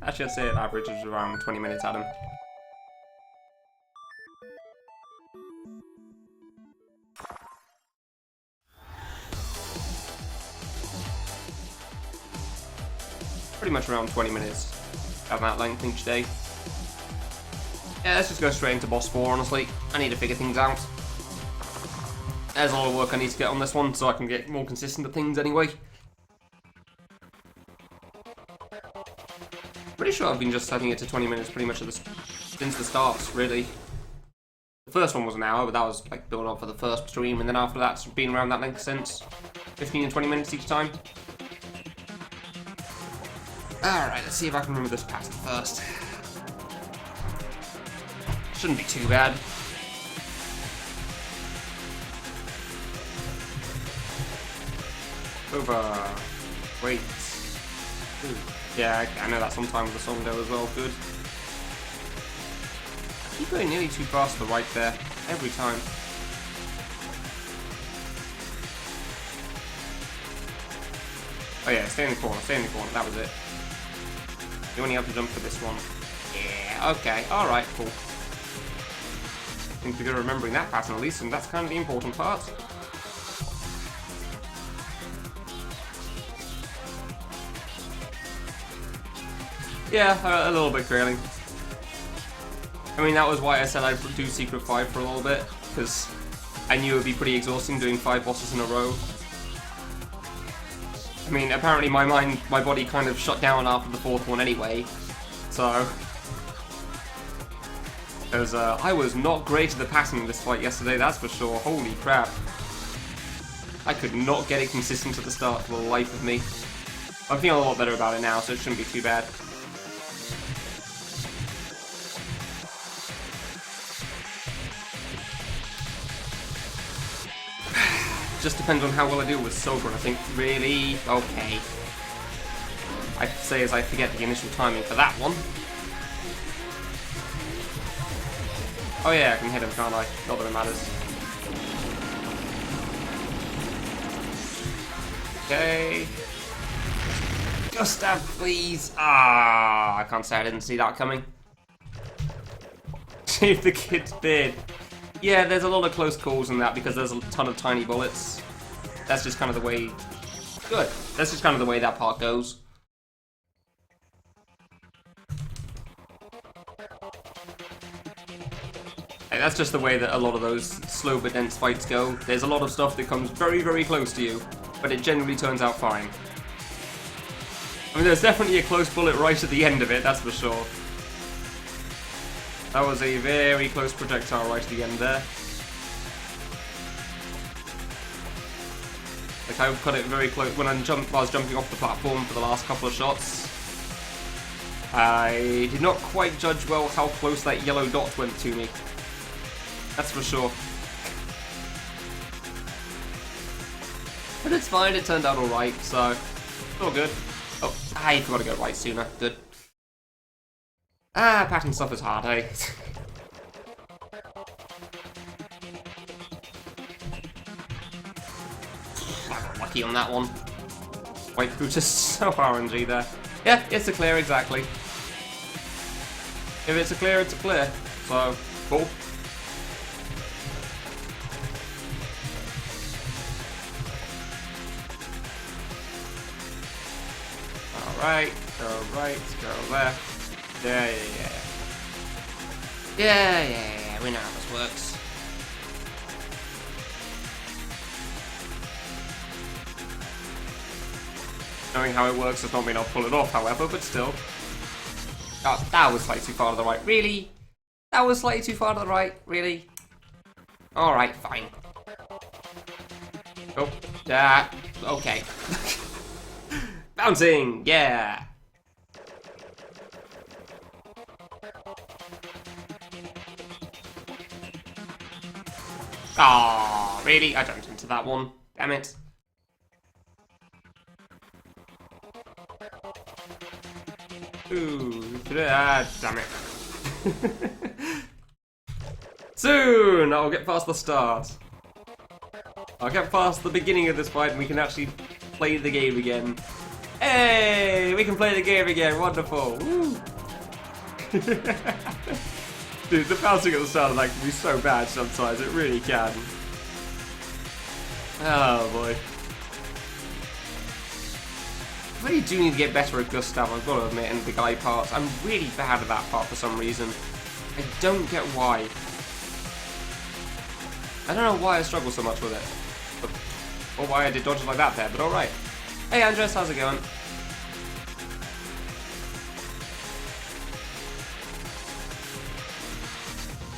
Actually, I'd say it averages around 20 minutes, Adam. Pretty much around 20 minutes of that length each day. Yeah, let's just go straight into boss 4, honestly. I need to figure things out. There's a lot of work I need to get on this one, so I can get more consistent at things anyway. Pretty sure I've been just setting it to 20 minutes pretty much since the start, really. The first one was an hour, but that was like built up for the first stream, and then after that it's been around that length since. 15 and 20 minutes each time. Alright, let's see if I can remember this pattern first. Shouldn't be too bad. Over. Wait. Ooh. Yeah, I know that sometimes the song though as well. Good. I keep going nearly too fast to the right there. Every time. Oh yeah, stay in the corner, stay in the corner. That was it. You only have to jump for this one. Yeah, okay. Alright, cool. I think we're good at remembering that pattern at least, and that's kind of the important part. Yeah, a little bit trailing. I mean, that was why I said I'd do Secret 5 for a little bit, because I knew it would be pretty exhausting doing 5 bosses in a row. I mean, apparently my body kind of shut down after the 4th one anyway, so... Because I was not great at the pattern in this fight yesterday, that's for sure. Holy crap. I could not get it consistent at the start for the life of me. I'm feeling a lot better about it now, so it shouldn't be too bad. Just depends on how well I do with Sober, I think. Really? Okay. I say as I forget the initial timing for that one. Oh yeah, I can hit him, can't I? Not that it matters. Okay. Gustav, please! Ah, I can't say I didn't see that coming. Shave the kid's beard. Yeah, there's a lot of close calls in that because there's a ton of tiny bullets. That's just kind of the way... Good. That's just kind of the way that part goes. And that's just the way that a lot of those slow but dense fights go. There's a lot of stuff that comes very, very close to you, but it generally turns out fine. I mean, there's definitely a close bullet right at the end of it, that's for sure. That was a very close projectile right at the end there. Like, I cut it very close when I was jumping off the platform for the last couple of shots. I did not quite judge well how close that yellow dot went to me. That's for sure. But it's fine, it turned out alright, so it's all good. Oh, I forgot to go right sooner. Good. Ah, pattern stuff is hard, eh? I got lucky on that one. White fruit is so RNG there. Yeah, it's a clear, exactly. If it's a clear, it's a clear. So, cool. Alright, go right, go left. Yeah, we know how this works. Knowing how it works does not mean I'll pull it off, however, but still. Oh, that was slightly too far to the right. Really? That was slightly too far to the right? Really? Alright, fine. Oh, okay. Bouncing! Yeah! Ah, really? I jumped into that one. Damn it. Ooh, damn it. Soon! I'll get past the start. I'll get past the beginning of this fight and we can actually play the game again. Hey, we can play the game again. Wonderful. Woo. Dude, the bouncing at the start of that can be so bad sometimes. It really can. Oh boy. I really do need to get better at Gustav, I've got to admit, in the guy parts. I'm really bad at that part for some reason. I don't get why. I don't know why I struggle so much with it. Or why I did dodges like that there, but alright. Hey Andres, how's it going?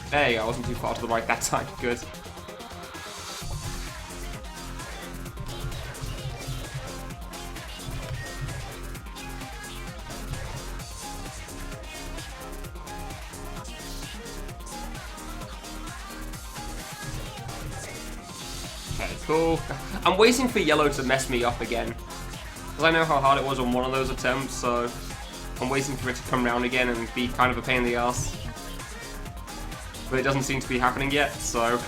There you go, I wasn't too far to the right that time. Good. Okay, cool. I'm waiting for yellow to mess me up again. Because I know how hard it was on one of those attempts, so I'm waiting for it to come round again and be kind of a pain in the ass. But it doesn't seem to be happening yet, so...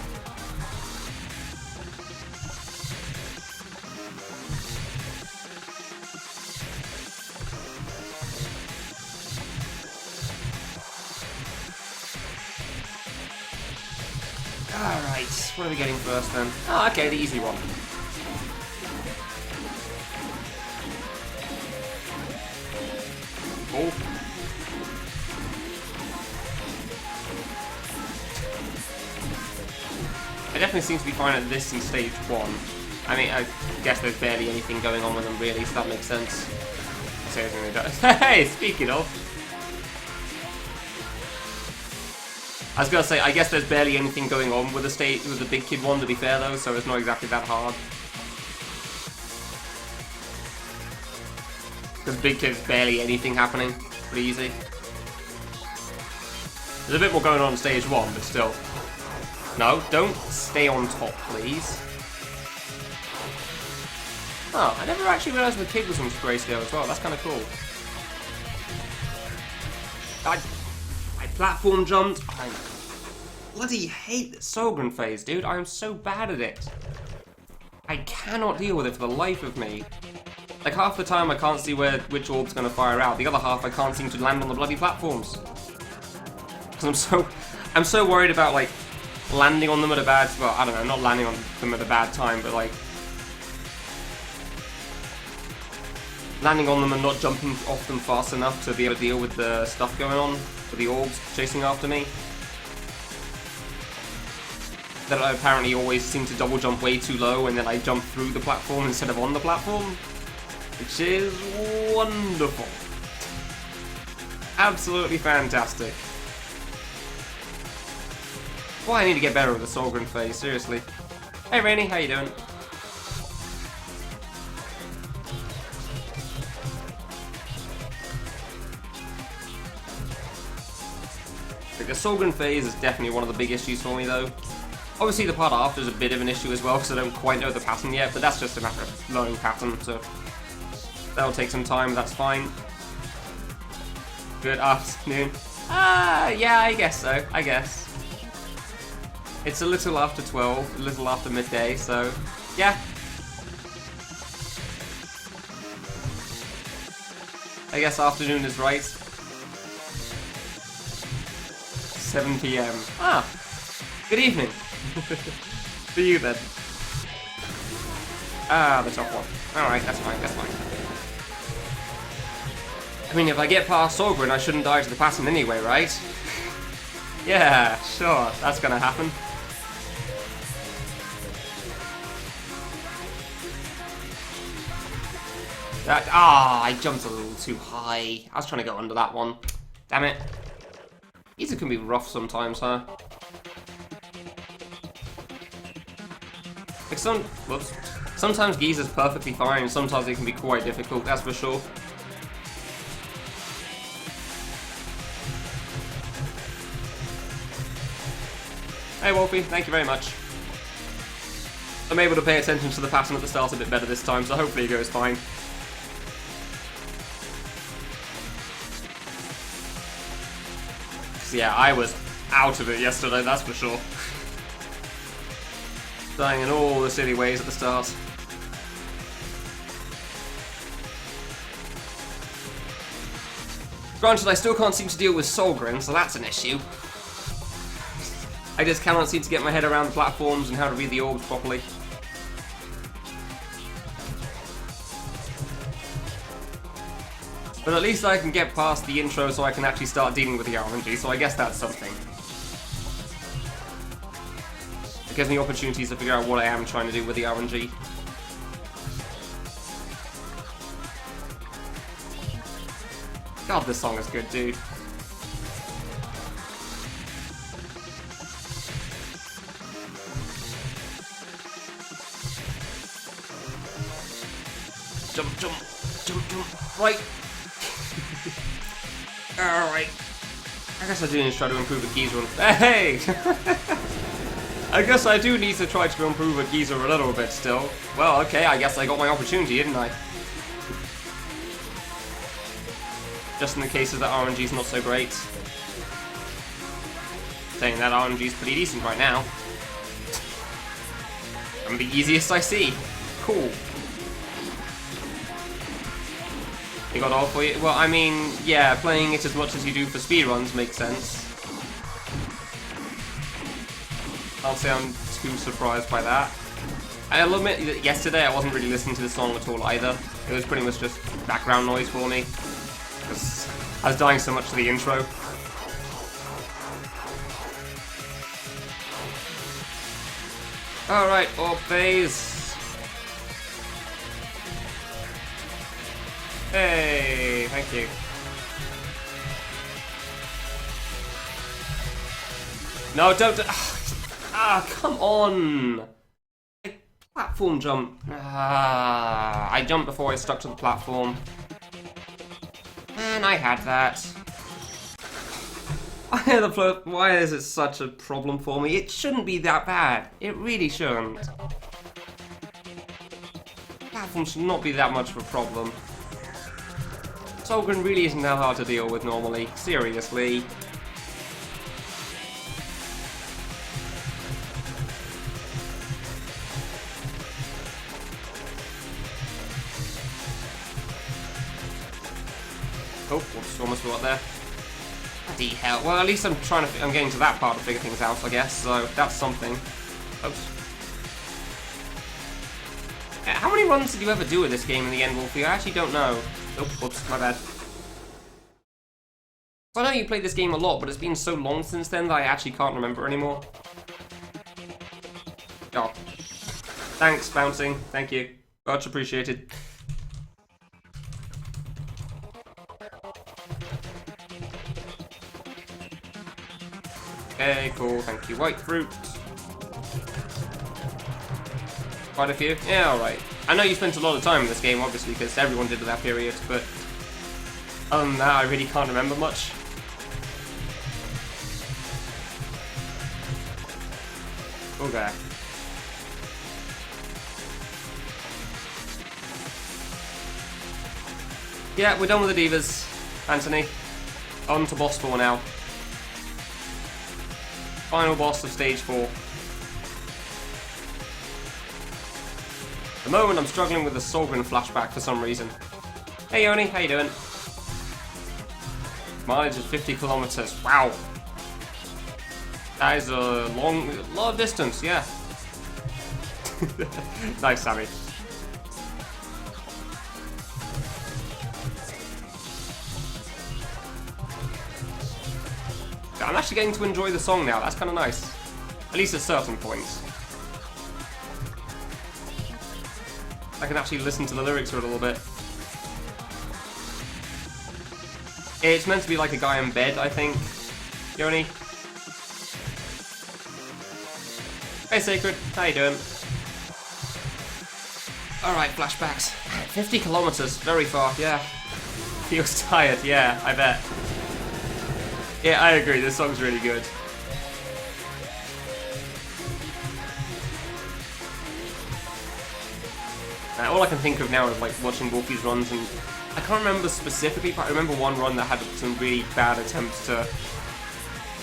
Alright, what are we getting first then? Oh, okay, the easy one. Oh. I definitely seem to be fine at this in stage 1. I mean, I guess there's barely anything going on with them really, so that makes sense. Hey, speaking of... I was gonna say, I guess there's barely anything going on with the big kid one, to be fair though, so it's not exactly that hard. Because big kid's barely anything happening. Pretty easy. There's a bit more going on in stage 1, but still. No, don't stay on top, please. Oh, I never actually realised the kid was on grayscale as well. That's kind of cool. I platform jumped. I bloody hate the Sogren phase, dude. I am so bad at it. I cannot deal with it for the life of me. Like, half the time I can't see which orb's going to fire out. The other half I can't seem to land on the bloody platforms. Because I'm so worried about, like, landing on them at a bad... Well, I don't know, not landing on them at a bad time, but, like... landing on them and not jumping off them fast enough to be able to deal with the stuff going on. With the orbs chasing after me. That I apparently always seem to double jump way too low and then I jump through the platform instead of on the platform. Which is wonderful. Absolutely fantastic. Boy, I need to get better with the Solgren phase, seriously. Hey Rainy, how you doing? The Solgren phase is definitely one of the big issues for me though. Obviously the part after is a bit of an issue as well because I don't quite know the pattern yet, but that's just a matter of learning pattern, so that'll take some time, that's fine. Good afternoon. Yeah, I guess so, I guess. It's a little after 12, a little after midday, so yeah. I guess afternoon is right. 7 PM. Ah, good evening. For you then. Ah, the top one. Alright, that's fine, that's fine. I mean, if I get past Solgren, I shouldn't die to the pattern anyway, right? Yeah, sure, that's gonna happen. I jumped a little too high. I was trying to go under that one. Damn it. These can be rough sometimes, huh? Like sometimes Giza's perfectly fine, and sometimes it can be quite difficult, that's for sure. Hey Wolfie, thank you very much. I'm able to pay attention to the pattern at the start a bit better this time, so hopefully it goes fine. Yeah, I was out of it yesterday, that's for sure. Dying in all the silly ways at the start. Granted, I still can't seem to deal with Solgren, so that's an issue. I just cannot seem to get my head around the platforms and how to read the orbs properly. But at least I can get past the intro so I can actually start dealing with the RNG, so I guess that's something. It gives me opportunities to figure out what I am trying to do with the RNG. God, this song is good, dude. Jump, jump, jump, jump, right. Alright. I guess I do need to try to improve a geezer. Hey! I guess I do need to try to improve a geezer a little bit still. Well, okay, I guess I got my opportunity, didn't I? Just in the case of the RNG's not so great. Saying that RNG's pretty decent right now. I'm the easiest I see. Cool. You got all for you? Well, I mean, yeah, playing it as much as you do for speedruns makes sense. I'll say I'm too surprised by that. I'll admit that yesterday I wasn't really listening to the song at all either. It was pretty much just background noise for me. Because I was dying so much to the intro. Alright, orb phase. Hey, thank you. No, don't. Ah, come on. I platform jump. Ah, I jumped before I stuck to the platform. And I had that. Why is it such a problem for me? It shouldn't be that bad. It really shouldn't. Platform should not be that much of a problem. Solgren really isn't that hard to deal with normally. Seriously. Oh, whoops, almost got there. Bloody hell. Well, at least I'm getting to that part to figure things out, I guess, so that's something. Oops. How many runs did you ever do with this game in the end, Wolfie? I actually don't know. Oh, whoops, my bad. I know you played this game a lot, but it's been so long since then that I actually can't remember anymore. Oh. Thanks, bouncing. Thank you. Much appreciated. Okay, cool, thank you. White fruit. Quite a few? Yeah, alright. I know you spent a lot of time in this game, obviously, because everyone did at that period, but other than that, I really can't remember much. Okay. Yeah, we're done with the divas, Anthony. On to boss 4 now. Final boss of stage 4. At the moment I'm struggling with the Solgren flashback for some reason. Hey Yoni, how you doing? Mileage is 50 kilometers. Wow. That is a lot of distance, yeah. Nice, Sammy. I'm actually getting to enjoy the song now, that's kind of nice. At least at certain points. I can actually listen to the lyrics for a little bit. It's meant to be like a guy in bed, I think. Yoni? Hey Sacred, how you doing? Alright, flashbacks. 50 kilometers, very far, yeah. Feels tired, yeah, I bet. Yeah, I agree, this song's really good. All I can think of now is like watching Wolfie's runs, and I can't remember specifically, but I remember one run that had some really bad attempts to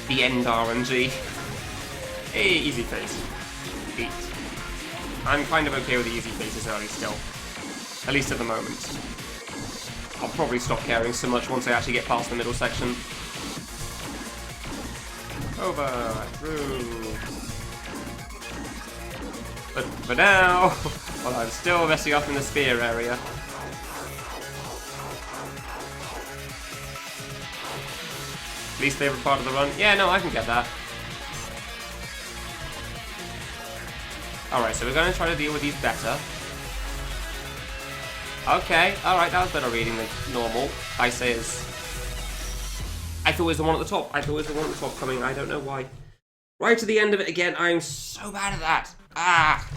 the end RNG. Hey, easy phase. Beat. I'm kind of okay with the easy phases early still. At least at the moment. I'll probably stop caring so much once I actually get past the middle section. Over, through. But for now, well, I'm still messing up in the spear area. Least favorite part of the run? Yeah, no, I can get that. Alright, so we're going to try to deal with these better. Okay, alright, that was better reading than normal. I thought it was the one at the top. I thought it was the one at the top coming. I don't know why. Right to the end of it again. I'm so bad at that. Ah!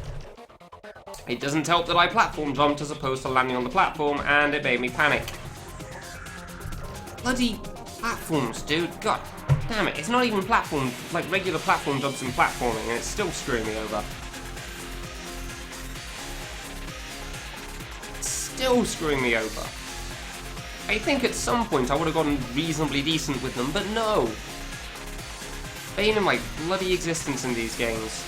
It doesn't help that I platform jumped as opposed to landing on the platform, and it made me panic. Bloody platforms, dude. God damn it. It's not even platform, like regular platform jumps in platforming, and it's still screwing me over. Still screwing me over. I think at some point I would have gotten reasonably decent with them, but no. Bane of my bloody existence in these games.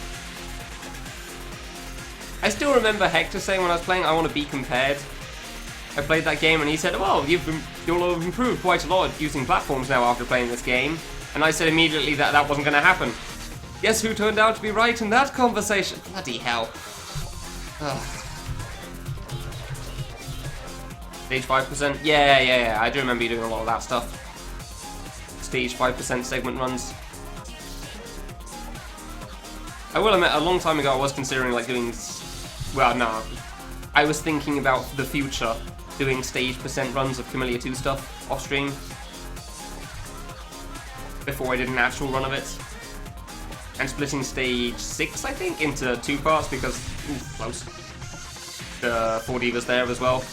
I still remember Hector saying when I was playing, I want to be compared. I played that game and he said, well, you'll have improved quite a lot using platforms now after playing this game. And I said immediately that that wasn't going to happen. Guess who turned out to be right in that conversation? Bloody hell. Ugh. Stage 5%? Yeah, I do remember you doing a lot of that stuff. Stage 5% segment runs. I will admit, a long time ago I was considering like doing... Well, no. I was thinking about the future, doing stage % runs of Kamilia 2 stuff off stream. Before I did an actual run of it. And splitting stage 6, I think, into 2 parts because... Ooh, close. The 4 divas there as well.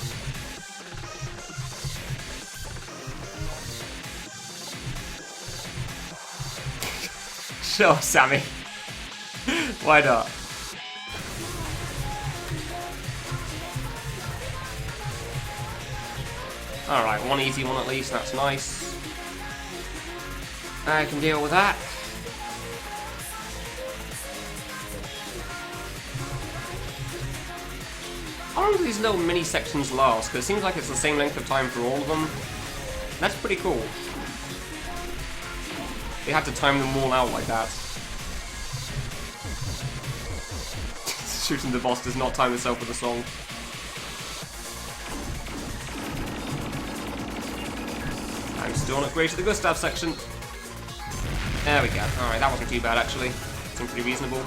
Sure, Sammy. Why not? Alright, one easy one at least, that's nice. I can deal with that. How long do these little mini sections last? Because it seems like it's the same length of time for all of them. That's pretty cool. They had to time them all out like that. Shooting the boss does not time itself with a song. I'm still not great at the Gustav section. There we go. Alright, that wasn't too bad actually. Seemed pretty reasonable.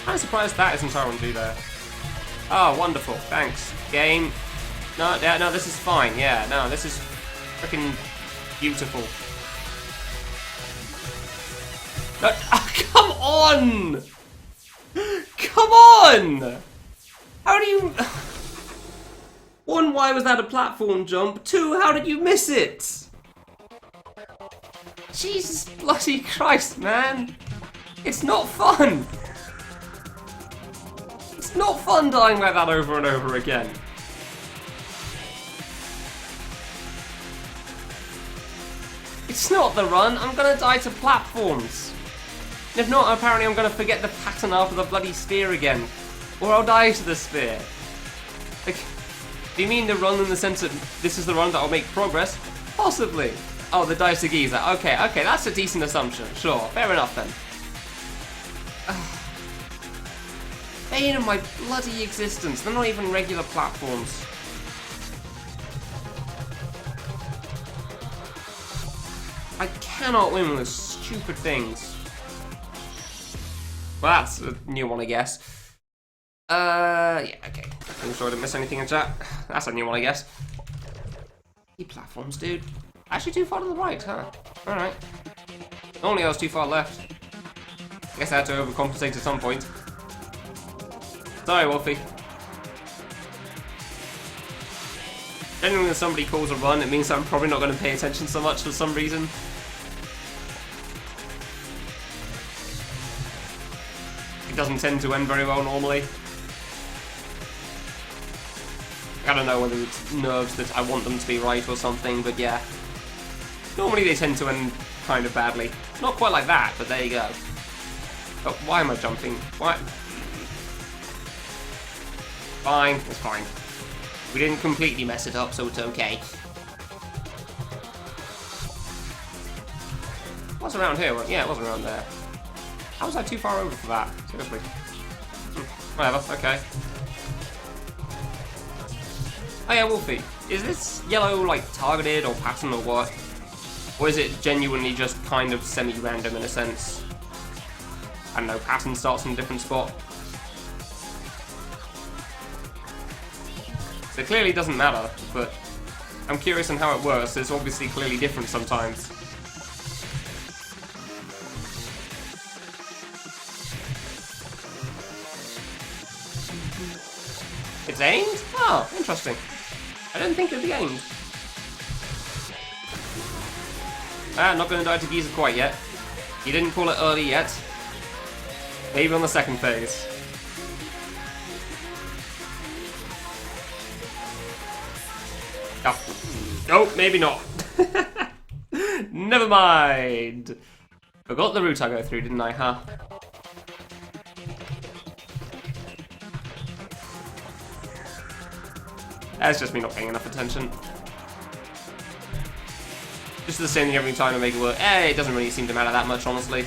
I'm surprised that isn't R1G there. Oh, wonderful. Thanks. Game. No, yeah, no, this is fine. Yeah, no, this is freaking beautiful. No, oh, come on! Come on! How do you... 1, why was that a platform jump? 2, how did you miss it? Jesus bloody Christ, man. It's not fun. It's not fun dying like that over and over again. It's not the run, I'm gonna die to platforms. And if not, apparently I'm gonna forget the pattern after the bloody spear again. Or I'll die to the spear. Like, do you mean the run in the sense that this is the run that will make progress? Possibly. Oh, the dice to Giza. Okay, that's a decent assumption. Sure, fair enough then. Bane of my bloody existence. They're not even regular platforms. I cannot win with stupid things. Well, that's a new one, I guess. Yeah, okay. I'm sure I didn't miss anything in chat. That's a new one, I guess. You platforms, dude. Actually too far to the right, huh? Alright. Only I was too far left. I guess I had to overcompensate at some point. Sorry, Wolfie. Generally, when somebody calls a run, it means that I'm probably not going to pay attention so much for some reason. It doesn't tend to end very well normally. I don't know whether it's nerves that I want them to be right or something, but yeah. Normally they tend to end kind of badly. Not quite like that, but there you go. Oh, why am I jumping? Why? Fine, it's fine. We didn't completely mess it up, so it's okay. It was around here, yeah, it wasn't around there. How was I too far over for that? Seriously. Whatever, okay. Oh yeah, Wolfie. Is this yellow, like, targeted or pattern or what? Or is it genuinely just kind of semi-random in a sense? I don't know, pattern starts in a different spot. So it clearly doesn't matter, but I'm curious on how it works. It's obviously clearly different sometimes. It's aimed? Oh, interesting. I didn't think it'd be aimed. Ah, not gonna die to Giza quite yet. He didn't pull it early yet. Maybe on the second phase. Oh, oh maybe not. Never mind. Forgot the route I go through, didn't I, huh? That's just me not paying enough attention. Just the same thing every time I make it work. It doesn't really seem to matter that much, honestly.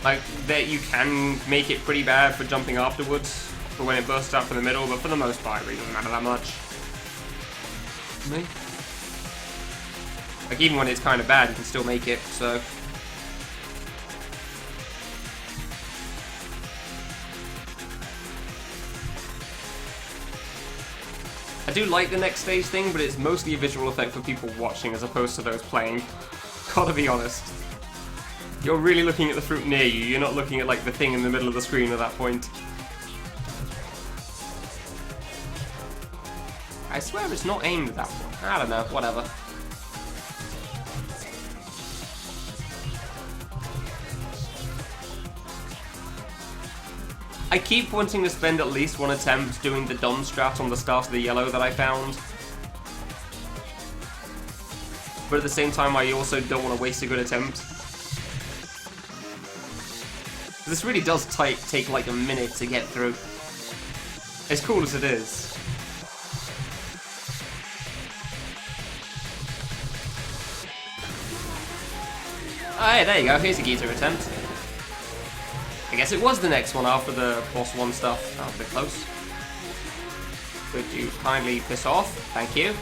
Like, that you can make it pretty bad for jumping afterwards, for when it bursts out from the middle, but for the most part, it really doesn't matter that much. Me? Like, even when it's kind of bad, you can still make it, so... I do like the next stage thing, but it's mostly a visual effect for people watching as opposed to those playing. Gotta be honest. You're really looking at the fruit near you, you're not looking at like the thing in the middle of the screen at that point. I swear it's not aimed at that point. I don't know, whatever. I keep wanting to spend at least one attempt doing the Dom strat on the start of the yellow that I found. But at the same time, I also don't want to waste a good attempt. This really does take like a minute to get through. As cool as it is. Oh, hey, there you go, here's a Geezer attempt. I guess it was the next one after the boss 1 stuff. That was a bit close. Could you kindly piss off? Thank you.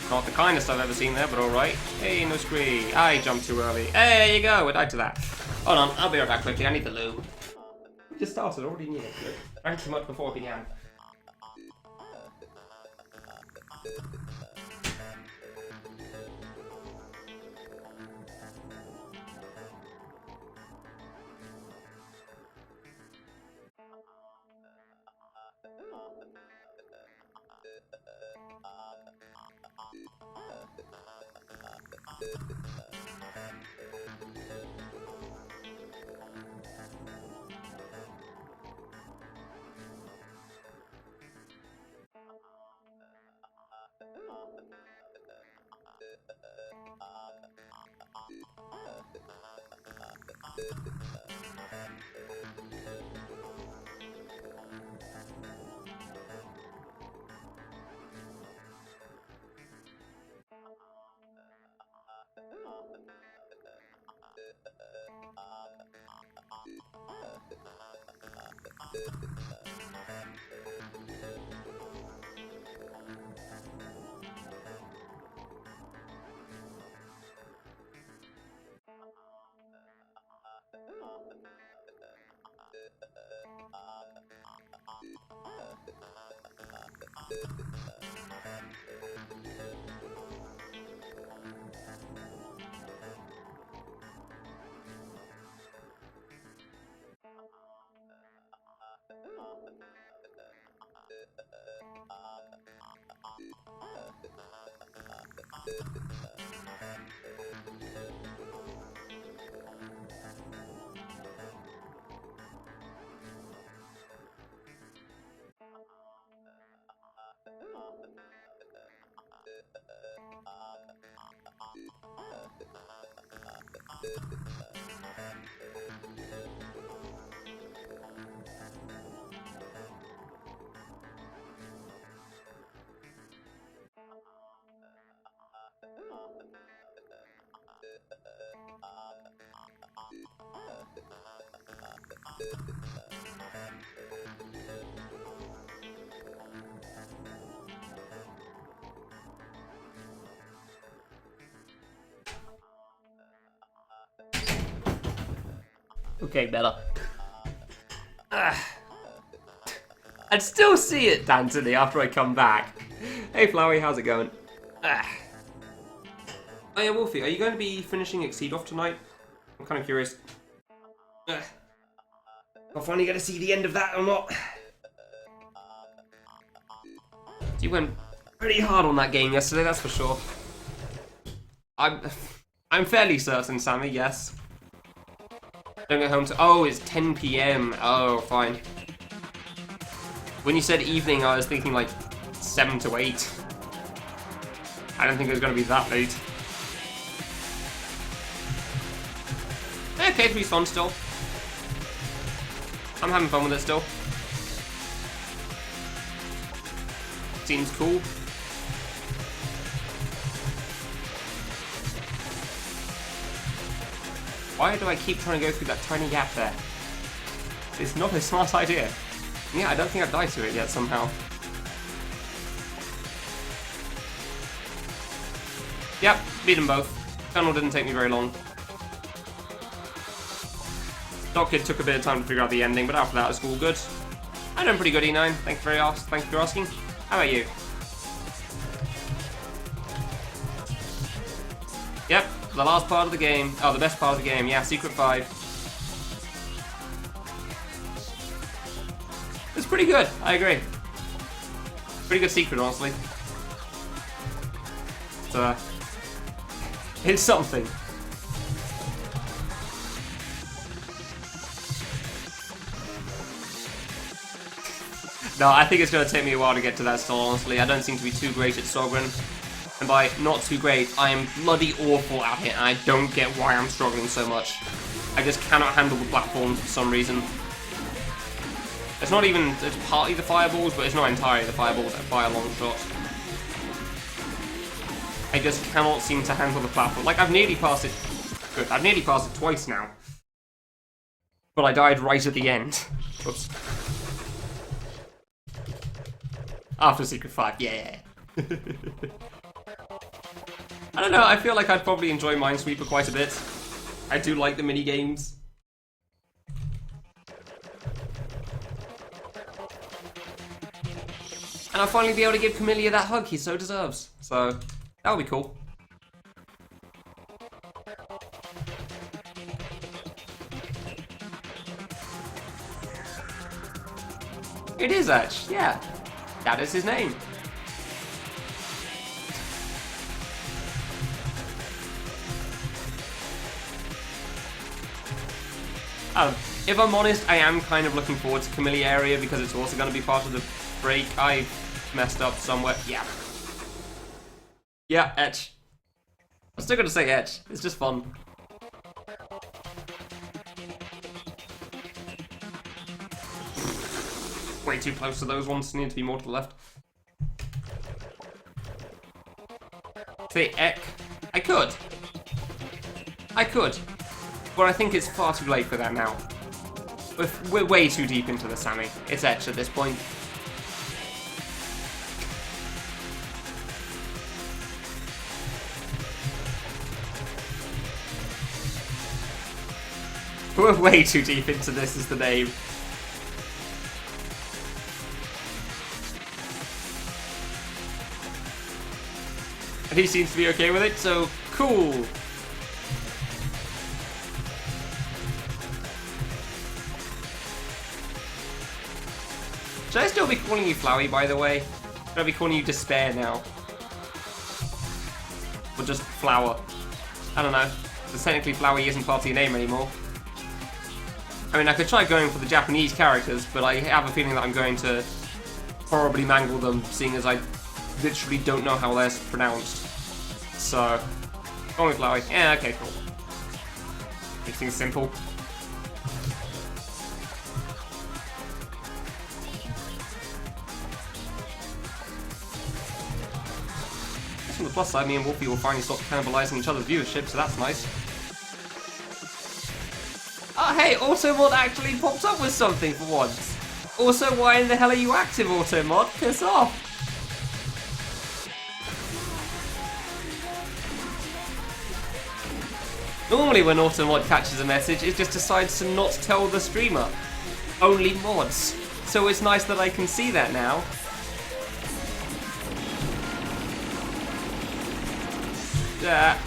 Not the kindest I've ever seen there, but alright. Hey, no scree. I jumped too early. Hey, there you go, I died to that. Hold on, I'll be right back quickly, I need the loo. We just started, already knew it. Drank too much before it began. Okay, better. I'd still see it, D'Antoni, after I come back. Hey, Flowey, how's it going? Oh yeah, Wolfie, are you going to be finishing Exceed off tonight? I'm kind of curious. I'll finally get to see the end of that or not. You went pretty hard on that game yesterday, that's for sure. I'm fairly certain, Sammy, yes. Don't get home to... Oh, it's 10 PM. Oh, fine. When you said evening, I was thinking like 7 to 8. I don't think it was going to be that late. Okay, 3's fun still. I'm having fun with it still. Seems cool. Why do I keep trying to go through that tiny gap there? It's not a smart idea. Yeah, I don't think I've died to it yet somehow. Yep, beat them both. Tunnel didn't take me very long. Doc Kid took a bit of time to figure out the ending, but after that it's all good. I'm doing pretty good, E9. Thank you for asking. How about you? Yep, the last part of the game. Oh, the best part of the game. Yeah, Secret 5. It's pretty good. I agree. Pretty good secret, honestly. It's something. No, I think it's going to take me a while to get to that still, honestly. I don't seem to be too great at Sogren. And by not too great, I am bloody awful at it, and I don't get why I'm struggling so much. I just cannot handle the platforms for some reason. It's not even, it's partly the fireballs, but it's not entirely the fireballs that fire long shots. I just cannot seem to handle the platform. Like, I've nearly passed it. Good, I've nearly passed it twice now. But I died right at the end. Oops. After Secret 5, yeah. I don't know, I feel like I'd probably enjoy Minesweeper quite a bit. I do like the mini-games. And I'll finally be able to give Kamilia that hug he so deserves. So, that'll be cool. It is Etch, yeah. That is his name. If I'm honest, I am kind of looking forward to Kamilia area because it's also going to be part of the break. I messed up somewhere. Yeah. Yeah, Etch. I'm still going to say Etch. It's just fun. Way too close to those ones. Need to be more to the left. Say Ek. I could. But I think it's far too late for that now. We're way too deep into the Sammy. It's Etch at this point. We're way too deep into this is the name. And he seems to be okay with it, so cool. Should I still be calling you Flowey, by the way? Should I be calling you Despair now? Or just Flower? I don't know. Because technically Flowey isn't part of your name anymore. I mean, I could try going for the Japanese characters, but I have a feeling that I'm going to horribly mangle them, seeing as I literally don't know how they're pronounced. So, call me Flowey. Yeah, okay, cool. Makes things simple. On the plus side, me and Wolfie will finally stop cannibalizing each other's viewership, so that's nice. Oh, hey, Automod actually popped up with something for once. Also, why in the hell are you active, Automod? Piss off. Normally when Automod catches a message, it just decides to not tell the streamer. Only mods. So it's nice that I can see that now. Yeah.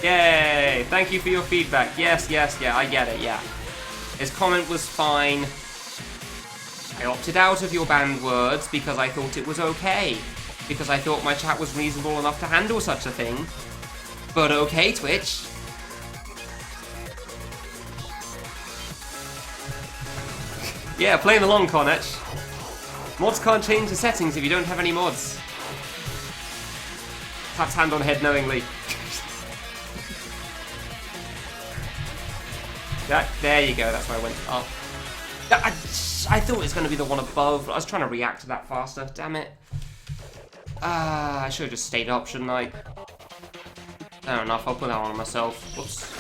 Yay! Thank you for your feedback. Yes, yeah, I get it, yeah. His comment was fine. I opted out of your banned words because I thought it was okay. Because I thought my chat was reasonable enough to handle such a thing. But okay, Twitch. Yeah, playing along, Cornetch. Mods can't change the settings if you don't have any mods. Taps hand on head knowingly. Yeah, there you go, that's where I went up. I thought it was going to be the one above, but I was trying to react to that faster, damn it. I should have just stayed up, shouldn't I? Fair enough, I'll put that on myself. Whoops.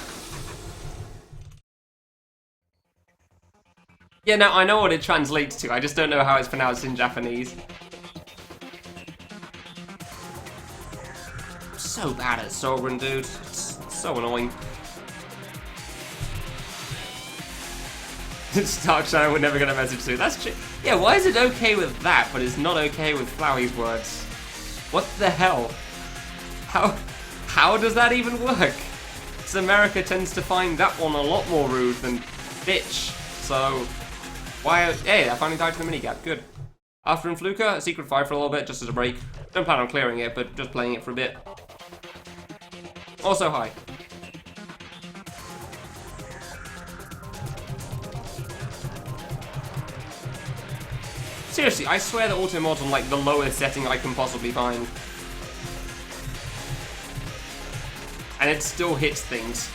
Yeah, no, I know what it translates to, I just don't know how it's pronounced in Japanese. I'm so bad at Sovereign, dude. It's so annoying. Starkshine we're never gonna message to. That's true. Yeah, why is it okay with that, but it's not okay with Flowey's words? What the hell? How does that even work? Because America tends to find that one a lot more rude than bitch. So, why? Hey, I finally died to the minigap. Good. After Influka, Secret 5 for a little bit, just as a break. Don't plan on clearing it, but just playing it for a bit. Also, hi. Seriously, I swear that Automod's on like the lowest setting I can possibly find. And it still hits things.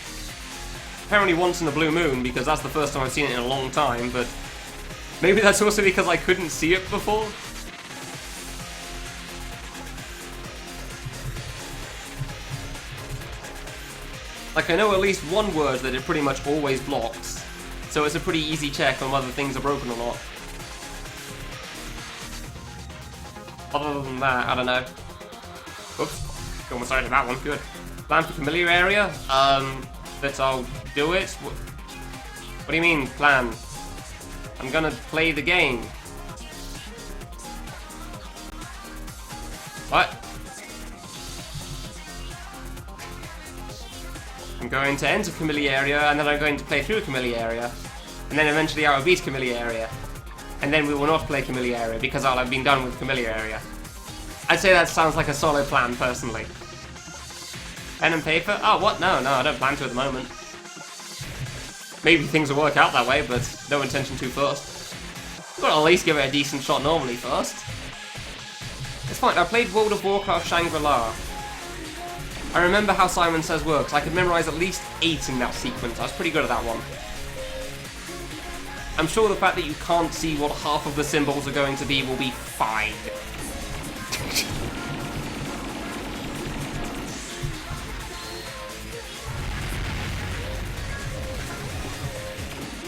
Apparently once in a blue moon, because that's the first time I've seen it in a long time, but maybe that's also because I couldn't see it before? Like, I know at least one word that it pretty much always blocks, so it's a pretty easy check on whether things are broken or not. Other than that, I don't know. Oops, got almost out of that one, good. Plan for Kamilia area? That I'll do it? What do you mean, plan? I'm gonna play the game. What? I'm going to enter Kamilia area, and then I'm going to play through Kamilia area. And then eventually I will beat Kamilia area. And then we will not play Kamilia area, because I'll have been done with Kamilia area. I'd say that sounds like a solid plan, personally. Pen and paper? Oh, what? No, I don't plan to at the moment. Maybe things will work out that way, but no intention to first. I've got to at least give it a decent shot normally first. It's fine, I played World of Warcraft Shangri-La. I remember how Simon Says works. I could memorize at least 8 in that sequence. I was pretty good at that one. I'm sure the fact that you can't see what half of the symbols are going to be will be fine.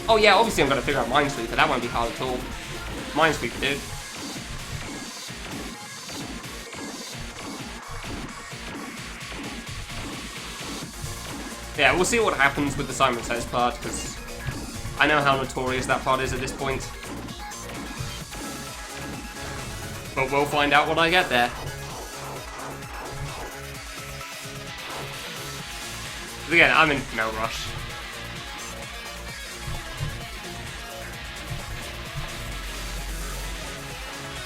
Oh yeah, obviously I'm going to figure out Minesweeper. That won't be hard at all. Minesweeper, dude. Yeah, we'll see what happens with the Simon Says part, because I know how notorious that part is at this point. But we'll find out when I get there. But again, I'm in no rush.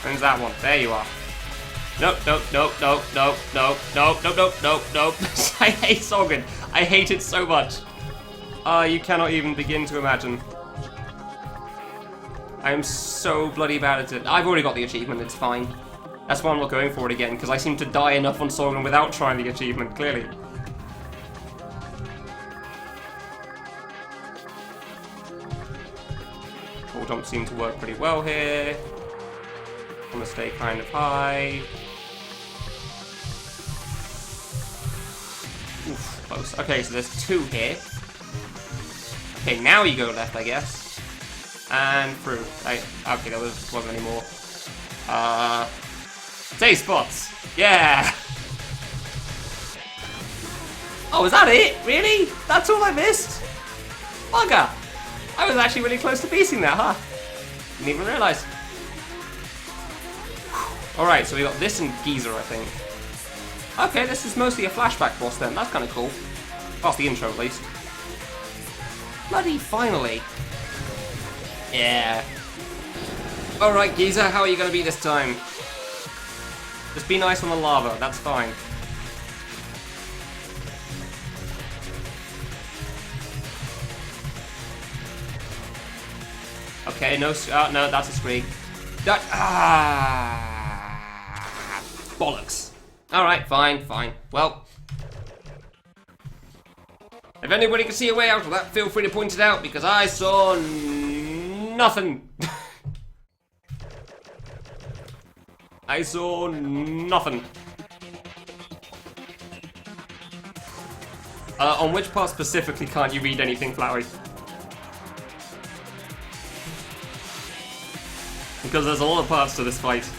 When's that one? There you are. Nope. I hate Sorgan. I hate it so much. You cannot even begin to imagine. I am so bloody bad at it. I've already got the achievement, it's fine. That's why I'm not going for it again, because I seem to die enough on Sorgan without trying the achievement, clearly. Wall jumps seem to work pretty well here. I'm gonna stay kind of high. Oof. close. Okay, so there's 2 here. Okay, now you go left, I guess. And through. Okay, there wasn't any more. Taste spots! Yeah! Oh, is that it? Really? That's all I missed? Bugger! I was actually really close to beating that, huh? Didn't even realise. Alright, so we got this and Geezer, I think. Okay, this is mostly a flashback boss then. That's kind of cool. Past the intro, at least. Bloody finally. Yeah. Alright, Geezer, how are you going to be this time? Just be nice on the lava, that's fine. Okay, no, no, that's a scree. That, bollocks. Alright, fine. Well, if anybody can see a way out of that, feel free to point it out, because I saw nothing. I saw nothing. On which part specifically can't you read anything, Flowey? Because there's a lot of parts to this fight.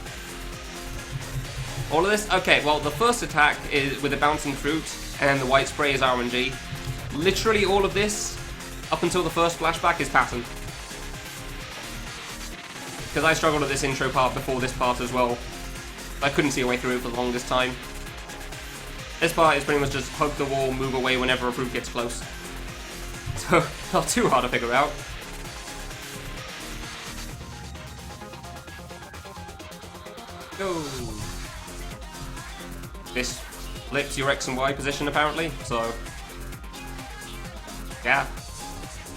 All of this? Okay, well, the first attack is with the bouncing fruit, and the white spray is RNG. Literally all of this, up until the first flashback, is pattern. Because I struggled at this intro part before this part as well. I couldn't see a way through it for the longest time. This part is pretty much just hug the wall, move away whenever a fruit gets close. So, not too hard to figure out. Go! This flips your X and Y position apparently, so... yeah.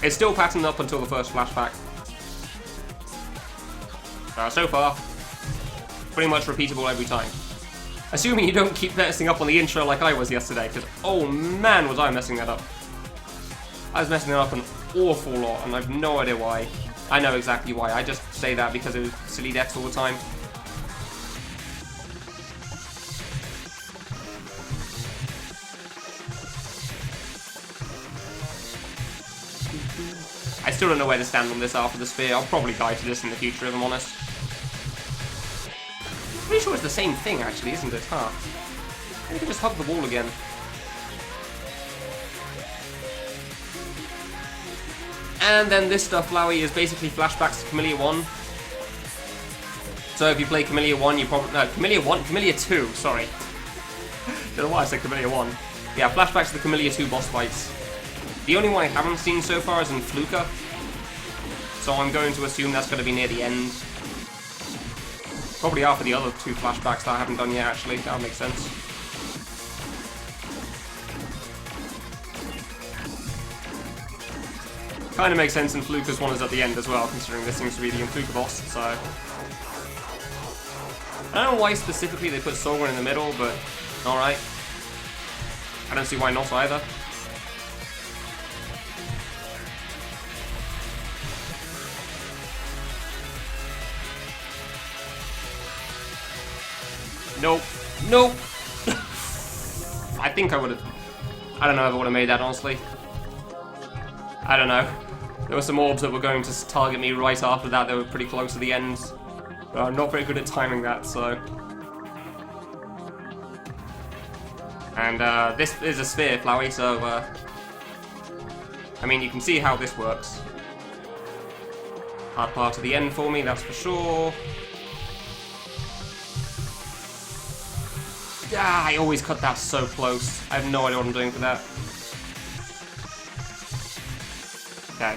It's still patterned up until the first flashback. So far, pretty much repeatable every time. Assuming you don't keep messing up on the intro like I was yesterday, because oh man was I messing that up. I was messing that up an awful lot, and I've no idea why. I know exactly why, I just say that because it was silly deaths all the time. I still don't know where to stand on this after the sphere. I'll probably die to this in the future, if I'm honest. Pretty sure it's the same thing, actually, isn't it? Huh? Maybe we can just hug the wall again. And then this stuff, Flowey, is basically flashbacks to Kamilia 1. So if you play Kamilia 1, you probably... no, Kamilia 1? Kamilia 2, sorry. Don't know why I said Kamilia 1. Yeah, flashbacks to the Kamilia 2 boss fights. The only one I haven't seen so far is in Fluka. So I'm going to assume that's going to be near the end. Probably after the other 2 flashbacks that I haven't done yet, actually. That would make sense. Kind of makes sense in Fluka's one is at the end as well, considering this seems to be the Fluka boss, so... I don't know why specifically they put Sorgon in the middle, but alright. I don't see why not either. Nope. Nope. I think I would have... I don't know if I would have made that, honestly. I don't know. There were some orbs that were going to target me right after that. They were pretty close to the end. But I'm not very good at timing that, so... And this is a sphere, Flowey, so... I mean, you can see how this works. Hard part of the end for me, that's for sure. Ah, I always cut that so close. I have no idea what I'm doing for that. Okay.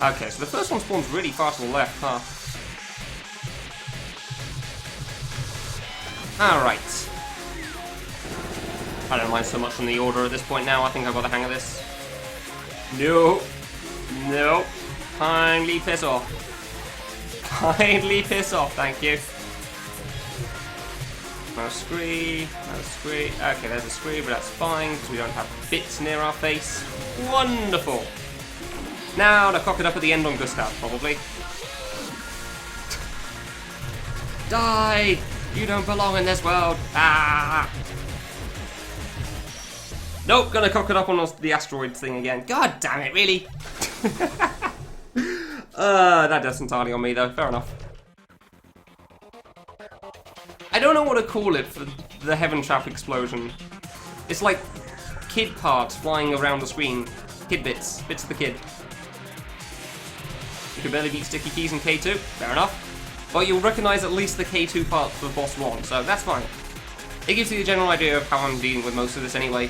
Okay, so the first one spawns really far to the left, huh? Alright. I don't mind so much from the order at this point now. I think I've got the hang of this. No. No. Kindly piss off. Kindly piss off, thank you. No scree, no scree. Okay, there's a scree, but that's fine, because we don't have bits near our face. Wonderful! Now to cock it up at the end on Gustav, probably. Die! You don't belong in this world! Ah! Nope, gonna cock it up on the asteroids thing again. God damn it, really? That does entirely on me, though. Fair enough. I don't know what to call it for the Heaven Trap explosion. It's like kid parts flying around the screen. Kid bits. Bits of the kid. You can barely beat sticky keys in K2. Fair enough. But you'll recognise at least the K2 part for boss 1, so that's fine. It gives you a general idea of how I'm dealing with most of this anyway.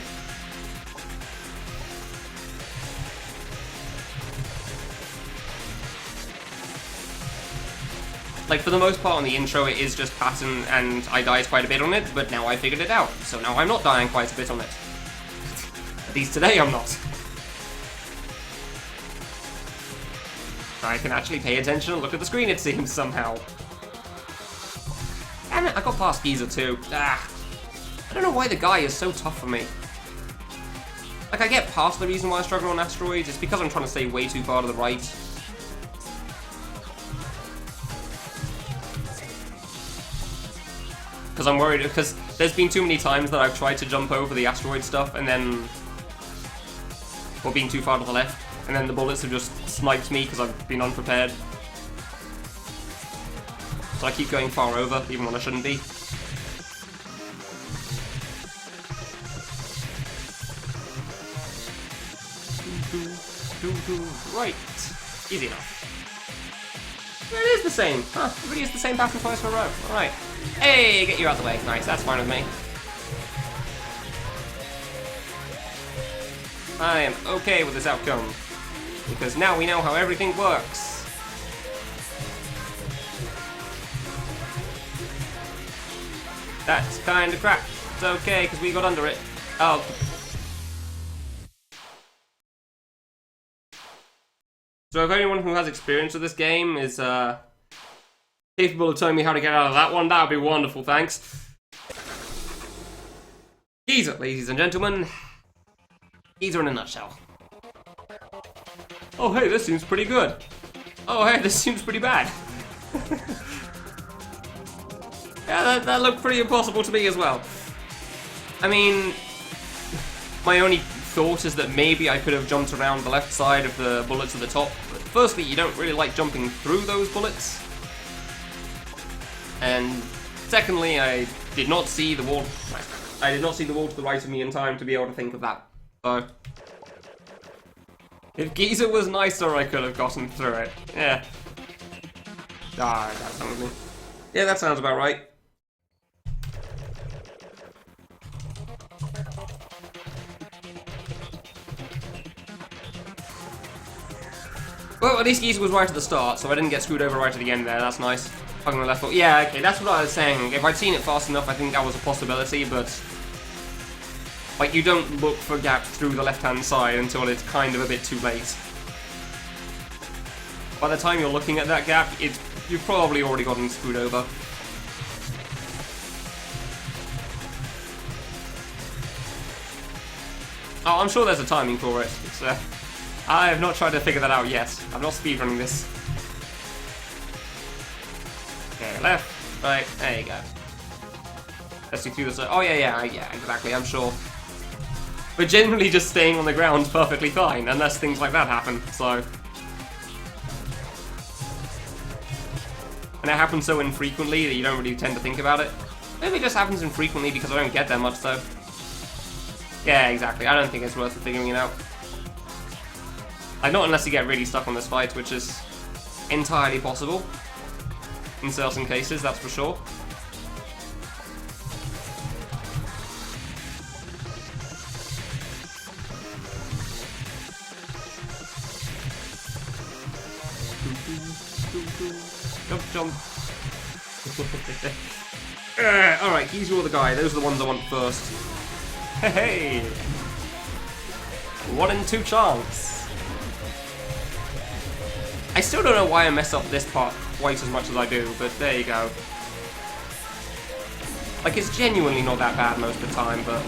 Like, for the most part on the intro, it is just pattern, and I died quite a bit on it, but now I figured it out. So now I'm not dying quite a bit on it. At least today I'm not. I can actually pay attention and look at the screen, it seems, somehow. Damn it, I got past Giza too. Ah. I don't know why the guy is so tough for me. Like, I get past the reason why I struggle on asteroids, it's because I'm trying to stay way too far to the right. Because I'm worried, because there's been too many times that I've tried to jump over the asteroid stuff and then... or being too far to the left, and then the bullets have just sniped me because I've been unprepared. So I keep going far over, even when I shouldn't be. Right. Easy enough. It is the same. Huh, it really is the same pattern twice in a row. Alright. Hey, get you out the way. Nice, that's fine with me. I am okay with this outcome. Because now we know how everything works. That's kinda crap. It's okay, because we got under it. Oh. So if anyone who has experience with this game is capable of telling me how to get out of that one, that would be wonderful, thanks. Giza, ladies and gentlemen. Giza in a nutshell. Oh hey, this seems pretty good. Oh hey, this seems pretty bad. Yeah, that looked pretty impossible to me as well. I mean, my only thought is that maybe I could have jumped around the left side of the bullets at the top. But firstly, you don't really like jumping through those bullets. And secondly, I did not see the wall. I did not see the wall to the right of me in time to be able to think of that. So, if Giza was nicer, I could have gotten through it. Yeah. Ah, that sounds me. Yeah, that sounds about right. Well, at least Giza was right at the start, so I didn't get screwed over right at the end there. That's nice. Hugging the left foot. Yeah, okay, that's what I was saying. If I'd seen it fast enough, I think that was a possibility, but... like, you don't look for gaps through the left-hand side until it's kind of a bit too late. By the time you're looking at that gap, you've probably already gotten screwed over. Oh, I'm sure there's a timing for it. It's, I have not tried to figure that out yet. I'm not speedrunning this. Okay, left, right, there you go. Let's see through this. Oh yeah, exactly, I'm sure. We're generally just staying on the ground perfectly fine, unless things like that happen, so... and it happens so infrequently that you don't really tend to think about it. Maybe it just happens infrequently because I don't get that much, though. Yeah, exactly, I don't think it's worth figuring it out. Like, not unless you get really stuck on this fight, which is entirely possible. In certain cases, that's for sure. Jump, jump. Alright, he's your other guy. Those are the ones I want first. Hey! 1 in 2 chance. I still don't know why I mess up this part quite as much as I do, but there you go. Like, it's genuinely not that bad most of the time, but...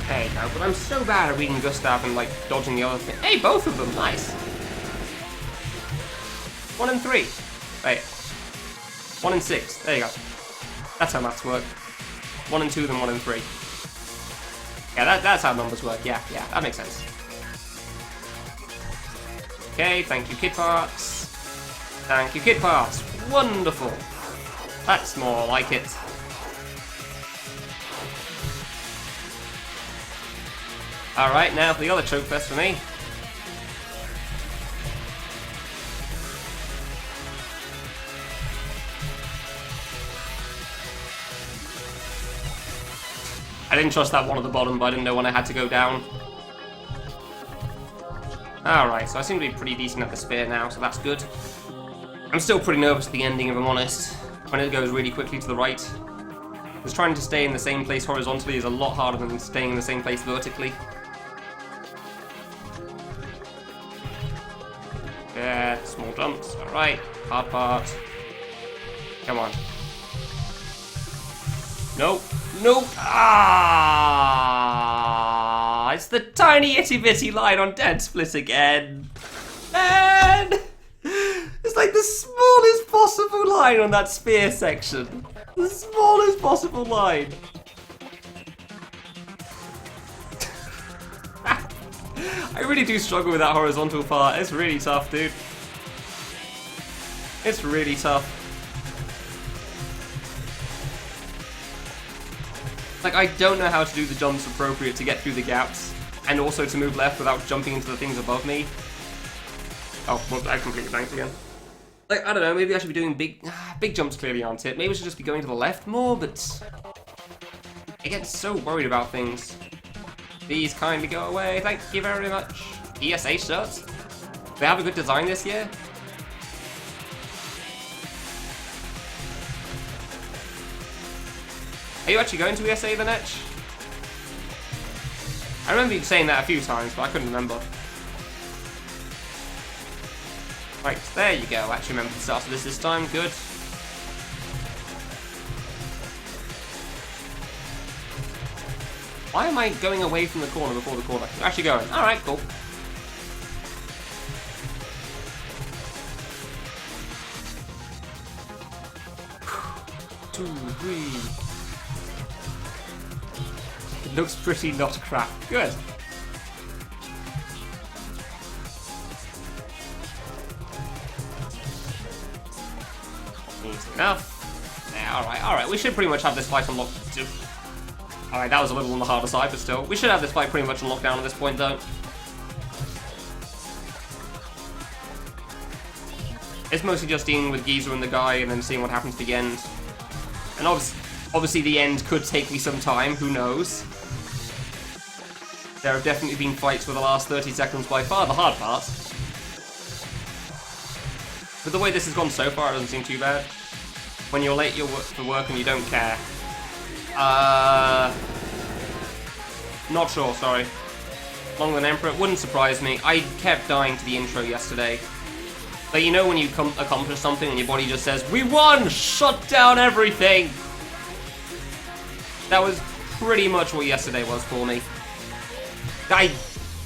there you go. But I'm so bad at reading Gustav and, like, dodging the other thing. Hey, both of them! Nice! 1 in 3. Wait. 1 in 6. There you go. That's how maths work. 1 and 2 than 1 and 3. Yeah, that's how numbers work. Yeah, that makes sense. Okay, thank you, kid parts. Thank you, kid parts. Wonderful. That's more like it. Alright, now for the other choke fest for me. I didn't trust that one at the bottom, but I didn't know when I had to go down. Alright, so I seem to be pretty decent at the spear now, so that's good. I'm still pretty nervous at the ending, if I'm honest, when it goes really quickly to the right. Because trying to stay in the same place horizontally is a lot harder than staying in the same place vertically. Yeah, small jumps, alright, hard part. Come on. Nope. Nope. Ah! It's the tiny itty bitty line on dead split again. And it's like the smallest possible line on that spear section. The smallest possible line. I really do struggle with that horizontal part. It's really tough, dude. It's really tough. Like, I don't know how to do the jumps appropriate to get through the gaps, and also to move left without jumping into the things above me. Oh, well, I completely blanked again. Like, I don't know, maybe I should be doing big jumps clearly aren't it. Maybe I should just be going to the left more, but I get so worried about things. Please kindly go away, thank you very much. ESA shirts? They have a good design this year? Are you actually going to ESA then, Etch? I remember you saying that a few times, but I couldn't remember. Right, there you go. I actually remember the start of this time. Good. Why am I going away from the corner before the corner? I'm actually going. Alright, cool. Two, three. It looks pretty not crap. Good. Easy enough. Yeah, alright. We should pretty much have this fight unlocked. Alright, that was a little on the harder side, but still. We should have this fight pretty much unlocked down at this point, though. It's mostly just dealing with Geezer and the guy and then seeing what happens at the end. And obviously the end could take me some time, who knows. There have definitely been fights where the last 30 seconds by far the hard part. But the way this has gone so far, it doesn't seem too bad. When you're late for work and you don't care. Not sure, sorry. Longer than Emperor, it wouldn't surprise me. I kept dying to the intro yesterday. But you know when you accomplish something and your body just says, "We won! Shut down everything!" That was pretty much what yesterday was for me. I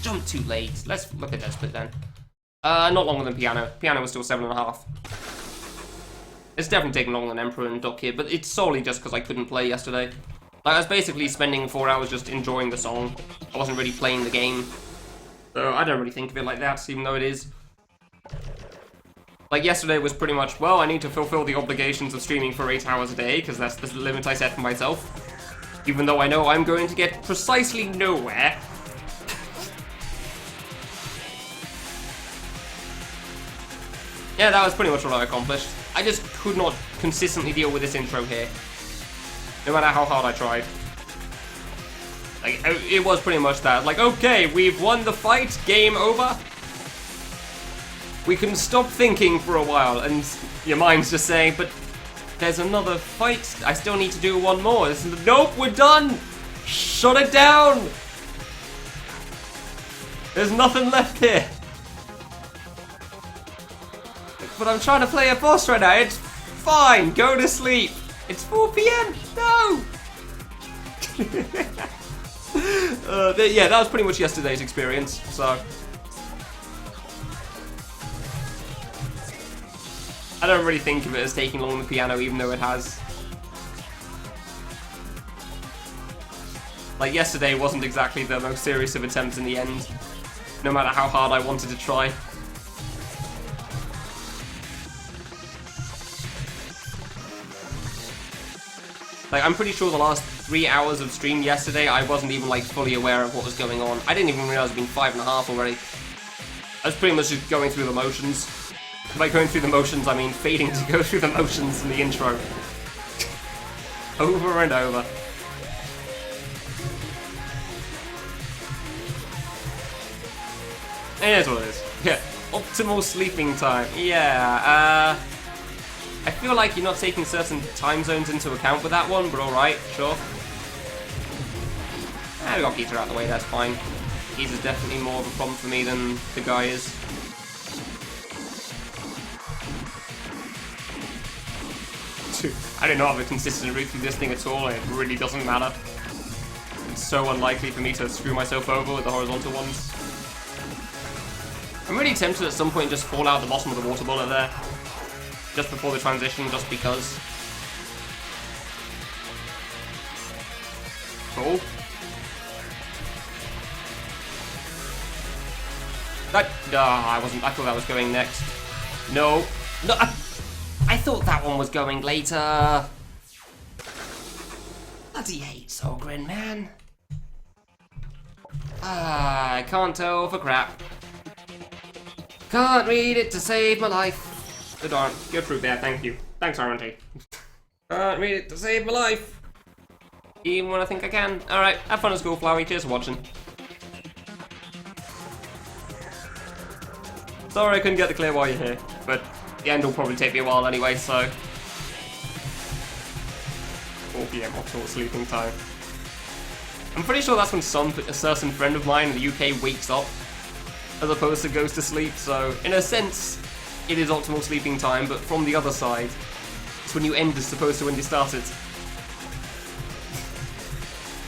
jumped too late. Let's look at that split then. Not longer than Piano. Piano was still 7.5. It's definitely taking longer than Emperor and Duck here, but it's solely just because I couldn't play yesterday. Like, I was basically spending 4 hours just enjoying the song. I wasn't really playing the game. So I don't really think of it like that, even though it is. Like, yesterday was pretty much, well, I need to fulfill the obligations of streaming for 8 hours a day, because that's the limit I set for myself. Even though I know I'm going to get precisely nowhere. Yeah, that was pretty much what I accomplished. I just could not consistently deal with this intro here. No matter how hard I tried. Like, it was pretty much that. Like, okay, we've won the fight, game over. We can stop thinking for a while, and your mind's just saying, but there's another fight. I still need to do one more. Nope, we're done. Shut it down. There's nothing left here. But I'm trying to play a boss right now. It's fine. Go to sleep. It's 4 PM. No. Yeah, that was pretty much yesterday's experience. So I don't really think of it as taking long on the piano, even though it has. Like, yesterday wasn't exactly the most serious of attempts in the end, no matter how hard I wanted to try. Like, I'm pretty sure the last 3 hours of stream yesterday, I wasn't even, like, fully aware of what was going on. I didn't even realize it'd been 5.5 already. I was pretty much just going through the motions. By going through the motions, I mean fading to go through the motions in the intro. Over and over. It is what it is. Yeah. Optimal sleeping time. Yeah, I feel like you're not taking certain time zones into account with that one, but alright, sure. We got Geezer out of the way, that's fine. Geezer's definitely more of a problem for me than the guy is. I do not have a consistent route through this thing at all, and it really doesn't matter. It's so unlikely for me to screw myself over with the horizontal ones. I'm really tempted at some point to just fall out the bottom of the water bullet there. Just before the transition, just because. Cool. I thought that was going next. No. No, I thought that one was going later. Bloody hate Sogren, man. I can't tell for crap. Can't read it to save my life. Good darn. Good fruit there, thank you. Thanks, RNT. Can't read it to save my life. Even when I think I can. Alright, have fun at school, Flowey. Cheers for watching. Sorry I couldn't get the clear while you're here, but the end will probably take me a while anyway, so... 4 PM optimal sleeping time. I'm pretty sure that's when a certain friend of mine in the UK wakes up, as opposed to goes to sleep, so in a sense, it is optimal sleeping time, but from the other side, it's when you end as opposed to when you started.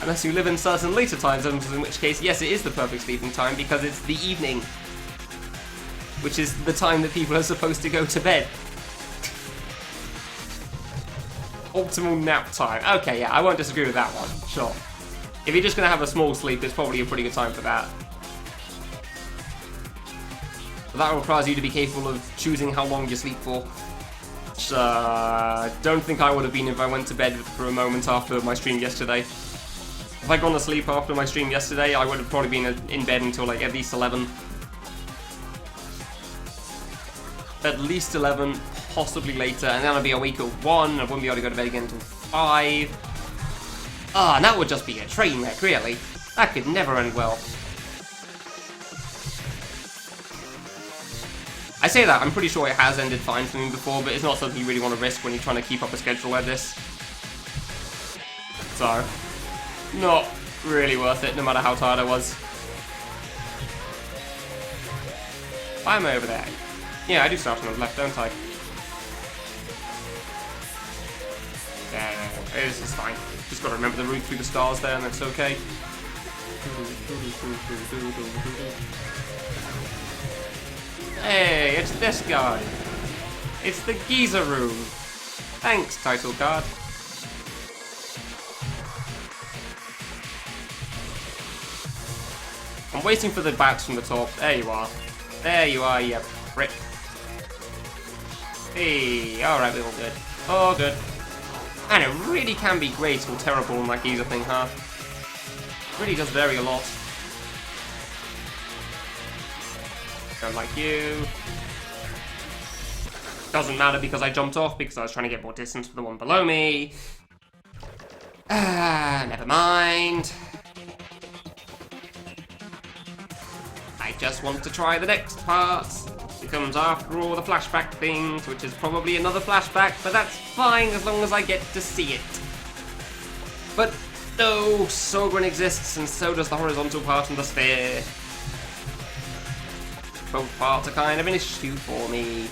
Unless you live in certain later time zones, in which case, yes, it is the perfect sleeping time, because it's the evening. Which is the time that people are supposed to go to bed. Optimal nap time. Okay, yeah, I won't disagree with that one. Sure. If you're just going to have a small sleep, it's probably a pretty good time for that. But that requires you to be capable of choosing how long you sleep for. Which, don't think I would have been if I went to bed for a moment after my stream yesterday. If I'd gone to sleep after my stream yesterday, I would have probably been in bed until like at least 11. At least 11, possibly later, and then I'd be awake at 1, I wouldn't be able to go to bed again until 5. Ah, and that would just be a train wreck, really. That could never end well. I say that, I'm pretty sure it has ended fine for me before, but it's not something you really want to risk when you're trying to keep up a schedule like this. So, not really worth it, no matter how tired I was. Why am I over there? Yeah, I do start on the left, don't I? Yeah, this is fine. Just gotta remember the route through the stars there, and that's okay. Hey, it's this guy. It's the Geezer room. Thanks, title card. I'm waiting for the bats from the top. There you are. There you are, you prick. Hey, alright, we're all good. All good. And it really can be great or terrible on that Geezer thing, huh? It really does vary a lot. Don't like you. Doesn't matter because I jumped off because I was trying to get more distance for the one below me. Never mind. I just want to try the next part. It comes after all the flashback things, which is probably another flashback, but that's fine as long as I get to see it. But no, Sogren exists, and so does the horizontal part and the sphere. Both parts are kind of an issue for me.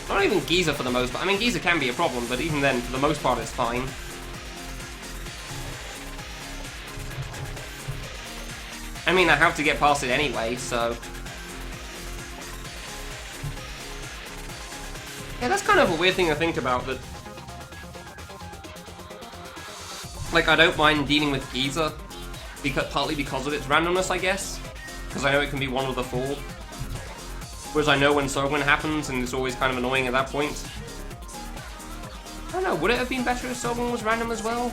Not even Geezer for the most part. I mean, Geezer can be a problem, but even then, for the most part, it's fine. I mean, I have to get past it anyway, so... Yeah, that's kind of a weird thing to think about, that... Like, I don't mind dealing with Giza, partly because of its randomness, I guess. Because I know it can be one of the four. Whereas I know when Sovereign happens, and it's always kind of annoying at that point. I don't know, would it have been better if Sovereign was random as well?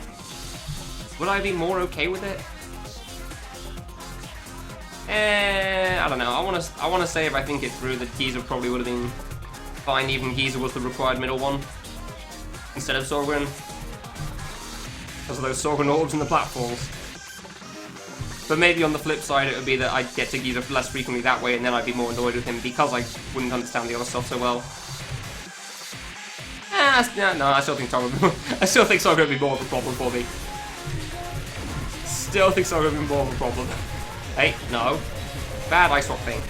Would I be more okay with it? I don't know. I want to say if I think it through that Giza probably would have been fine, even Giza was the required middle one instead of Sovereign. Because of those Sovereign orbs and the platforms. But maybe on the flip side it would be that I'd get to Giza less frequently that way and then I'd be more annoyed with him because I wouldn't understand the other stuff so well. No, I still think Sovereign would be more of a problem for me. Still think Sovereign would be more of a problem. Hey, no. Bad ice rock thing.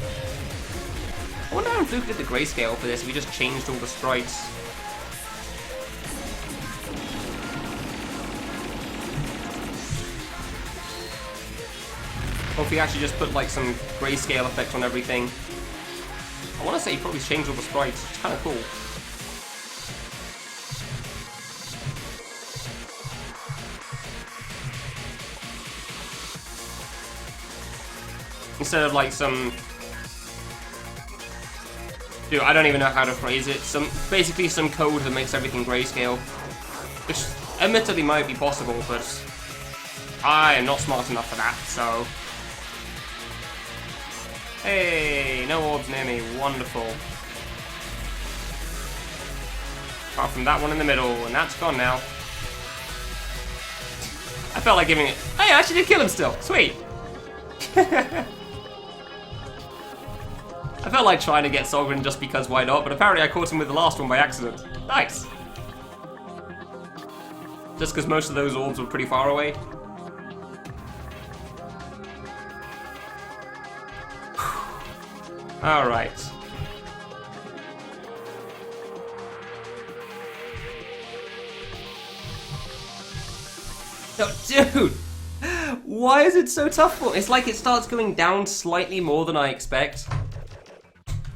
I wonder how Fluke did the grayscale for this if he just changed all the sprites. Or if he actually just put like some grayscale effect on everything. I want to say he probably changed all the sprites. It's kind of cool. Instead of like some... Dude, I don't even know how to phrase it. Basically some code that makes everything grayscale. Which admittedly might be possible, but I am not smart enough for that, so... Hey, no orbs near me. Wonderful. Apart from that one in the middle, and that's gone now. I felt like giving it... Hey, I actually did kill him still. Sweet. I felt like trying to get Sovereign just because why not, but apparently I caught him with the last one by accident. Nice! Just because most of those orbs were pretty far away. Alright. No, dude! Why is it so tough for me? It's like it starts going down slightly more than I expect.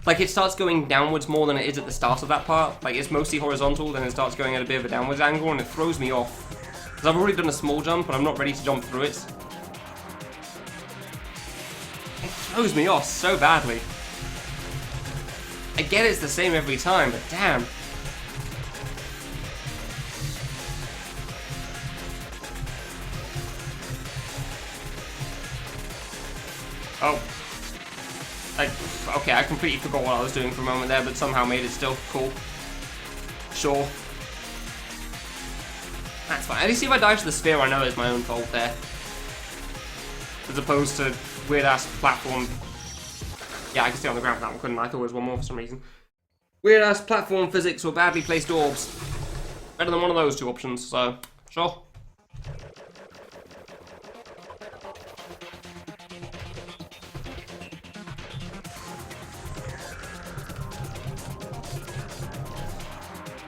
Like, it starts going downwards more than it is at the start of that part. Like, it's mostly horizontal, then it starts going at a bit of a downwards angle, and it throws me off. Because I've already done a small jump, and I'm not ready to jump through it. It throws me off so badly. I get it's the same every time, but damn. Oh. Okay, I completely forgot what I was doing for a moment there, but somehow made it still cool. Sure. That's fine. At least if I dive to the sphere, I know it's my own fault there. As opposed to weird-ass platform... Yeah, I can stay on the ground for that one, couldn't I? I thought there was one more for some reason. Weird-ass platform physics or badly placed orbs. Better than one of those two options, so... Sure.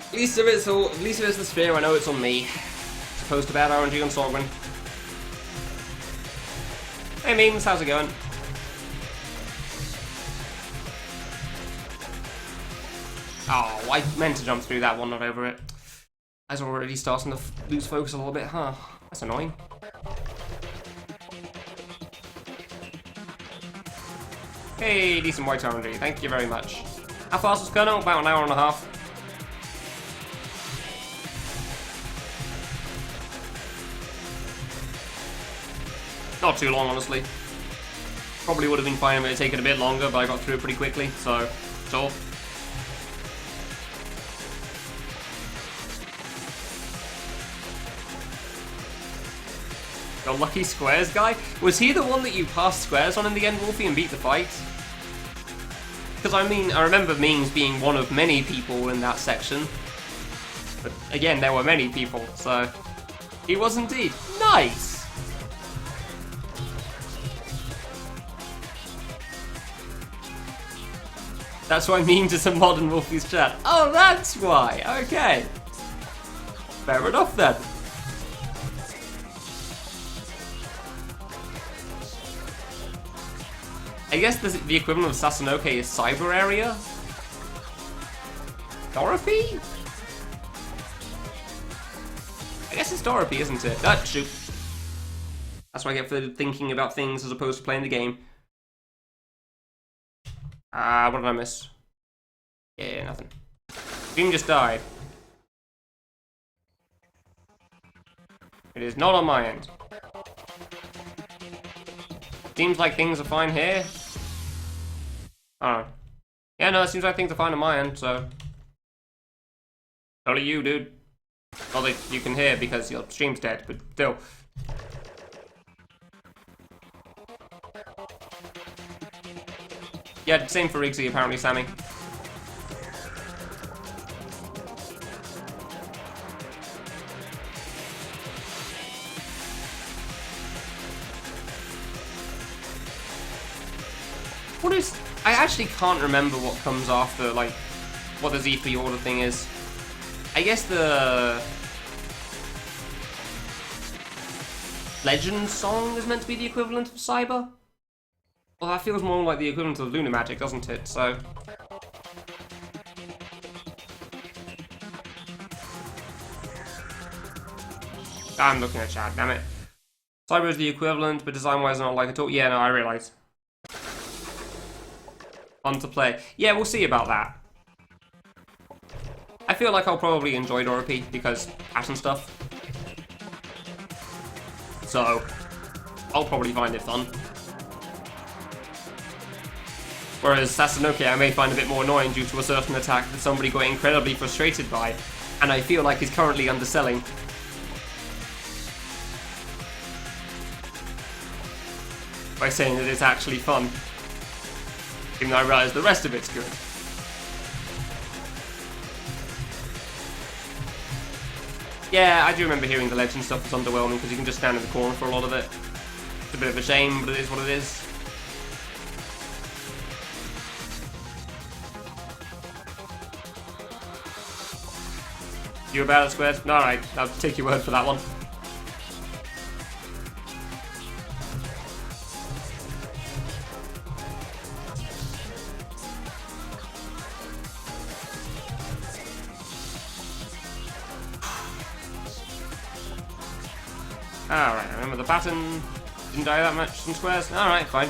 At least if it's the sphere, I know it's on me. As opposed to bad RNG on Sovereign. Hey memes, how's it going? Oh, I meant to jump through that one, not over it. I was already starting to lose focus a little bit, huh? That's annoying. Hey, decent white RNG, thank you very much. How fast was Colonel? About an hour and a half. Not too long, honestly. Probably would have been fine if it had taken a bit longer, but I got through it pretty quickly, so sure. The lucky squares guy? Was he the one that you passed squares on in the end, Wolfie, and beat the fight? Because I mean, I remember Memes being one of many people in that section. But again, there were many people, so... He was indeed. Nice! That's why Memes is a mod in Wolfie's chat. Oh, that's why! Okay. Fair enough then. I guess the equivalent of Sasanoke is Cyber Area? Dorothy? guess it's Dorothy, isn't it? Ah, shoot. That's what I get for thinking about things as opposed to playing the game. What did I miss? Yeah, nothing. Dream just died. It is not on my end. Seems like things are fine here. Oh. Yeah, no, it seems like things are fine on my end, so... Only you, dude. Well, that you can hear because your stream's dead, but still. Yeah, same for Riggsy, apparently, Sammy. What is... I actually can't remember what comes after, like, what the Z for your order thing is. I guess the... Legend song is meant to be the equivalent of Cyber? Well, that feels more like the equivalent of Lunar Magic, doesn't it? So... I'm looking at chat, damn it. Cyber is the equivalent, but design-wise not like at all. Yeah, no, I realise. Fun to play. Yeah, we'll see about that. I feel like I'll probably enjoy Dora P because passion stuff. So, I'll probably find it fun. Whereas Sasanoke I may find a bit more annoying due to a certain attack that somebody got incredibly frustrated by, and I feel like is currently underselling. By saying that it's actually fun. Even though I realise the rest of it's good. Yeah, I do remember hearing the legend stuff was underwhelming because you can just stand in the corner for a lot of it. It's a bit of a shame, but it is what it is. You about it, Squares? Alright, I'll take your word for that one. Alright, I remember the pattern. Didn't die that much in Squares. Alright, fine.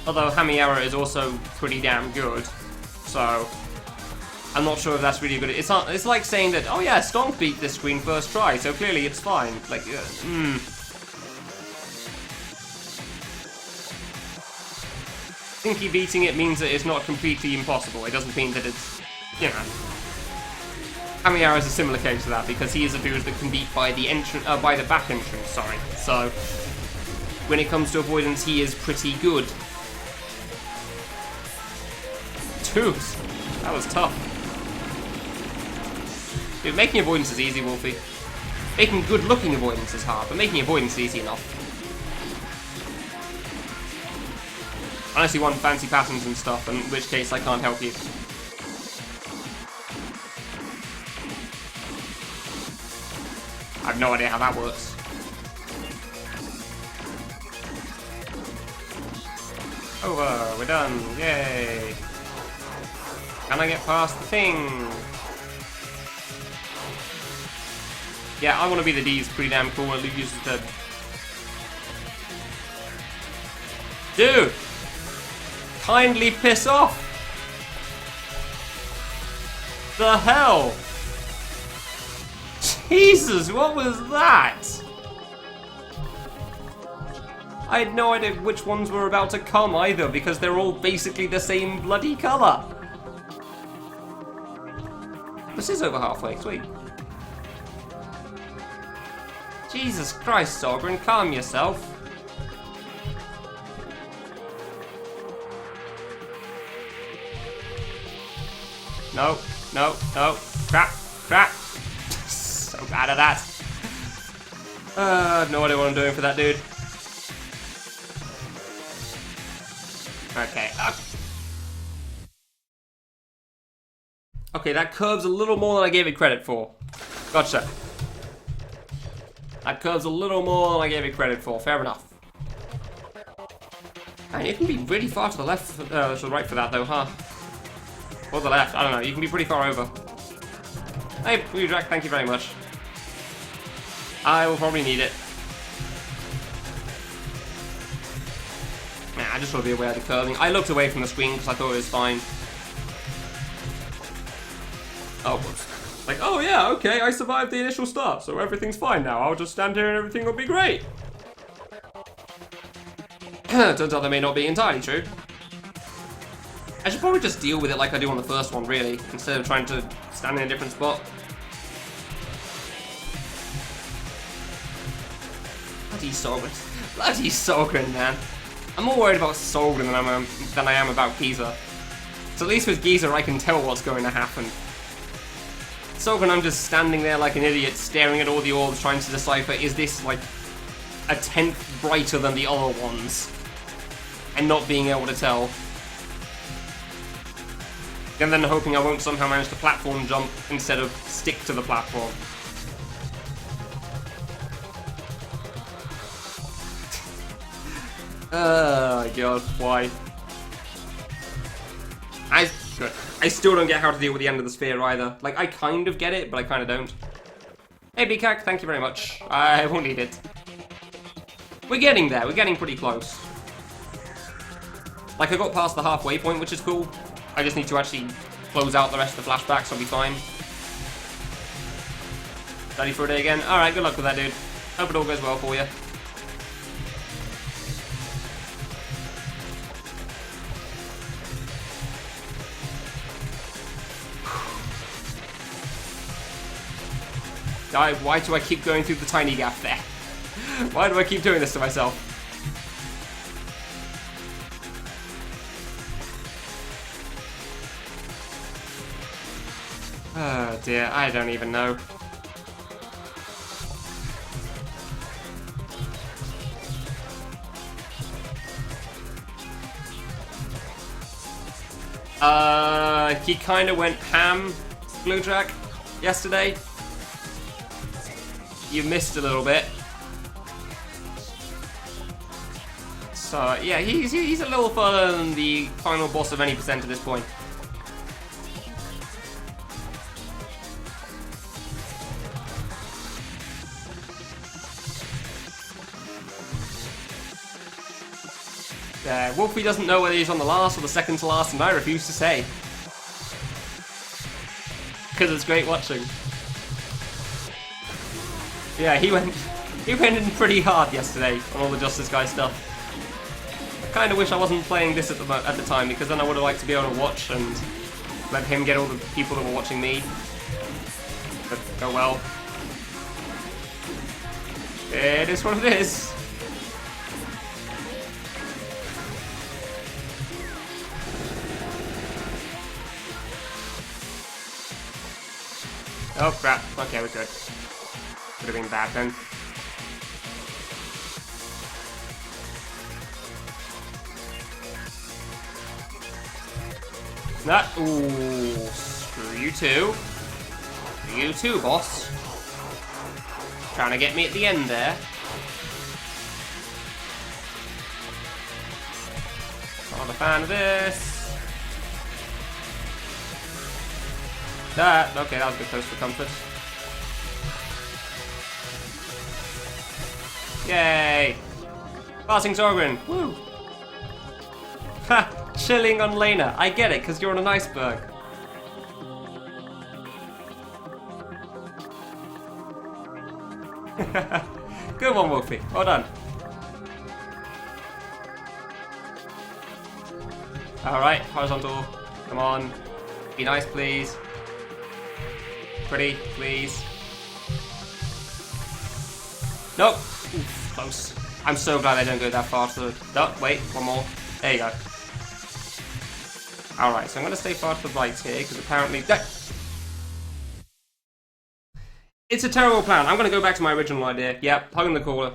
Although Hamiara is also pretty damn good, so I'm not sure if that's really good. It's not. It's like saying that, oh yeah, Stonk beat this screen first try, so clearly it's fine. Like, Stinky beating it means that it's not completely impossible. It doesn't mean that it's, you know. Hamiara is a similar case to that because he is a dude that can beat by the by the back entrance. Sorry. So when it comes to avoidance, he is pretty good. Dude, that was tough. Dude, making avoidance is easy, Wolfie. Making good-looking avoidance is hard, but making avoidance is easy enough. Unless you want fancy patterns and stuff, in which case I can't help you. I have no idea how that works. Over, we're done, yay! Can I get past the thing? Yeah, I want to be the D, it's pretty damn cool, at least use the... Dude! Kindly piss off! The hell? Jesus, what was that? I had no idea which ones were about to come either, because they're all basically the same bloody colour. This is over halfway, sweet. Jesus Christ, Sovereign, calm yourself. No, no, no. Crap, crap. So bad at that. I have no idea what I'm doing for that dude. Okay, okay, that curves a little more than I gave it credit for. Gotcha. That curves a little more than I gave it credit for. Fair enough. Man, you can be really far to the left, to the right for that though, huh? Or the left, I don't know. You can be pretty far over. Hey, Blue Jack, thank you very much. I will probably need it. Man, I just want to be aware of the curling. I looked away from the screen because I thought it was fine. Oh, whoops. Like, oh yeah, okay, I survived the initial start, so everything's fine now. I'll just stand here and everything will be great. Turns out that may not be entirely true. I should probably just deal with it like I do on the first one, really, instead of trying to stand in a different spot. Bloody Solgren. Bloody Solgren, man. I'm more worried about Solgren than I am about Giza. So at least with Giza I can tell what's going to happen. Solgren, I'm just standing there like an idiot, staring at all the orbs, trying to decipher, is this like a tenth brighter than the other ones? And not being able to tell. And then hoping I won't somehow manage to platform jump instead of stick to the platform. Oh god, why? I still don't get how to deal with the end of the sphere either. Like, I kind of get it, but I kind of don't. Hey BCAC, thank you very much. I won't need it. We're getting there, we're getting pretty close. Like, I got past the halfway point, which is cool. I just need to actually close out the rest of the flashbacks, so I'll be fine. Ready for a day again? Alright, good luck with that, dude. Hope it all goes well for you. Why do I keep going through the tiny gap there? Why do I keep doing this to myself? Oh dear, I don't even know. He kinda went ham, Blue Jack, yesterday. You missed a little bit. So, yeah, he's a little further than the final boss of any percent at this point. Wolfie doesn't know whether he's on the last or the second to last, and I refuse to say. Because it's great watching. Yeah, he went in pretty hard yesterday on all the Justice Guy stuff. I kind of wish I wasn't playing this at the time, because then I would have liked to be able to watch and let him get all the people that were watching me. But oh well. It is what it is. Oh crap, okay, we're good. Could have been bad then. Ooh, screw you too. Screw you too, boss. Trying to get me at the end there. Not a fan of this. Okay, that was a bit close for comfort. Yay! Passing Zorgrin! Woo! Ha! Chilling on Lena. I get it, because you're on an iceberg. Good one, Wolfie. Well done. Alright, horizontal. Come on. Be nice, please. Pretty, please. Nope. Oof, close. I'm so glad I don't go that far to the... Oh, wait, one more. There you go. Alright, so I'm going to stay far to the right here, because apparently... It's a terrible plan. I'm going to go back to my original idea. Yep, hugging the corner.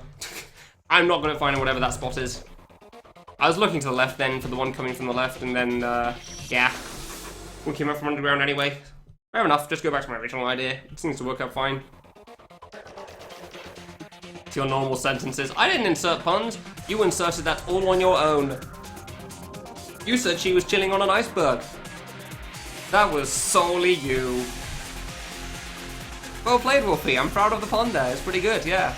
I'm not going to find whatever that spot is. I was looking to the left then for the one coming from the left, and then, yeah. We came up from underground anyway. Fair enough, just go back to my original idea. It seems to work out fine. To your normal sentences. I didn't insert puns. You inserted that all on your own. You said she was chilling on an iceberg. That was solely you. Well played, Wolfie. I'm proud of the pun there. It's pretty good, yeah.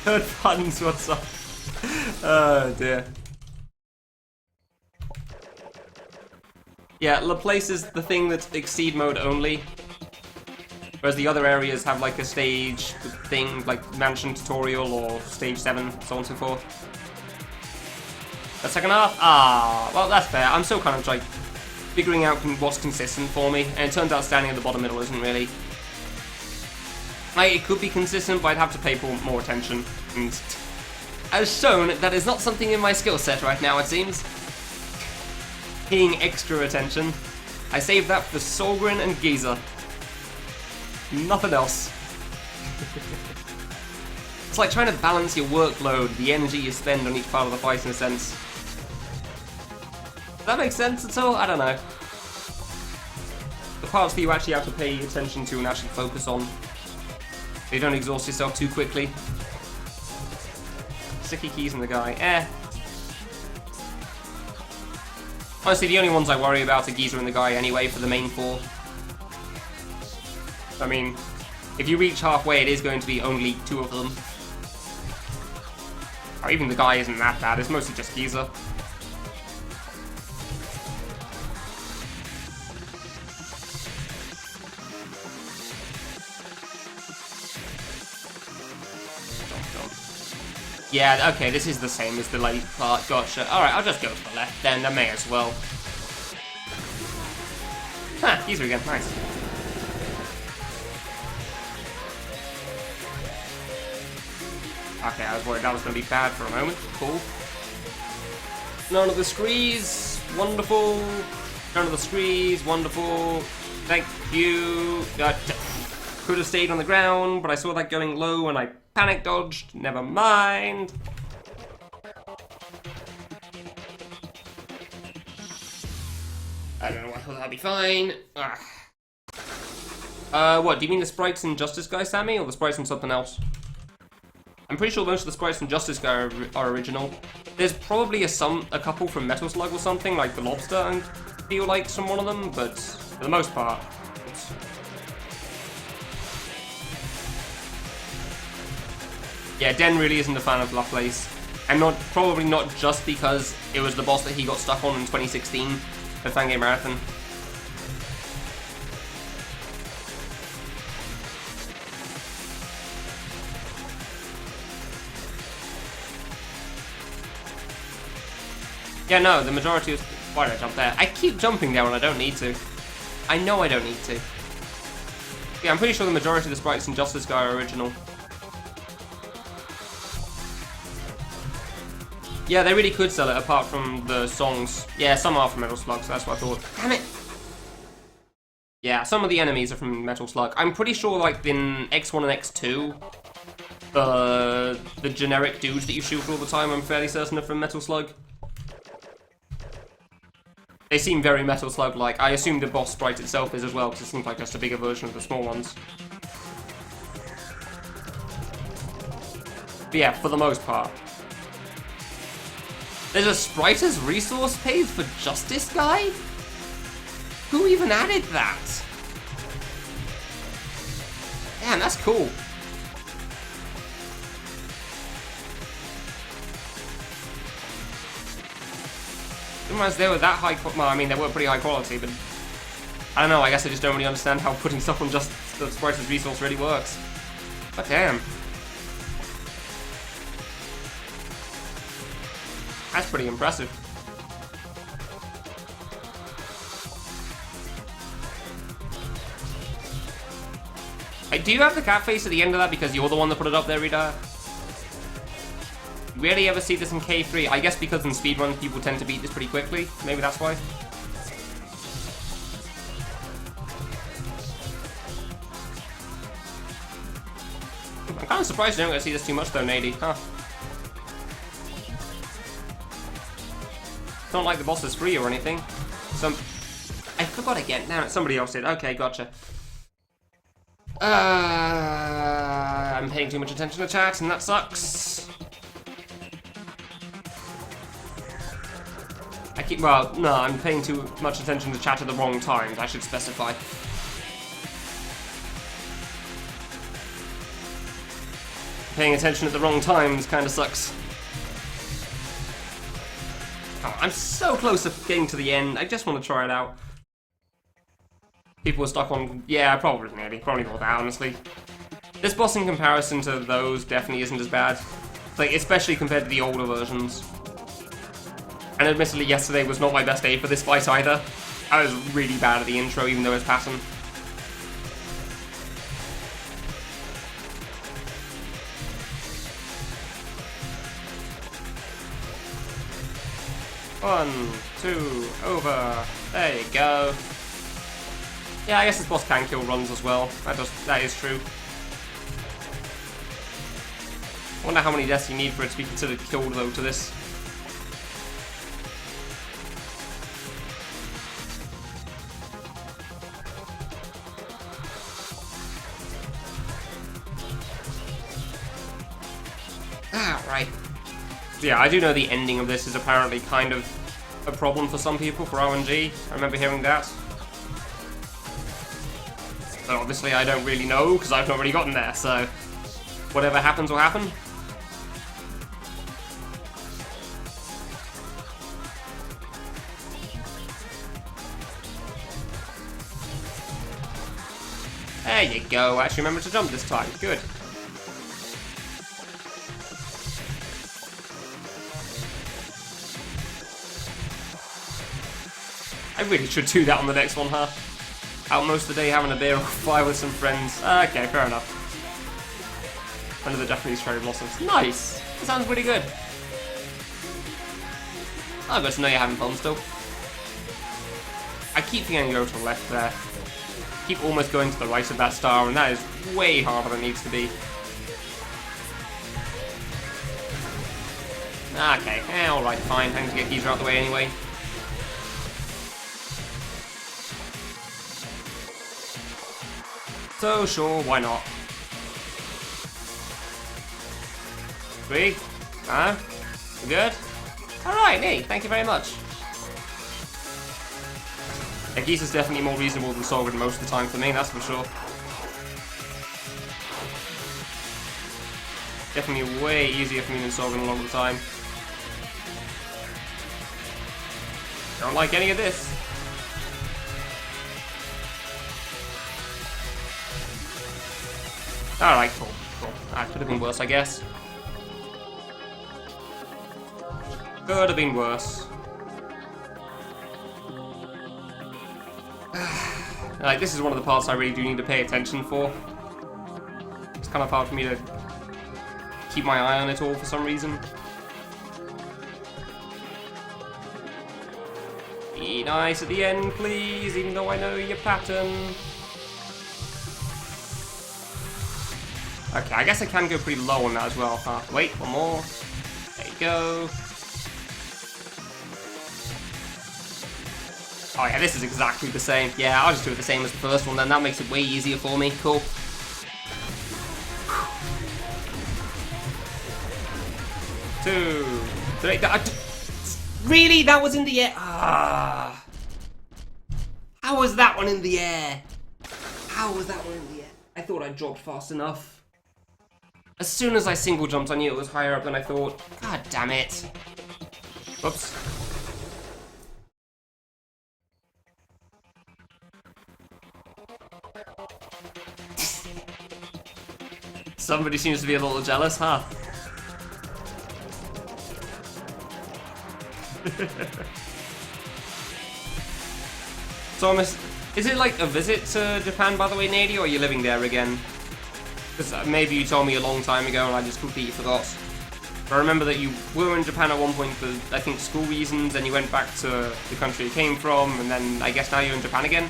Third puns, what's up? Oh dear. Yeah, Laplace is the thing that's Exceed mode only. Whereas the other areas have like a stage thing, like Mansion Tutorial or Stage 7, so on and so forth. The second half? Well that's fair. I'm still kind of like figuring out what's consistent for me, and it turns out standing at the bottom middle isn't really. Like, it could be consistent, but I'd have to pay more attention. And as shown, that is not something in my skill set right now, it seems. Paying extra attention. I saved that for Solgren and Giza. Nothing else. It's like trying to balance your workload, the energy you spend on each part of the fight in a sense. Does that make sense at all? I don't know. The parts that you actually have to pay attention to and actually focus on. So you don't exhaust yourself too quickly. Sticky keys in the guy. Honestly, the only ones I worry about are Geezer and the guy anyway for the main four. I mean, if you reach halfway, it is going to be only 2 of them. Or even the guy isn't that bad, it's mostly just Geezer. Yeah, okay, this is the same as the late part, gotcha. Alright, I'll just go to the left then, I may as well. Ha, Geezer again, nice. Okay, I was worried that was going to be bad for a moment. Cool. None of the screes, wonderful. None of the screes, wonderful. Thank you. Could have stayed on the ground, but I saw that going low and I panic dodged. Never mind. I don't know, I thought that'd be fine. What, do you mean the sprites in Justice Guy, Sammy, or the sprites from something else? I'm pretty sure most of the sprites from Justice Guy are original. There's probably a couple from Metal Slug or something, like the lobster, I feel like, from one of them, but for the most part, it's... Yeah, Den really isn't a fan of Laplace, and probably not just because it was the boss that he got stuck on in 2016 at Fangame Marathon. Yeah, no, the majority of... Why did I jump there? I keep jumping there when I don't need to. I know I don't need to. Yeah, I'm pretty sure the majority of the sprites in Justice Guy are original. Yeah, they really could sell it apart from the songs. Yeah, some are from Metal Slug, so that's what I thought. Damn it! Yeah, some of the enemies are from Metal Slug. I'm pretty sure, like, in X1 and X2, the generic dudes that you shoot all the time, I'm fairly certain are from Metal Slug. They seem very Metal Slug-like. I assume the boss sprite itself is as well, because it seems like just a bigger version of the small ones. But yeah, for the most part. There's a sprite as resource page for Justice Guy? Who even added that? Damn, that's cool. Realize they were that high. Well, I mean, they were pretty high quality, but I don't know. I guess I just don't really understand how putting stuff on just the sprites as resource really works. But damn, that's pretty impressive. Hey, do you have the cat face at the end of that because you're the one that put it up there, Rita? Rarely ever see this in K3. I guess because in speedruns people tend to beat this pretty quickly. Maybe that's why. I'm kind of surprised I don't get to see this too much though, Nady. Huh. It's not like the boss is free or anything. I forgot again. Damn it, somebody else did. Okay, gotcha. I'm paying too much attention to chat and that sucks. I well, no, I'm paying too much attention to chat at the wrong times, I should specify. Paying attention at the wrong times kind of sucks. Oh, I'm so close to getting to the end, I just want to try it out. People were stuck on... yeah, probably nearly. Probably more that, honestly. This boss in comparison to those definitely isn't as bad. Like, especially compared to the older versions. And admittedly, yesterday was not my best day for this fight either. I was really bad at the intro, even though it's pattern. One, two, over. There you go. Yeah, I guess this boss can kill runs as well. That is true. I wonder how many deaths you need for it to be considered killed, though, to this. Ah, right. So yeah, I do know the ending of this is apparently kind of a problem for some people, for RNG. I remember hearing that. But obviously I don't really know, because I've not really gotten there, so... whatever happens will happen. There you go, I actually remembered to jump this time, good. I really should do that on the next one, huh? Out most of the day having a beer or fire with some friends. Okay, fair enough. Under the Japanese cherry blossoms. Nice! That sounds pretty good. Oh, good to know you're having fun still. I keep thinking I can go to the left there. Keep almost going to the right of that star, and that is way harder than it needs to be. Okay, alright, fine. Time to get Geezer out of the way anyway. So, sure, why not? Sweet. Good? Alright, hey, thank you very much. Yeah, Geese is definitely more reasonable than Sorgan most of the time for me, that's for sure. Definitely way easier for me than Sorgan a lot of the time. Don't like any of this. Alright, cool. That could have been worse, I guess. Could have been worse. Like, this is one of the parts I really do need to pay attention for. It's kind of hard for me to keep my eye on it all for some reason. Be nice at the end, please, even though I know your pattern. Okay, I guess I can go pretty low on that as well, huh? Wait, one more. There you go. Oh yeah, this is exactly the same. Yeah, I'll just do it the same as the first one then. That makes it way easier for me. Cool. Two, three. Really? That was in the air? Ah. How was that one in the air? How was that one in the air? I thought I dropped fast enough. As soon as I single jumped, I knew it was higher up than I thought. God damn it. Whoops. Somebody seems to be a little jealous, huh? So is it like a visit to Japan, by the way, Nady, or are you living there again? Because maybe you told me a long time ago and I just completely forgot. But I remember that you were in Japan at one point for, I think, school reasons, and you went back to the country you came from, and then I guess now you're in Japan again?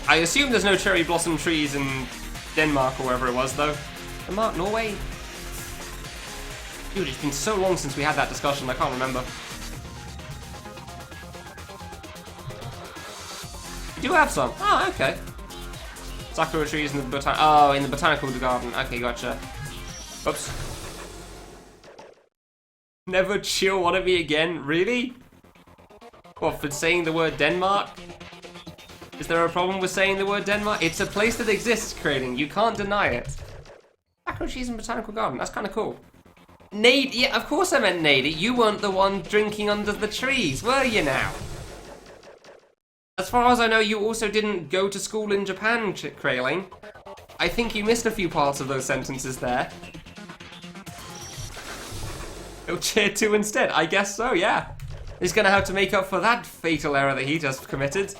I assume there's no cherry blossom trees in Denmark or wherever it was, though. Denmark? Norway? Dude, it's been so long since we had that discussion, I can't remember. You do have some. Oh, okay. Sakura trees in the in the botanical garden. Okay, gotcha. Oops. Never chill on at me again? Really? What, for saying the word Denmark? Is there a problem with saying the word Denmark? It's a place that exists, Kraling. You can't deny it. Macro cheese and botanical garden. That's kind of cool. Nade, yeah, of course I meant Nady. You weren't the one drinking under the trees, were you now? As far as I know, you also didn't go to school in Japan, Kraling. I think you missed a few parts of those sentences there. He'll cheer 2 instead. I guess so, yeah. He's gonna have to make up for that fatal error that he just committed.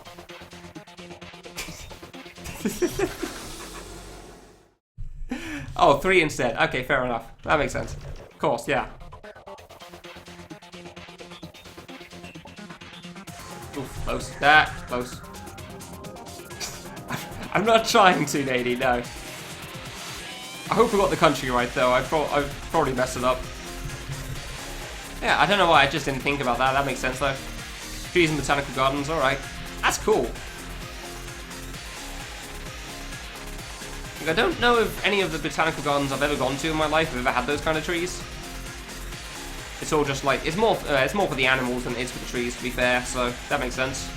Oh, 3 instead. Okay, fair enough. That makes sense. Of course, yeah. Oof, close. That, close. I'm not trying to, lady, no. I hope we got the country right, though. I've probably messed it up. Yeah, I don't know why I just didn't think about that. That makes sense, though. Trees and botanical gardens, alright. That's cool. I don't know if any of the botanical gardens I've ever gone to in my life have ever had those kind of trees. It's all just like, it's more for the animals than it is for the trees, to be fair, so that makes sense.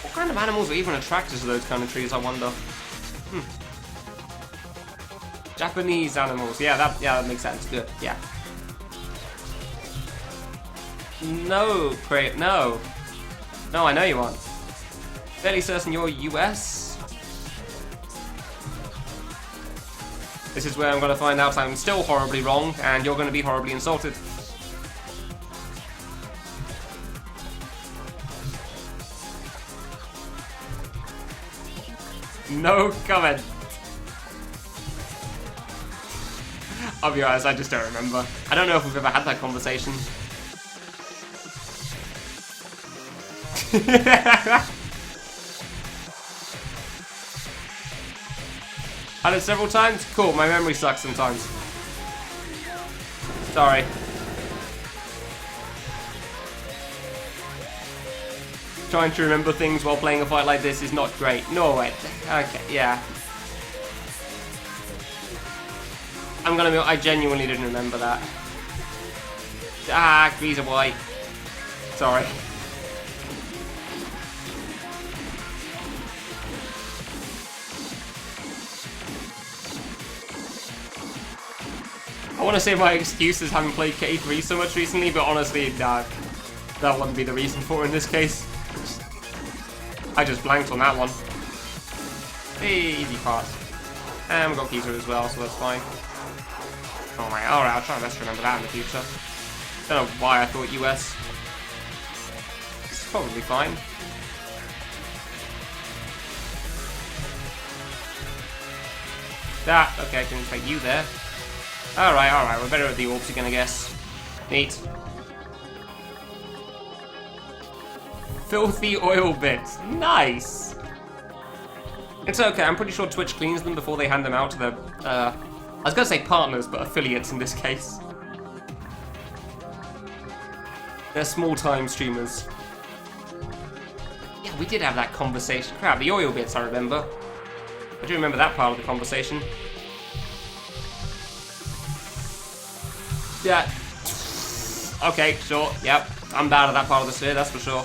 What kind of animals are even attracted to those kind of trees, I wonder? Japanese animals, yeah, that makes sense, good, yeah. No, no. No, I know you aren't. Fairly certain you're US? This is where I'm going to find out I'm still horribly wrong, and you're going to be horribly insulted. No comment. I'll be honest, I just don't remember. I don't know if we've ever had that conversation. Had it several times? Cool, my memory sucks sometimes. Sorry. Trying to remember things while playing a fight like this is not great. No, wait. Okay, yeah. I'm gonna be, I genuinely didn't remember that. Ah, these are white. Sorry. I want to say my excuse is having played K3 so much recently, but honestly, that wouldn't be the reason for it in this case. I just blanked on that one. Hey, easy pass. And we've got Peter as well, so that's fine. Oh my, alright, I'll try my best to remember that in the future. Don't know why I thought US. It's probably fine. That, okay, I can take you there. Alright, we're better at the orbs again, I guess. Neat. Filthy oil bits. Nice! It's okay, I'm pretty sure Twitch cleans them before they hand them out to their, I was gonna say partners, but affiliates in this case. They're small-time streamers. Yeah, we did have that conversation. Crap, the oil bits, I remember. I do remember that part of the conversation. Yeah. Okay, sure, yep. I'm bad at that part of the sphere, that's for sure.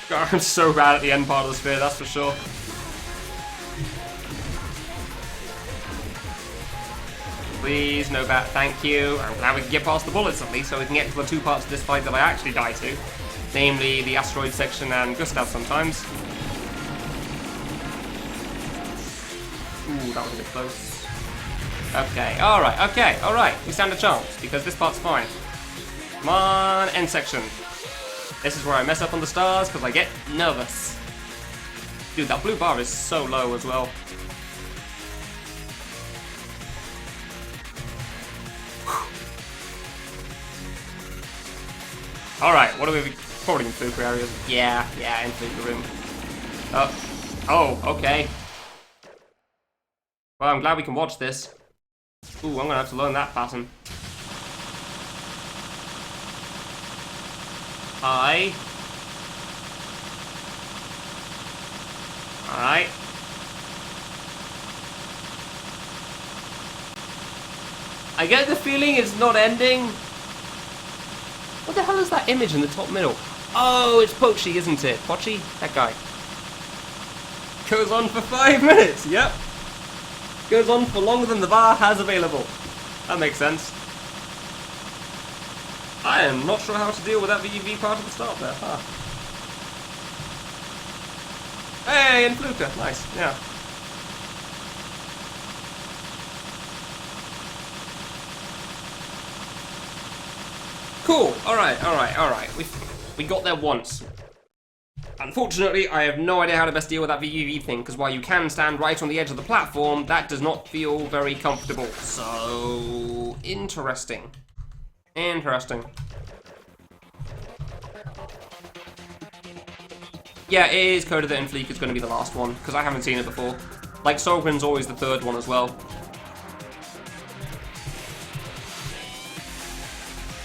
God, I'm so bad at the end part of the sphere, that's for sure. Please, no bat, thank you. I'm glad we can get past the bullets at least, so we can get to the 2 parts of this fight that I actually die to. Namely, the asteroid section and Gustav sometimes. Ooh, that was a bit close. Okay, alright. We stand a chance, because this part's fine. Come on, end section. This is where I mess up on the stars, because I get nervous. Dude, that blue bar is so low as well. Alright, what are we recording in Fuku areas? Yeah, in Fuku room. Oh, okay. Well, I'm glad we can watch this. Ooh, I'm gonna have to learn that pattern. Alright. I get the feeling it's not ending. What the hell is that image in the top middle? Oh, it's Pochi, isn't it? Pochi? That guy. Goes on for 5 minutes, yep. Goes on for longer than the bar has available. That makes sense. I am not sure how to deal with that VUV part at the start there, huh? Hey, and Fluker, nice, yeah. Cool, alright. We got there once. Unfortunately, I have no idea how to best deal with that VUV thing, because while you can stand right on the edge of the platform, that does not feel very comfortable. So, interesting. Interesting. Yeah, it is coded that Infleek is going to be the last one, because I haven't seen it before. Like, Soulgrim's always the third one as well.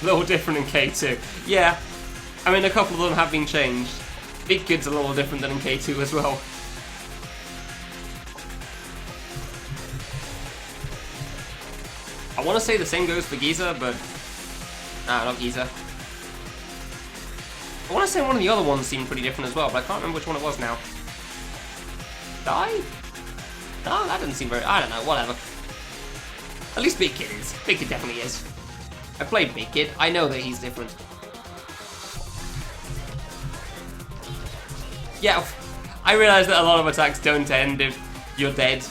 A little different in K2. Yeah, I mean, a couple of them have been changed. Big Kid's a little different than in K2 as well. I want to say the same goes for Giza, but... Nah, not Giza. I want to say one of the other ones seemed pretty different as well, but I can't remember which one it was now. Die? No, that didn't seem very... I don't know, whatever. At least Big Kid is. Big Kid definitely is. I played Big Kid. I know that he's different. Yeah, I realised that a lot of attacks don't end if you're dead.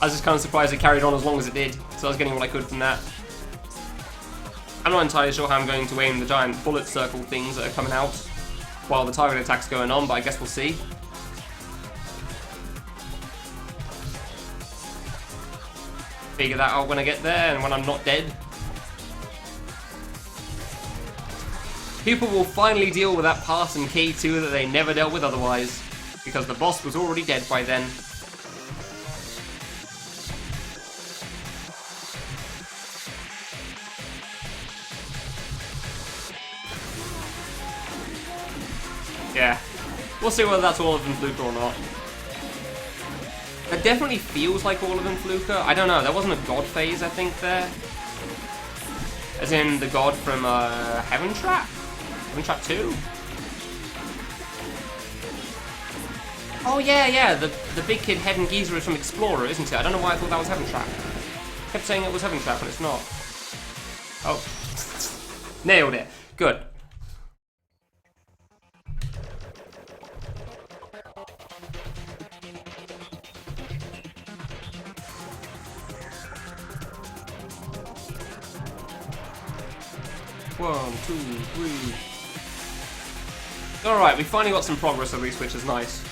I was just kind of surprised it carried on as long as it did, so I was getting what I could from that. I'm not entirely sure how I'm going to aim the giant bullet circle things that are coming out while the target attack's going on, but I guess we'll see. Figure that out when I get there and when I'm not dead. People will finally deal with that part in K2 that they never dealt with otherwise, because the boss was already dead by then. Yeah, we'll see whether that's all of them Fluker or not. That definitely feels like all of them Fluker. I don't know, there wasn't a God phase, I think, there. As in the God from Heaven Trap? Heaven Trap 2? Oh yeah, the Big Kid Head and Geezer is from Explorer, isn't it? I don't know why I thought that was Heaven Trap. I kept saying it was Heaven Trap and it's not. Oh. Nailed it. Good. One, two, three. Alright, we finally got some progress at least, which is nice.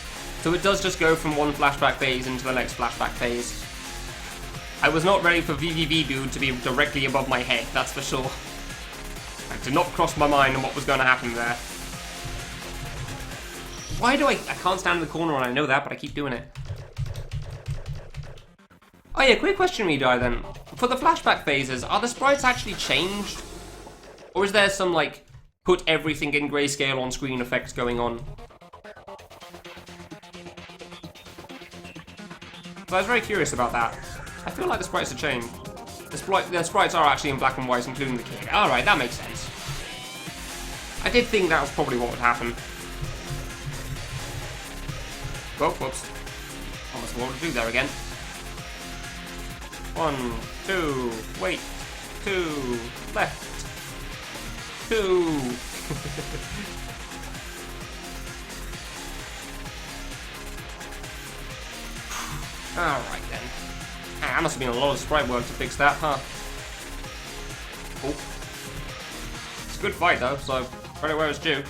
So it does just go from one flashback phase into the next flashback phase. I was not ready for VVV Dude to be directly above my head, that's for sure. It did not cross my mind on what was going to happen there. Why do I can't stand in the corner and I know that, but I keep doing it. Oh yeah, quick question, Redai then. For the flashback phases, are the sprites actually changed? Or is there some, like, put everything in grayscale on screen effects going on? So I was very curious about that. I feel like the sprites have changed. The sprites are actually in black and white, including the kid. Alright, that makes sense. I did think that was probably what would happen. Oh, whoops. Almost what to do there again. 1, 2, wait, 2, left. 2. Alright then. That must have been a lot of sprite work to fix that, huh? Oh. It's a good fight though, so credit where it's due.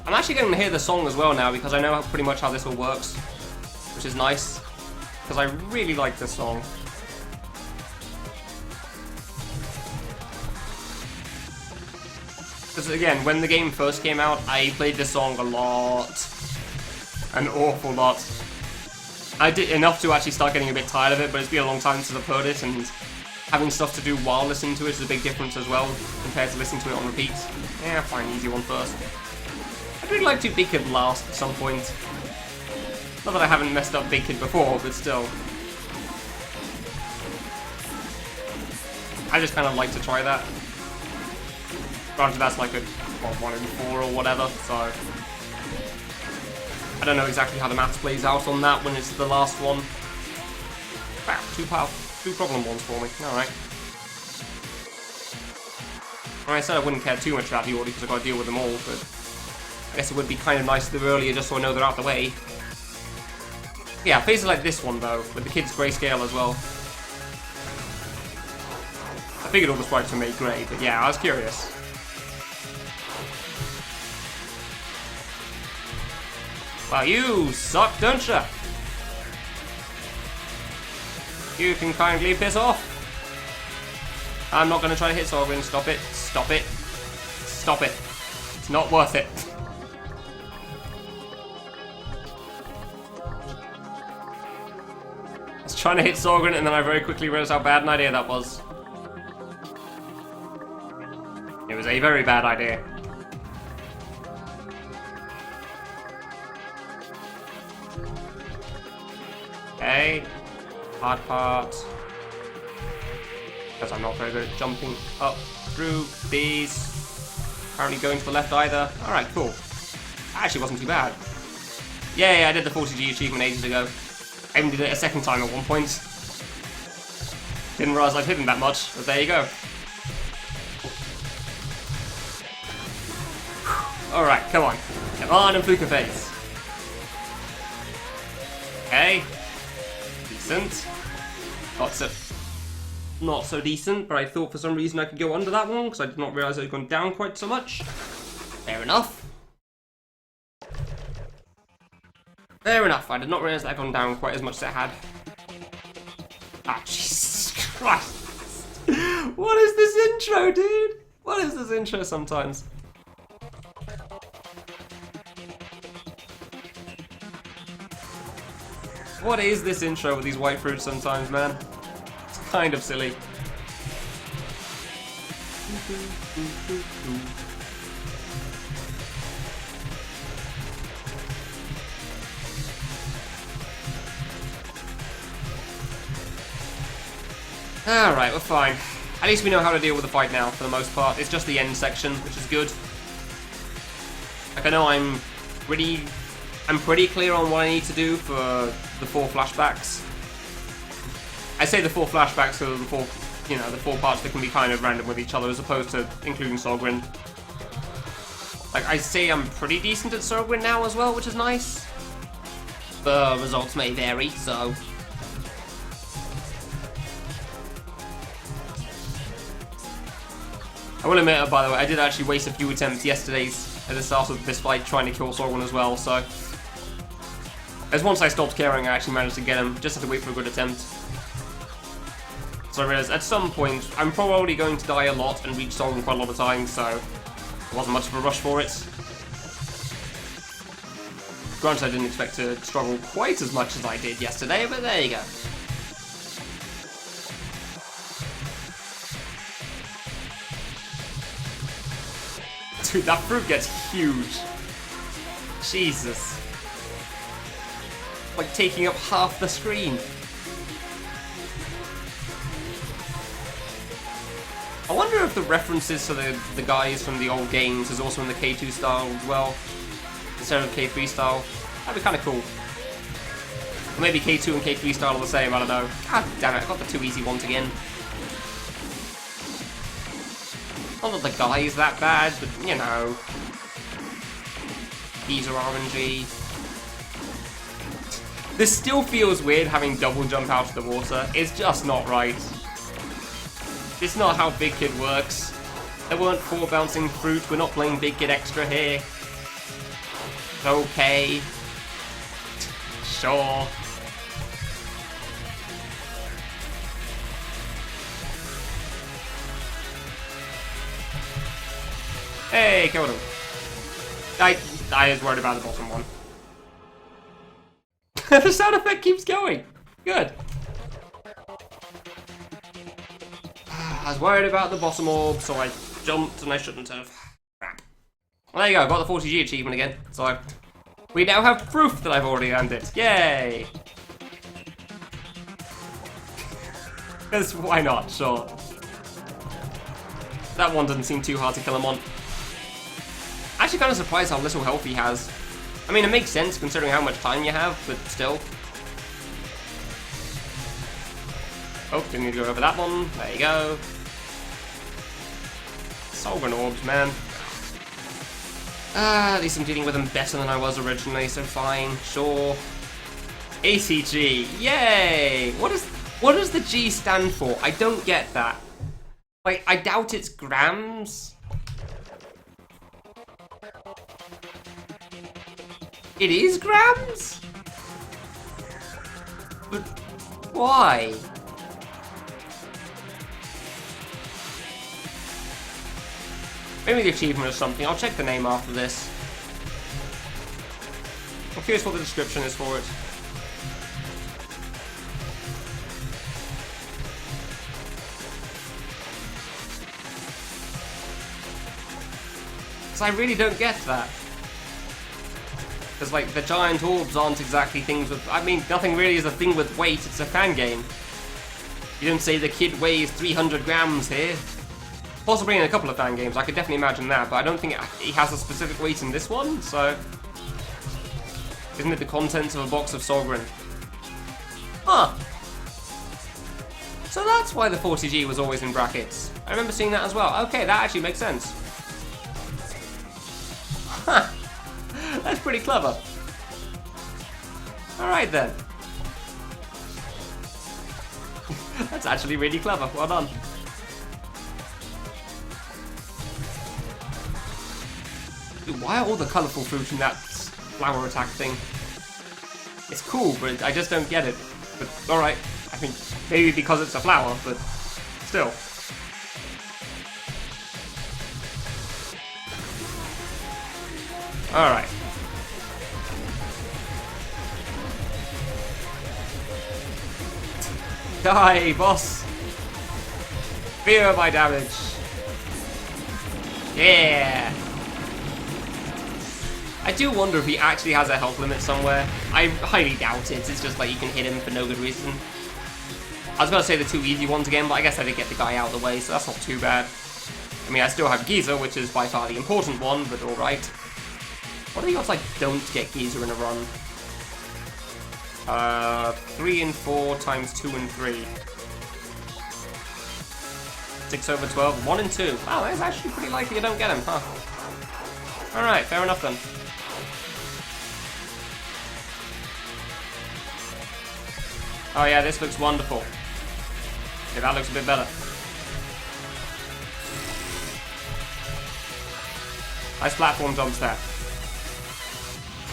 I'm actually going to hear the song as well now because I know pretty much how this all works, which is nice, because I really like this song. Because again, when the game first came out, I played this song a lot. An awful lot. I did enough to actually start getting a bit tired of it, but it's been a long time since I've heard it, and having stuff to do while listening to it is a big difference as well, compared to listening to it on repeat. Yeah, fine, easy one first. I'd really like to Big Kid last at some point. Not that I haven't messed up Big Kid before, but still. I just kind of like to try that. Granted, that's like a 1 in 4 or whatever, so I don't know exactly how the maths plays out on that when it's the last one. Wow, two problem ones for me. Alright. I said I wouldn't care too much about the order because I've got to deal with them all, but I guess it would be kind of nice to do earlier just so I know they're out the way. Yeah, places like this one though, with the kids' grayscale as well. I figured all the sprites were made grey, but yeah, I was curious. Well, you suck, don't ya? You can kindly piss off. I'm not going to try to hit Sorwin. Stop it. Stop it. Stop it. It's not worth it. I was trying to hit Sorwin and then I very quickly realized how bad an idea that was. It was a very bad idea. Okay. Hard part. Because I'm not very good at jumping up through these. Apparently going to the left either. Alright, cool. Actually wasn't too bad. Yay, I did the 40G achievement ages ago. I even did it a second time at one point. Didn't realise I'd hidden that much, but there you go. Alright, come on. Come on and fluke a face. Okay. Decent. Not so decent, but I thought for some reason I could go under that one, because I did not realise it had gone down quite so much. Fair enough. Fair enough, I did not realise that had gone down quite as much as it had. Ah, Jesus Christ. What is this intro, dude? What is this intro sometimes? What is this intro with these white fruits sometimes, man? It's kind of silly. Alright, we're fine. At least we know how to deal with the fight now, for the most part. It's just the end section, which is good. Like, I know I'm pretty clear on what I need to do for the 4 flashbacks. I say the 4 flashbacks so the 4, you know, the 4 parts that can be kind of random with each other as opposed to including Sorgrin. Like, I say I'm pretty decent at Sorgrin now as well, which is nice. The results may vary, so... I will admit, by the way, I did actually waste a few attempts yesterday at the start of this fight trying to kill Sorgrin as well, so... As once I stopped caring, I actually managed to get him, just had to wait for a good attempt. So I realised at some point, I'm probably going to die a lot and reach Sorgrin quite a lot of times, so... It wasn't much of a rush for it. Granted, I didn't expect to struggle quite as much as I did yesterday, but there you go. Dude, that fruit gets huge. Jesus. Like taking up half the screen. I wonder if the references to the guys from the old games is also in the K2 style as well, instead of K3 style. That'd be kind of cool. Or maybe K2 and K3 style are the same, I don't know. God damn it, I got the 2 easy ones again. Not that the guy is that bad, but, you know. These are RNG. This still feels weird having double jump out of the water. It's just not right. It's not how Big Kid works. There weren't 4 bouncing fruit. We're not playing Big Kid Extra here. Okay. Sure. Hey, killed him. I was worried about the bottom one. The sound effect keeps going. Good. I was worried about the bottom orb, so I jumped and I shouldn't have. Crap. Well, there you go, got the 40G achievement again. So we now have proof that I've already earned it. Yay! Because why not? Sure. That one doesn't seem too hard to kill him on. Actually kind of surprised how little health he has. I mean, it makes sense considering how much time you have, but still. Oh, didn't need to go over that one. There you go. Sovereign orbs, man. At least I'm dealing with them better than I was originally, so fine, sure. ACG, yay! What does the G stand for? I don't get that. Like, I doubt it's grams. It is grams? But why? Maybe the achievement or something. I'll check the name after this. I'm curious what the description is for it. Because I really don't get that. Because, like, the giant orbs aren't exactly things with... I mean, nothing really is a thing with weight. It's a fan game. You don't say the kid weighs 300 grams here. Possibly in a couple of fan games, I could definitely imagine that, but I don't think he has a specific weight in this one, so... Isn't it the contents of a box of Sovereign? Huh. So that's why the 40G was always in brackets. I remember seeing that as well. Okay, that actually makes sense. Huh. That's pretty clever. Alright then. That's actually really clever. Well done. Dude, why are all the colourful fruit in that flower attack thing? It's cool, but I just don't get it. But alright. I mean, maybe because it's a flower, but still. Alright. Die, boss! Feel my damage. Yeah! I do wonder if he actually has a health limit somewhere. I highly doubt it. It's just like you can hit him for no good reason. I was going to say the two easy ones again, but I guess I did get the guy out of the way, so that's not too bad. I mean, I still have Giza, which is by far the important one, but alright. What are the odds I don't get Giza in a run? 3 and 4 times 2 and 3. 6 over 12, 1 and 2. Wow, that's actually pretty likely I don't get him, huh? Alright, fair enough then. Oh yeah, this looks wonderful. Okay, that looks a bit better. Nice platform jumps there.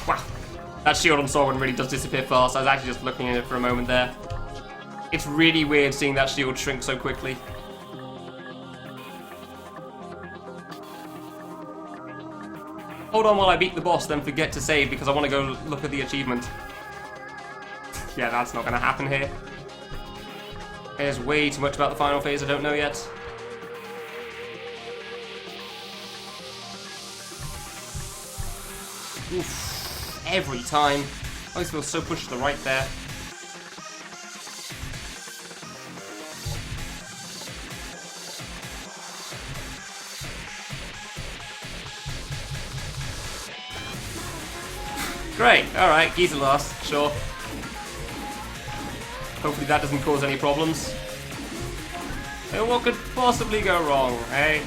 Wow. That shield on Sovereign really does disappear fast. I was actually just looking at it for a moment there. It's really weird seeing that shield shrink so quickly. Hold on while I beat the boss, then forget to save because I want to go look at the achievement. Yeah, that's not going to happen here. There's way too much about the final phase I don't know yet. Oof. Every time. I always feel so pushed to the right there. Great, alright, Giza lost, sure. Hopefully that doesn't cause any problems. And what could possibly go wrong, eh?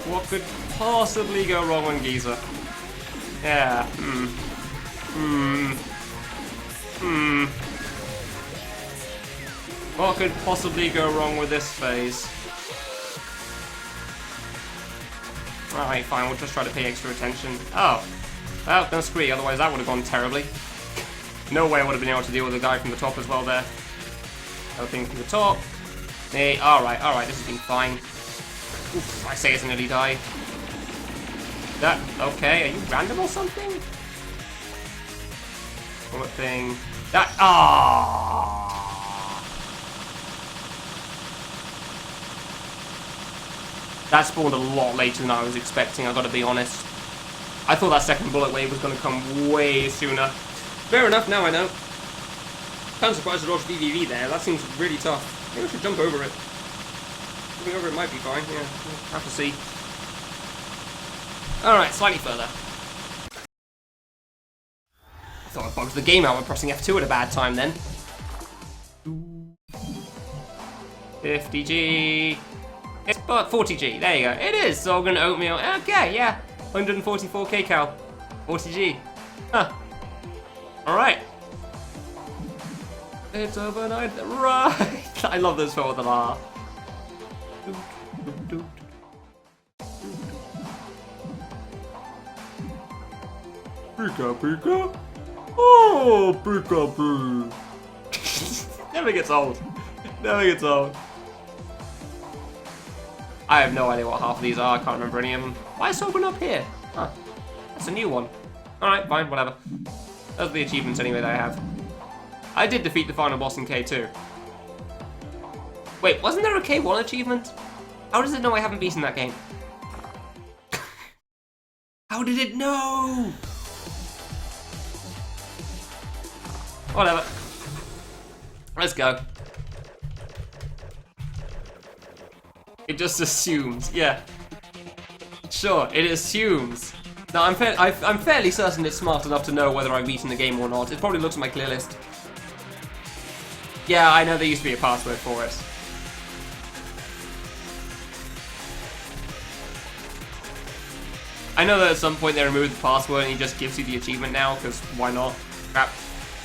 What could possibly go wrong on Giza? Yeah, What could possibly go wrong with this phase? Alright, fine, we'll just try to pay extra attention. Oh. Well, no scree, otherwise that would have gone terribly. No way I would have been able to deal with the guy from the top as well there. Other thing from the top. Hey, alright, this has been fine. Oof, I say it's nearly die. That, okay, are you random or something? Bullet thing. That, That spawned a lot later than I was expecting, I gotta be honest. I thought that second bullet wave was gonna come way sooner. Fair enough, now I know. Kind of surprised to dodge BVV there, that seems really tough. Maybe I should jump over it. Jumping over it might be fine, yeah, we'll have to see. Alright, slightly further. I thought I bugged the game out by pressing F2 at a bad time then. 50G. It's but 40G, there you go. It is Sorghum Oatmeal. Okay, yeah. 144 kcal. 40G. Huh. Alright. It's overnight. Right. I love this for the laugh. Pika Pika. Oh, Pika Pika. Never gets old. Never gets old. I have no idea what half of these are. I can't remember any of them. Why is Sorghum up here? Huh. That's a new one. Alright, fine, whatever. Those are the achievements anyway that I have. I did defeat the final boss in K2. Wait, wasn't there a K1 achievement? How does it know I haven't beaten that game? How did it know? Whatever. Let's go. It just assumes, yeah. Sure, it assumes. Now, I'm fairly certain it's smart enough to know whether I've beaten the game or not. It probably looks at my clear list. Yeah, I know there used to be a password for it. I know that at some point they removed the password and he just gives you the achievement now, because why not? Crap,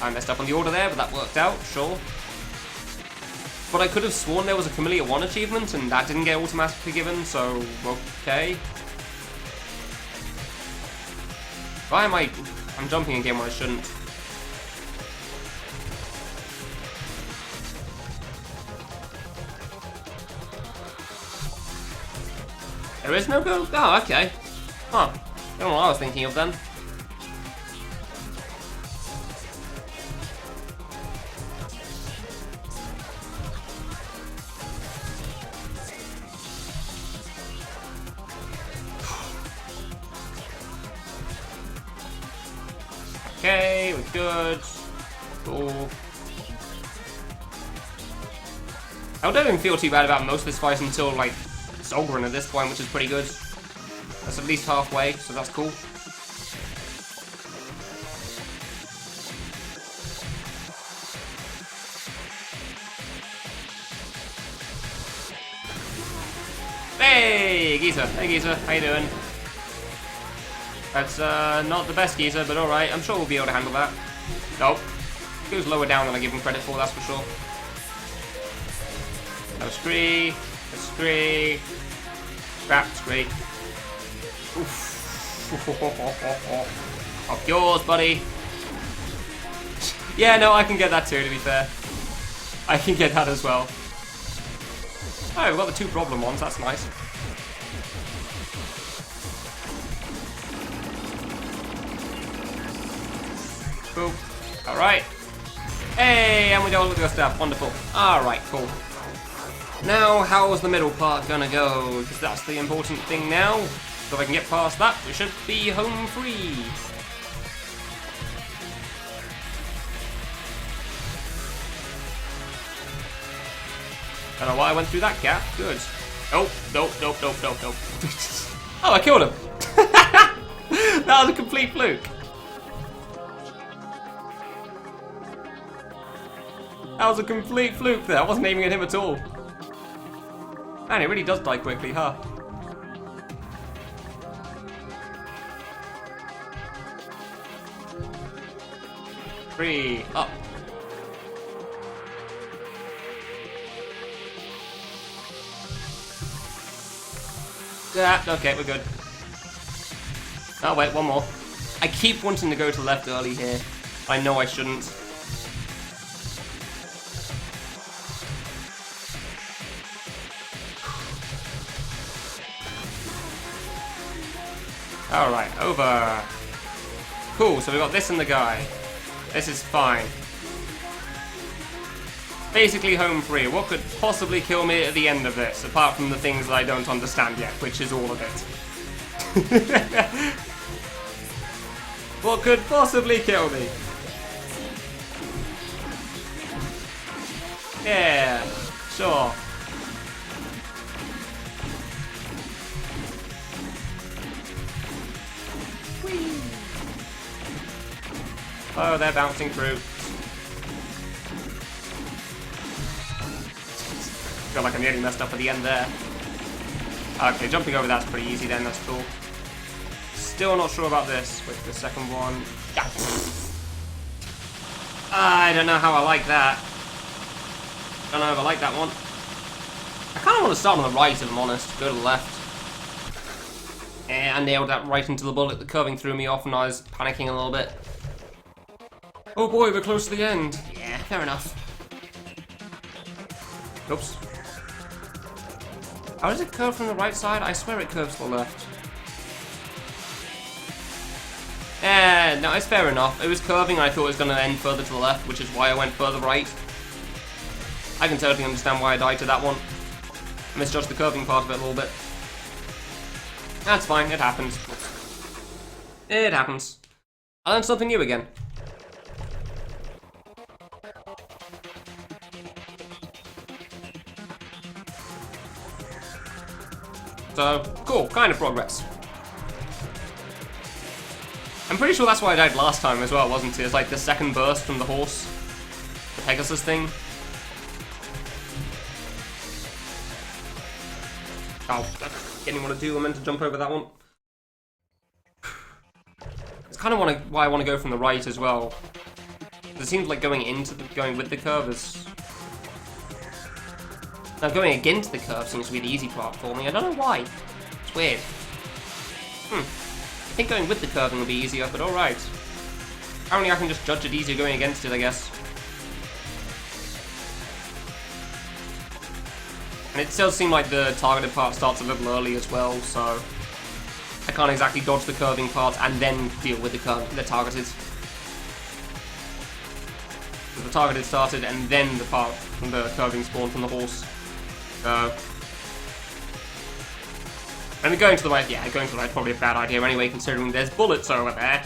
I messed up on the order there, but that worked out, sure. But I could have sworn there was a Kamilia 1 achievement, and that didn't get automatically given, so okay. Why am I'm jumping again when I shouldn't. There is no go? Oh, okay. Huh. I don't know what I was thinking of then. Okay, we're good. Cool. I don't even feel too bad about most of this fight until, like, Solgren at this point, which is pretty good. That's at least halfway, so that's cool. Hey, Geezer. Hey, Geezer. How you doing? That's not the best Geezer, but alright. I'm sure we'll be able to handle that. Nope. He was lower down than I give him credit for, that's for sure. No scree. No scree. Crap, scree. Oof. Off yours, buddy. Yeah, no, I can get that too, to be fair. I can get that as well. Oh, we've got the two problem ones, that's nice. Cool. Alright. Hey, and we don't look at stuff. Wonderful. Alright, cool. Now, how's the middle part gonna go? Because that's the important thing now. So if I can get past that, we should be home free. Don't know why I went through that gap. Good. Nope, nope, nope, nope, nope, nope. Oh, I killed him. That was a complete fluke. That was a complete fluke there. I wasn't aiming at him at all. Man, it really does die quickly, huh? Three, up. Yeah, okay, we're good. Oh wait, one more. I keep wanting to go to left early here. I know I shouldn't. Alright, over. Cool, so we got this and the guy. This is fine. Basically home free. What could possibly kill me at the end of this, apart from the things that I don't understand yet, which is all of it. What could possibly kill me? Yeah, sure. Whee. Oh, they're bouncing through. Feel like I nearly messed up at the end there. Okay, jumping over that's pretty easy then, that's cool. Still not sure about this with the second one. Yeah. I don't know how I like that. Don't know if I like that one. I kind of want to start on the right, if I'm honest. Go to the left. Yeah, I nailed that right into the bullet. The curving threw me off and I was panicking a little bit. Oh boy, we're close to the end. Yeah, fair enough. Oops. How does it curve from the right side? I swear it curves to the left. Yeah, no, it's fair enough. It was curving and I thought it was going to end further to the left, which is why I went further right. I can totally understand why I died to that one. I misjudged the curving part of it a little bit. That's fine, it happens. It happens. I learned something new again. So, cool, kind of progress. I'm pretty sure that's why I died last time as well, wasn't it? It's like the second burst from the horse. The Pegasus thing. Oh, I didn't want to do. I meant to jump over that one. It's kind of why I want to go from the right as well. It seems like going with the curve is. Now going against the curve seems to be the easy part for me. I don't know why. It's weird. I think going with the curving will be easier, but alright. Apparently I can just judge it easier going against it, I guess. And it does seem like the targeted part starts a little early as well, so I can't exactly dodge the curving part and then deal with the targeted. So the targeted started and then the part from the curving spawned from the horse. And going to the right, yeah, going to the right is probably a bad idea anyway, considering there's bullets over there.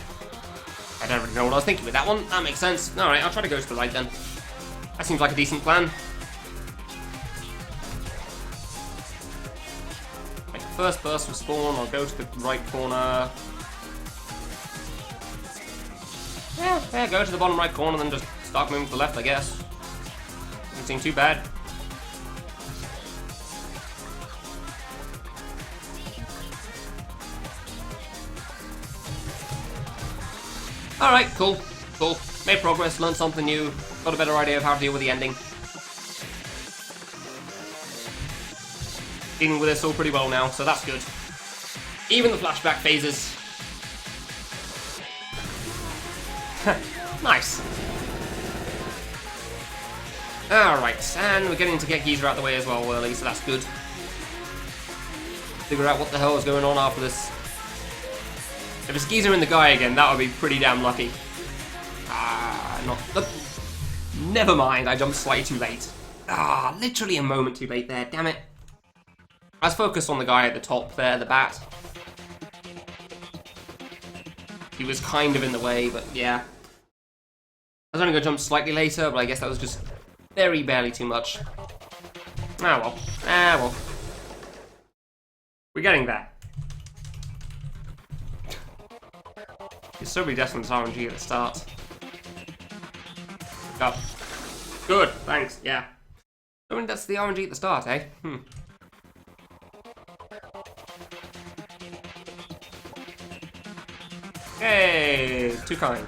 I don't really know what I was thinking with that one. That makes sense. Alright, I'll try to go to the right then. That seems like a decent plan. Make the first burst of spawn, I'll go to the right corner. Yeah, go to the bottom right corner, then just start moving to the left, I guess. Doesn't seem too bad. Alright, cool. Made progress, learned something new, got a better idea of how to deal with the ending. Dealing with this all pretty well now, so that's good. Even the flashback phases. Nice. Alright, and we're getting to get Geezer out of the way as well early, so that's good. Figure out what the hell is going on after this. If it's Geezer and the guy again, that would be pretty damn lucky. Never mind, I jumped slightly too late. Literally a moment too late there, damn it. I was focused on the guy at the top there, the bat. He was kind of in the way, but yeah. I was only going to jump slightly later, but I guess that was just very barely too much. Ah well. We're getting there. It's so destined to RNG at the start. Oh. Good, thanks, yeah. I mean, that's the RNG at the start, eh? Hey, too kind.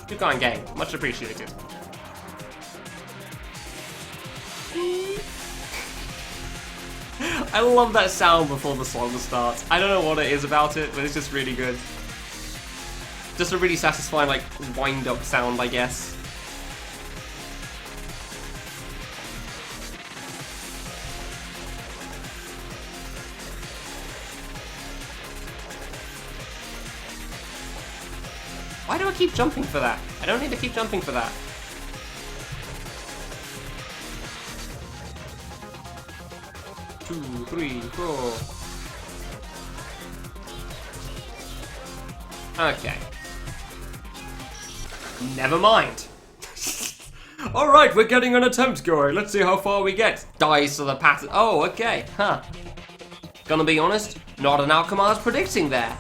Too kind gang, much appreciated. I love that sound before the song starts. I don't know what it is about it, but it's just really good. Just a really satisfying, like, wind-up sound, I guess. do I keep jumping for that? I don't need to keep jumping for that. Two, three, four. Okay. Never mind. Alright, we're getting an attempt going. Let's see how far we get. Dies to the pattern. Oh, okay. Huh. Gonna be honest, not an outcome I was predicting there.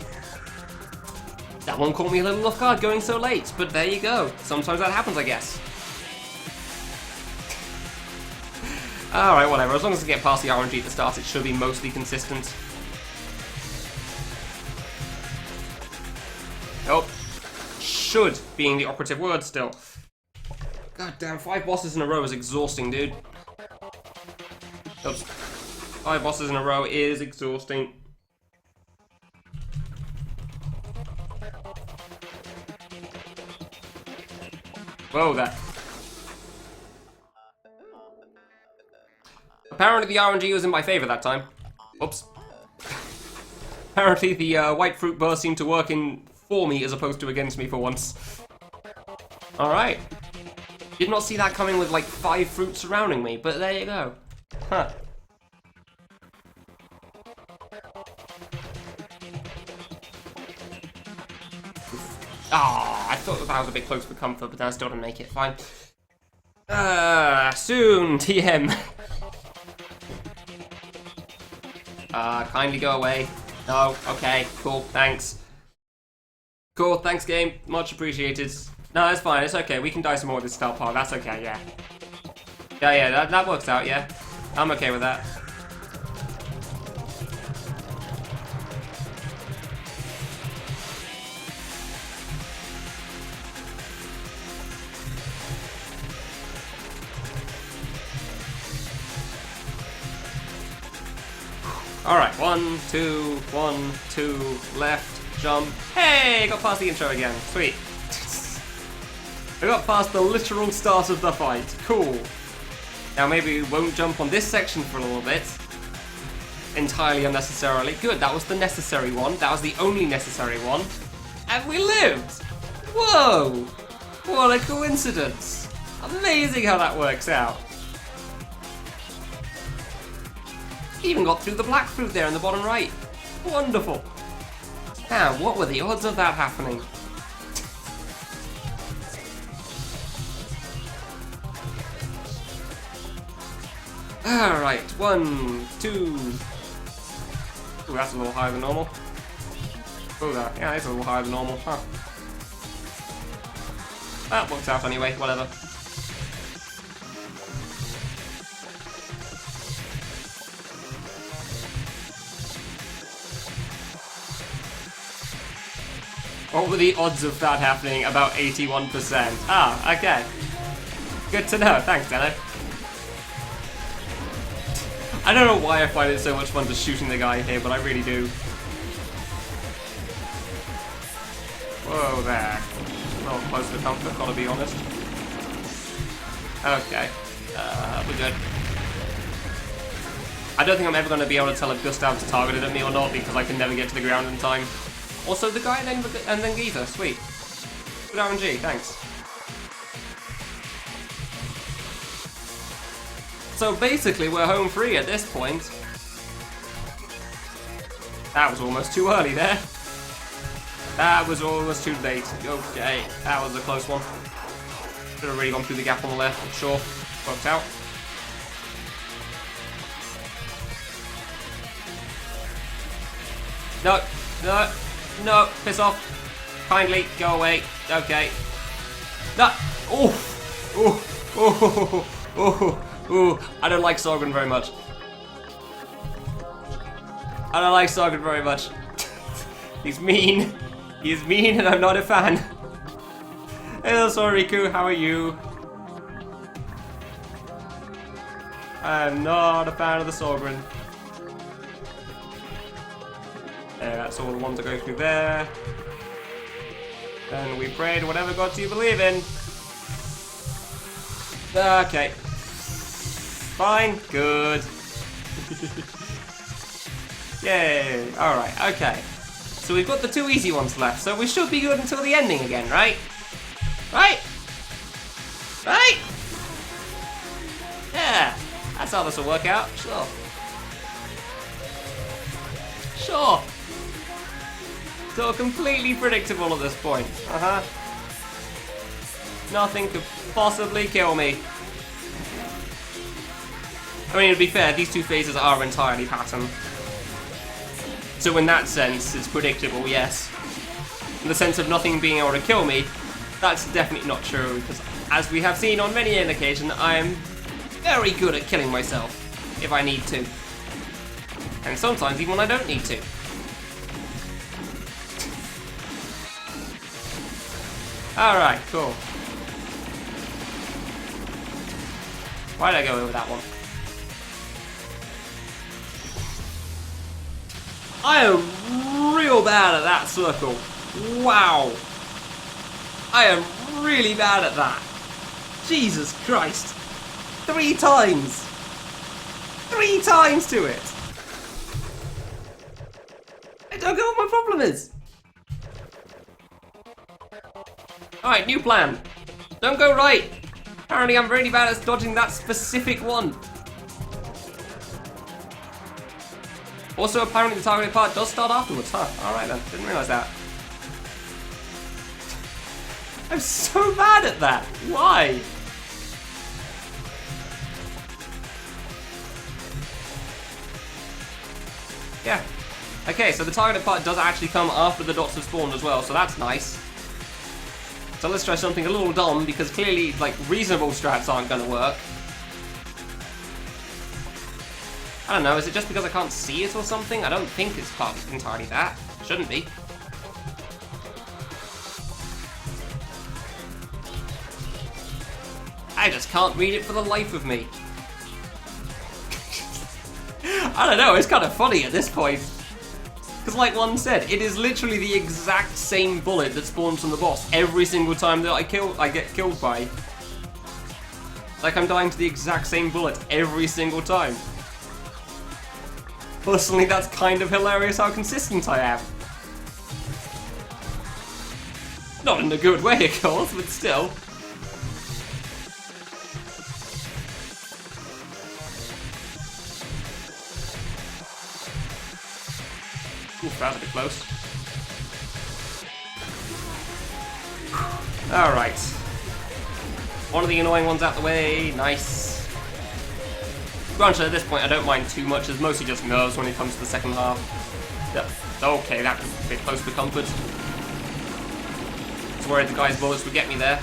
That one caught me a little off guard going so late, but there you go. Sometimes that happens, I guess. Alright, whatever. As long as I get past the RNG at the start, it should be mostly consistent. Oh. Should being the operative word still. God damn, 5 bosses in a row is exhausting, dude. Oops. 5 bosses in a row is exhausting. Whoa there. Apparently the RNG was in my favor that time. Oops. Apparently the white fruit burst seemed to work in for me as opposed to against me for once. Alright. Did not see that coming with like 5 fruits surrounding me, but there you go. Huh. Ah, I thought that was a bit close for comfort, but I still didn't make it. Fine. Soon, TM. Kindly go away. No, okay, cool, thanks. Cool, thanks game, much appreciated. No, it's fine, it's okay, we can die some more with this star part, that's okay, yeah. Yeah, that works out, yeah. I'm okay with that. Alright, 1, 2, 1, 2, left, jump. Hey, got past the intro again. Sweet. I got past the literal start of the fight. Cool. Now maybe we won't jump on this section for a little bit. Entirely unnecessarily. Good, that was the necessary one. That was the only necessary one. And we lived! Whoa! What a coincidence. Amazing how that works out. Even got through the black fruit there in the bottom right. Wonderful. Now, what were the odds of that happening? Alright, 1, 2. Ooh, that's a little higher than normal. Oh, that. Yeah, it's a little higher than normal. Huh. That works out anyway, whatever. What were the odds of that happening? About 81%. Ah, okay. Good to know. Thanks, Dano. I don't know why I find it so much fun just shooting the guy here, but I really do. Whoa there. Not close to comfort, gotta be honest. Okay. We're good. I don't think I'm ever going to be able to tell if Gustav's targeted at me or not because I can never get to the ground in time. Also, the guy and then Geetha, sweet. Good RNG, thanks. So basically, we're home free at this point. That was almost too early there. That was almost too late. Okay, that was a close one. Should have really gone through the gap on the left, but sure. Worked out. No, no. No, piss off. Kindly go away. Okay. No. Oh. Oh. Oh. Oh. Oh. I don't like Sorgan very much. I don't like Sorgan very much. He's mean. He's mean and I'm not a fan. Hello, Soriku. How are you? I'm not a fan of the Sorgan. That's all the ones that go through there. And we pray to whatever gods you believe in. Okay. Fine. Good. Yay. Alright, okay. So we've got the 2 easy ones left, so we should be good until the ending again, right? Right? Right? Yeah, that's how this will work out, sure. Sure. So completely predictable at this point, Nothing could possibly kill me. I mean, to be fair, these 2 phases are entirely pattern. So in that sense, it's predictable, yes. In the sense of nothing being able to kill me, that's definitely not true, because as we have seen on many an occasion, I am very good at killing myself, if I need to. And sometimes even when I don't need to. Alright, cool. Why did I go over that one? I am real bad at that circle. Wow. I am really bad at that. Jesus Christ. 3 times. 3 times to it. I don't know what my problem is. Alright, new plan. Don't go right. Apparently I'm really bad at dodging that specific one. Also, apparently the targeted part does start afterwards, huh? Alright then, didn't realise that. I'm so bad at that! Why? Yeah. Okay, so the targeted part does actually come after the dots have spawned as well, so that's nice. So let's try something a little dumb, because clearly, like, reasonable strats aren't gonna work. I don't know, is it just because I can't see it or something? I don't think it's entirely that. Shouldn't be. I just can't read it for the life of me. I don't know, it's kind of funny at this point. Because like one said, it is literally the exact same bullet that spawns from the boss every single time that I get killed by. Like I'm dying to the exact same bullet every single time. Personally, that's kind of hilarious how consistent I am. Not in a good way, of course, but still. Oof, that was a bit close. Alright. One of the annoying ones out the way, nice. Granted, at this point I don't mind too much, it's mostly just nerves when it comes to the second half. Yep. Okay, that was a bit close for comfort. I was worried the guy's bullets would get me there.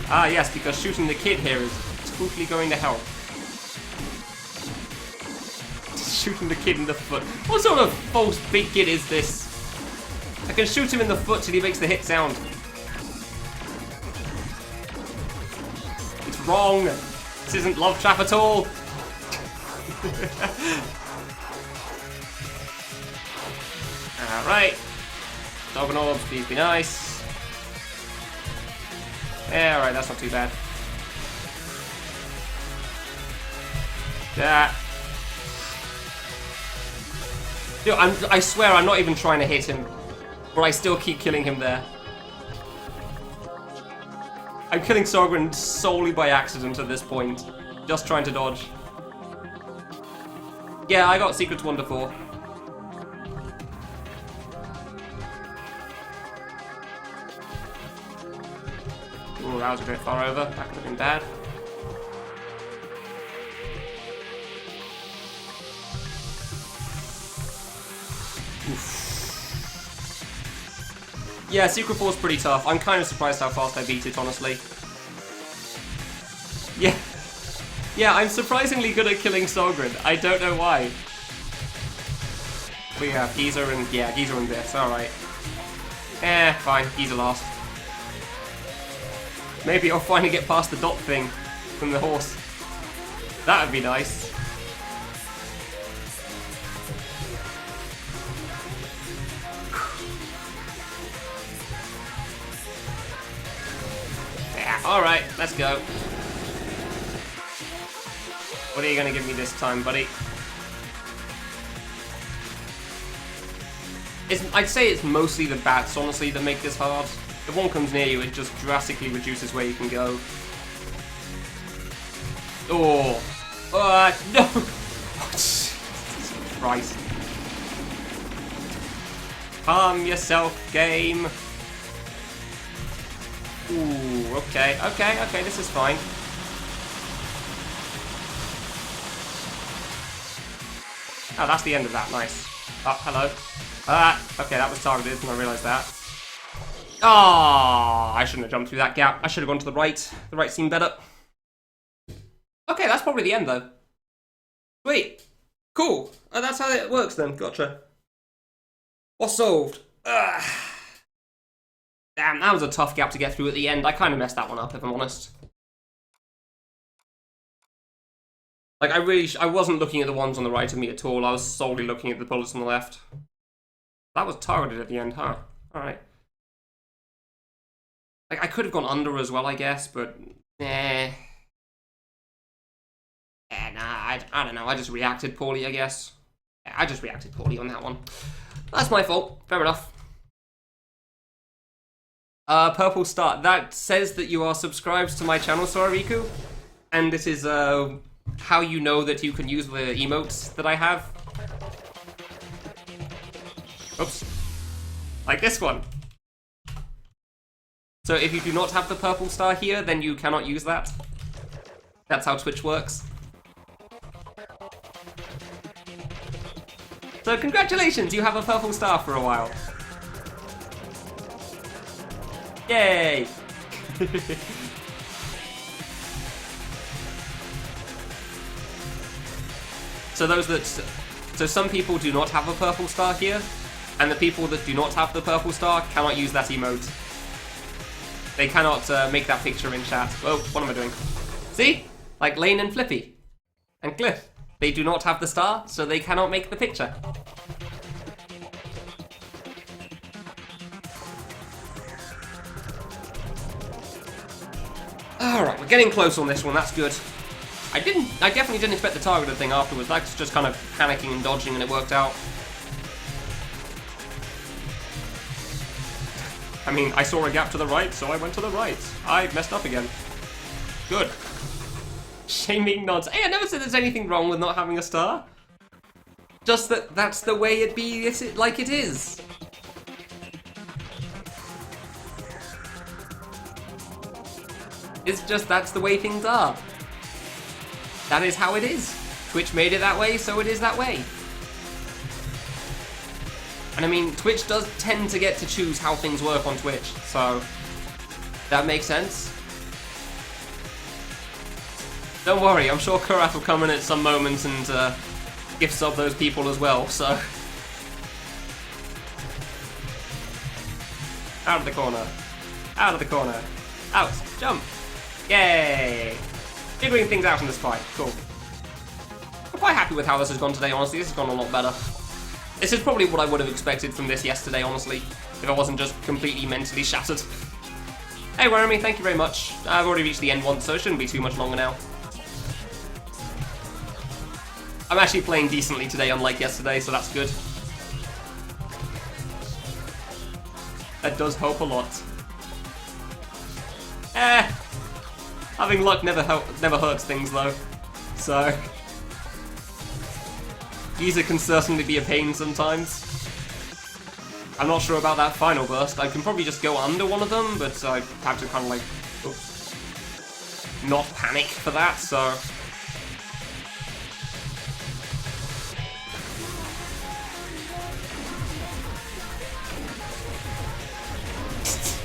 Ah yes, because shooting the kid here is totally going to help. Shooting the kid in the foot. What sort of false big kid is this? I can shoot him in the foot till he makes the hit sound. It's wrong. This isn't love trap at all. Alright. Dog and orbs, please be nice. Yeah, alright, that's not too bad. Yeah. Dude, I swear I'm not even trying to hit him, but I still keep killing him there. I'm killing Sogren solely by accident at this point, just trying to dodge. Yeah, I got Secrets 1 to 4. Ooh, that was a bit far over. That could have been bad. Yeah, Secret 4 is pretty tough. I'm kind of surprised how fast I beat it, honestly. Yeah, I'm surprisingly good at killing Sogren. I don't know why. We have Geezer and... yeah, Geezer and this, alright. Fine, Geezer last. Maybe I'll finally get past the dot thing from the horse. That would be nice. Alright, let's go. What are you gonna give me this time, buddy? I'd say it's mostly the bats, honestly, that make this hard. If one comes near you, it just drastically reduces where you can go. Oh. No! Jesus Christ. Calm yourself, game. Ooh, okay, this is fine. Oh, that's the end of that, nice. Oh, hello. Okay, that was targeted, and I realised that. Oh, I shouldn't have jumped through that gap. I should have gone to the right. The right seemed better. Okay, that's probably the end, though. Sweet. Cool. That's how it works, then. Gotcha. What's solved? Ugh. Damn, that was a tough gap to get through at the end. I kind of messed that one up, if I'm honest. Like, I wasn't looking at the ones on the right of me at all. I was solely looking at the bullets on the left. That was targeted at the end, huh? Alright. Like, I could have gone under as well, I guess, but... Nah. Yeah, nah, I don't know. I just reacted poorly, I guess. Yeah, I just reacted poorly on that one. That's my fault. Fair enough. Purple Star. That says that you are subscribed to my channel, Sorariku. And this is, how you know that you can use the emotes that I have. Oops. Like this one. So if you do not have the purple star here, then you cannot use that. That's how Twitch works. So congratulations, you have a purple star for a while. Yay! So some people do not have a purple star here, and the people that do not have the purple star cannot use that emote. They cannot make that picture in chat. Oh, what am I doing? See? Like Lane and Flippy. And Cliff. They do not have the star, so they cannot make the picture. Alright, we're getting close on this one, that's good. I definitely didn't expect the targeted thing afterwards. That's just kind of panicking and dodging, and it worked out. I mean, I saw a gap to the right, so I went to the right. I messed up again. Good. Shaming nods. Hey, I never said there's anything wrong with not having a star. Just that that's the way it be, like it is. It's just that's the way things are. That is how it is. Twitch made it that way, so it is that way. And I mean, Twitch does tend to get to choose how things work on Twitch, so that makes sense. Don't worry, I'm sure Kurat will come in at some moments and gift sub those people as well, so. Out of the corner. Out of the corner. Out. Jump. Yay. Figuring things out in this fight. Cool. I'm quite happy with how this has gone today, honestly. This has gone a lot better. This is probably what I would have expected from this yesterday, honestly, if I wasn't just completely mentally shattered. Hey, Weremy, thank you very much. I've already reached the end once, so it shouldn't be too much longer now. I'm actually playing decently today, unlike yesterday, so that's good. That does help a lot. Having luck never hurts things, though. So... Giza can certainly be a pain sometimes. I'm not sure about that final burst. I can probably just go under one of them, but I have to kind of like... Oops, not panic for that, so...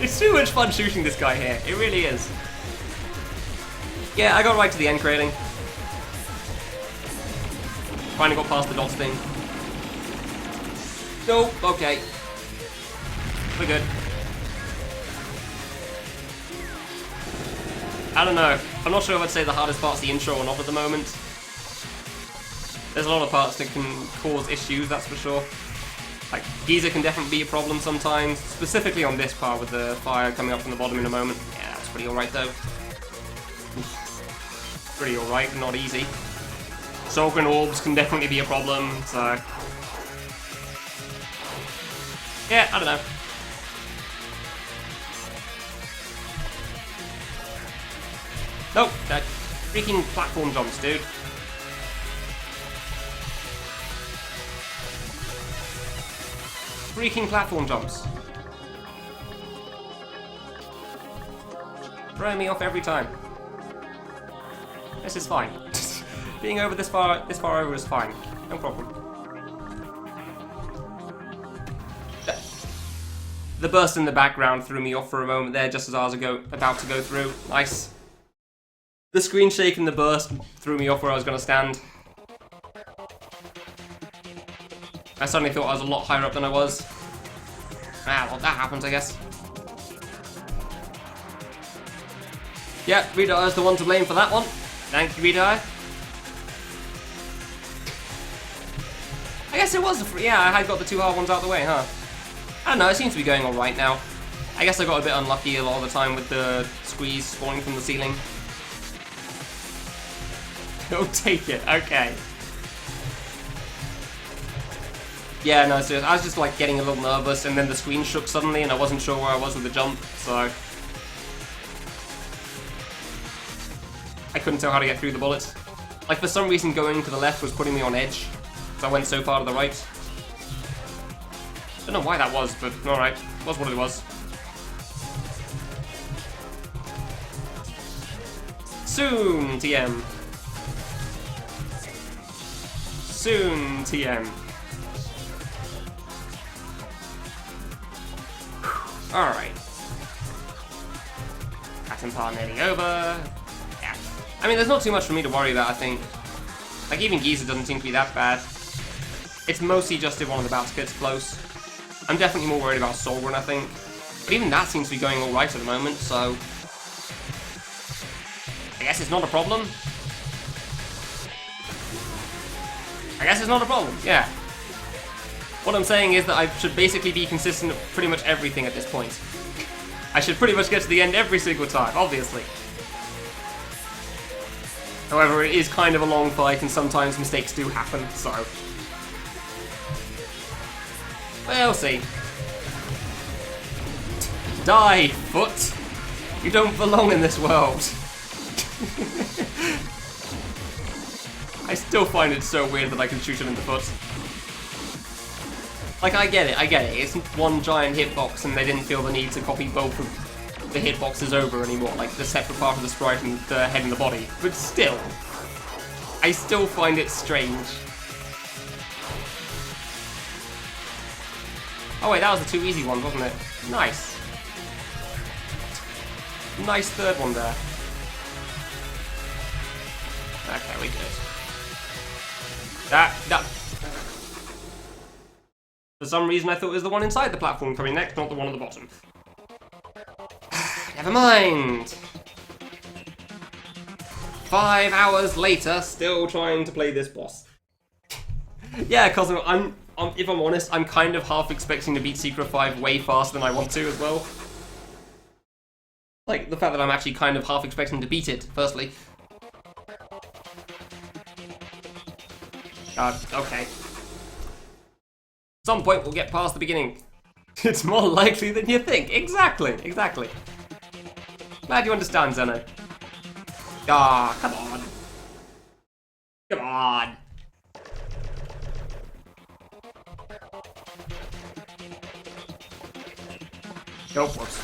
It's too much fun shooting this guy here. It really is. Yeah, I got right to the end creating. Finally got past the dots thing. Nope, okay. We're good. I don't know. I'm not sure if I'd say the hardest part's the intro or not at the moment. There's a lot of parts that can cause issues, that's for sure. Like, Giza can definitely be a problem sometimes, specifically on this part with the fire coming up from the bottom in a moment. Yeah, that's pretty alright though. Pretty alright, not easy. Soulgrin orbs can definitely be a problem, so... yeah, I don't know. Nope, that freaking platform jumps, dude. Freaking platform jumps. Throwing me off every time. This is fine. Being over this far over is fine. No problem. The burst in the background threw me off for a moment there, just as I was about to go through. Nice. The screen shake and the burst threw me off where I was going to stand. I suddenly thought I was a lot higher up than I was. Ah, well, that happens, I guess. Yeah, Redeye is the one to blame for that one. Thank you, Redeye. I guess it was a free. Yeah, I had got the two hard ones out of the way, huh? I don't know, it seems to be going alright now. I guess I got a bit unlucky a lot of the time with the squeeze spawning from the ceiling. Don't take it, okay. Yeah, no, seriously, I was just like getting a little nervous and then the screen shook suddenly and I wasn't sure where I was with the jump, so... I couldn't tell how to get through the bullets. Like, for some reason going to the left was putting me on edge, so I went so far to the right. Don't know why that was, but alright, it was what it was. Soon, TM. Soon, TM. Alright. Cat and Par nearly over. Yeah. I mean, there's not too much for me to worry about, I think. Like, even Giza doesn't seem to be that bad. It's mostly just if one of the bouts gets close. I'm definitely more worried about Soulgrin, I think. But even that seems to be going alright at the moment, so... I guess it's not a problem. I guess it's not a problem, yeah. What I'm saying is that I should basically be consistent at pretty much everything at this point. I should pretty much get to the end every single time, obviously. However, it is kind of a long fight and sometimes mistakes do happen, so... we'll see. Die, foot! You don't belong in this world. I still find it so weird that I can shoot him in the foot. Like, I get it. It's one giant hitbox and they didn't feel the need to copy both of the hitboxes over anymore, like the separate part of the sprite and the head and the body. But still, I still find it strange. Oh wait, that was the two easy ones, wasn't it? Nice. Nice third one there. Okay, we good. That... For some reason I thought it was the one inside the platform coming next, not the one at the bottom. Never mind. 5 hours later, still trying to play this boss. Yeah, because if I'm honest, I'm kind of half expecting to beat Secret 5 way faster than I want to as well. Like, the fact that I'm actually kind of half expecting to beat it, firstly. Okay. At some point we'll get past the beginning. It's more likely than you think. Exactly. Glad you understand, Zeno. Ah, come on. Come on. Go for it.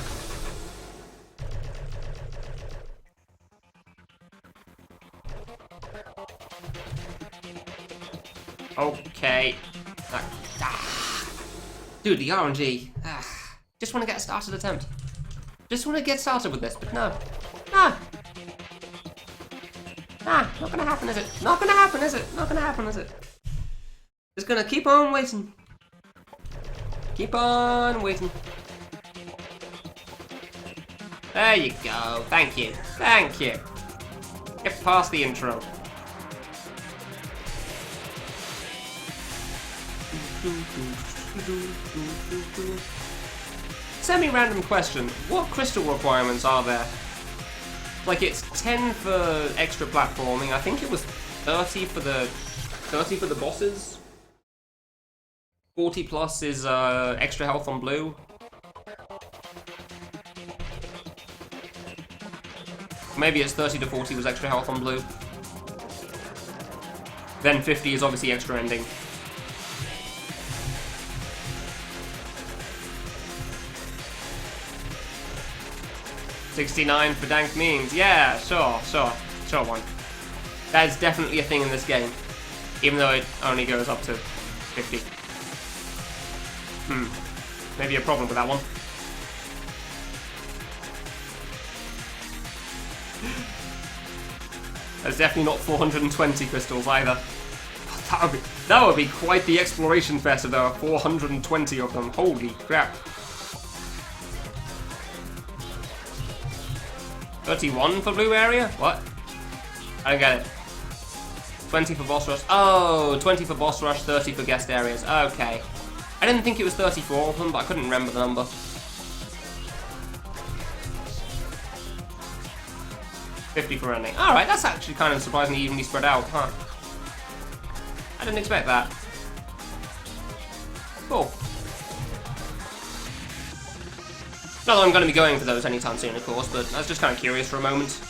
Okay. Dude, the RNG. Just want to get a started attempt. Just want to get started with this, but no. Not gonna happen, is it? Not gonna happen, is it? Not gonna happen, is it? Just gonna keep on waiting. Keep on waiting. There you go. Thank you. Thank you. Get past the intro. Semi-random question. What crystal requirements are there? Like, it's 10 for extra platforming. I think it was 30 for the bosses. 40 plus is extra health on blue. Maybe it's 30 to 40 was extra health on blue. Then 50 is obviously extra ending. $69 for dank memes. Yeah, sure one. That is definitely a thing in this game, even though it only goes up to 50. Maybe a problem with that one. There's definitely not 420 crystals either. That would be quite the exploration fest if there were 420 of them. Holy crap. 31 for blue area? What? I don't get it. 20 for boss rush. Oh, 20 for boss rush, 30 for guest areas. Okay. I didn't think it was 30 for all of them, but I couldn't remember the number. 50 for ending. Alright, that's actually kind of surprisingly evenly spread out, huh? I didn't expect that. Cool. Not that I'm going to be going for those anytime soon, of course, but I was just kind of curious for a moment.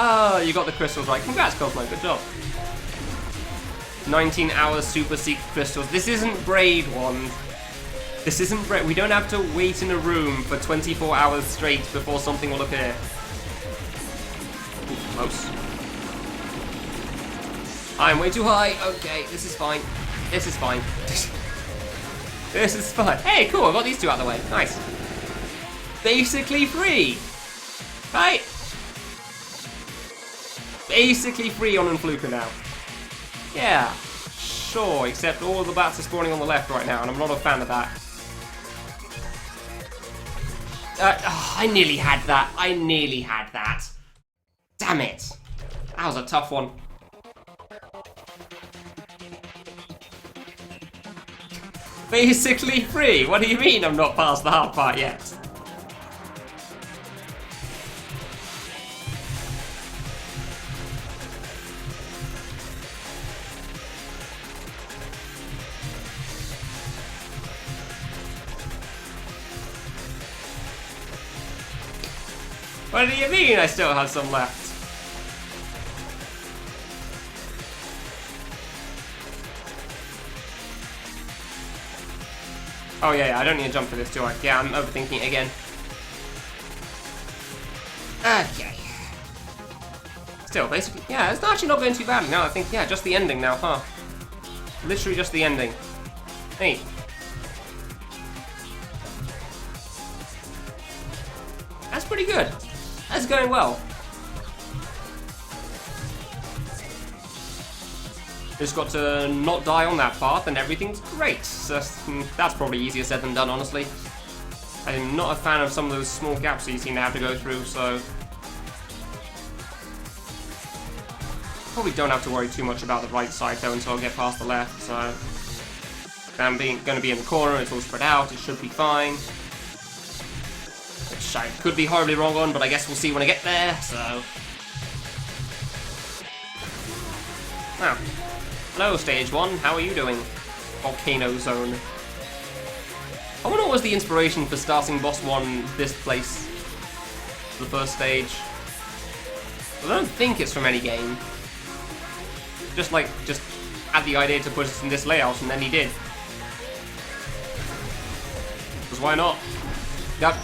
Oh, you got the crystals right. Congrats, Cosmo. Good job. 19 hours super secret crystals. This isn't Braid one. This isn't Braid. We don't have to wait in a room for 24 hours straight before something will appear. Ooh, close. I'm way too high. Okay, this is fine. This is fine. This is fine. Hey, cool. I got these two out of the way. Nice. Basically free. Right? Basically free on Unfluka now. Yeah, sure, except all the bats are spawning on the left right now, and I'm not a fan of that. I nearly had that. I nearly had that. Damn it. That was a tough one. Basically free? What do you mean I'm not past the hard part yet? What do you mean I still have some left? Oh yeah, I don't need to jump for this, do I? Yeah, I'm overthinking it again. Okay. Still, basically, yeah, it's actually not going too badly now. I think, yeah, just the ending now, huh? Literally just the ending. Hey. That's pretty good. That's going well. Just got to not die on that path and everything's great. So that's probably easier said than done, honestly. I'm not a fan of some of those small gaps that you seem to have to go through, so... Probably don't have to worry too much about the right side though until I get past the left, so... I'm going to be in the corner, it's all spread out, it should be fine. Which I could be horribly wrong on, but I guess we'll see when I get there, so... Wow. Hello, Stage 1. How are you doing? Volcano Zone. I wonder what was the inspiration for starting Boss 1 this place. The first stage. I don't think it's from any game. Just had the idea to put it in this layout, and then he did. Because why not? Yep.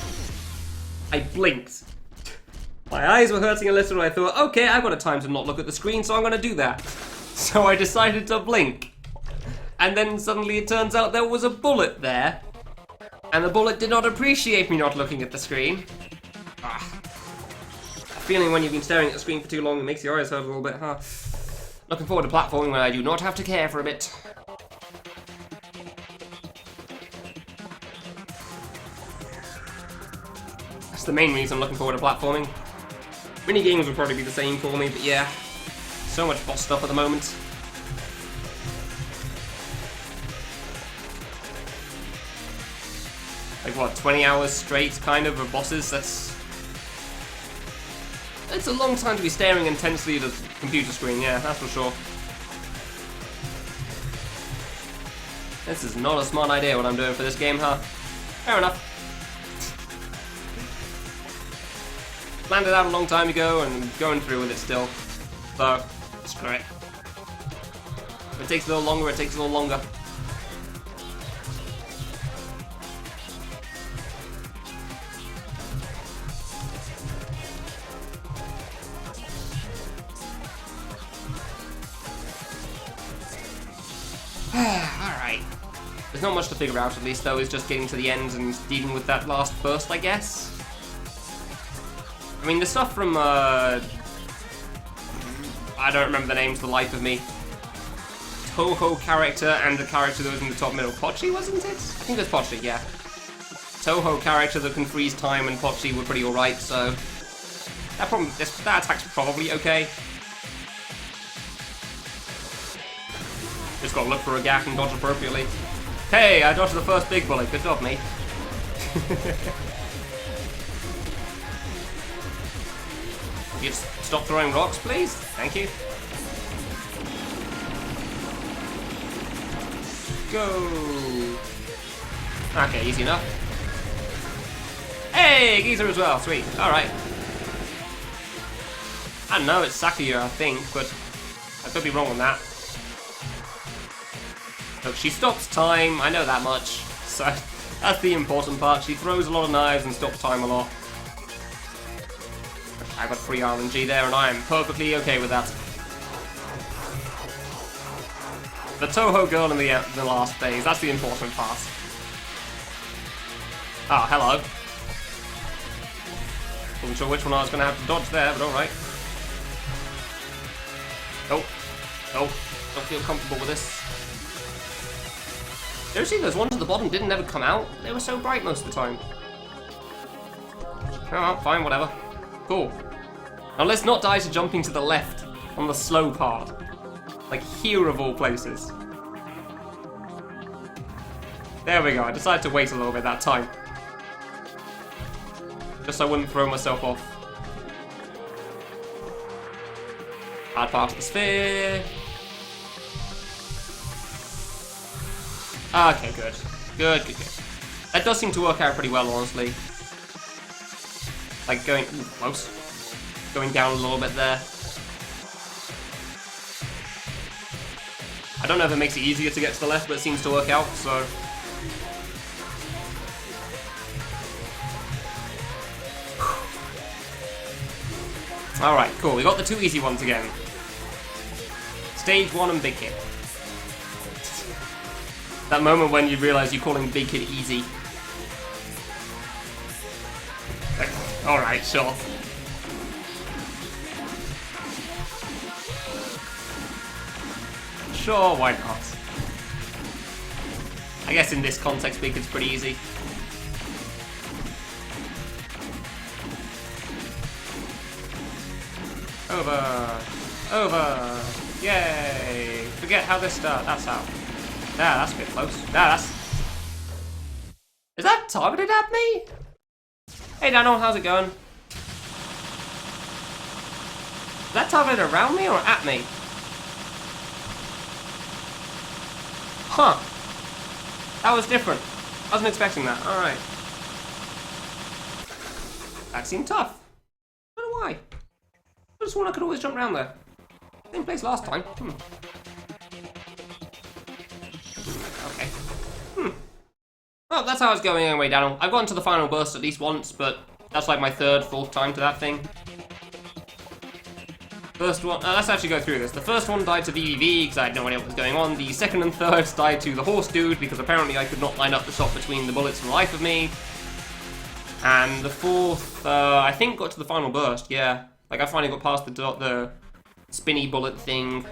I blinked. My eyes were hurting a little, and I thought, okay, I've got a time to not look at the screen, so I'm going to do that. So I decided to blink. And then suddenly it turns out there was a bullet there. And the bullet did not appreciate me not looking at the screen. Ah. A feeling when you've been staring at the screen for too long, it makes your eyes hurt a little bit, huh? Looking forward to platforming where I do not have to care for a bit. That's the main reason I'm looking forward to platforming. Minigames would probably be the same for me, but yeah. So much boss stuff at the moment. like what, 20 hours straight kind of bosses. It's a long time to be staring intensely at a computer screen, yeah, that's for sure. This is not a smart idea what I'm doing for this game, huh? Fair enough. Planned it out a long time ago and going through with it still. So, screw it. If it takes a little longer, it takes a little longer. Alright. There's not much to figure out, at least, though. It's just getting to the end and dealing with that last burst, I guess. I mean, the stuff from, I don't remember the names for the life of me. Toho character and the character that was in the top middle. Pochi, wasn't it? I think it was Pochi, yeah. Toho character that can freeze time and Pochi were pretty alright, so... That attack's probably okay. Just gotta look for a gap and dodge appropriately. Hey, I dodged the first big bullet. Good job, mate. You just stop throwing rocks, please? Thank you. Go. Okay, easy enough. Hey, Geezer as well. Sweet. Alright. I don't know, it's Sakuya, I think, but I could be wrong on that. Look, she stops time, I know that much. So, that's the important part. She throws a lot of knives and stops time a lot. I got free RNG there, and I am perfectly okay with that. The Toho girl in the last phase, that's the important part. Ah, hello. Wasn't sure which one I was going to have to dodge there, but alright. Oh. Oh. Don't feel comfortable with this. Seriously, those ones at the bottom didn't ever come out? They were so bright most of the time. Oh, fine, whatever. Cool. Now let's not die to jumping to the left on the slow part. Like here of all places. There we go, I decided to wait a little bit that time. Just so I wouldn't throw myself off. Hard part of the sphere. Okay, good. Good. That does seem to work out pretty well, honestly. Like going... Ooh, close. Going down a little bit there. I don't know if it makes it easier to get to the left, but it seems to work out, so... Alright, cool. We got the two easy ones again. Stage 1 and Big Kid. That moment when you realise you're calling Big Kid easy. Like, alright, sure. Sure, why not? I guess in this context, Big Kid's pretty easy. Over! Over! Yay! Forget how this starts. That's how. Yeah, that's a bit close. Yeah, that's... Is that targeted at me? Hey Daniel, how's it going? Is that targeted around me or at me? Huh. That was different. I wasn't expecting that. Alright. That seemed tough. I don't know why. I just thought I could always jump around there. Same place last time. Okay. Well, that's how it's going anyway, Daniel. I've gotten to the final burst at least once, but that's like my third, fourth time to that thing. First one, let's actually go through this. The first one died to VVV because I had no idea what was going on. The second and third died to the horse dude because apparently I could not line up the shot between the bullets for the life of me. And the fourth, I think got to the final burst, yeah. Like I finally got past the spinny bullet thing.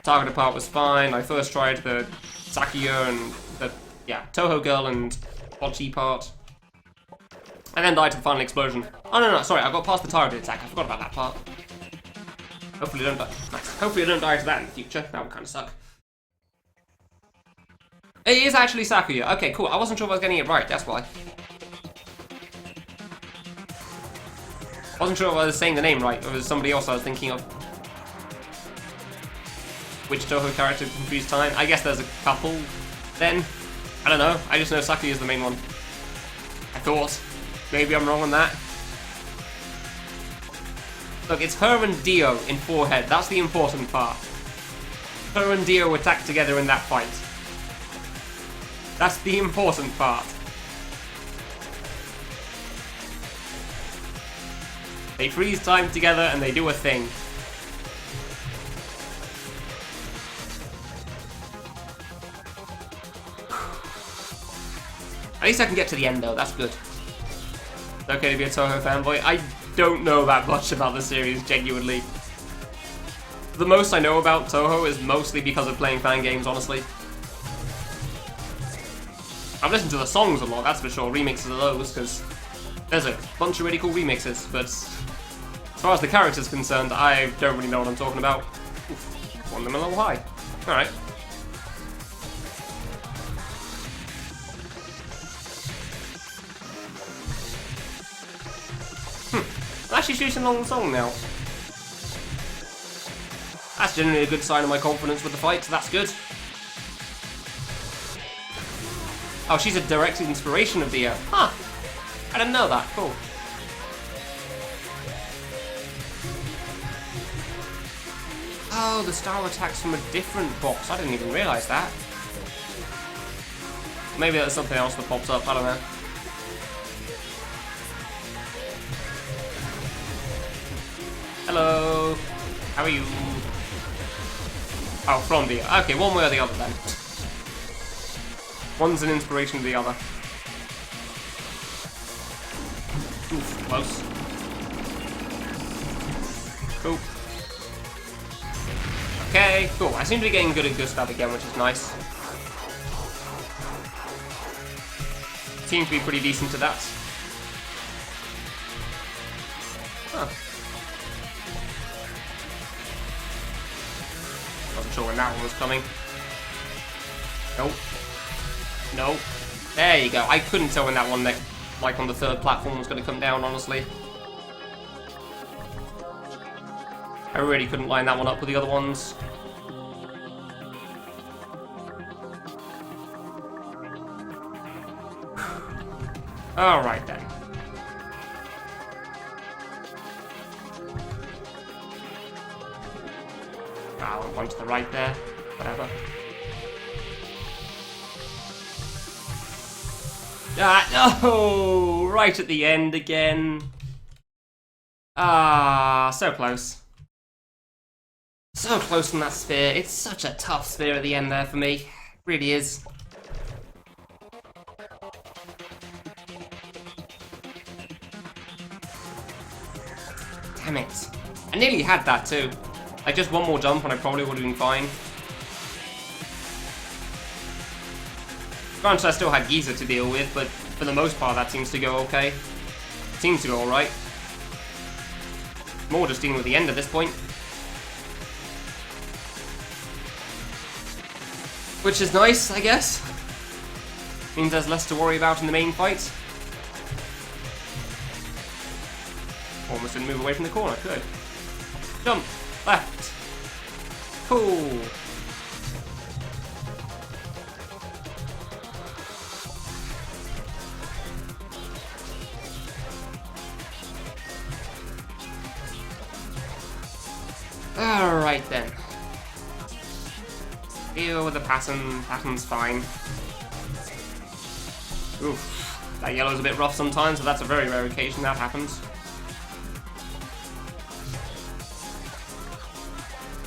Targeted part was fine. I first tried the Sakuya and the, Toho girl and Pochi part. And then died to the final explosion. Oh no, sorry, I got past the targeted attack. I forgot about that part. Hopefully I don't die. Nice. Hopefully I don't die to that in the future. That would kind of suck. It is actually Sakuya. Okay, cool. I wasn't sure if I was getting it right, that's why. I wasn't sure if I was saying the name right, or if it was somebody else I was thinking of. Which Toho character from Freeze Time? I guess there's a couple, then. I don't know. I just know Sakuya is the main one. I thought. Maybe I'm wrong on that. Look, it's her and Dio in Forehead. That's the important part. Her and Dio attack together in that fight. That's the important part. They freeze time together and they do a thing. At least I can get to the end though, that's good. It's okay to be a Toho fanboy. I don't know that much about the series, genuinely. The most I know about Toho is mostly because of playing fan games, honestly. I've listened to the songs a lot, that's for sure, remixes of those, because there's a bunch of really cool remixes, but as far as the character's concerned, I don't really know what I'm talking about. Oof, won them a little high. Alright. I'm actually shooting along the song now. That's generally a good sign of my confidence with the fight, so that's good. Oh, she's a direct inspiration of Dio. Huh. I didn't know that. Cool. Oh, the star attack's from a different box. I didn't even realise that. Maybe that's something else that pops up. I don't know. Hello. How are you? Oh, from Dio. Okay, one way or the other then. One's an inspiration to the other. Oof, close. Cool. Okay, cool. I seem to be getting good at Gustav again, which is nice. Seem to be pretty decent at that. Huh. Wasn't sure when that one was coming. Nope. No. There you go. I couldn't tell when that one, like on the third platform, was going to come down, honestly. I really couldn't line that one up with the other ones. Alright then. Ah, one to the right there. Whatever. Ah, no! Right at the end again. Ah, so close. So close from that sphere. It's such a tough sphere at the end there for me. It really is. Damn it. I nearly had that too. Like just one more jump and I probably would have been fine. Granted, I still had Giza to deal with, but for the most part that seems to go okay. It seems to go alright. More just dealing with the end at this point. Which is nice, I guess. Means there's less to worry about in the main fight. Almost didn't move away from the corner, good. Jump, left. Cool. Alright then. Deal with the pattern. Pattern's fine. Oof. That yellow's a bit rough sometimes, but that's a very rare occasion that happens.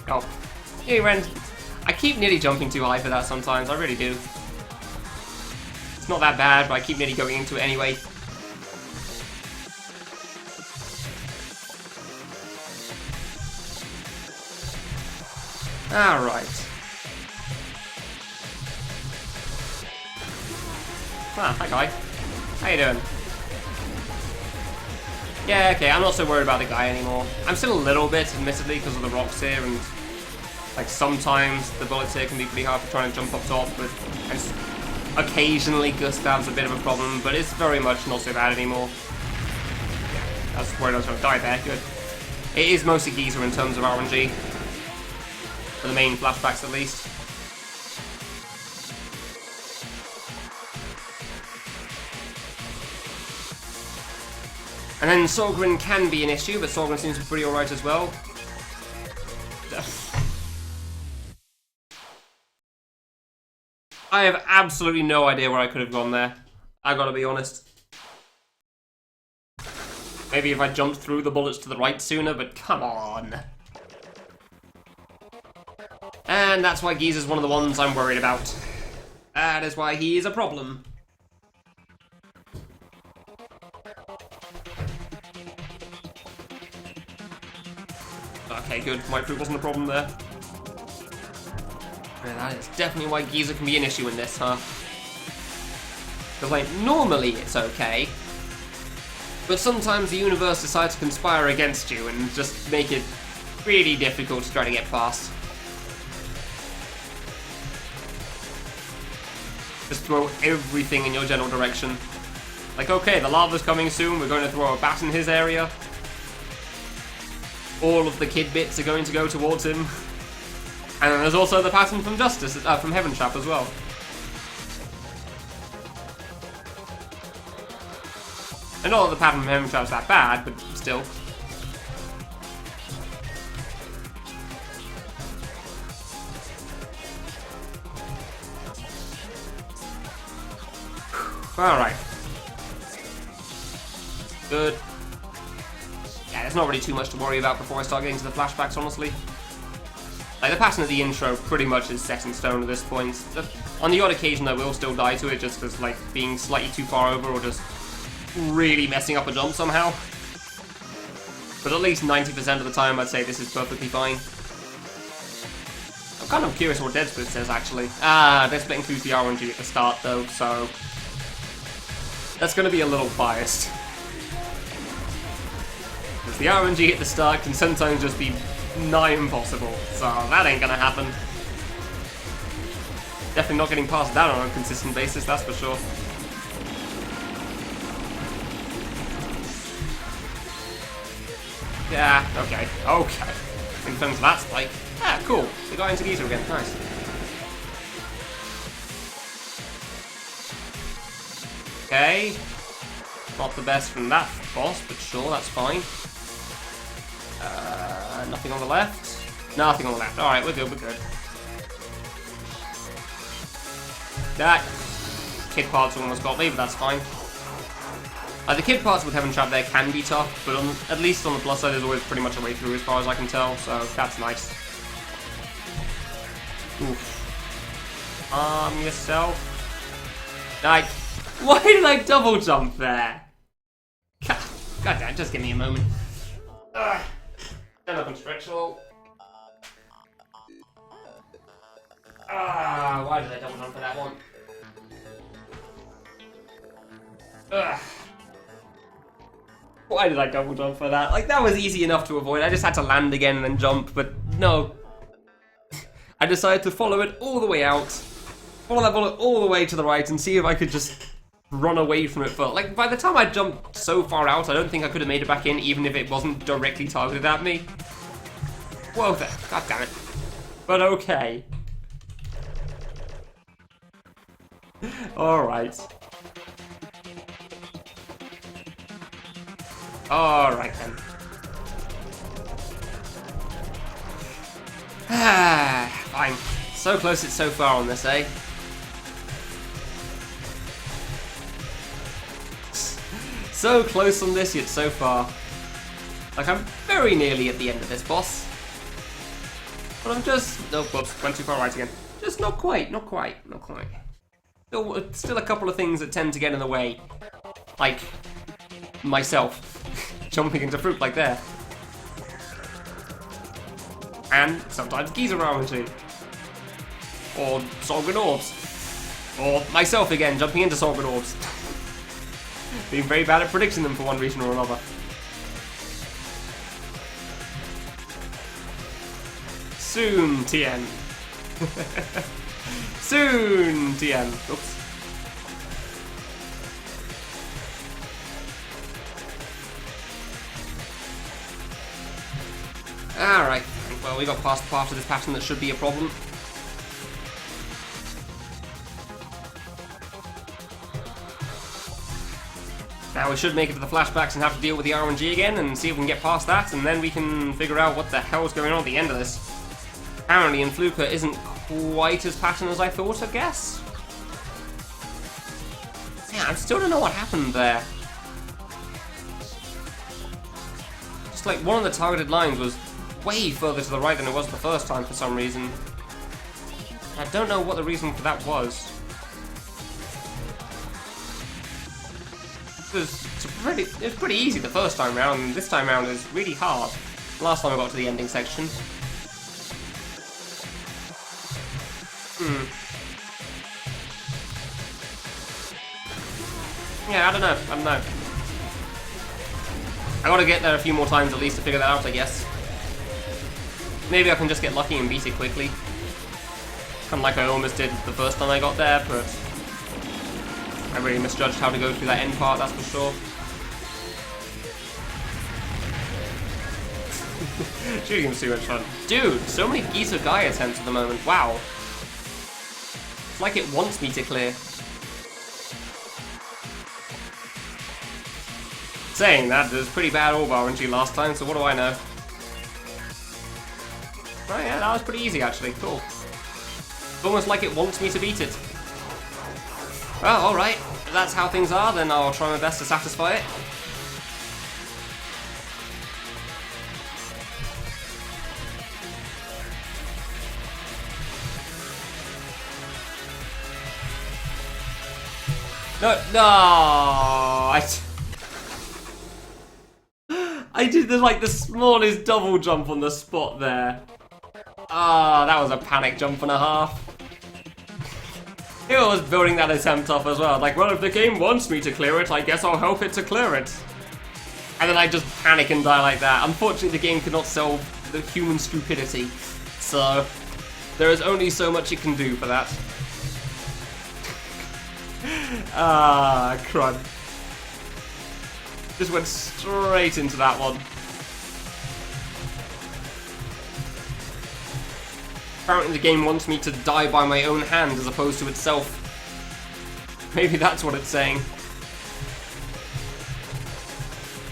Oh. Hey, Ren. I keep nearly jumping too high for that sometimes, I really do. It's not that bad, but I keep nearly going into it anyway. Alright. Ah, hi guy. How you doing? Yeah, okay, I'm not so worried about the guy anymore. I'm still a little bit, admittedly, because of the rocks here, and like sometimes the bullets here can be pretty hard for trying to jump up top, but Occasionally Gustav's a bit of a problem, but it's very much not so bad anymore. Yeah, that's where I was going to die there, good. It is mostly Geezer in terms of RNG. For the main flashbacks at least. And then Sorgren can be an issue, but Sorgren seems to be pretty alright as well. I have absolutely no idea where I could have gone there. I gotta be honest. Maybe if I jumped through the bullets to the right sooner, but come on. And that's why Geezer's one of the ones I'm worried about. That is why he is a problem. Okay, good. My crew wasn't a problem there. Yeah, that is definitely why Geezer can be an issue in this, huh? Because, like, normally it's okay. But sometimes the universe decides to conspire against you and just make it really difficult to try to get past. Just throw everything in your general direction. Like, okay, the lava's coming soon, we're going to throw a bat in his area. All of the kid bits are going to go towards him. And then there's also the pattern from from Heaven Trap as well. And not that the pattern from Heaven Trap's that bad, but still. Alright. Good. Yeah, there's not really too much to worry about before I start getting to the flashbacks, honestly. Like, the pattern of the intro pretty much is set in stone at this point. On the odd occasion, I will still die to it, just because, like, being slightly too far over or just really messing up a jump somehow. But at least 90% of the time, I'd say this is perfectly fine. I'm kind of curious what Dead Split says, actually. Dead Split includes the RNG at the start, though, so that's going to be a little biased. Because the RNG at the start can sometimes just be nigh impossible, so that ain't gonna happen. Definitely not getting past that on a consistent basis, that's for sure. Yeah, okay. In terms of that spike. Ah, cool. We got into Geezer again, nice. Okay. Not the best from that boss, but sure, that's fine. Nothing on the left. Nothing on the left. Alright, we're good, we're good. That kid parts almost got me, but that's fine. The kid parts with Heaven Trap there can be tough, but at least on the plus side, there's always pretty much a way through as far as I can tell, so that's nice. Oof. Yourself. Why did I double jump there? God damn, just give me a moment. Stand up and stretch all. Why did I double jump for that one? Why did I double jump for that? Like, that was easy enough to avoid. I just had to land again and then jump, but no. I decided to follow it all the way out. Follow that bullet all the way to the right and see if I could just run away from it. But, like, by the time I jumped so far out, I don't think I could have made it back in, even if it wasn't directly targeted at me. Whoa there. God damn it. But okay. Alright. Alright then. Fine. So close it's so far on this, eh? So close on this, yet so far. Like, I'm very nearly at the end of this boss. But I'm just... Oh, whoops, went too far right again. Just not quite. Still a couple of things that tend to get in the way. Like, myself. Jumping into fruit like there. And sometimes Geezer RNG. Or Sorgren Orbs. Or myself again, jumping into Sorgren Orbs. Being very bad at predicting them for one reason or another. Soon, TN. Soon, TN. Oops. Alright, well, we got past part of this pattern that should be a problem. Now we should make it to the flashbacks and have to deal with the RNG again and see if we can get past that, and then we can figure out what the hell's going on at the end of this. Apparently, Influka isn't quite as patterned as I thought, I guess. Yeah, I still don't know what happened there. Just like one of the targeted lines was way further to the right than it was the first time for some reason. I don't know what the reason for that was. It was pretty easy the first time round, and this time round is really hard. Last time I got to the ending section. Yeah, I don't know. I gotta get there a few more times at least to figure that out, I guess. Maybe I can just get lucky and beat it quickly. Kind of like I almost did the first time I got there, but I really misjudged how to go through that end part, that's for sure. Shooting him's too much fun. Dude, so many Geezer Guy attempts at the moment, wow. It's like it wants me to clear. Saying that, there's pretty bad orb RNG last time, so what do I know? Oh yeah, that was pretty easy actually, cool. It's almost like it wants me to beat it. Well, alright, if that's how things are, then I'll try my best to satisfy it. No, I did the smallest double jump on the spot there. Ah, that was a panic jump and a half. I was building that attempt up as well. Like, well, if the game wants me to clear it, I guess I'll help it to clear it. And then I just panic and die like that. Unfortunately, the game cannot solve the human stupidity. So, there is only so much it can do for that. Ah, crud. Just went straight into that one. Apparently the game wants me to die by my own hand as opposed to itself. Maybe that's what it's saying.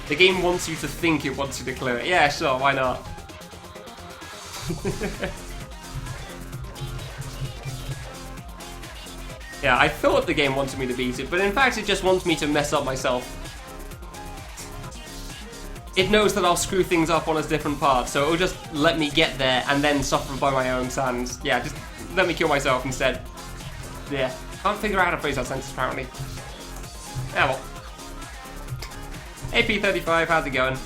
The game wants you to think it wants you to clear it. Yeah, sure, why not? Yeah, I thought the game wanted me to beat it, but in fact it just wants me to mess up myself. It knows that I'll screw things up on its different parts, so it'll just let me get there and then suffer by my own sands. Yeah, just let me kill myself instead. Yeah, can't figure out how to phrase that sentence apparently. Yeah, well. AP35, how's it going?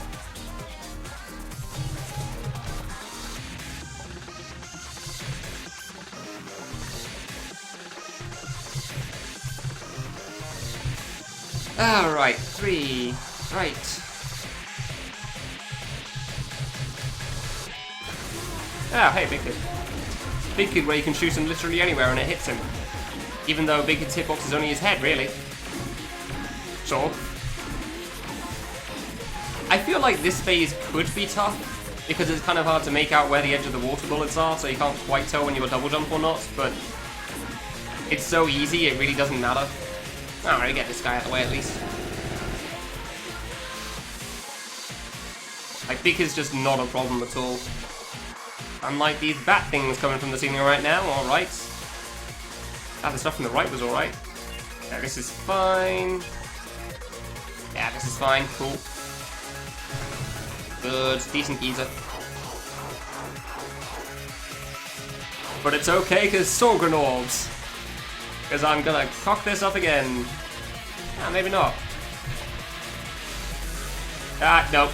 Alright, 3, right. Ah, hey, Big Kid. Big Kid where you can shoot him literally anywhere and it hits him. Even though Big Kid's hitbox is only his head, really. Sure. I feel like this phase could be tough, because it's kind of hard to make out where the edge of the water bullets are, so you can't quite tell when you double jump or not, but it's so easy, it really doesn't matter. Alright, get this guy out of the way at least. Like, Big Kid's just not a problem at all. Unlike these bat things coming from the ceiling right now, alright. Ah, the stuff from the right was alright. Yeah, this is fine. Yeah, this is fine, cool. Good, decent geezer. But it's okay, because Sorgan orbs. Because I'm gonna cock this up again. Ah, maybe not. Ah, nope.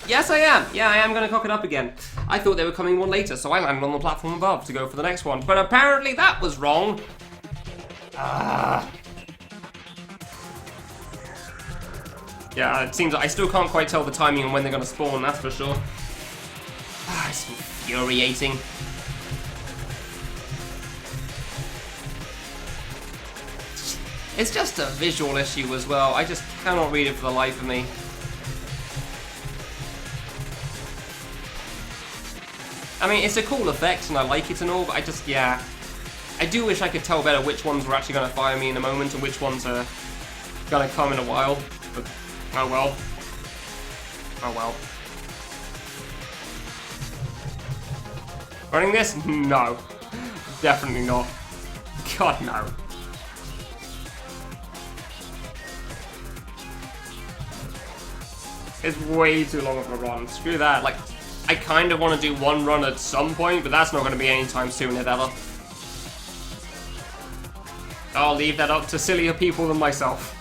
Yes, I am. Yeah, I am going to cock it up again. I thought they were coming one later, so I landed on the platform above to go for the next one. But apparently that was wrong. Ah. Yeah, it seems like I still can't quite tell the timing and when they're going to spawn, that's for sure. Ah, it's infuriating. It's just a visual issue as well. I just cannot read it for the life of me. I mean, it's a cool effect, and I like it and all, but I just, yeah. I do wish I could tell better which ones were actually going to fire me in a moment and which ones are going to come in a while. But, oh well. Oh well. Running this? No. Definitely not. God, no. It's way too long of a run. Screw that. Like, I kind of want to do one run at some point, but that's not going to be anytime soon, if ever. I'll leave that up to sillier people than myself.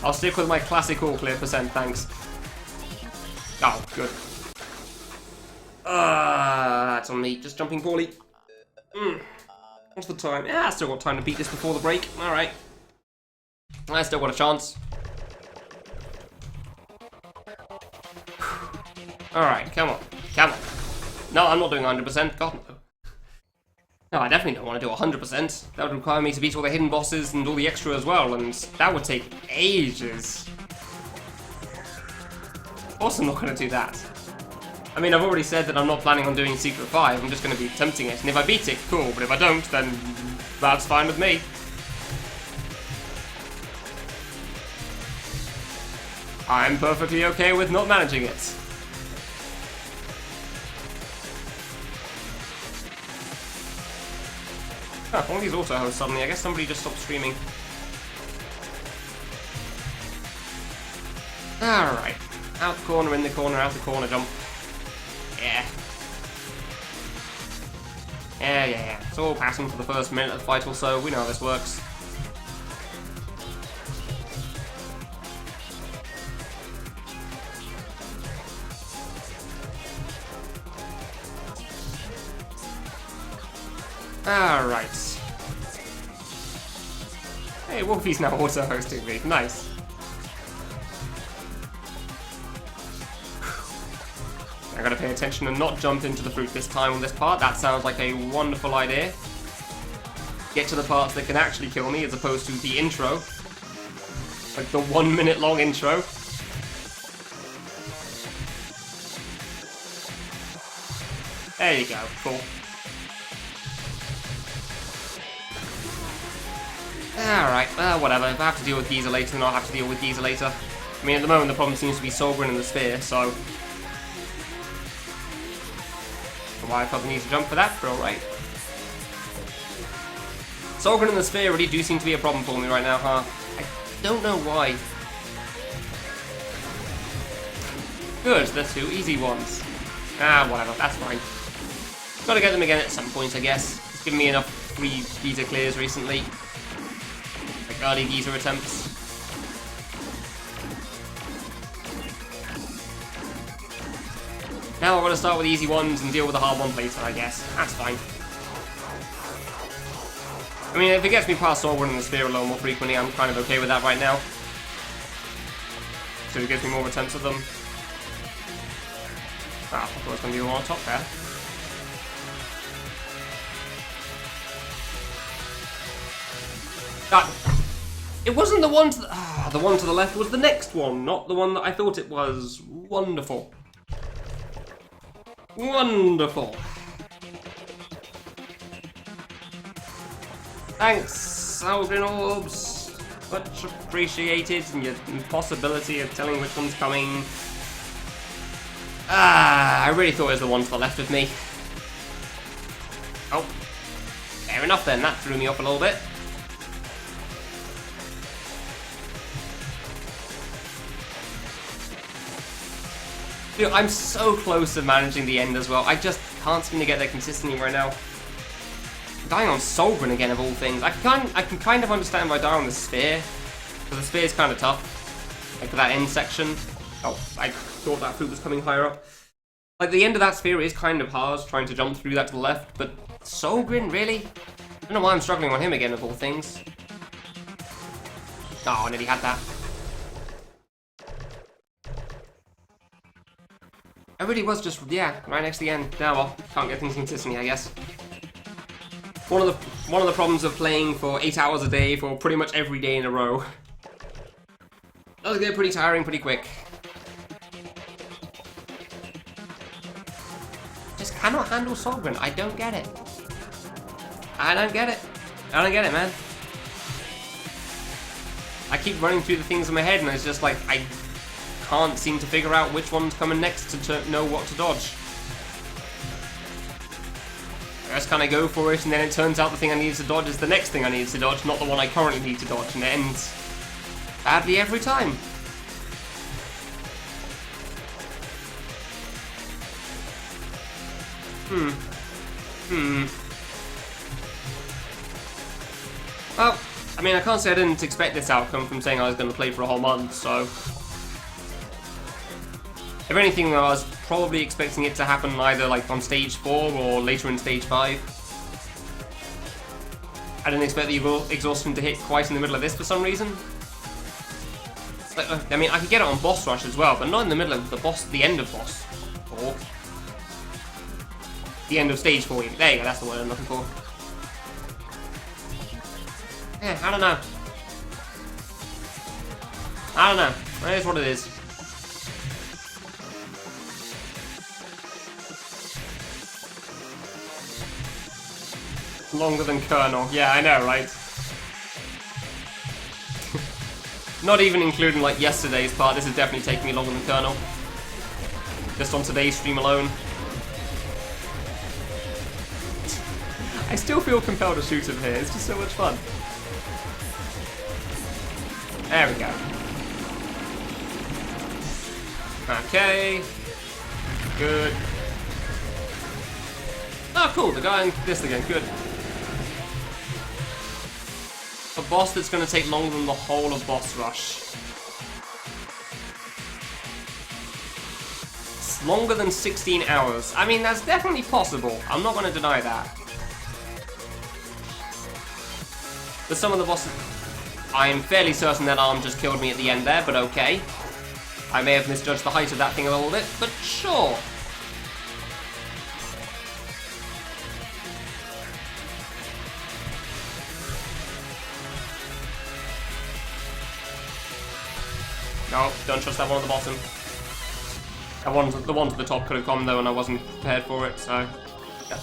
I'll stick with my classic all clear percent, thanks. Oh, good. That's on me, just jumping poorly. What's the time? Yeah, I still got time to beat this before the break. Alright. I still got a chance. Alright, come on. Come on. No, I'm not doing 100%. God, no. No, I definitely don't want to do 100%. That would require me to beat all the hidden bosses and all the extra as well, and that would take ages. Of course I'm not going to do that. I mean, I've already said that I'm not planning on doing Secret 5, I'm just going to be attempting it, and if I beat it, cool, but if I don't, then that's fine with me. I'm perfectly okay with not managing it. Huh, one of these auto hosts suddenly. I guess somebody just stopped streaming. Alright. Out the corner, in the corner, out the corner, jump. Yeah. Yeah. It's all passing for the first minute of the fight or so. We know how this works. Alright. Hey, Wolfie's now also hosting me. Nice. I gotta pay attention and not jump into the fruit this time on this part. That sounds like a wonderful idea. Get to the parts that can actually kill me as opposed to the intro. Like the 1 minute long intro. There you go. Cool. Alright, well, whatever. If I have to deal with Giza later, then I'll have to deal with Giza later. I mean, at the moment, the problem seems to be Solgren and the Sphere, so... why I felt the need to jump for that, but alright. Solgren and the Sphere really do seem to be a problem for me right now, huh? I don't know why. Good, they're two easy ones. Ah, whatever, that's fine. Gotta get them again at some point, I guess. It's given me enough free Giza clears recently. Like early Giza attempts. Now I'm gonna start with easy ones and deal with the hard one later, I guess. That's fine. I mean, if it gets me past Solgren and the Sphere a little more frequently, I'm kind of okay with that right now. So it gives me more attempts at them. Ah, I thought it was gonna be the one on top there. It wasn't the one to the... the one to the left was the next one, not the one that I thought it was. Wonderful. Wonderful. Thanks, Solgren Orbs. Much appreciated, and your impossibility of telling which one's coming. I really thought it was the one to the left of me. Oh. Fair enough then, that threw me off a little bit. Dude, I'm so close to managing the end as well. I just can't seem to get there consistently right now. I'm dying on Solgren again, of all things. I can kind of understand why I die on the Sphere, because the Sphere is kind of tough. Like for that end section. Oh, I thought that fruit was coming higher up. Like the end of that Sphere is kind of hard, trying to jump through that to the left, but Solgren, really? I don't know why I'm struggling on him again, of all things. Oh, I nearly had that. I really was just, yeah, right next to the end. Now, well, can't get things consistently, I guess. One of the problems of playing for 8 hours a day for pretty much every day in a row. Does get pretty tiring pretty quick. cannot handle Sovereign. I don't get it. I don't get it. I don't get it, man. I keep running through the things in my head, and it's just like, I can't seem to figure out which one's coming next to know what to dodge. I just kind of go for it, and then it turns out the thing I need to dodge is the next thing I need to dodge, not the one I currently need to dodge, and it ends badly every time. Well, I mean, I can't say I didn't expect this outcome from saying I was going to play for a whole month, so... If anything, I was probably expecting it to happen either like on stage 4 or later in stage 5. I didn't expect the exhaustion to hit quite in the middle of this for some reason. I mean, I could get it on boss rush as well, but not in the middle of the end of boss 4. The end of stage 4. There you go, that's the word I'm looking for. Yeah, I don't know. I don't know. It is what it is. Longer than Colonel. Yeah, I know, right? Not even including, like, yesterday's part. This is definitely taking me longer than Colonel. Just on today's stream alone. I still feel compelled to shoot him here. It's just so much fun. There we go. Okay. Good. Oh, cool. The guy in this again. Good. A boss that's going to take longer than the whole of boss rush. It's longer than 16 hours. I mean, that's definitely possible. I'm not going to deny that. But some of the bosses... I am fairly certain that arm just killed me at the end there, but okay. I may have misjudged the height of that thing a little bit, but sure. No, don't trust that one at the bottom. The one to the top could have gone though, and I wasn't prepared for it, so... Yeah.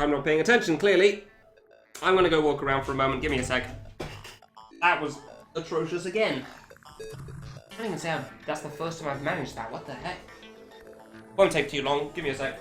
I'm not paying attention, clearly. I'm gonna go walk around for a moment. Give me a sec. That was atrocious again. I don't even say that's the first time I've managed that. What the heck? Won't take too long. Give me a sec.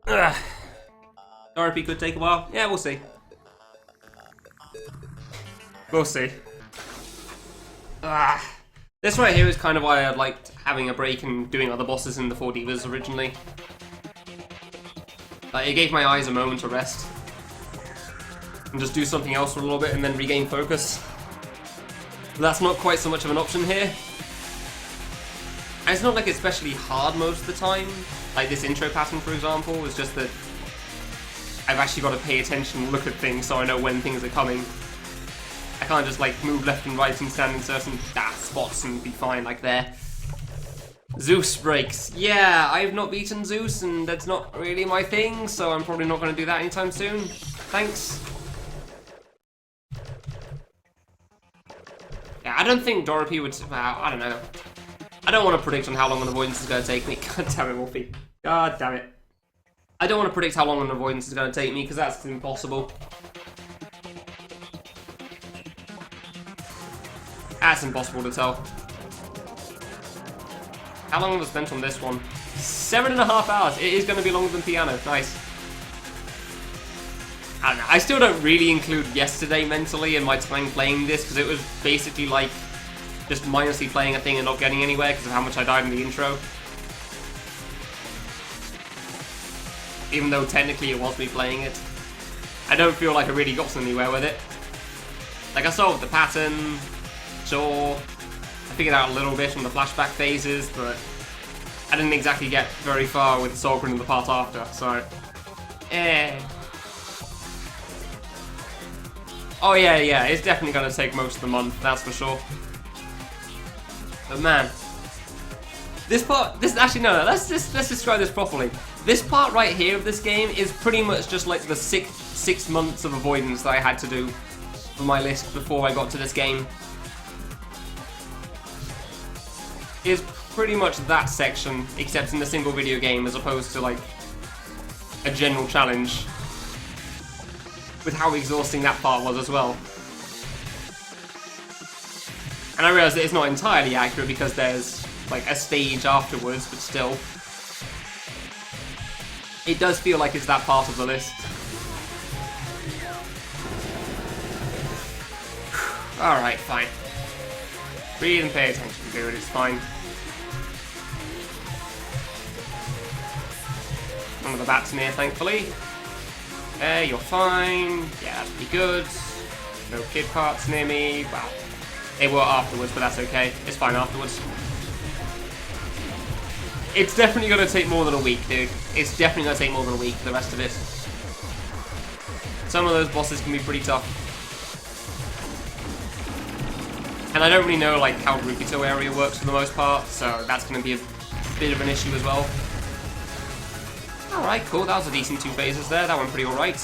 Alright. RP could take a while. Yeah, we'll see. We'll see. This right here is kind of why I liked having a break and doing other bosses in the 4 Divas originally. Like, it gave my eyes a moment to rest. And just do something else for a little bit and then regain focus. But that's not quite so much of an option here. And it's not like it's especially hard most of the time. Like this intro pattern, for example, is just that I've actually got to pay attention and look at things so I know when things are coming. I can't just like move left and right and stand in certain spots and be fine like there. Zeus breaks. Yeah, I've not beaten Zeus and that's not really my thing, so I'm probably not going to do that anytime soon. Thanks. Yeah, I don't think Dorothy would... Well, I don't know. I don't want to predict on how long an avoidance is going to take me. God damn it, Wolfie. God damn it. I don't want to predict how long an avoidance is going to take me, because that's impossible. That's impossible to tell. How long was spent on this one? 7.5 hours. It is going to be longer than piano. Nice. I don't know. I still don't really include yesterday mentally in my time playing this, because it was basically like just mindlessly playing a thing and not getting anywhere because of how much I died in the intro. Even though technically it was me playing it. I don't feel like I really got anywhere with it. Like, I solved the pattern, sure. I figured out a little bit from the flashback phases, but I didn't exactly get very far with Sorgren in the part after, so... Oh yeah, it's definitely gonna take most of the month, that's for sure. But man, let's describe this properly. This part right here of this game is pretty much just like the six months of avoidance that I had to do for my list before I got to this game. Is pretty much that section, except in a single video game as opposed to like a general challenge. With how exhausting that part was as well. And I realise that it's not entirely accurate because there's like a stage afterwards, but still. It does feel like it's that part of the list. Alright, fine. Breathe and pay attention, dude, it's fine. None of the bats near, thankfully. Okay, you're fine. Yeah, that's pretty good. No kid parts near me. Well, they were afterwards, but that's okay. It's fine afterwards. It's definitely going to take more than a week, dude. It's definitely going to take more than a week for the rest of it. Some of those bosses can be pretty tough. And I don't really know like how Rukito area works for the most part, so that's going to be a bit of an issue as well. Alright, cool. That was a decent 2 phases there. That went pretty alright.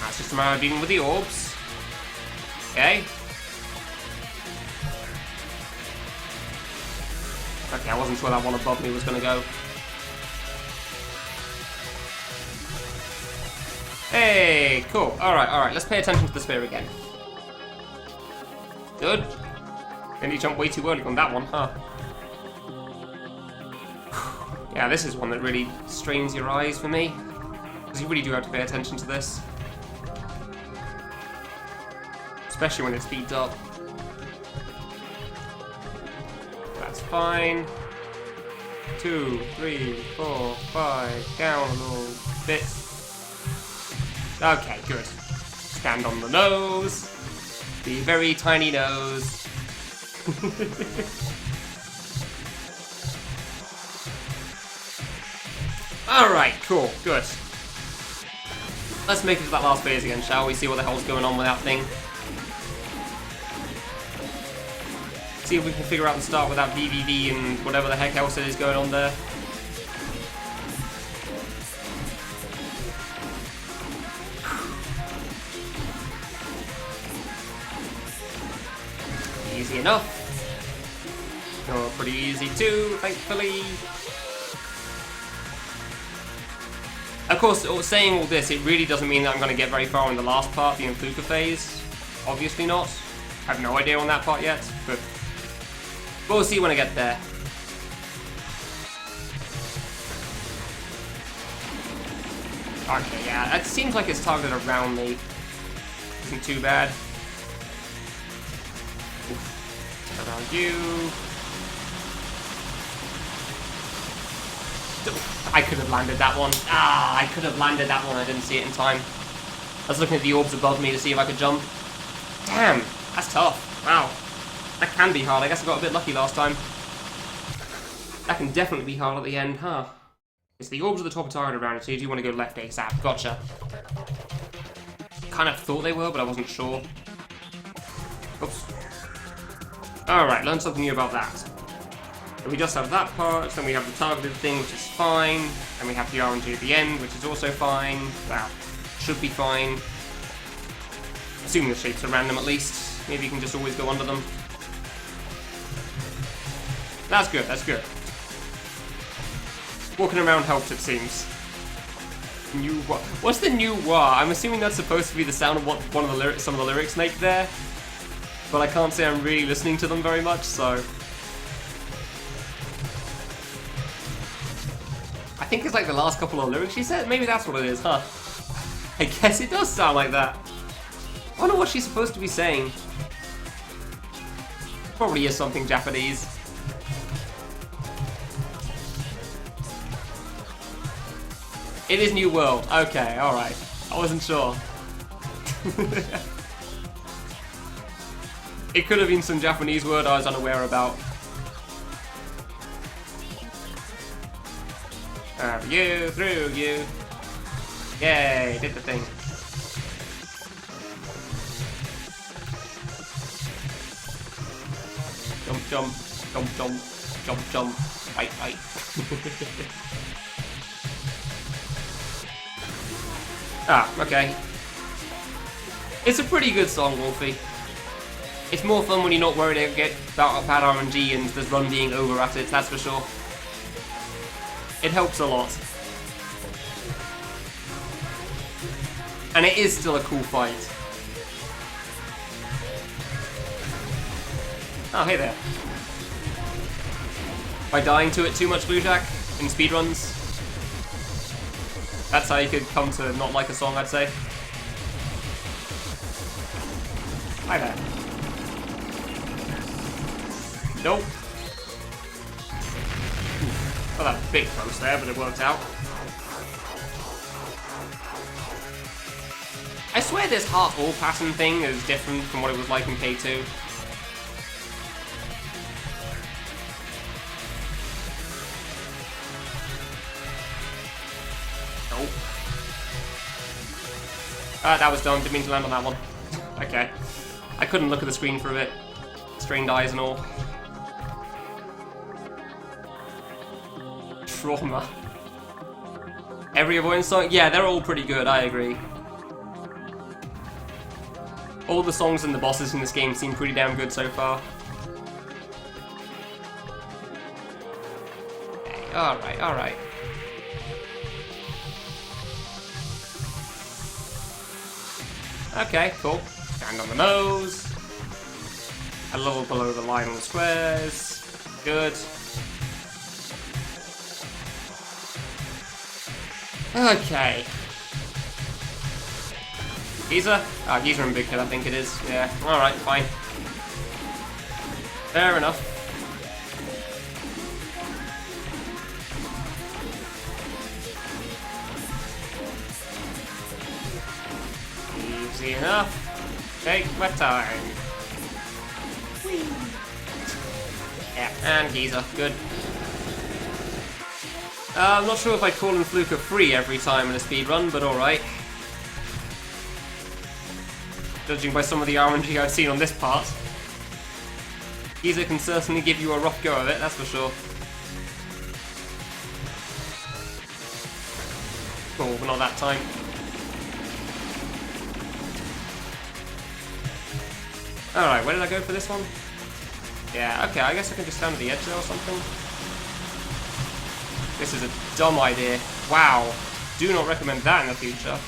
That's just a matter of dealing with the orbs. Okay. Okay, I wasn't sure that one above me was going to go. Hey, cool. Alright. Let's pay attention to the spear again. Good. Then you jumped way too early on that one, huh? Yeah, this is one that really strains your eyes for me. Because you really do have to pay attention to this. Especially when it speeds up. That's fine. 2, 3, 4, 5, down a little bit. Okay, good. Stand on the nose. The very tiny nose. Alright, cool, good. Let's make it to that last phase again, shall we? See what the hell's going on with that thing. See if we can figure out the start without DVD and whatever the heck else it is going on there. Easy enough. You're pretty easy too, thankfully. course, saying all this, it really doesn't mean that I'm going to get very far in the last part, the Fluka phase. Obviously not. I have no idea on that part yet, but we'll see when I get there. Okay, yeah, it seems like it's targeted around me. Isn't too bad. Oof. Around you. I could have landed that one. I could have landed that one. I didn't see it in time. I was looking at the orbs above me to see if I could jump. Damn, that's tough. Wow. That can be hard. I guess I got a bit lucky last time. That can definitely be hard at the end, huh? It's the orbs at the top of target around it, so you do want to go left ASAP. Gotcha. Kind of thought they were, but I wasn't sure. Oops. Alright, learn something new about that. We just have that part, then we have the targeted thing, which is fine, and we have the RNG at the end, which is also fine. Well, should be fine. Assuming the shapes are random at least. Maybe you can just always go under them. That's good, that's good. Walking around helps, it seems. New wah. What's the new wah? I'm assuming that's supposed to be the sound of what some of the lyrics make there. But I can't say I'm really listening to them very much, so... I think it's like the last couple of lyrics she said. Maybe that's what it is, huh? I guess it does sound like that. I wonder what she's supposed to be saying. Probably is something Japanese. It is New World. Okay, alright. I wasn't sure. It could have been some Japanese word I was unaware about. You, through you. Yay, did the thing. Jump, jump, jump, jump, jump, jump. Fight, fight. Okay. It's a pretty good song, Wolfie. It's more fun when you're not worried about bad RNG and there's run being over at it, that's for sure. It helps a lot. And it is still a cool fight. Oh, hey there. By dying to it too much, Bluejack, in speedruns, that's how you could come to not like a song, I'd say. Hi there. Nope. Well, that big post there, but it worked out. I swear this heart all pattern thing is different from what it was like in K2. Nope. That was dumb, didn't mean to land on that one. Okay. I couldn't look at the screen for a bit. Strained eyes and all. Trauma. Every avoidance song? Yeah, they're all pretty good, I agree. All the songs and the bosses in this game seem pretty damn good so far. Okay, alright, alright. Okay, cool. Stand on the nose. A little below the line on the squares. Good. Okay. Giza? Ah, Giza and Big Kid, I think it is. Yeah, alright, fine. Fair enough. Easy enough. Take my time. Whee. Yeah, and Giza. Good. I'm not sure if I'd call him Fluka free every time in a speedrun, but alright. Judging by some of the RNG I've seen on this part. Giza can certainly give you a rough go of it, that's for sure. Cool, but not that time. Alright, where did I go for this one? Yeah, okay, I guess I can just stand at the edge there or something. This is a dumb idea. Wow. do not recommend that in the future.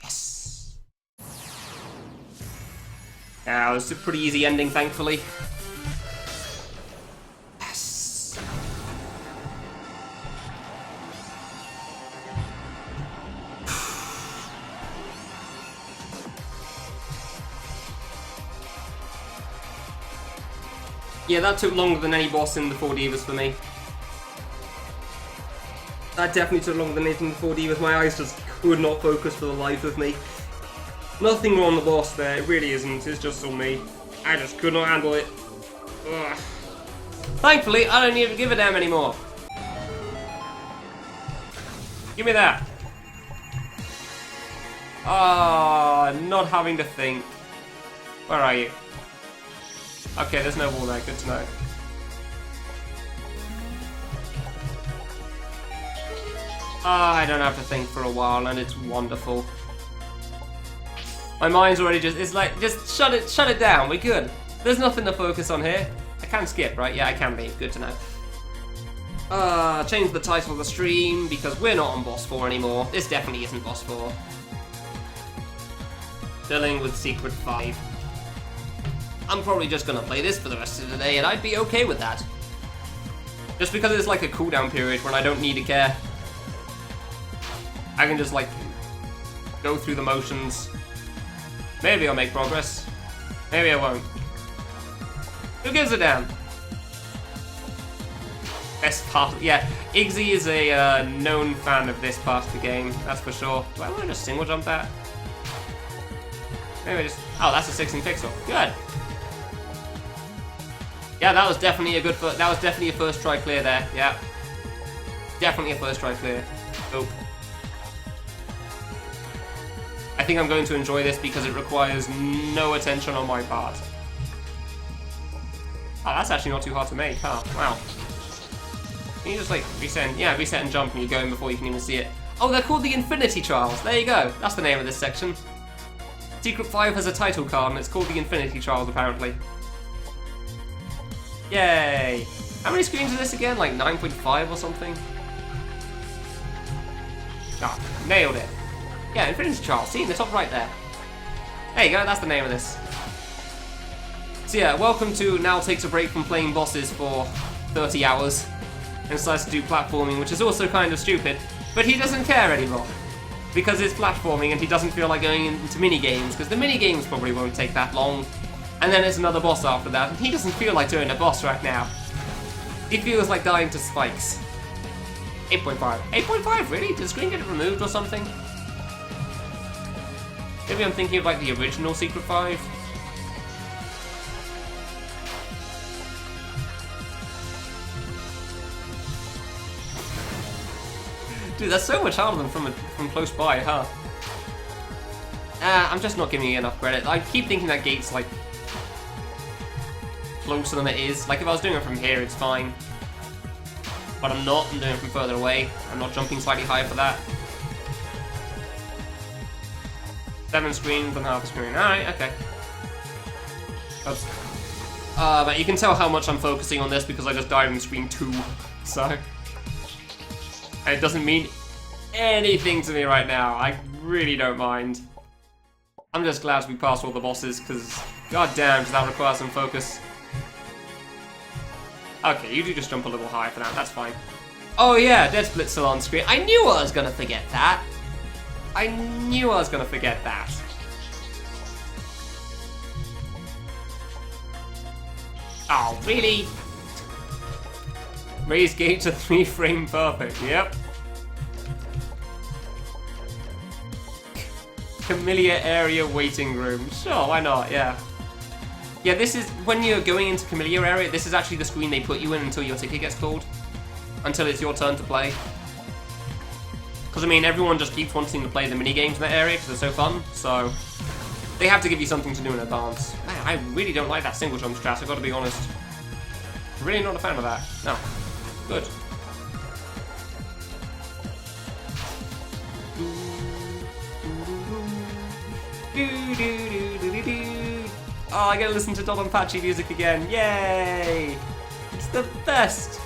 Yes. Now, it was a pretty easy ending, thankfully. Yes. Yeah, that took longer than any boss in the 4 Divas for me. That definitely took longer than anything in the 4 Divas. My eyes just could not focus for the life of me. Nothing wrong with the boss there, it really isn't, it's just on me. I just could not handle it. Ugh. Thankfully, I don't even give a damn anymore. Give me that. Ah, not having to think. Where are you? Okay, there's no wall there, good to know. Ah, I don't have to think for a while, and it's wonderful. My mind's already it's like, just shut it down, we're good. There's nothing to focus on here. I can skip, right? Yeah, I can be, good to know. Change the title of the stream, because we're not on Boss 4 anymore. This definitely isn't Boss 4. Dealing with Secret 5. I'm probably just gonna play this for the rest of the day, and I'd be okay with that. Just because it's like a cooldown period when I don't need to care. I can just like go through the motions. Maybe I'll make progress. Maybe I won't. Who gives a damn? Best part, yeah. Iggsy is a known fan of this part of the game, that's for sure. Do I want to just single jump that? Maybe I just. Oh, that's a 16 pixel. Good. Yeah, that was definitely a good. That was definitely a first try clear there. Yeah. Definitely a first try clear. Oh. I think I'm going to enjoy this because it requires no attention on my part. Oh, that's actually not too hard to make, huh? Wow. Can you just like reset? Yeah, reset and jump, and you go in before you can even see it. Oh, they're called the Infinity Trials. There you go. That's the name of this section. Secret 5 has a title card, and it's called the Infinity Trials, apparently. Yay! How many screens is this again? Like 9.5 or something? Ah, nailed it. Yeah, Infinity Trials. See, in the top right there. There you go, that's the name of this. So yeah, welcome to Now takes a break from playing bosses for 30 hours and decides to do platforming, which is also kind of stupid, but he doesn't care anymore. Because it's platforming and he doesn't feel like going into mini-games, because the mini-games probably won't take that long. And then it's another boss after that, and he doesn't feel like doing a boss right now. He feels like dying to spikes. 8.5. 8.5, really? Did the screen get removed or something? Maybe I'm thinking of like the original Secret 5. Dude, that's so much harder than from close by, huh? I'm just not giving you enough credit. I keep thinking that gate's like closer than it is. Like if I was doing it from here, it's fine. But I'm not. I'm doing it from further away. I'm not jumping slightly higher for that. 7 screens and half a screen. Alright, okay. Oops. But you can tell how much I'm focusing on this because I just died in screen 2. So. And it doesn't mean anything to me right now. I really don't mind. I'm just glad we passed all the bosses because, goddamn, does that require some focus. Okay, you do just jump a little higher for now. That's fine. Oh yeah, Dead Split's still on screen. I knew I was gonna forget that. I knew I was gonna forget that. Oh, really? Raise gate to 3 frame perfect, yep. Kamilia area waiting room. Sure, why not, yeah. Yeah, this is, when you're going into Kamilia area, this is actually the screen they put you in until your ticket gets called. Until it's your turn to play. Because, I mean, everyone just keeps wanting to play the mini-games in that area because they're so fun, so they have to give you something to do in advance. Man, I really don't like that single jump strat, I've got to be honest. Really not a fan of that. No. Good. Oh, I get to listen to Dodonpachi music again. Yay! It's the best.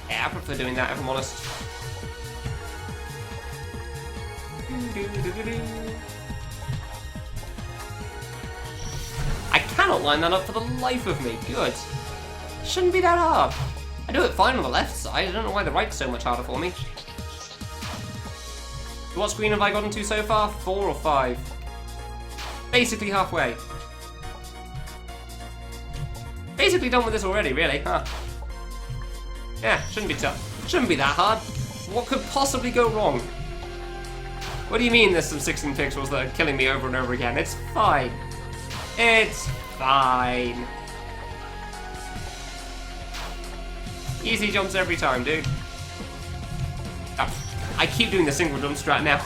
Yeah, I prefer doing that, if I'm honest. I cannot line that up for the life of me. Good. Shouldn't be that hard. I do it fine on the left side. I don't know why the right's so much harder for me. What screen have I gotten to so far? 4 or 5? Basically halfway. Basically done with this already, really, huh? Yeah, shouldn't be tough. Shouldn't be that hard. What could possibly go wrong? What do you mean there's some 16 pixels that are killing me over and over again? It's fine. It's fine. Easy jumps every time, dude. Oh, I keep doing the single jump strat now.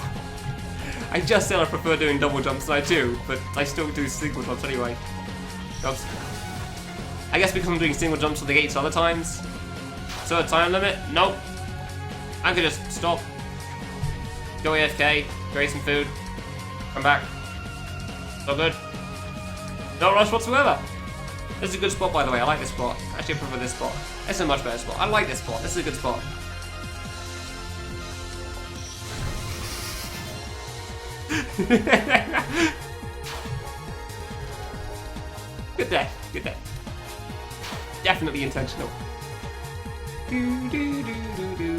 I just said I prefer doing double jumps than I do, but I still do single jumps anyway. Oops. I guess because I'm doing single jumps with the gates other times. So a time limit? Nope. I could just stop. Go AFK, go eat some food, come back. So good. No rush whatsoever. This is a good spot, by the way. I like this spot. Actually, I prefer this spot. It's a much better spot. I like this spot. This is a good spot. Good day. Good day. Definitely intentional. Do, do, do, do, do.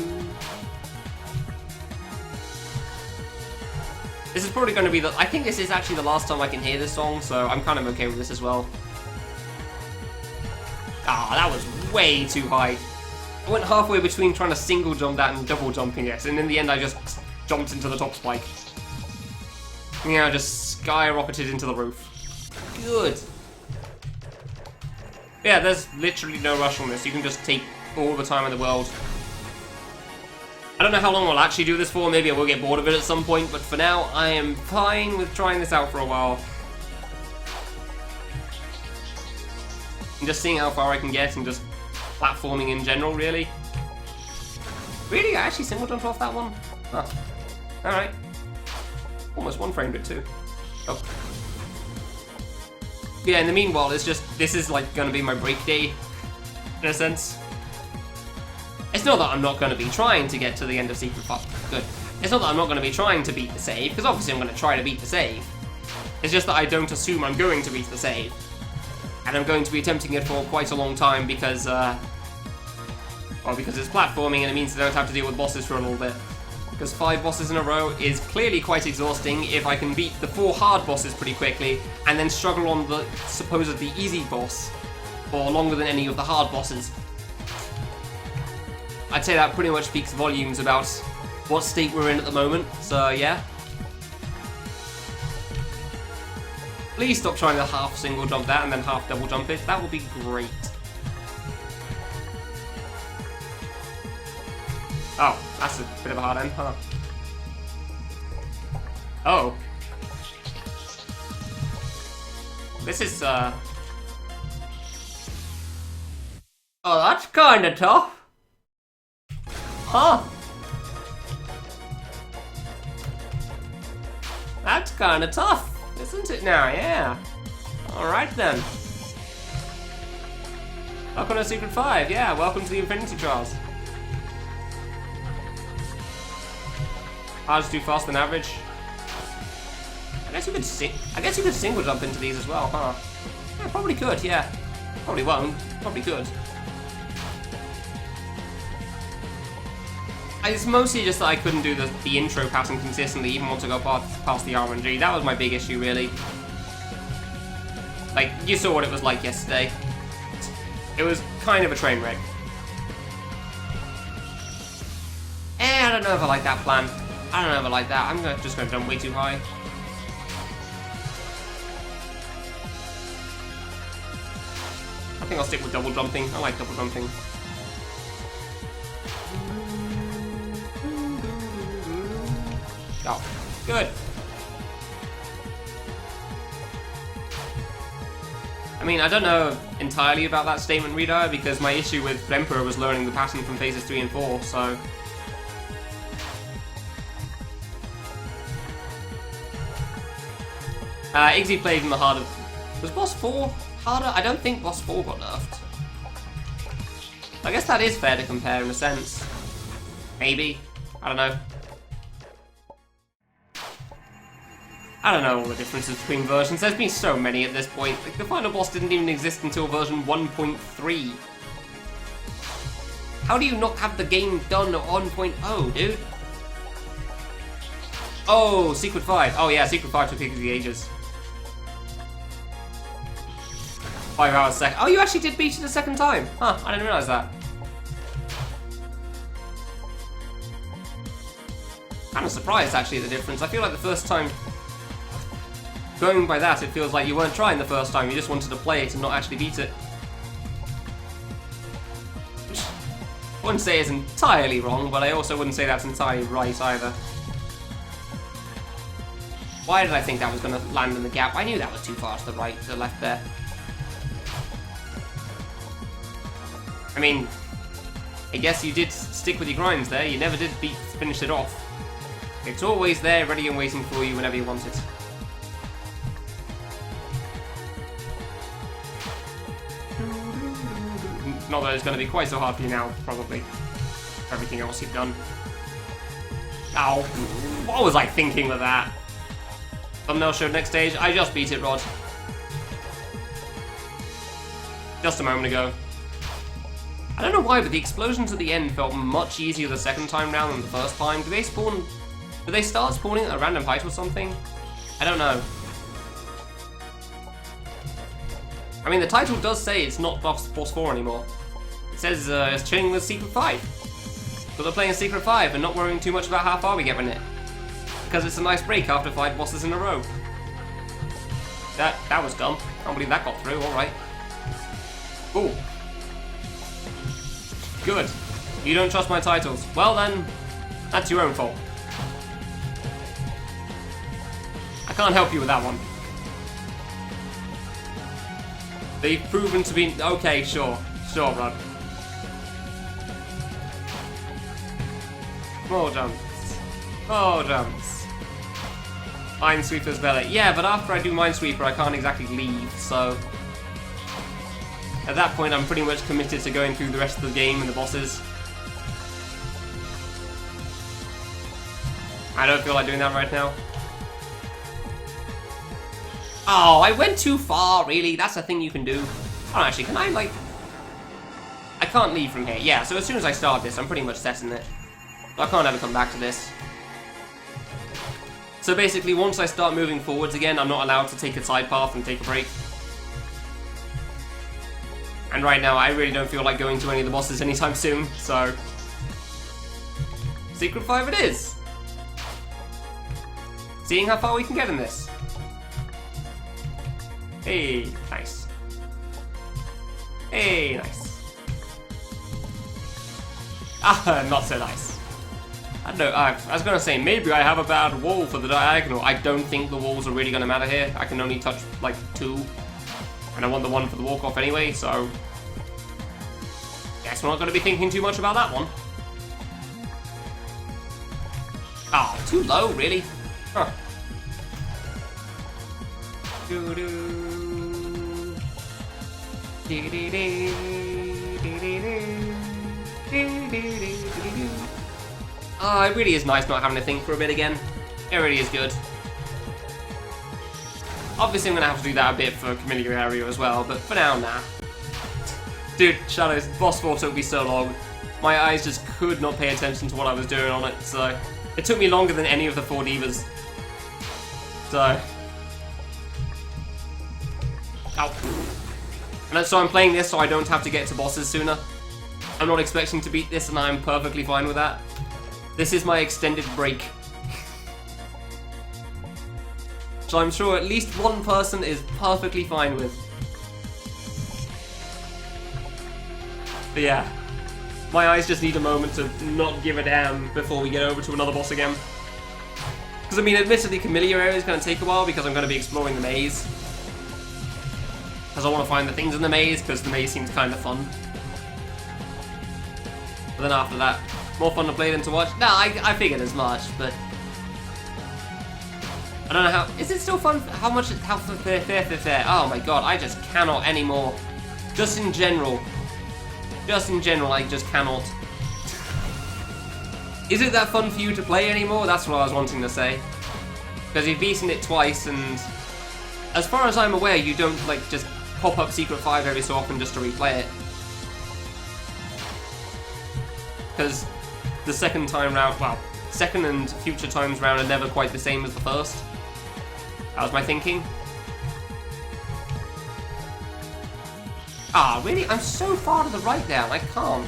This is probably going to be the... I think this is actually the last time I can hear this song, so I'm kind of okay with this as well. Ah, that was way too high. I went halfway between trying to single jump that and double jumping it, and in the end I just jumped into the top spike. Yeah, I just skyrocketed into the roof. Good. Yeah, there's literally no rush on this. You can just take all the time in the world. I don't know how long I'll actually do this for. Maybe I will get bored of it at some point, but for now, I am fine with trying this out for a while. And just seeing how far I can get and just platforming in general, really. Really? I actually single jumped off that one? Huh. Alright. Almost one framed it too. Oh. Yeah, in the meanwhile, it's just, this is like gonna be my break day, in a sense. It's not that I'm not gonna be trying to get to the end of Secret File. Good. It's not that I'm not gonna be trying to beat the save, because obviously I'm gonna try to beat the save. It's just that I don't assume I'm going to beat the save. And I'm going to be attempting it for quite a long time because, well, because it's platforming and it means I don't have to deal with bosses for a little bit. Because 5 bosses in a row is clearly quite exhausting if I can beat the 4 hard bosses pretty quickly and then struggle on the supposedly easy boss for longer than any of the hard bosses. I'd say that pretty much speaks volumes about what state we're in at the moment, so yeah. Please stop trying to half single jump that and then half double jump it. That would be great. Oh, that's a bit of a hard end, huh? Oh. This is, Oh, that's kinda tough. Huh. That's kinda tough, isn't it now? Yeah. Alright then. Welcome to Secret 5, yeah, welcome to the Infinity Trials. I'll just do faster than average. I guess you could single jump into these as well, huh? Yeah, probably could, yeah. Probably won't, probably could. It's mostly just that I couldn't do the intro pattern consistently, even once I got past the RNG. That was my big issue, really. Like, you saw what it was like yesterday. It was kind of a train wreck. I don't know if I like that plan. I don't know if I like that. I'm just going to jump way too high. I think I'll stick with double jumping. I like double jumping. Oh, good. I mean, I don't know entirely about that statement, Rita, because my issue with Emperor was learning the pattern from phases 3 and 4, so... Iggy played in the harder... Was boss 4 harder? I don't think boss 4 got nerfed. I guess that is fair to compare in a sense. Maybe. I don't know. I don't know all the differences between versions. There's been so many at this point. Like, the final boss didn't even exist until version 1.3. How do you not have the game done at 1.0, dude? Oh, Secret 5. Oh yeah, Secret 5 took the ages. 5 hours a second. Oh, you actually did beat it a second time. Huh, I didn't realise that. Kind of surprised actually at the difference. I feel like the first time, going by that, it feels like you weren't trying the first time, you just wanted to play it and not actually beat it. Which I wouldn't say is entirely wrong, but I also wouldn't say that's entirely right either. Why did I think that was going to land in the gap? I knew that was too far to the right, to the left there. I mean, I guess you did stick with your grinds there, you never did finish it off. It's always there, ready and waiting for you whenever you want it. Not that it's going to be quite so hard for you now, probably. Everything else you've done. Ow. What was I thinking with that? Thumbnail showed next stage. I just beat it, Rod. Just a moment ago. I don't know why, but the explosions at the end felt much easier the second time round than the first time. Do they spawn... Do they start spawning at a random height or something? I don't know. I mean, the title does say it's not boss 4 anymore. It says it's chilling with Secret 5. But they're playing Secret 5 and not worrying too much about how far we get in it. Because it's a nice break after 5 bosses in a row. That was dumb. I can't believe that got through, alright. Ooh. Good. You don't trust my titles. Well then, that's your own fault. I can't help you with that one. They've proven to be... Okay, sure. Sure, Rod. More jumps. More jumps. Minesweeper's belly. Yeah, but after I do Minesweeper, I can't exactly leave, so... At that point, I'm pretty much committed to going through the rest of the game and the bosses. I don't feel like doing that right now. Oh, I went too far, really? That's a thing you can do. Oh, actually, can I, like... I can't leave from here. Yeah, so as soon as I start this, I'm pretty much set in it. I can't ever come back to this. So basically, once I start moving forwards again, I'm not allowed to take a side path and take a break. And right now, I really don't feel like going to any of the bosses anytime soon, so... Secret 5 it is! Seeing how far we can get in this. Hey, nice. Hey, nice. Ah, not so nice. I don't know, I was gonna say, maybe I have a bad wall for the diagonal. I don't think the walls are really gonna matter here. I can only touch, like, 2. And I want the one for the walk-off anyway, so... Guess we're not gonna be thinking too much about that one. Oh, too low, really? Huh. Oh, it really is nice not having to think for a bit again. It really is good. Obviously, I'm gonna have to do that a bit for Kamilia area as well, but for now, nah. Dude, Shadows, boss 4 took me so long. My eyes just could not pay attention to what I was doing on it, so... It took me longer than any of the 4 divas. So... Ow. And so I'm playing this so I don't have to get to bosses sooner. I'm not expecting to beat this and I'm perfectly fine with that. This is my extended break. So I'm sure at least one person is perfectly fine with. But yeah, my eyes just need a moment to not give a damn before we get over to another boss again. Because I mean, admittedly, Kamilia area is going to take a while because I'm going to be exploring the maze. Because I want to find the things in the maze, because the maze seems kind of fun. But then after that, more fun to play than to watch? Nah, I figured as much, but... I don't know how... Is it still fun? How much... How fair. Oh my god, I just cannot anymore. Just in general. I just cannot. Is it that fun for you to play anymore? That's what I was wanting to say. Because you've beaten it twice, and as far as I'm aware, you don't, like, just pop up Secret 5 every so often just to replay it. Because the second time round, well, second and future times round are never quite the same as the first. That was my thinking. Ah, really? I'm so far to the right there, I can't.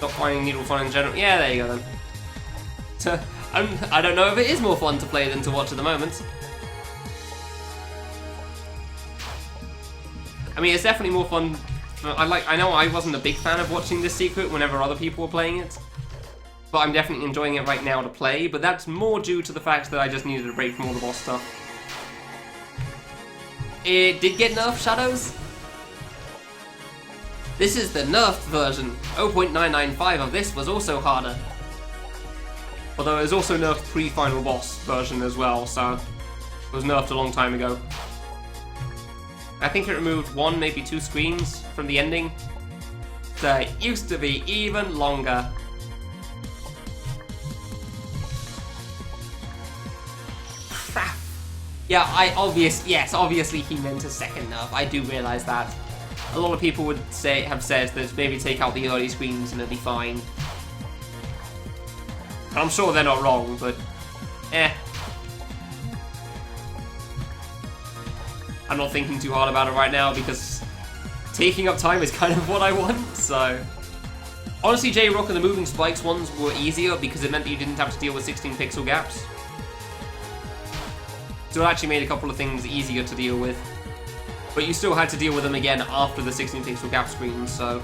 Not finding Needle fun in general. Yeah, there you go then. I don't know if it is more fun to play than to watch at the moment. I mean, it's definitely more fun. I know I wasn't a big fan of watching this secret whenever other people were playing it, but I'm definitely enjoying it right now to play. But that's more due to the fact that I just needed a break from all the boss stuff. It did get nerfed, Shadows. This is the nerfed version. 0.995 of this was also harder. Although it was also nerfed pre-final boss version as well, so it was nerfed a long time ago. I think it removed 1, maybe 2 screens from the ending. So it used to be even longer. Crap. Yeah, obviously he meant a second nerf. I do realise that. A lot of people would have said that maybe take out the early screens and it'll be fine. I'm sure they're not wrong, but I'm not thinking too hard about it right now because taking up time is kind of what I want, so... Honestly, J-Rock and the moving spikes ones were easier because it meant that you didn't have to deal with 16 pixel gaps. So it actually made a couple of things easier to deal with. But you still had to deal with them again after the 16 pixel gap screens, so...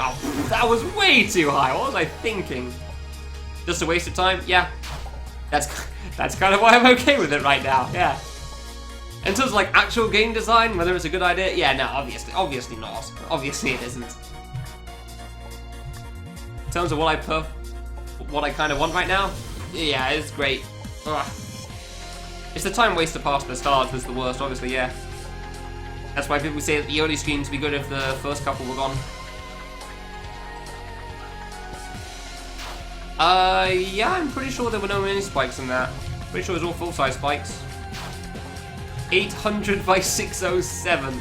Oh, that was way too high. What was I thinking? Just a waste of time? Yeah. That's kind of why I'm okay with it right now. Yeah. In terms of like actual game design, whether it's a good idea, yeah, no, obviously not. Obviously it isn't. In terms of what I kind of want right now, yeah, it's great. Ugh. It's the time waster past the start that's the worst, obviously, yeah. That's why people say that the early screens would be good if the first couple were gone. Yeah, I'm pretty sure there were no mini spikes in that. Pretty sure it was all full-size spikes. 800 by 607.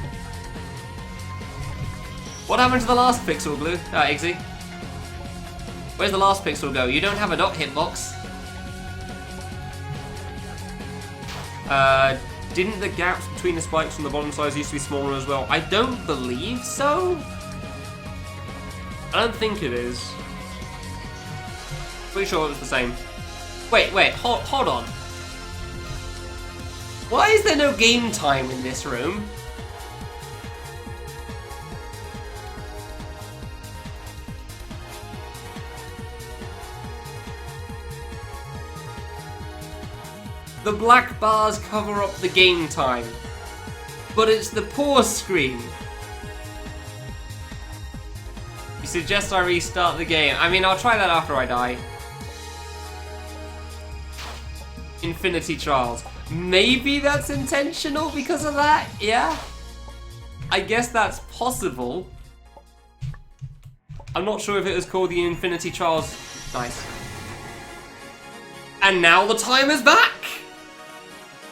What happened to the last pixel, Blue? Iggsy. Where's the last pixel go? You don't have a dot hitbox. Didn't the gaps between the spikes on the bottom sides used to be smaller as well? I don't believe so. I don't think it is. Pretty sure it was the same. Wait, hold on. Why is there no game time in this room? The black bars cover up the game time, but it's the pause screen. You suggest I restart the game? I mean, I'll try that after I die. Infinity Trials. Maybe that's intentional because of that? Yeah? I guess that's possible. I'm not sure if it was called the Infinity Trials. Nice. And now the time is back!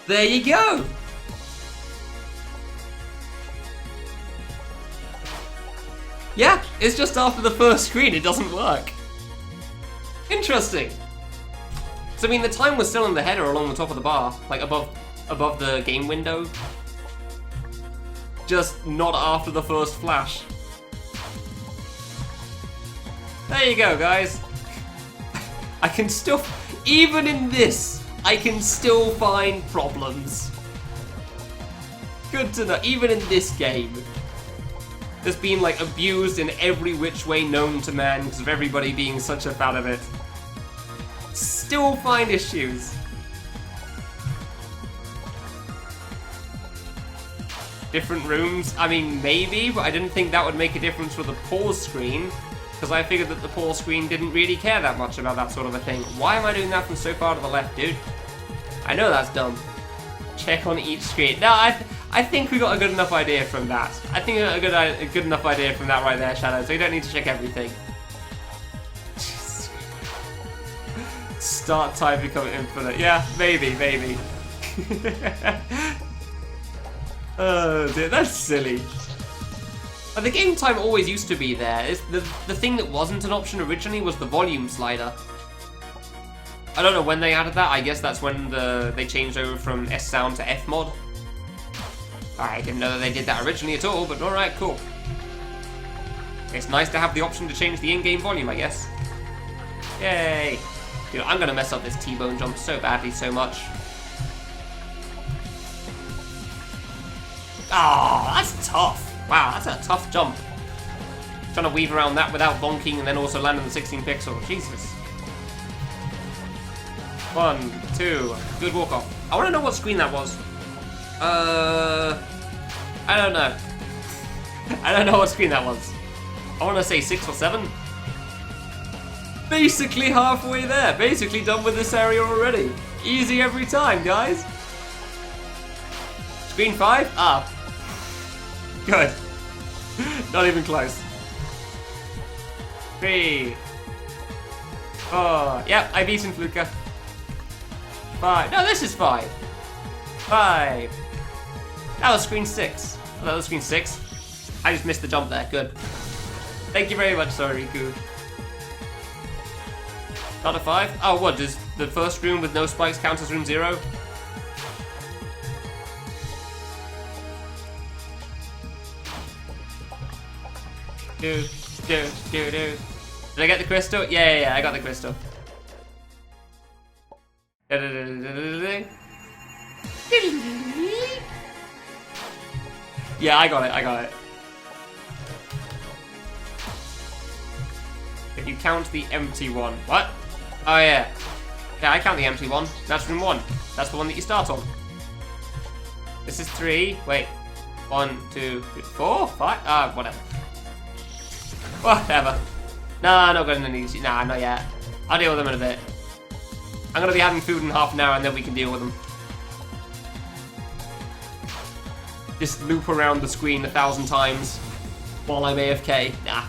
There you go! Yeah, it's just after the first screen, it doesn't work. Interesting. So I mean, the time was still in the header along the top of the bar, like above the game window. Just not after the first flash. There you go, guys. I can still, even in this, I can still find problems. Good to know, even in this game. That's been like abused in every which way known to man because of everybody being such a fan of it. Still find issues. different rooms. I mean, maybe, but I didn't think that would make a difference for the pause screen, because I figured that the pause screen didn't really care that much about that sort of a thing. Why am I doing that from so far to the left, dude? I know that's dumb. Check on each screen. No, I think we got a good enough idea from that. I think we got a good enough idea from that right there, Shadow, so you don't need to check everything. Start time become infinite. Yeah, maybe. Oh dear, that's silly. But the game time always used to be there. The thing that wasn't an option originally was the volume slider. I don't know when they added that. I guess that's when they changed over from S sound to F mod. I didn't know that they did that originally at all, but alright, cool. It's nice to have the option to change the in-game volume, I guess. Yay! Dude, I'm gonna mess up this T-bone jump so badly, so much. Oh, that's tough. Wow, that's a tough jump. Trying to weave around that without bonking and then also land on the 16 pixel. Jesus. 1, 2, good walk off. I want to know what screen that was. I don't know. I don't know what screen that was. I want to say 6 or 7. Basically halfway there. Basically done with this area already. Easy every time, guys. Screen 5? Ah. Good. Not even close. 3, 4. Yep, I beaten Fluka. 5. No, this is 5. 5. That was screen 6. Oh, that was screen 6. I just missed the jump there. Good. Thank you very much, sorry, Riku. Not a 5? Oh, what? Does the first room with no spikes count as room 0? Do. Did I get the crystal? Yeah, I got the crystal. Yeah, I got it. If you count the empty one. What? Oh, yeah. Yeah, I count the empty one. That's room 1. That's the one that you start on. This is 3. Wait. 1, 2, 3, 4, 5. Ah, whatever. Whatever. Nah, not going to need to. Nah, not yet. I'll deal with them in a bit. I'm going to be having food in half an hour and then we can deal with them. Just loop around the screen 1,000 times while I'm AFK. Nah.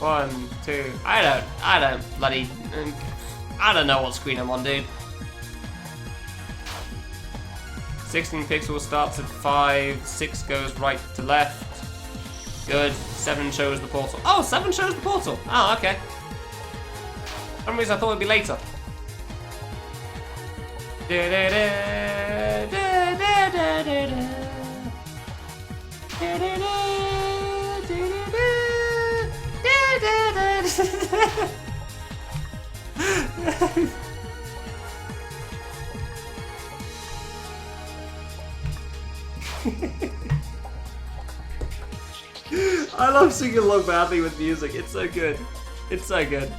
One, 2. I don't know what screen I'm on, dude. 16 pixels starts at 5, 6 goes right to left. Good. 7 shows the portal. Oh, 7 shows the portal. Oh, okay. For some reason I thought it'd be later. I love singing along badly with music. It's so good. It's so good.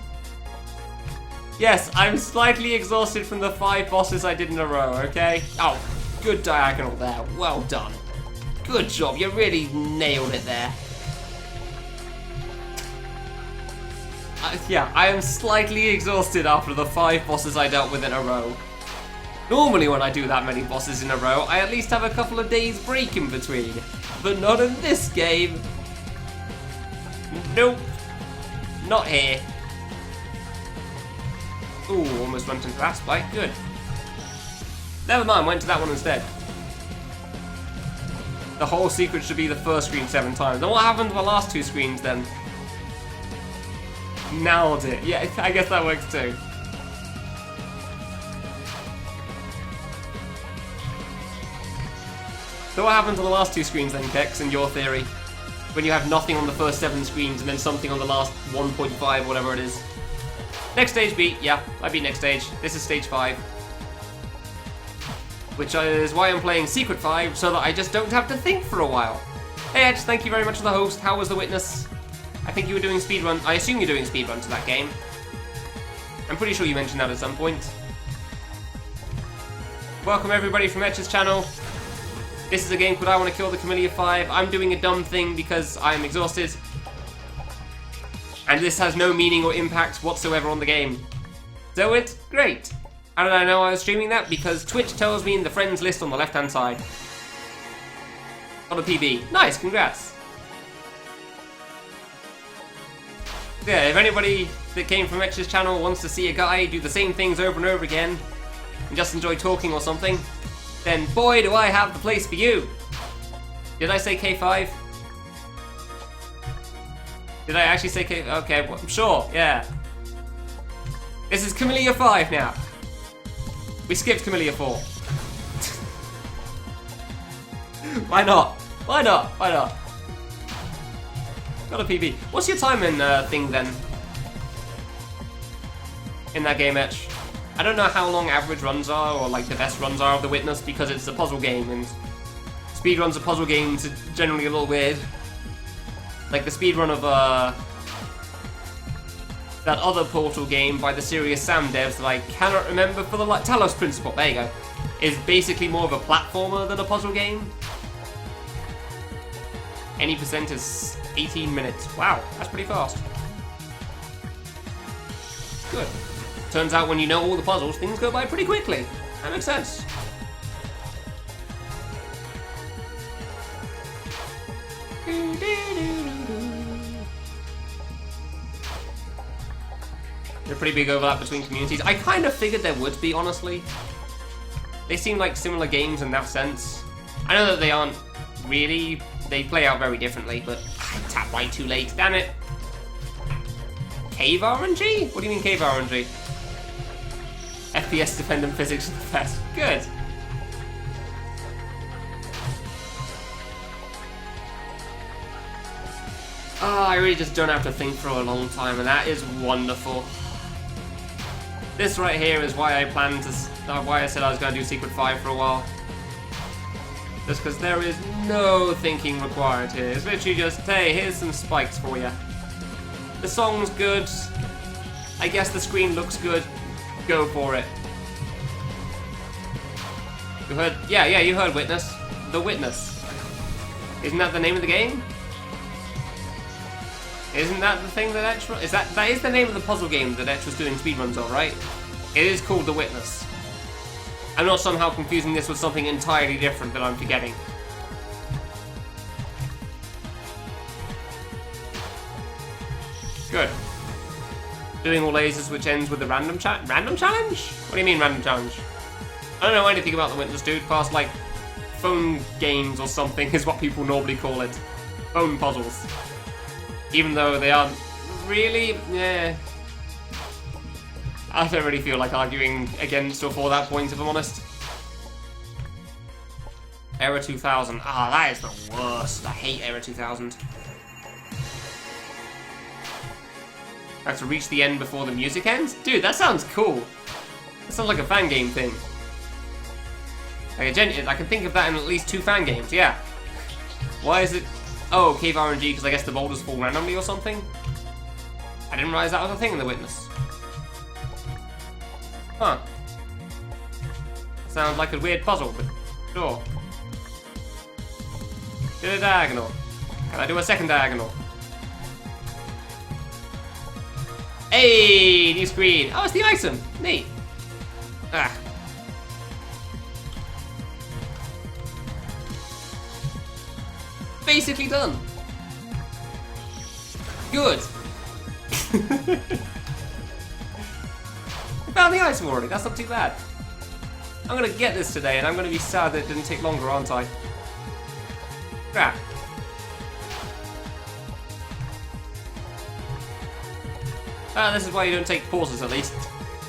Yes, I'm slightly exhausted from the 5 bosses I did in a row, okay? Oh, good diagonal there. Well done. Good job. You really nailed it there. Yeah, I am slightly exhausted after the 5 bosses I dealt with in a row. Normally when I do that many bosses in a row, I at least have a couple of days break in between. But not in this game. Nope. Not here. Ooh, almost went into that spike. Good. Never mind, went to that one instead. The whole secret should be the first screen 7 times. Then what happened to the last 2 screens then? Nailed it. Yeah, I guess that works too. So what happened to the last 2 screens then, Kex, in your theory? When you have nothing on the first 7 screens and then something on the last 1.5, whatever it is. Next stage beat, yeah, I beat next stage. This is stage 5. Which is why I'm playing Secret 5, so that I just don't have to think for a while. Hey Edge, thank you very much for the host. How was the witness? I think you were doing speedrun. I assume you're doing speedrun to that game. I'm pretty sure you mentioned that at some point. Welcome everybody from Etch's channel. This is a game called I Want to Kill the Kamilia 5. I'm doing a dumb thing because I'm exhausted. And this has no meaning or impact whatsoever on the game. So it's great. How did I know I was streaming that? Because Twitch tells me in the friends list on the left hand side. Got a PB. Nice, congrats. Yeah, if anybody that came from Etch's channel wants to see a guy do the same things over and over again, and just enjoy talking or something, then boy do I have the place for you. Did I say K5? Did I actually say K? Okay, well, sure, yeah. This is Kamilia 5 now. We skipped Kamilia 4. Why not? Why not? Why not? Got a PB. What's your timing thing then? In that game, Etch? I don't know how long average runs are, or like the best runs are of The Witness, because it's a puzzle game, and speedruns of puzzle games are generally a little weird. Like the speedrun of that other Portal game by the Serious Sam devs that I cannot remember for the life. Talos Principle, there you go. Is basically more of a platformer than a puzzle game. Any percent is 18 minutes. Wow, that's pretty fast. Good. Turns out when you know all the puzzles, things go by pretty quickly. That makes sense. There's a pretty big overlap between communities. I kind of figured there would be, honestly. They seem like similar games in that sense. I know that they aren't really. They play out very differently, but I tapped right too late. Damn it. Cave RNG? What do you mean cave RNG? FPS dependent physics are the best. Good. Oh, I really just don't have to think for a long time, and that is wonderful. This right here is why I planned to. Why I said I was going to do Secret 5 for a while. Just because there is no thinking required here. It's literally just, hey, here's some spikes for you. The song's good. I guess the screen looks good. Go for it. You heard? Yeah, you heard Witness. The Witness. Isn't that the name of the game? Isn't that the thing that Etch... Is that is the name of the puzzle game that Etch was doing speedruns of, right? It is called The Witness. I'm not somehow confusing this with something entirely different that I'm forgetting. Good. Doing all lasers, which ends with a random challenge? What do you mean random challenge? I don't know anything about The Witness, dude, past like phone games or something is what people normally call it. Phone puzzles. Even though they aren't really, yeah. I don't really feel like arguing against or for that point, if I'm honest. Error 2000. Ah, that is the worst. I hate Error 2000. I have to reach the end before the music ends? Dude, that sounds cool. That sounds like a fan game thing. Like I can think of that in at least 2 fan games, yeah. Why is it... Oh, Cave RNG, because I guess the boulders fall randomly or something? I didn't realize that was a thing in The Witness. Huh. Sounds like a weird puzzle, but sure. Do a diagonal. Can I do a second diagonal? Hey, new screen. Oh, it's the item. Neat. Ah. Basically done. Good. I found the item already, that's not too bad. I'm gonna get this today and I'm gonna be sad that it didn't take longer, aren't I? Crap. This is why you don't take pauses, at least.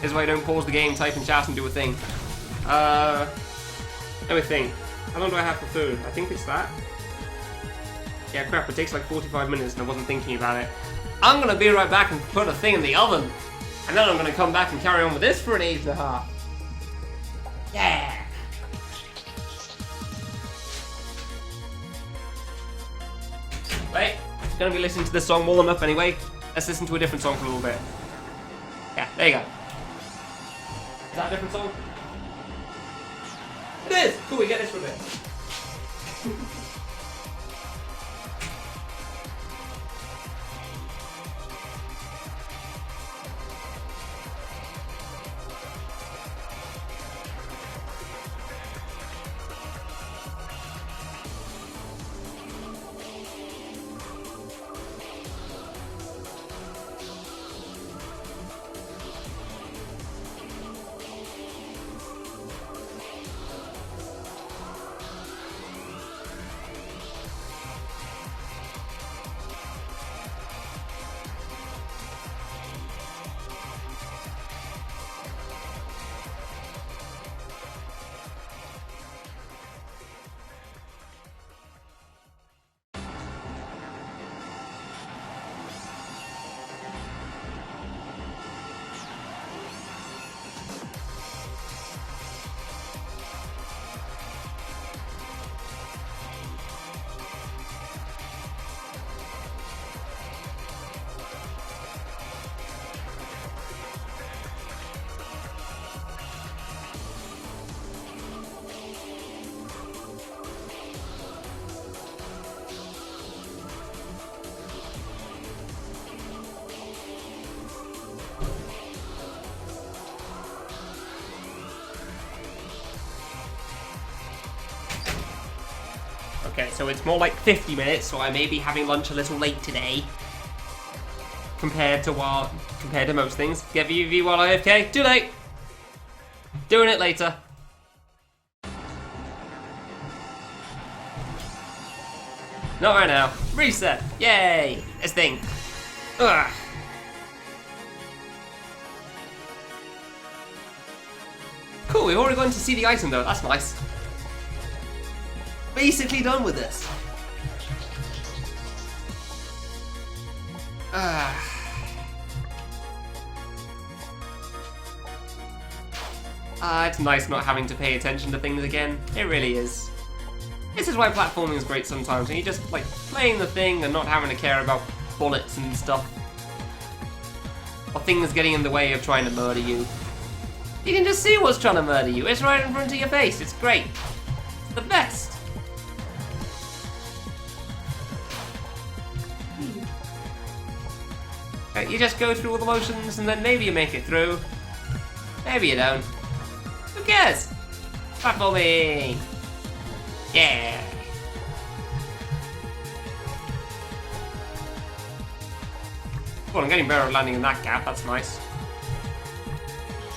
This is why you don't pause the game, type in chat and do a thing. Let me think. How long do I have for food? I think it's that. Yeah, crap, it takes like 45 minutes and I wasn't thinking about it. I'm gonna be right back and put a thing in the oven. And then I'm gonna come back and carry on with this for an 8.5. Yeah! Wait, gonna be listening to this song more enough anyway. Let's listen to a different song for a little bit. Yeah, there you go. Is that a different song? is! Cool, we get this for a bit. Okay, so it's more like 50 minutes, so I may be having lunch a little late today. Compared to most things. Get VV while AFK. Too late! Doing it later. Not right now. Reset! Yay! This thing. Ugh. Cool, we've already gone to see the item though, that's nice. Basically done with this. It's nice not having to pay attention to things again. It really is. This is why platforming is great sometimes, and you're just like playing the thing and not having to care about bullets and stuff. Or things getting in the way of trying to murder you. You can just see what's trying to murder you. It's right in front of your face. It's great. It's the best. You just go through all the motions and then maybe you make it through. Maybe you don't. Who cares? Platforming! Yeah! Well, I'm getting better at landing in that gap, that's nice.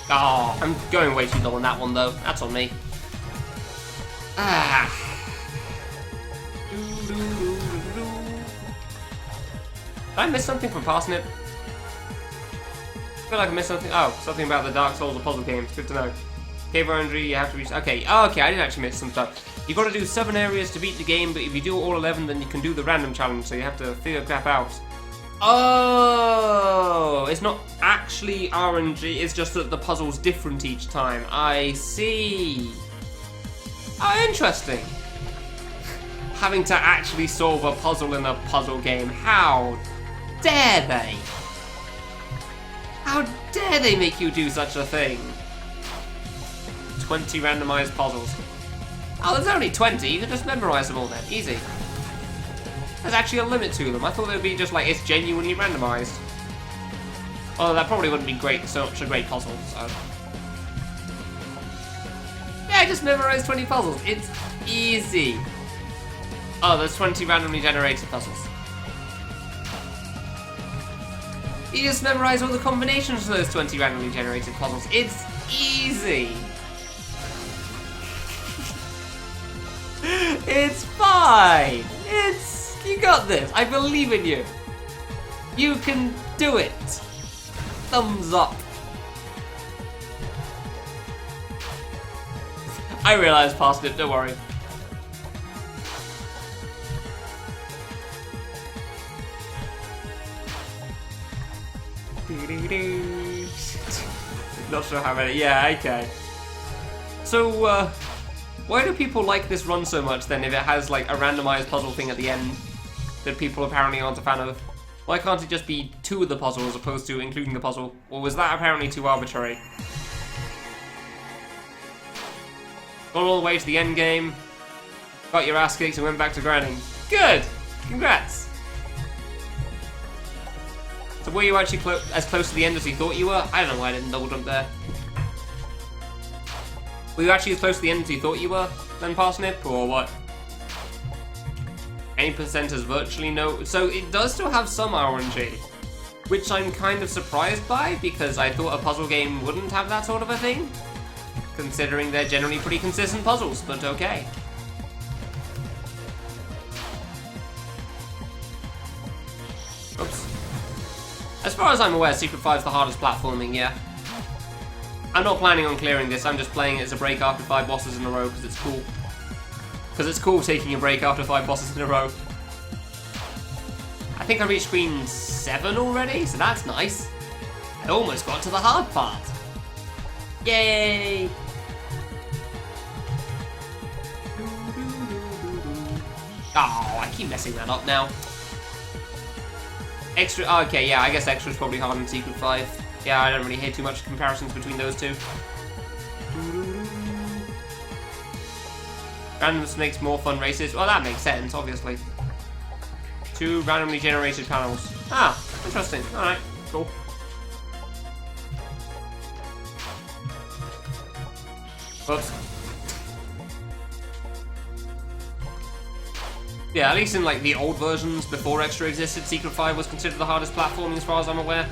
Oh, I'm going way too low on that one though. That's on me. Ah. Did I miss something from passing it? I feel like I missed something. Oh, something about the Dark Souls or puzzle games. Good to know. Cave RNG, you have to reach. Okay, oh, okay, I did actually miss some stuff. You've got to do 7 areas to beat the game, but if you do all 11, then you can do the random challenge, so you have to figure crap out. Oh, it's not actually RNG, it's just that the puzzle's different each time. I see. Oh, interesting. Having to actually solve a puzzle in a puzzle game. How dare they? How dare they make you do such a thing? 20 randomized puzzles. Oh, there's only 20. You can just memorize them all then. Easy. There's actually a limit to them. I thought they would be just like, it's genuinely randomized. Although that probably wouldn't be great, such a great puzzle, so. Yeah, I just memorized 20 puzzles. It's easy. Oh, there's 20 randomly generated puzzles. You just memorize all the combinations of those 20 randomly generated puzzles. It's easy. It's fine. You got this. I believe in you. You can do it. Thumbs up. I realized past it, don't worry. Not sure how many. Yeah, okay. So, why do people like this run so much then if it has like a randomized puzzle thing at the end that people apparently aren't a fan of? Why can't it just be 2 of the puzzle as opposed to including the puzzle? Or was that apparently too arbitrary? Got all the way to the end game. Got your ass kicked and went back to grinding. Good! Congrats! So were you actually as close to the end as you thought you were? I don't know why I didn't double jump there. Were you actually as close to the end as you thought you were then, Parsnip, or what? Any percenters virtually no. So it does still have some RNG, which I'm kind of surprised by, because I thought a puzzle game wouldn't have that sort of a thing, considering they're generally pretty consistent puzzles, but okay. Oops. As far as I'm aware, Secret 5's the hardest platforming, yeah. I'm not planning on clearing this, I'm just playing it as a break after 5 bosses in a row, because it's cool. Because it's cool taking a break after 5 bosses in a row. I think I reached screen 7 already, so that's nice. I almost got to the hard part. Yay! Oh, I keep messing that up now. Extra, oh, okay, yeah, I guess Extra is probably harder than Secret 5. Yeah, I don't really hear too much comparisons between those two. Randomness makes more fun races. Well, that makes sense, obviously. 2 randomly generated panels. Ah, interesting. Alright, cool. Whoops. Yeah, at least in like the old versions before Extra existed, Secret 5 was considered the hardest platforming as far as I'm aware.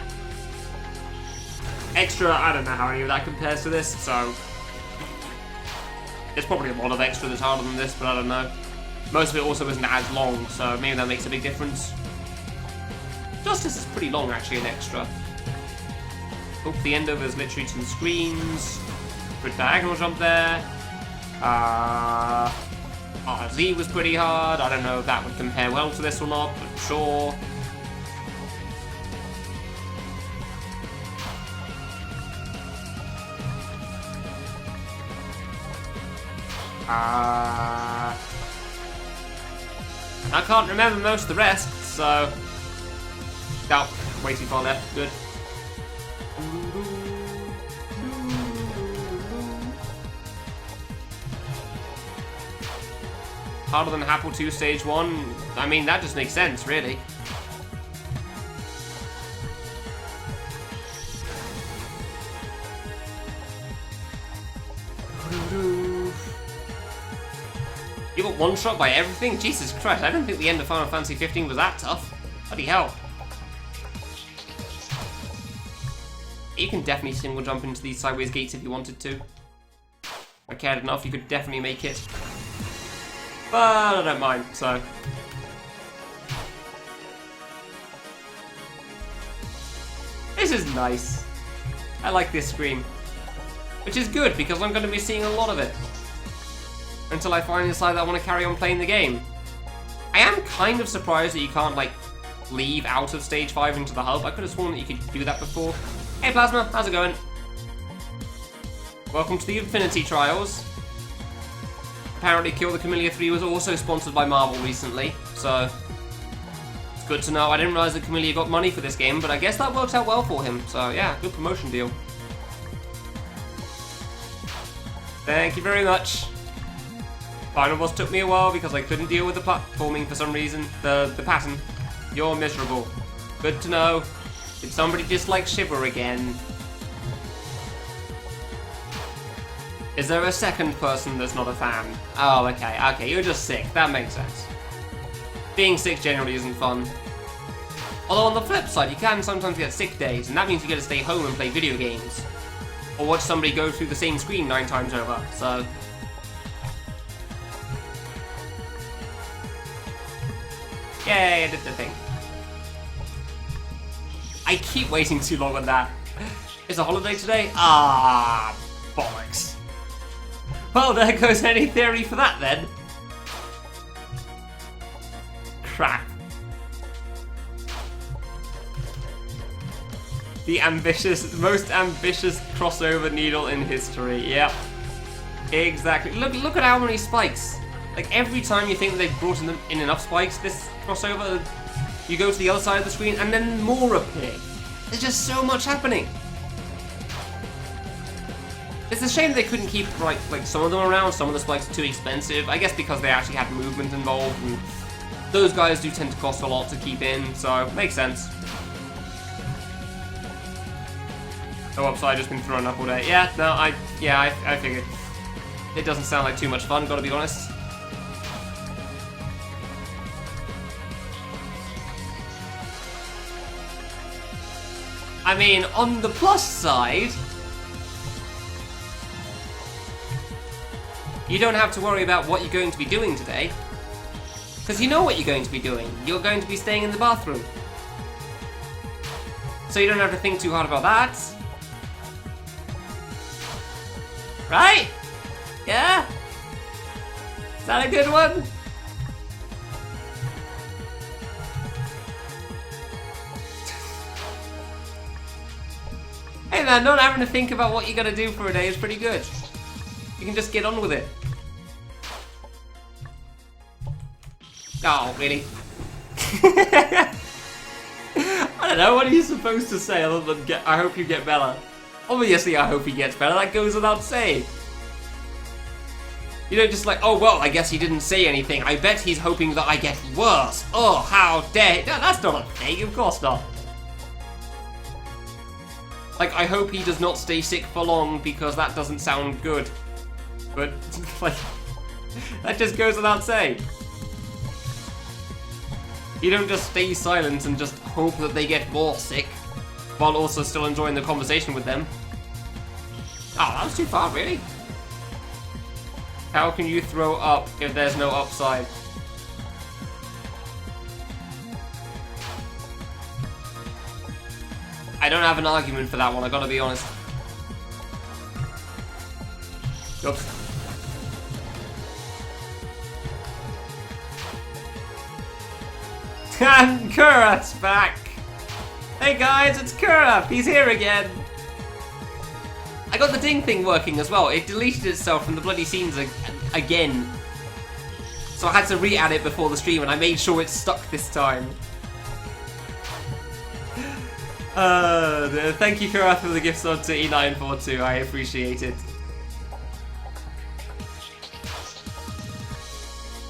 Extra, I don't know how any of that compares to this, so... There's probably a lot of Extra that's harder than this, but I don't know. Most of it also isn't as long, so maybe that makes a big difference. Justice is pretty long, actually, in Extra. Oh, the end over is literally 2 screens. Good diagonal jump there. RZ was pretty hard. I don't know if that would compare well to this or not, but sure. I can't remember most of the rest, so... Oh, way too far left. Good. Harder than Apple 2 Stage 1? I mean, that just makes sense, really. You got one shot by everything? Jesus Christ, I didn't think the end of Final Fantasy 15 was that tough. Bloody hell. You can definitely single jump into these sideways gates if you wanted to. If I cared enough, you could definitely make it. But I don't mind, so. This is nice. I like this screen. Which is good, because I'm going to be seeing a lot of it. Until I finally decide that I want to carry on playing the game. I am kind of surprised that you can't, like, leave out of Stage 5 into the hub. I could have sworn that you could do that before. Hey Plasma, how's it going? Welcome to the Infinity Trials. Apparently Kill the Kamilia 3 was also sponsored by Marvel recently, so it's good to know. I didn't realize that Kamilia got money for this game, but I guess that worked out well for him, so yeah, good promotion deal. Thank you very much. Final boss took me a while because I couldn't deal with the platforming for some reason, the pattern. You're miserable. Good to know. Did somebody dislike Shiver again? Is there a second person that's not a fan? Oh, okay, you're just sick. That makes sense. Being sick generally isn't fun. Although on the flip side, you can sometimes get sick days, and that means you get to stay home and play video games. Or watch somebody go through the same screen 9 times over, so... Yay, I did the thing. I keep waiting too long on that. It's a holiday today? Ah, bollocks. Well, there goes any theory for that then. Crap. The most ambitious crossover needle in history. Yep. Exactly. Look at how many spikes. Like every time you think they've brought in enough spikes, this crossover, you go to the other side of the screen and then more appear. There's just so much happening. It's a shame they couldn't keep like some of them around. Some of the spikes are too expensive. I guess because they actually had movement involved, and those guys do tend to cost a lot to keep in, so it makes sense. Oh, upside just been thrown up all day. Yeah, no, I figured. It doesn't sound like too much fun, gotta be honest. I mean, on the plus side, you don't have to worry about what you're going to be doing today. Because you know what you're going to be doing. You're going to be staying in the bathroom. So you don't have to think too hard about that. Right? Yeah? Is that a good one? Hey man, not having to think about what you're gonna do for a day is pretty good. You can just get on with it. Oh, really? I don't know, what are you supposed to say other than I hope you get better? Obviously I hope he gets better, that goes without saying. You don't just like, oh well, I guess he didn't say anything. I bet he's hoping that I get worse. Oh, how dare he? No, that's not a thing, of course not. Like, I hope he does not stay sick for long because that doesn't sound good. But, like, that just goes without saying. You don't just stay silent and just hope that they get more sick while also still enjoying the conversation with them. Oh, that was too far, really? How can you throw up if there's no upside? I don't have an argument for that one, I gotta be honest. Oops. And Kurat's back! Hey guys, it's Kurat! He's here again! I got the ding thing working as well. It deleted itself from the bloody scenes again. So I had to re-add it before the stream and I made sure it stuck this time. Thank you, Kurat, for the gift sub to E942. I appreciate it.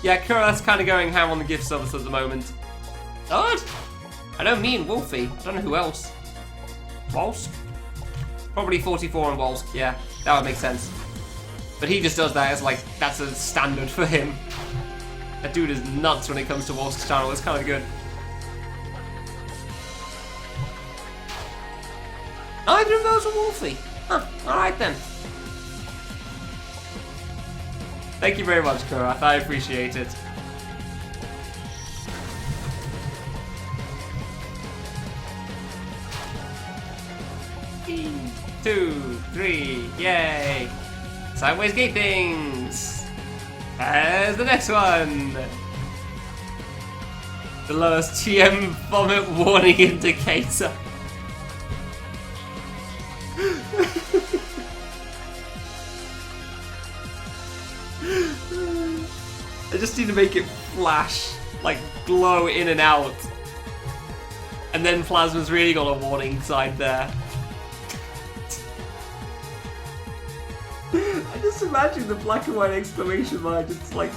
Yeah, Kurat's kind of going ham on the gift subs at the moment. What? I don't mean Wolfie. I don't know who else. Wolsk? Probably 44 on Wolsk, yeah. That would make sense. But he just does that as like, that's a standard for him. That dude is nuts when it comes to Wolsk's channel. It's kind of good. Neither of those are Wolfie. Huh, alright then. Thank you very much, Kurat. I appreciate it. Two, three, yay! Sideways gate things! There's the next one! The lowest TM vomit warning indicator. I just need to make it flash, like glow in and out. And then Plasma's really got a warning sign there. I just imagine the black and white exclamation mark just like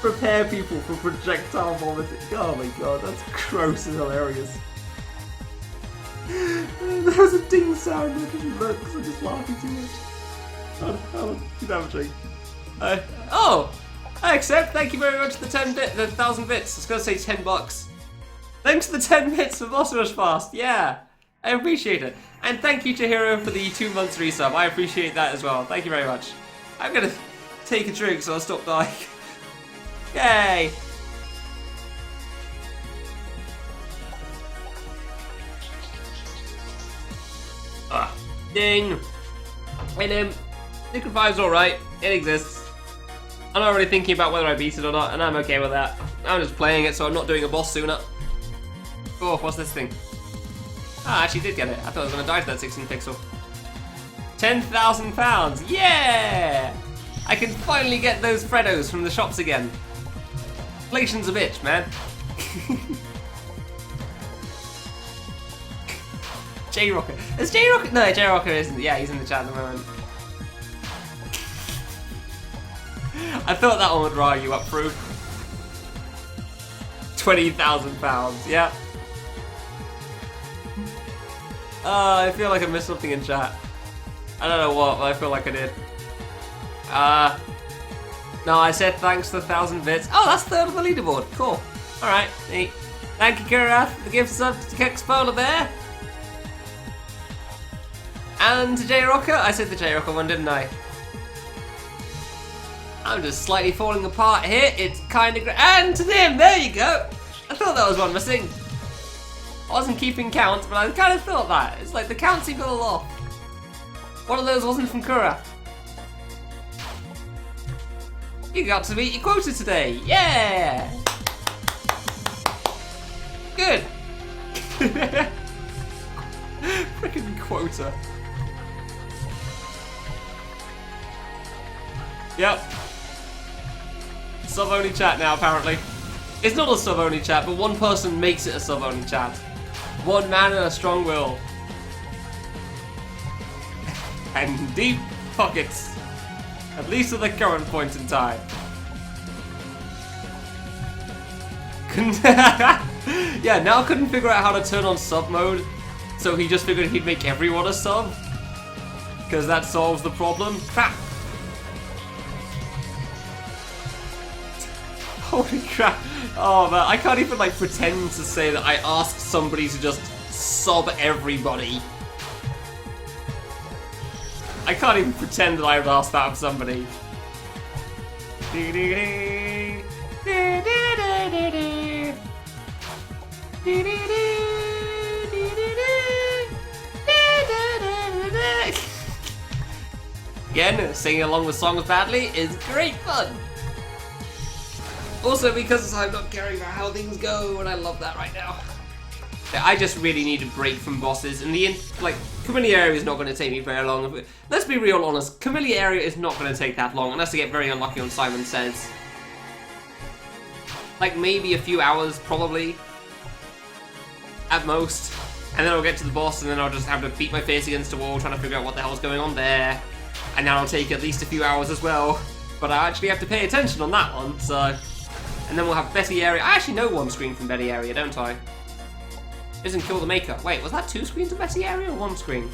prepare people for projectile vomiting. Oh my god, that's gross and hilarious. There was a ding sound, I didn't look because I'm just laughing too much. I'll keep averaging. Oh! I accept, thank you very much for the 1,000 bits. I was gonna say $10. Thanks for the 10 bits for Boss Rush Fast, yeah! I appreciate it. And thank you to Hero for the 2 months resub. I appreciate that as well. Thank you very much. I'm gonna take a drink so I'll stop dying. Yay! Ah, ding! And Liquid 5's alright. It exists. I'm not really thinking about whether I beat it or not, and I'm okay with that. I'm just playing it so I'm not doing a boss sooner. Oh, what's this thing? Ah, I actually did get it. I thought I was going to die to that 16 pixel. £10,000! Yeah! I can finally get those Freddos from the shops again. Inflation's a bitch, man. J-Rocker. Is J-Rocker? No, J-Rocker isn't. Yeah, he's in the chat at the moment. I thought that one would rile you up, Proof. £20,000, yeah. I feel like I missed something in chat. I don't know what, but I feel like I did. No, I said thanks to 1,000 bits. Oh, that's third on the leaderboard. Cool. Alright, neat. Thank you, Kira, for the gift sub to Kex Polar Bear. And to J Rocker. I said the J Rocker one, didn't I? I'm just slightly falling apart here. It's kind of great. And to them, there you go. I thought that was one missing. I wasn't keeping count, but I kind of thought that. It's like the count seemed a little off. One of those wasn't from Kura. You got to meet your quota today. Yeah. Good. Freaking quota. Yep. Sub-only chat now, apparently. It's not a sub-only chat, but one person makes it a sub-only chat. One man and a strong will. And deep pockets. At least at the current point in time. Yeah, now couldn't figure out how to turn on sub mode, so he just figured he'd make everyone a sub. Because that solves the problem. Crap! Holy crap. Oh man, I can't even like pretend to say that I asked somebody to just sub everybody. I can't even pretend that I would ask that of somebody. Again, singing along with songs badly is great fun. Also because I'm not caring about how things go, and I love that right now. I just really need a break from bosses, and Kamilia area is not going to take me very long. Let's be real honest, Kamilia area is not going to take that long, unless I get very unlucky on Simon Says. Like maybe a few hours, probably. At most. And then I'll get to the boss, and then I'll just have to beat my face against a wall trying to figure out what the hell's going on there. And then I'll take at least a few hours as well. But I actually have to pay attention on that one, so... And then we'll have Betty area. I actually know one screen from Betty area, don't I? Isn't Kill the Maker. Wait, was that 2 screens of Betty area or 1 screen?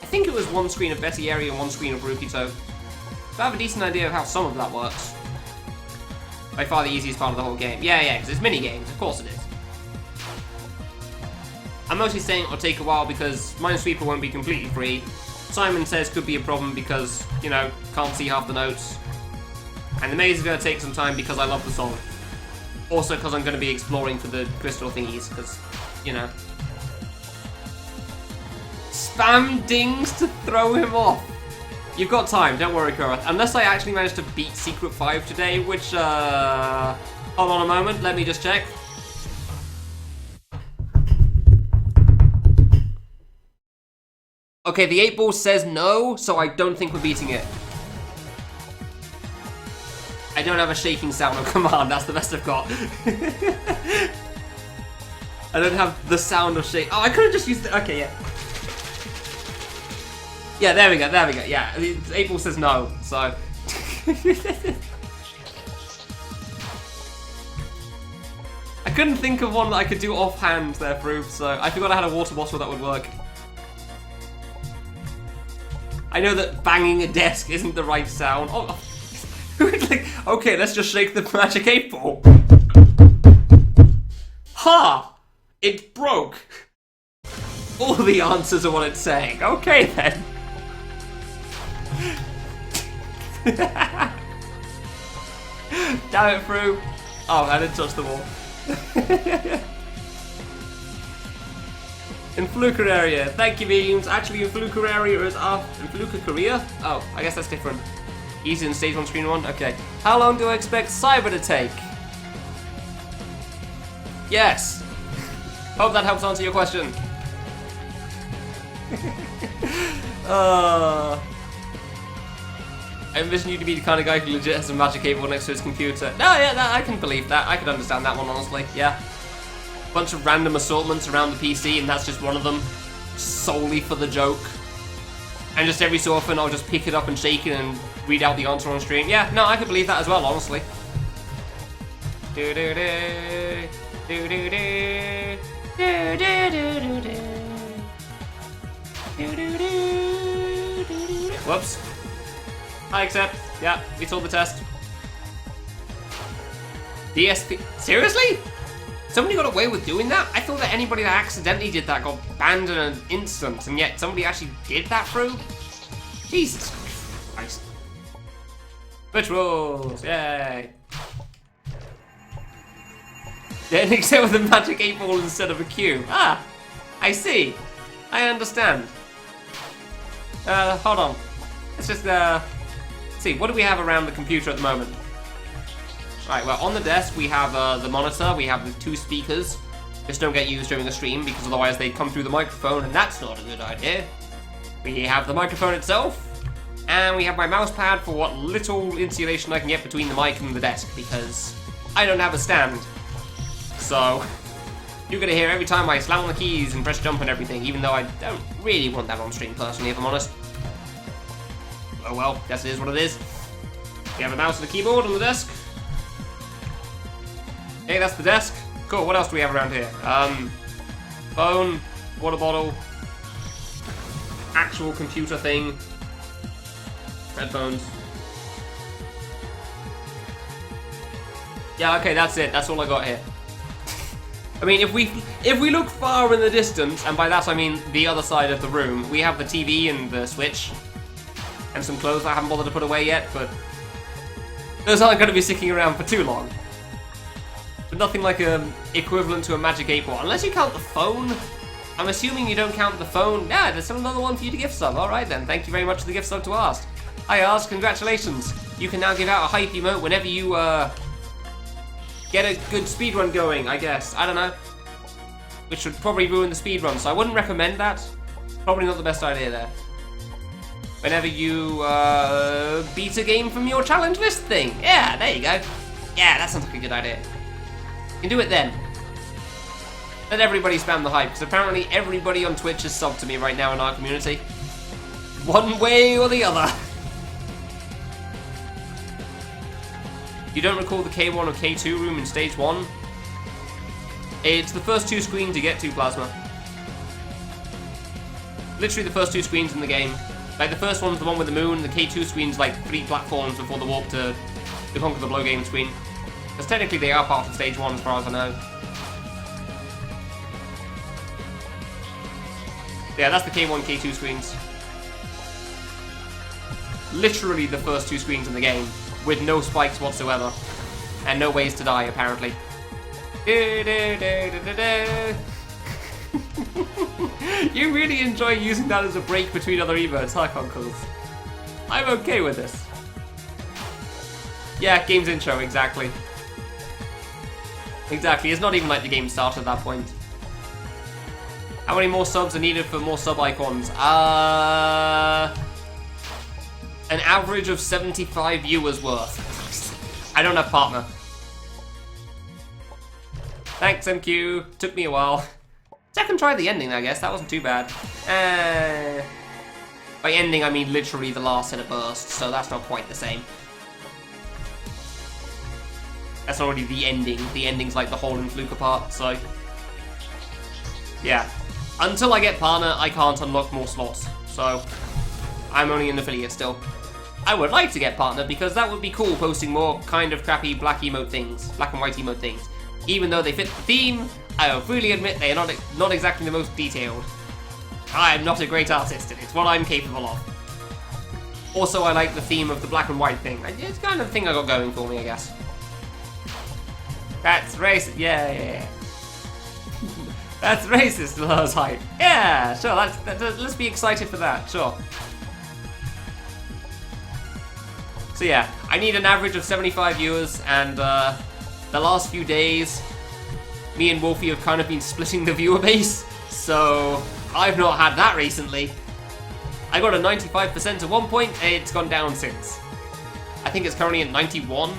I think it was 1 screen of Betty area and 1 screen of Rukito. So I have a decent idea of how some of that works. By far the easiest part of the whole game. Yeah, because it's mini-games, of course it is. I'm mostly saying it'll take a while because Minesweeper won't be completely free. Simon Says could be a problem because, you know, can't see half the notes. And the maze is going to take some time because I love the song. Also because I'm going to be exploring for the crystal thingies, because, you know. Spam dings to throw him off. You've got time, don't worry, Kura. Unless I actually manage to beat Secret 5 today, which, hold on a moment, let me just check. Okay, the 8 ball says no, so I don't think we're beating it. I don't have a shaking sound on command, that's the best I've got. I don't have the sound of shake. Oh, I could have just used it. Okay, yeah. Yeah, there we go, yeah. 8 ball says no, so. I couldn't think of one that I could do offhand there, Proof, so I forgot I had a water bottle that would work. I know that banging a desk isn't the right sound. Oh, like, okay, let's just shake the magic 8 ball. Ha! It broke. All the answers are what it's saying. Okay then. Damn it, Fru. Oh, I didn't touch the wall. In Fluker area, thank you, Beams. Actually, in Fluker area is in Fluker Korea? Oh, I guess that's different. Easy in stage 1, screen 1? Okay. How long do I expect Cyber to take? Yes. Hope that helps answer your question. I envision you to be the kind of guy who legit has a magic cable next to his computer. No, yeah, I can believe that. I can understand that one, honestly. Yeah. Bunch of random assortments around the PC, and that's just one of them. Solely for the joke. And just every so often, I'll just pick it up and shake it and read out the answer on stream. Yeah, no, I could believe that as well, honestly. Do do do do do do do do do do. Whoops. I accept. Yeah, we saw the test. DSP. Seriously? Somebody got away with doing that? I thought that anybody that accidentally did that got banned in an instant, and yet somebody actually did that through? Jesus Christ. Switch rules. Yay. Then except with a magic 8-ball instead of a cube. Ah, I see. I understand. Hold on. Let's just, see, what do we have around the computer at the moment? Right, well, on the desk we have the monitor, we have the 2 speakers. Just don't get used during the stream, because otherwise they come through the microphone, and that's not a good idea. We have the microphone itself, and we have my mouse pad for what little insulation I can get between the mic and the desk, because I don't have a stand. So, you're gonna hear every time I slam on the keys and press jump and everything, even though I don't really want that on stream personally, if I'm honest. Oh well, guess it is what it is. We have a mouse and a keyboard on the desk. Okay, that's the desk. Cool, what else do we have around here? Phone, water bottle, actual computer thing, headphones. Yeah, okay, that's it. That's all I got here. I mean, if we look far in the distance, and by that I mean the other side of the room, we have the TV and the Switch, and some clothes I haven't bothered to put away yet, but those aren't going to be sticking around for too long. But nothing like equivalent to a magic 8-ball, unless you count the phone. I'm assuming you don't count the phone. Yeah, there's still another one for you to gift sub. Alright then, thank you very much for the gift sub to Ask. Hi Ask, congratulations. You can now give out a hype emote whenever you get a good speedrun going, I guess. I don't know. Which would probably ruin the speedrun, so I wouldn't recommend that. Probably not the best idea there. Whenever you beat a game from your challenge list thing. Yeah, there you go. Yeah, that sounds like a good idea. You can do it then. Let everybody spam the hype, because apparently everybody on Twitch is subbed to me right now in our community. One way or the other. You don't recall the K1 or K2 room in stage 1? It's the first 2 screens you get to, Plasma. Literally the first 2 screens in the game. Like, the first one's the one with the moon, the K2 screen's like 3 platforms before the warp to the Conquer the Blow game screen. Because technically they are part of stage 1 as far as I know. Yeah, that's the K1, K2 screens. Literally the first 2 screens in the game, with no spikes whatsoever. And no ways to die, apparently. You really enjoy using that as a break between other emotes, huh, Conkles? I'm okay with this. Yeah, game's intro, exactly. Exactly, it's not even like the game started at that point. How many more subs are needed for more sub icons? An average of 75 viewers worth. I don't have partner. Thanks, MQ. Took me a while. Second try the ending, I guess. That wasn't too bad. By ending, I mean literally the last set of bursts, so that's not quite the same. That's not really the ending. The ending's like the whole and fluke apart, so... yeah. Until I get partner, I can't unlock more slots, so... I'm only an affiliate still. I would like to get partner, because that would be cool, posting more kind of crappy black emote things. Black and white emote things. Even though they fit the theme, I will freely admit they are not exactly the most detailed. I am not a great artist, and it's what I'm capable of. Also, I like the theme of the black and white thing. It's kind of the thing I got going for me, I guess. That's racist. Yeah. That's racist, Lars hype. Yeah, sure. Let's be excited for that. Sure. So yeah, I need an average of 75 viewers, and the last few days, me and Wolfie have kind of been splitting the viewer base, so I've not had that recently. I got a 95% at one point, and it's gone down since. I think it's currently at 91.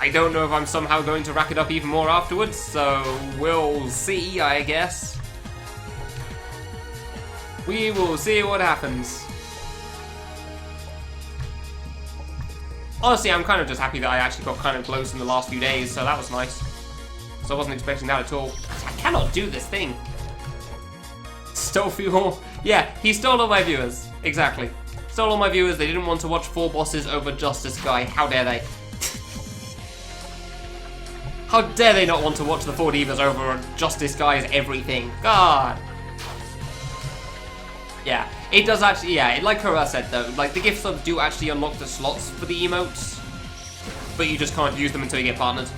I don't know if I'm somehow going to rack it up even more afterwards, so we'll see, I guess. We will see what happens. Honestly, I'm kind of just happy that I actually got kind of close in the last few days, so that was nice. So I wasn't expecting that at all. I cannot do this thing. Stole fuel. Yeah, he stole all my viewers. Exactly. Stole all my viewers. They didn't want to watch 4 bosses over Justice Guy. How dare they? How dare they not want to watch the 4 divas over Justice Guy's everything? God. Yeah, it does actually, yeah, like Kara said though, like the gift subs do actually unlock the slots for the emotes, but you just can't use them until you get partnered.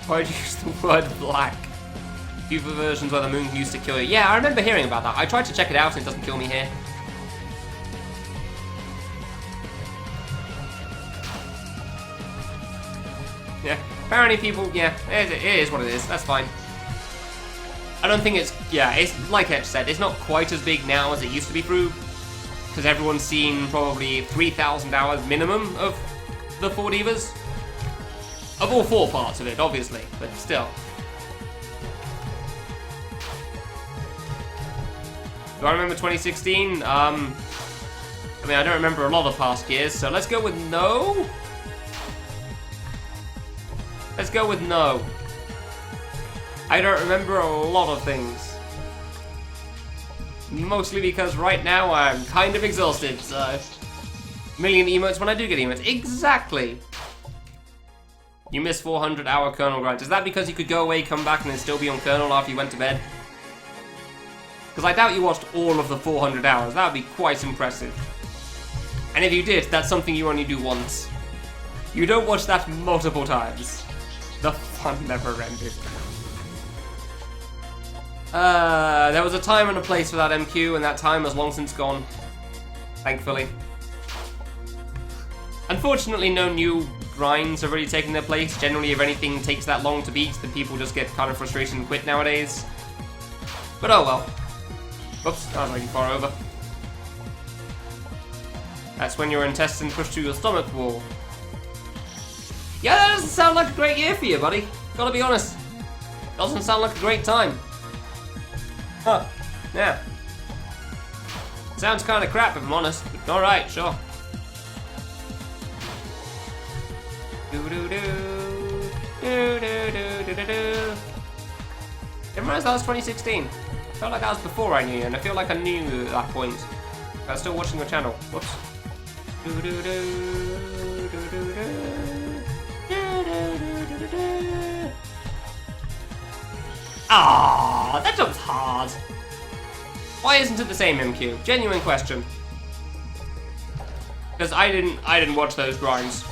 Why'd you use the word black? Few versions where the moon used to kill you. Yeah, I remember hearing about that. I tried to check it out and it doesn't kill me here. Yeah, apparently people, yeah, it is what it is, that's fine. I don't think it's, yeah, it's like Etch said, it's not quite as big now as it used to be through, because everyone's seen probably 3,000 hours minimum of the 4 divas. Of all 4 parts of it, obviously, but still. Do I remember 2016? I mean, I don't remember a lot of past years, so let's go with no. Let's go with no. I don't remember a lot of things. Mostly because right now I'm kind of exhausted, so... Million emotes when I do get emotes. Exactly! You missed 400 hour kernel grind. Is that because you could go away, come back, and then still be on kernel after you went to bed? Because I doubt you watched all of the 400 hours. That would be quite impressive. And if you did, that's something you only do once. You don't watch that multiple times. The fun never ended. There was a time and a place for that MQ, and that time has long since gone. Thankfully. Unfortunately, no new grinds have really taken their place. Generally, if anything takes that long to beat, then people just get kind of frustrated and quit nowadays. But oh well. Oops, I was making far over. That's when your intestines push through your stomach wall. Yeah, that doesn't sound like a great year for you, buddy. Gotta be honest. Doesn't sound like a great time. Huh. Yeah. Sounds kind of crap, if I'm honest. But alright, sure. Didn't realize that was 2016. I felt like that was before I knew you, and I feel like I knew you at that point. I was still watching your channel. Whoops. Ah, that jump's hard. Why isn't it the same MQ? Genuine question. Because I didn't watch those grinds.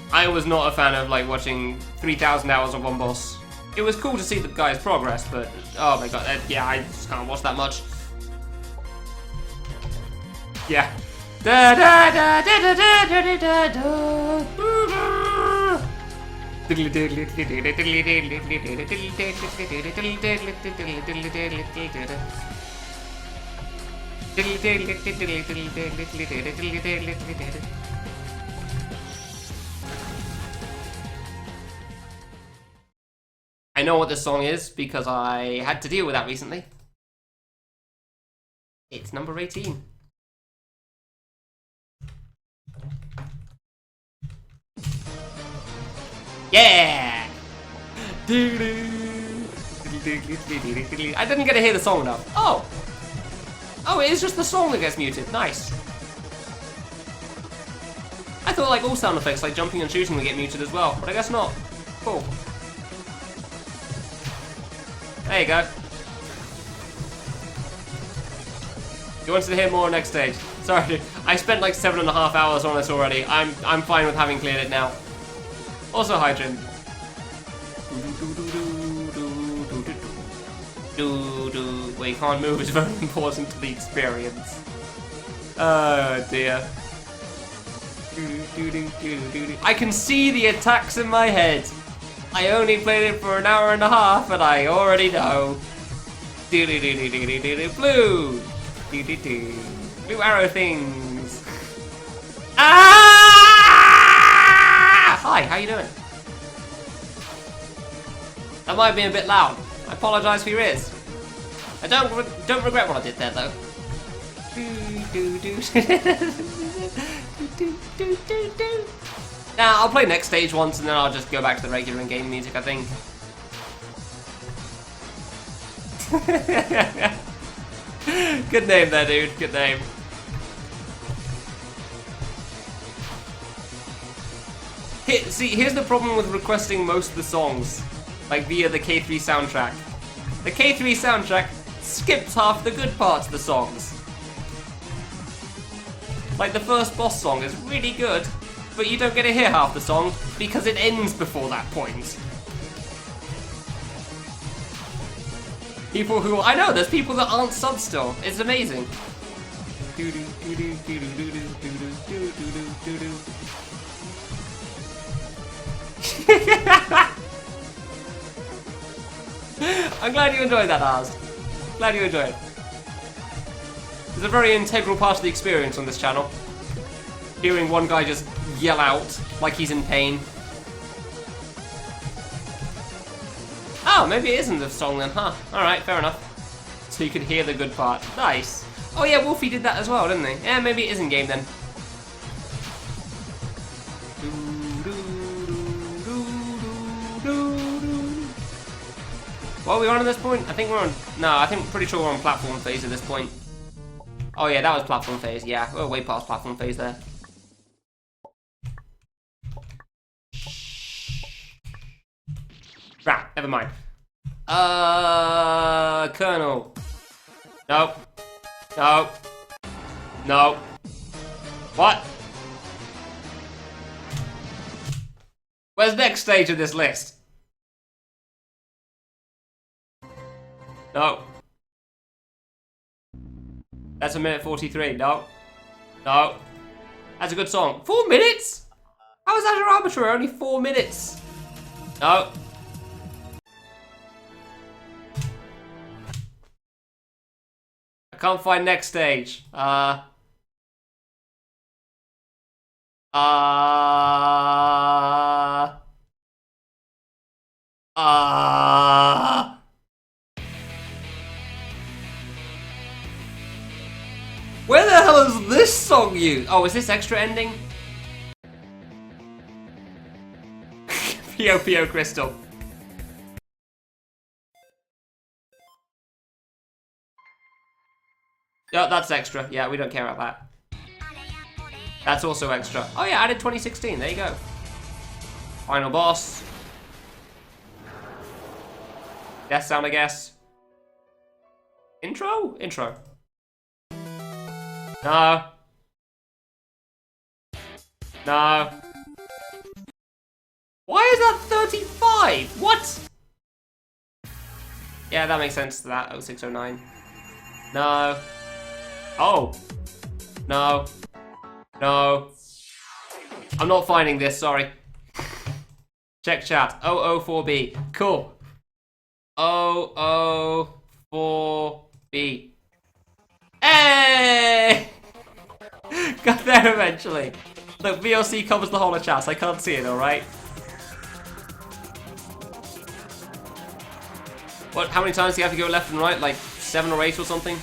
I was not a fan of like watching 3,000 hours of one boss. It was cool to see the guy's progress, but oh my god, yeah, I just can't watch that much. Yeah. Da da da da da da da da. I know what this song is because I had to deal with that recently. It's number 18. Yeah! I didn't get to hear the song enough. Oh! Oh, it is just the song that gets muted. Nice. I thought like all sound effects like jumping and shooting would get muted as well, but I guess not. Cool. There you go. You wanted to hear more next stage. Sorry, dude. I spent like 7.5 hours on this already. I'm fine with having cleared it now. Also, hi, Jim. Where you can't move is very important to the experience. Oh dear. I can see the attacks in my head. I only played it for an hour and a half, and I already know. Blue. Blue arrow things. Ah! Hi, how you doing? That might be a bit loud. I apologise for your ears. I don't regret what I did there, though. Now, I'll play next stage once, and then I'll just go back to the regular in-game music, I think. Good name there, dude. Good name. See, here's the problem with requesting most of the songs, like via the K3 soundtrack. The K3 soundtrack skips half the good parts of the songs. Like the first boss song is really good, but you don't get to hear half the song because it ends before that point. People who, I know, there's people that aren't subs still. It's amazing. I'm glad you enjoyed that, Ars. Glad you enjoyed it. It's a very integral part of the experience on this channel. Hearing one guy just yell out like he's in pain. Oh, maybe it isn't the song then, huh? Alright, fair enough. So you could hear the good part. Nice. Oh yeah, Wolfie did that as well, didn't he? Yeah, maybe it is in game then. What are we on at this point? I think we're on... No, I think pretty sure we're on platform phase at this point. Oh yeah, that was platform phase. Yeah, we're way past platform phase there. Right, never mind. Colonel. No. No. No. What? Where's the next stage of this list? No. That's a minute 43. No. No. That's a good song. 4 minutes? How is that arbitrary? Only 4 minutes. No. I can't find next stage. Where the hell is this song used? Oh, is this extra ending? P.O. Crystal. Oh, that's extra. Yeah, we don't care about that. That's also extra. Oh yeah, added 2016. There you go. Final boss. Death sound, I guess. Intro? Intro. No. No. Why is that 35? What? Yeah, that makes sense to that. 0609. No. Oh. No. No. I'm not finding this, sorry. Check chat. 004B. Cool. 004B. Hey! Got there eventually. Look, VOC covers the whole of chat, so I can't see it, alright? What, how many times do you have to go left and right? Like 7 or 8 or something?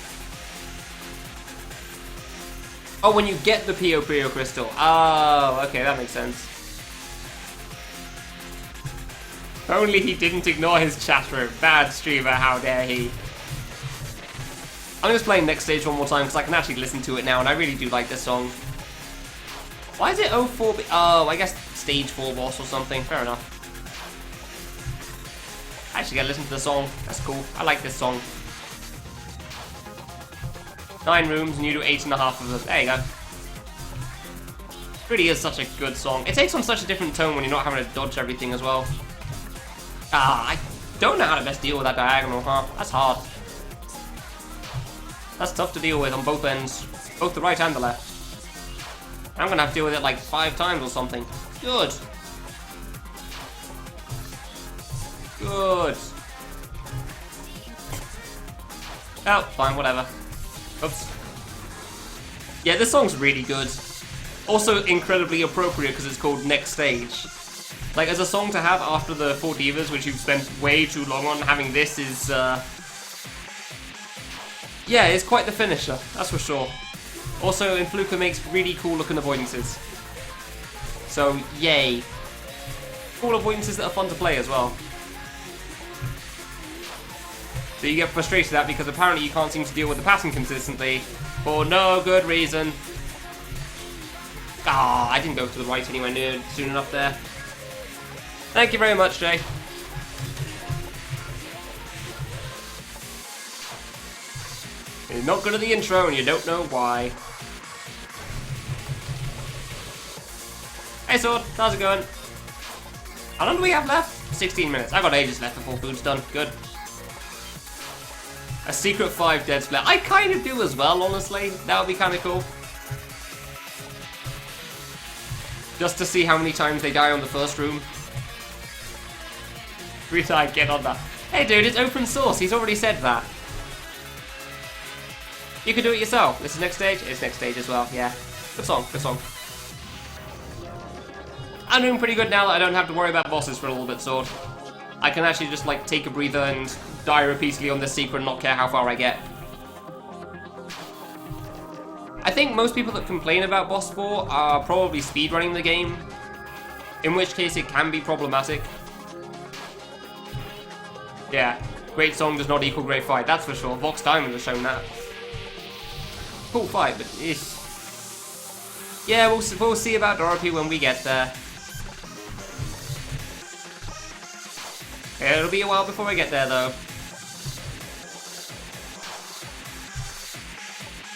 Oh, when you get the P.O. crystal. Oh, okay, that makes sense. If only he didn't ignore his chat room. Bad streamer, how dare he. I'm just playing next stage one more time because I can actually listen to it now and I really do like this song. Why is it 04B? Oh, I guess stage 4 boss or something. Fair enough. I actually gotta listen to the song. That's cool. I like this song. 9 rooms and you do 8.5 of them. There you go. It really is such a good song. It takes on such a different tone when you're not having to dodge everything as well. Ah, I don't know how to best deal with that diagonal, huh? That's hard. That's tough to deal with on both ends. Both the right and the left. I'm gonna have to deal with it like 5 times or something. Good. Good. Oh, fine, whatever. Oops. Yeah, this song's really good. Also incredibly appropriate because it's called Next Stage. Like, as a song to have after the 4 Divas, which you've spent way too long on, having this is, yeah, it's quite the finisher, that's for sure. Also, Influka makes really cool looking avoidances. So, yay. Cool avoidances that are fun to play as well. So you get frustrated at because apparently you can't seem to deal with the pattern consistently for no good reason. Ah, I didn't go to the right anywhere near soon enough there. Thank you very much, Jay. You're not good at the intro and you don't know why. Hey Sword, how's it going? How long do we have left? 16 minutes. I've got ages left before food's done. Good. A secret 5 dead split. I kind of do as well, honestly. That would be kind of cool. Just to see how many times they die on the first room. Retard, get on that. Hey dude, it's open source. He's already said that. You can do it yourself. This is next stage. It's next stage as well. Yeah. Good song. Good song. I'm doing pretty good now that I don't have to worry about bosses for a little bit, Sword. I can actually just, like, take a breather and die repeatedly on this secret and not care how far I get. I think most people that complain about Boss 4 are probably speedrunning the game, in which case it can be problematic. Yeah, great song does not equal great fight, that's for sure. Vox Diamond has shown that. Cool fight, but yeah, we'll see about Dorothy when we get there. It'll be a while before I get there, though.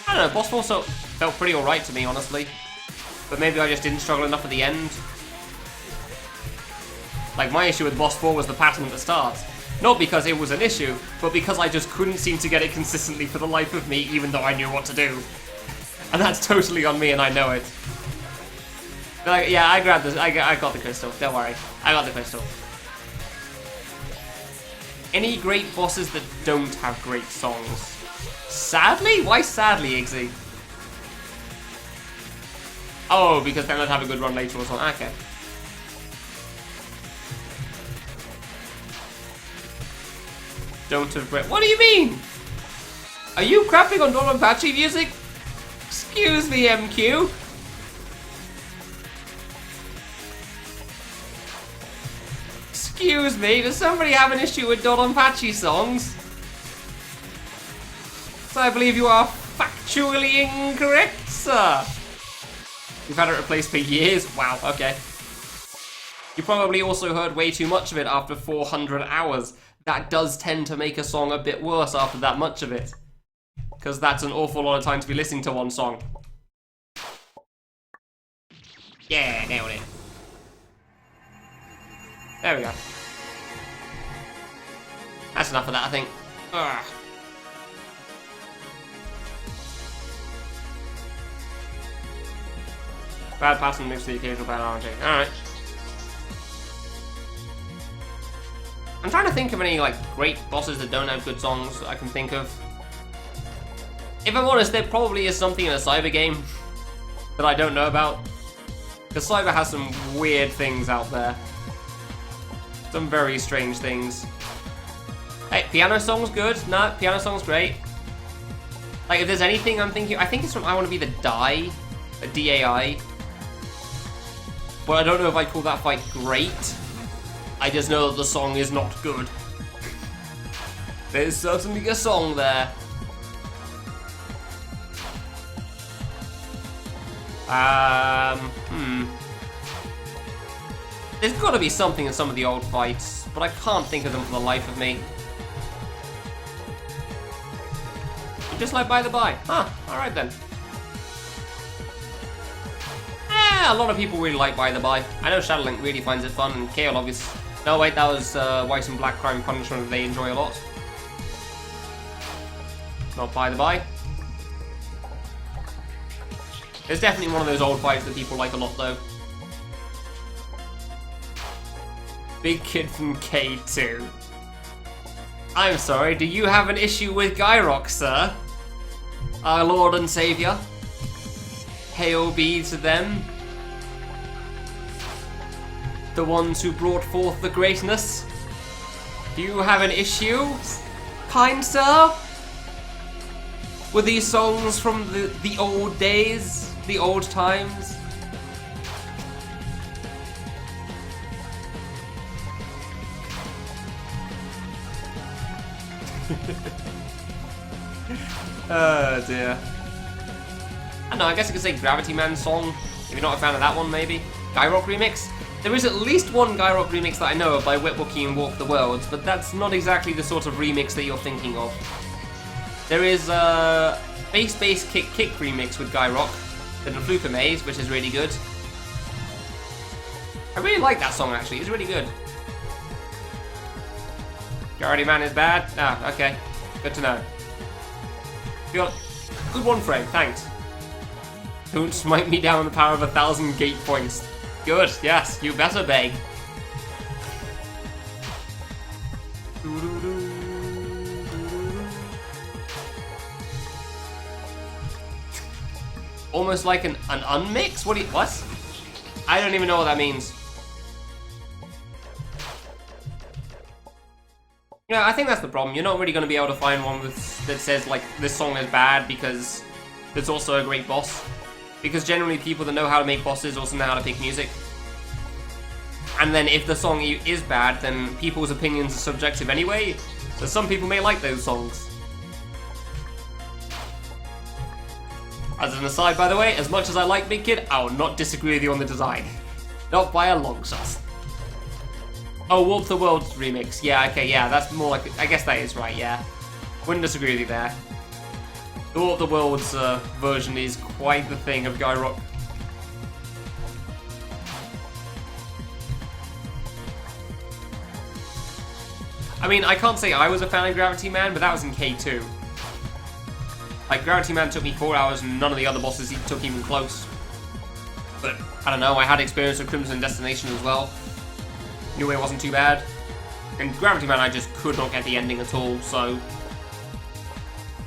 I don't know, Boss 4 felt pretty alright to me, honestly. But maybe I just didn't struggle enough at the end. Like, my issue with Boss 4 was the pattern at the start. Not because it was an issue, but because I just couldn't seem to get it consistently for the life of me, even though I knew what to do. And that's totally on me, and I know it. But like, yeah, I grabbed this. I got the crystal. Don't worry. I got the crystal. Any great bosses that don't have great songs? Sadly? Why sadly, Iggsy? Oh, because they're not have a good run later or something. Okay. Don't have great. What do you mean? Are you crapping on Don Apache music? Excuse me, MQ. Excuse me, does somebody have an issue with Dodonpachi songs? So I believe you are factually incorrect, sir. You've had it replaced for years? Wow, okay. You probably also heard way too much of it after 400 hours. That does tend to make a song a bit worse after that much of it. Because that's an awful lot of time to be listening to one song. Yeah, nailed it. There we go. That's enough of that, I think. Ugh. Bad pattern mixed with the occasional bad RNG. Alright. I'm trying to think of any, like, great bosses that don't have good songs that I can think of. If I'm honest, there probably is something in a Cyber game that I don't know about. Because Cyber has some weird things out there. Some very strange things. Hey, piano song's good. No, piano song's great. Like, if there's anything I'm thinking, I think it's from I Want to Be the Die, a DAI. But I don't know if I'd call that fight great. I just know that the song is not good. There's certainly a song there. There's got to be something in some of the old fights, but I can't think of them for the life of me. Just like By the By. Huh, alright then. A lot of people really like By the By. I know Shadowlink really finds it fun, and Kale obviously. No, wait, that was White and Black Crime Punishment that they enjoy a lot. Not By the By. It's definitely one of those old fights that people like a lot, though. Big Kid from K2. I'm sorry, do you have an issue with Gyrock, sir? Our Lord and Saviour? Hail be to them. the ones who brought forth the greatness. Do you have an issue, kind sir, with these songs from the old days, the old times? Oh dear. I don't know, I guess I could say Gravity Man song, if you're not a fan of that one maybe. Guy Rock remix? There is at least one Guy Rock remix that I know of by Wet Wookie and Walk the World, but that's not exactly the sort of remix that you're thinking of. There is a Bass Bass Kick Kick remix with Guy Rock, the Fluka Maze, which is really good. I really like that song actually, it's really good. Gravity Man is bad? Ah, okay. Good to know. Good one, Frank, thanks. Don't smite me down with the power of 1,000 gate points. Good, yes, you better beg. Almost like an unmix? What? I don't even know what that means. Yeah, I think that's the problem. You're not really going to be able to find one that says, like, this song is bad because there's also a great boss. Because generally people that know how to make bosses also know how to pick music. And then if the song is bad, then people's opinions are subjective anyway. So some people may like those songs. As an aside, by the way, as much as I like Big Kid, I will not disagree with you on the design. Not by a long shot. Oh, Warp the World remix. Yeah, okay, yeah, that's more like... I guess that is right, yeah. Wouldn't disagree with you there. The Warp the World's version is quite the thing of Guy Rock. I mean, I can't say I was a fan of Gravity Man, but that was in K2. Like, Gravity Man took me 4 hours and none of the other bosses took even close. But, I don't know, I had experience with Crimson Destination as well. Knew it wasn't too bad. And Gravity Man, I just could not get the ending at all, so...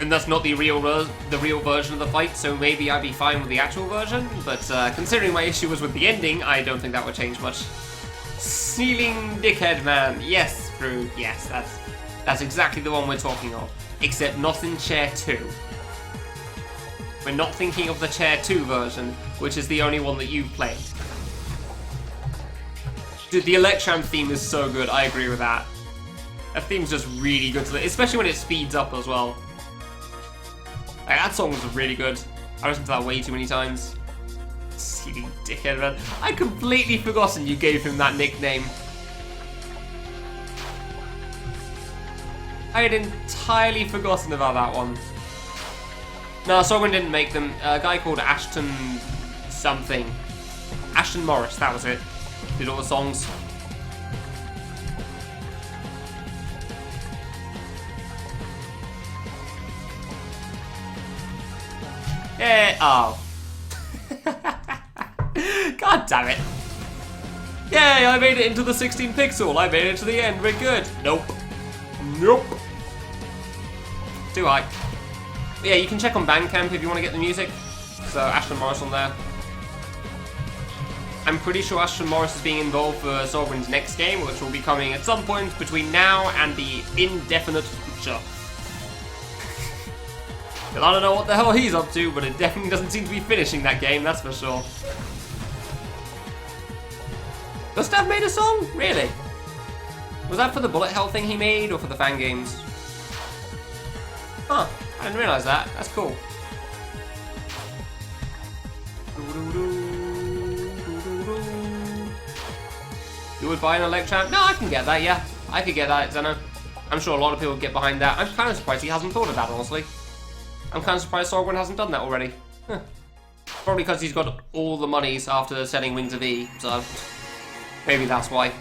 And that's not the real version of the fight, so maybe I'd be fine with the actual version, but considering my issue was with the ending, I don't think that would change much. Ceiling Dickhead Man, yes, Fruit, yes, that's exactly the one we're talking of. Except not in Chair 2. We're not thinking of the Chair 2 version, which is the only one that you've played. Dude, the Electram theme is so good, I agree with that. That theme's just really good, especially when it speeds up as well. Like, that song was really good. I listened to that way too many times. Silly dickhead, man. I'd completely forgotten you gave him that nickname. I had entirely forgotten about that one. No, Sogren didn't make them. A guy called Ashton something. Ashton Morris, that was it. Did all the songs. Yeah, oh. God damn it. Yay, I made it into the 16 pixel. I made it to the end. We're good. Nope. Nope. Too high. But yeah, you can check on Bandcamp if you want to get the music. So, Ashton Morris on there. I'm pretty sure Ashton Morris is being involved for Sovereign's next game, which will be coming at some point between now and the indefinite future. Well, I don't know what the hell he's up to, but it definitely doesn't seem to be finishing that game, that's for sure. Gustav made a song? Really? Was that for the bullet hell thing he made, or for the fan games? Huh, I didn't realise that. That's cool. You would buy an Electram? No, I can get that, yeah. I could get that, Zeno. I'm sure a lot of people would get behind that. I'm kind of surprised he hasn't thought of that, honestly. I'm kind of surprised Sorgren hasn't done that already. Huh. Probably because he's got all the monies after selling Wings of E, so maybe that's why.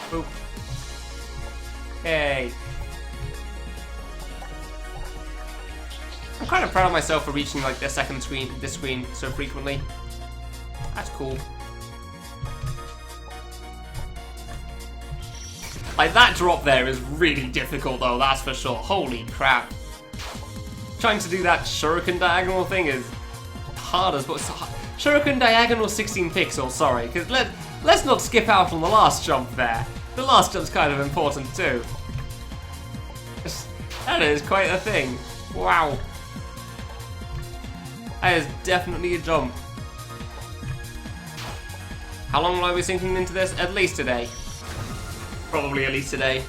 Boop. Hey. I'm kind of proud of myself for reaching like this screen so frequently. That's cool. Like, that drop there is really difficult though, that's for sure. Holy crap. Trying to do that shuriken diagonal thing is hard as... Shuriken diagonal 16 pixels, sorry, because let's not skip out on the last jump there. The last jump's kind of important too. That is quite a thing. Wow. That is definitely a jump. How long will I be sinking into this? At least today. Probably at least today.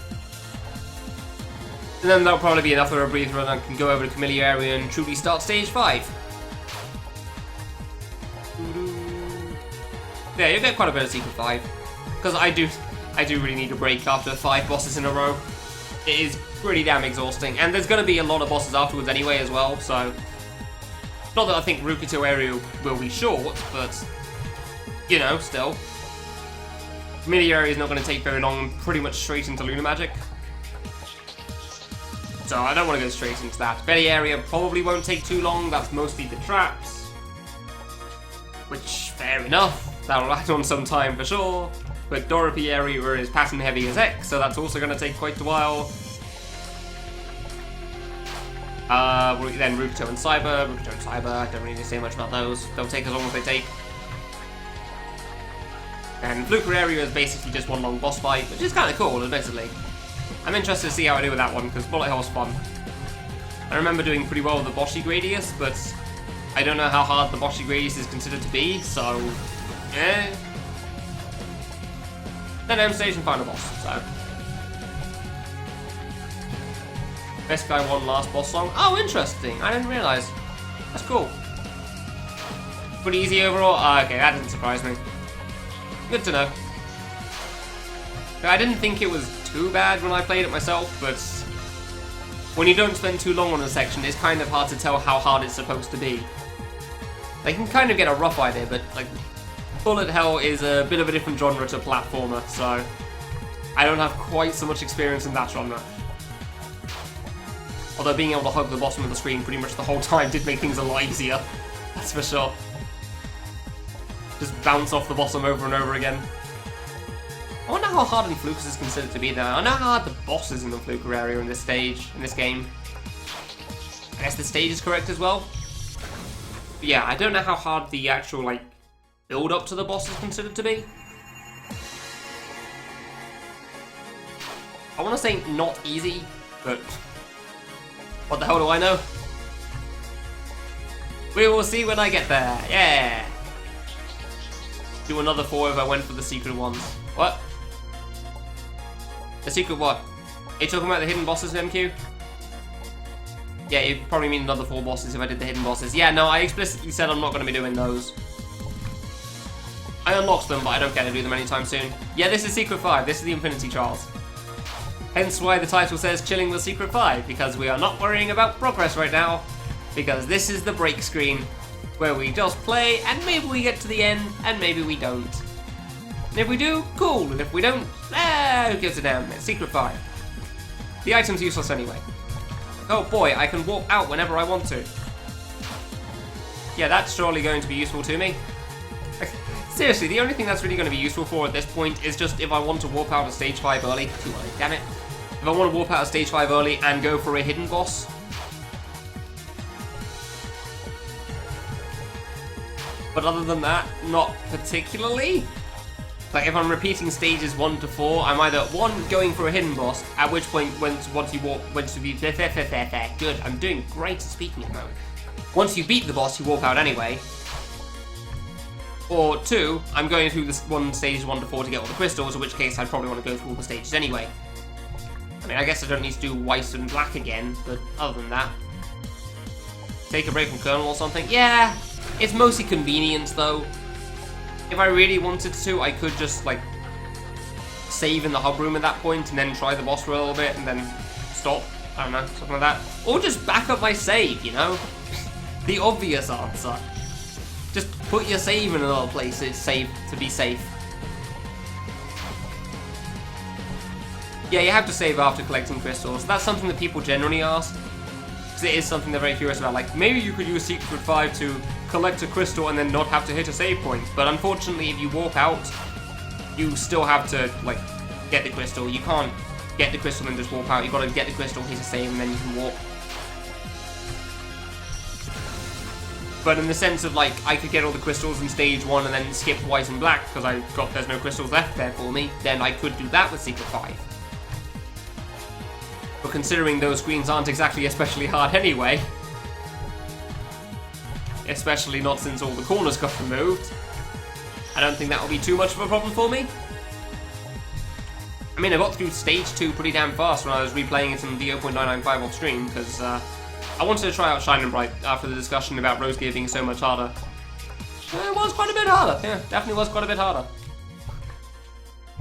And then that'll probably be enough of a breather and I can go over to Kamilia area and truly start stage 5. Yeah, you'll get quite a bit of Secret 5. Because I do really need a break after 5 bosses in a row. It is pretty damn exhausting. And there's going to be a lot of bosses afterwards anyway as well, so... Not that I think Rukuto area will be short, but... You know, still. Kamilia area is not going to take very long, pretty much straight into Lunar Magic. So I don't want to go straight into that. Betty area probably won't take too long, that's mostly the traps. Which, fair enough, that'll add on some time for sure. But Dorothy area is pattern heavy as heck, so that's also going to take quite a while. Then Rukuto and Cyber, I don't really need to say much about those. They'll take as long as they take. And Fluker area is basically just one long boss fight, which is kind of cool, admittedly. I'm interested to see how I do with that one, because Bullet Hell's fun. I remember doing pretty well with the Boshi Gradius, but I don't know how hard the Boshi Gradius is considered to be, so... eh. Then end stage and final boss, so... Best guy won last boss song. Oh, interesting, I didn't realise. That's cool. Pretty easy overall? Okay, that didn't surprise me. Good to know. I didn't think it was too bad when I played it myself, but when you don't spend too long on a section, it's kind of hard to tell how hard it's supposed to be. I can kind of get a rough idea, but like Bullet Hell is a bit of a different genre to platformer, so I don't have quite so much experience in that genre. Although being able to hug the bottom of the screen pretty much the whole time did make things a lot easier, that's for sure. Just bounce off the bottom over and over again. I wonder how hard Fluker is considered to be there. I know how hard the boss is in the Fluker area in this stage, in this game. I guess the stage is correct as well. But yeah, I don't know how hard the actual, like, build up to the boss is considered to be. I want to say not easy, but what the hell do I know? We will see when I get there, yeah! Do another 4 if I went for the secret ones. What? The secret what? Are you talking about the hidden bosses in MQ? Yeah, you probably mean another 4 bosses if I did the hidden bosses. Yeah, no, I explicitly said I'm not going to be doing those. I unlocked them, but I don't get to do them anytime soon. Yeah, this is Secret 5. This is the Infinity Trials. Hence why the title says Chilling with Secret 5, because we are not worrying about progress right now. Because this is the break screen, where we just play, and maybe we get to the end, and maybe we don't. And if we do, cool, and if we don't, who gives a damn, it's Secret 5. The item's useless anyway. Oh boy, I can warp out whenever I want to. Yeah, that's surely going to be useful to me. Seriously, the only thing that's really going to be useful for at this point is just if I want to warp out of stage 5 early. Too early, damn it. If I want to warp out of stage 5 early and go for a hidden boss. But other than that, not particularly. Like if I'm repeating stages 1 to 4, I'm either 1 going for a hidden boss, at which point once you warp, good, I'm doing great at speaking at the moment. Once you beat the boss, you warp out anyway. Or 2, I'm going through this stages 1 to 4 to get all the crystals, in which case I'd probably want to go through all the stages anyway. I mean, I guess I don't need to do white and black again, but other than that, take a break from Colonel or something. Yeah. It's mostly convenience, though. If I really wanted to, I could just, like, save in the hub room at that point and then try the boss for a little bit and then stop. I don't know, something like that. Or just back up my save, you know? The obvious answer. Just put your save in another place, it's safe to be safe. Yeah, you have to save after collecting crystals. That's something that people generally ask. Because it is something they're very curious about. Like, maybe you could use Secret 5 to collect a crystal and then not have to hit a save point. But unfortunately, if you warp out, you still have to, like, get the crystal. You can't get the crystal and just warp out. You've got to get the crystal, hit a save, and then you can warp. But in the sense of, like, I could get all the crystals in stage 1 and then skip white and black because there's no crystals left there for me, then I could do that with Secret 5. But considering those screens aren't exactly especially hard anyway, especially not since all the corners got removed, I don't think that will be too much of a problem for me. I mean, I got through stage 2 pretty damn fast when I was replaying it in the 0.995 off stream, because I wanted to try out Shining Bright after the discussion about Rose Gear being so much harder. It was quite a bit harder, yeah, definitely was quite a bit harder.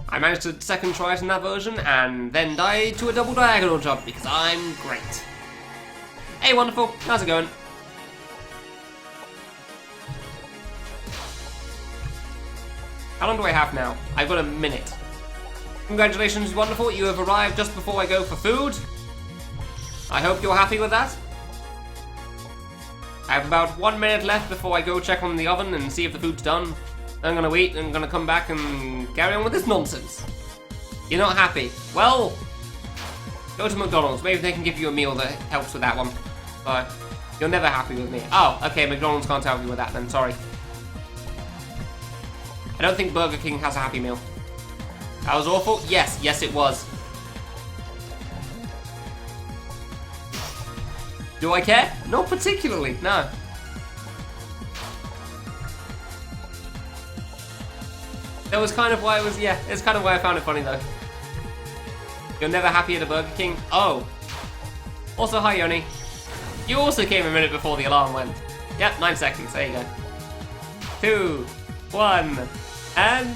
I managed to second try it in that version, and then died to a double diagonal jump, because I'm great. Hey, wonderful, how's it going? How long do I have now? I've got a minute. Congratulations, wonderful, you have arrived just before I go for food. I hope you're happy with that. I have about 1 minute left before I go check on the oven and see if the food's done. Then I'm gonna wait and I'm gonna come back and carry on with this nonsense. You're not happy? Well, go to McDonald's. Maybe they can give you a meal that helps with that one. But you're never happy with me. Oh, okay, McDonald's can't help you with that then, sorry. I don't think Burger King has a Happy Meal. That was awful? Yes, yes it was. Do I care? Not particularly, no. That was kind of why it's kind of why I found it funny though. You're never happy at a Burger King? Oh. Also, hi Yoni. You also came a minute before the alarm went. Yep, 9 seconds, there you go. 2, 1, and...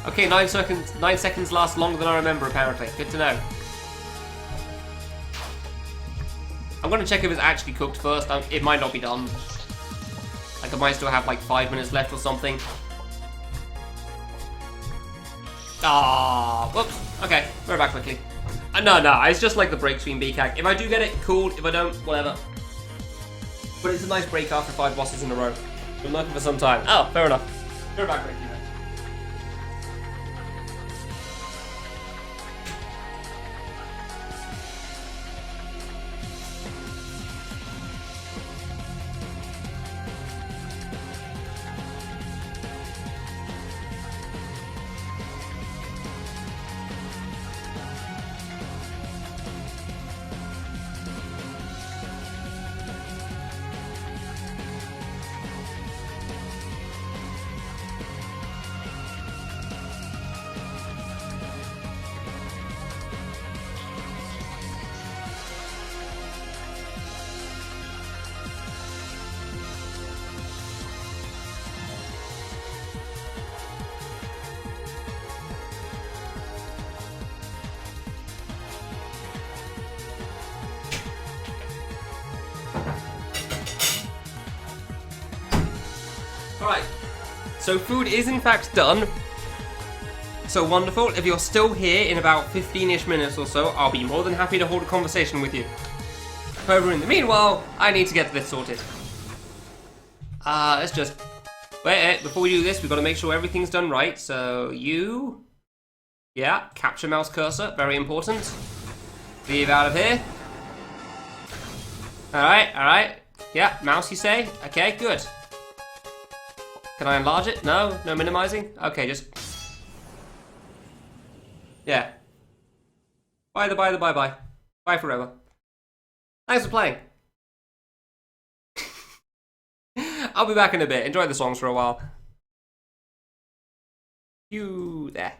Okay, 9 seconds. 9 seconds last longer than I remember, apparently. Good to know. I'm gonna check if it's actually cooked first. It might not be done. Like, I might still have like 5 minutes left or something. Ah, whoops. Okay, we're back quickly. No, it's just like the break between BCAC. If I do get it, cool. If I don't, whatever. But it's a nice break after 5 bosses in a row. Been looking for some time. Oh, fair enough. We're back quickly. Alright, so food is in fact done. So wonderful, if you're still here in about 15-ish minutes or so, I'll be more than happy to hold a conversation with you. However, in the meanwhile, I need to get this sorted. Let's just... Wait, before we do this, we've got to make sure everything's done right. So, you... Yeah, capture mouse cursor, very important. Leave out of here. Alright. Yeah, mouse you say? Okay, good. Can I enlarge it? No? No minimizing? Okay, just... Yeah. Bye. Bye forever. Thanks for playing. I'll be back in a bit. Enjoy the songs for a while. You there.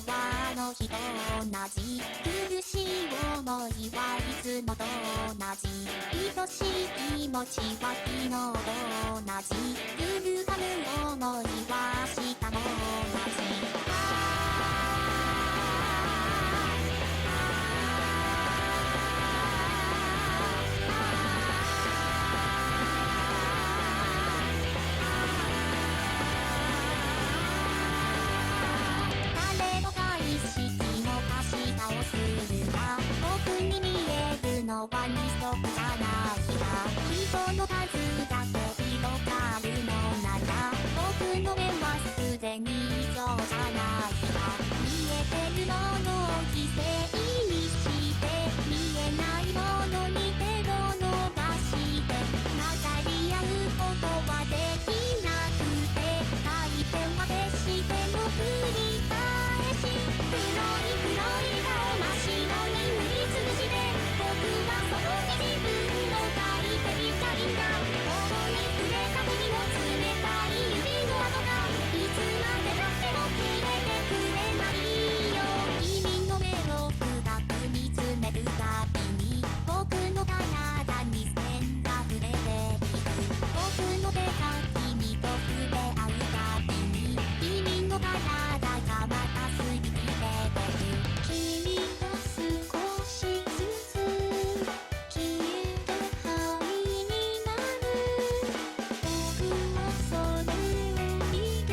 沢の日と同じ苦しい思いはいつもと同じ愛しい気持ちは昨日と同じ揺るがぬ思いは明日も同じのは二足じゃないか人の数だけ広がるのなら僕の目はすでに異常じゃないか見えてるものを犠牲にして見えないものに手を伸ばして混ざり合うことはできなくて回転までしても繰り返し黒い黒い顔真っ白に塗りつぶして僕はそこに自分を描いてみたいんだ頬に触れた時の冷たい指の跡がいつまでたっても消えてくれないよ君の目を深く見つめるたびに僕の体に線が触れていく僕の手が君と触れ合うたびに君の体がまた過ぎてく君と少しずつ消えた範囲になる僕はそれを見て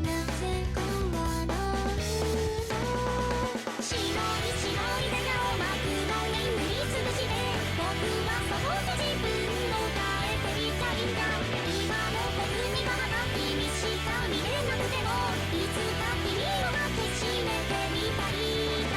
なぜか笑うの白い白い電車を真っ黒に塗りつぶして僕はそこで自分を変えてみたいんだ今の僕にはまだ君しか見えなくてもいつか君を抱きしめてみたいんだ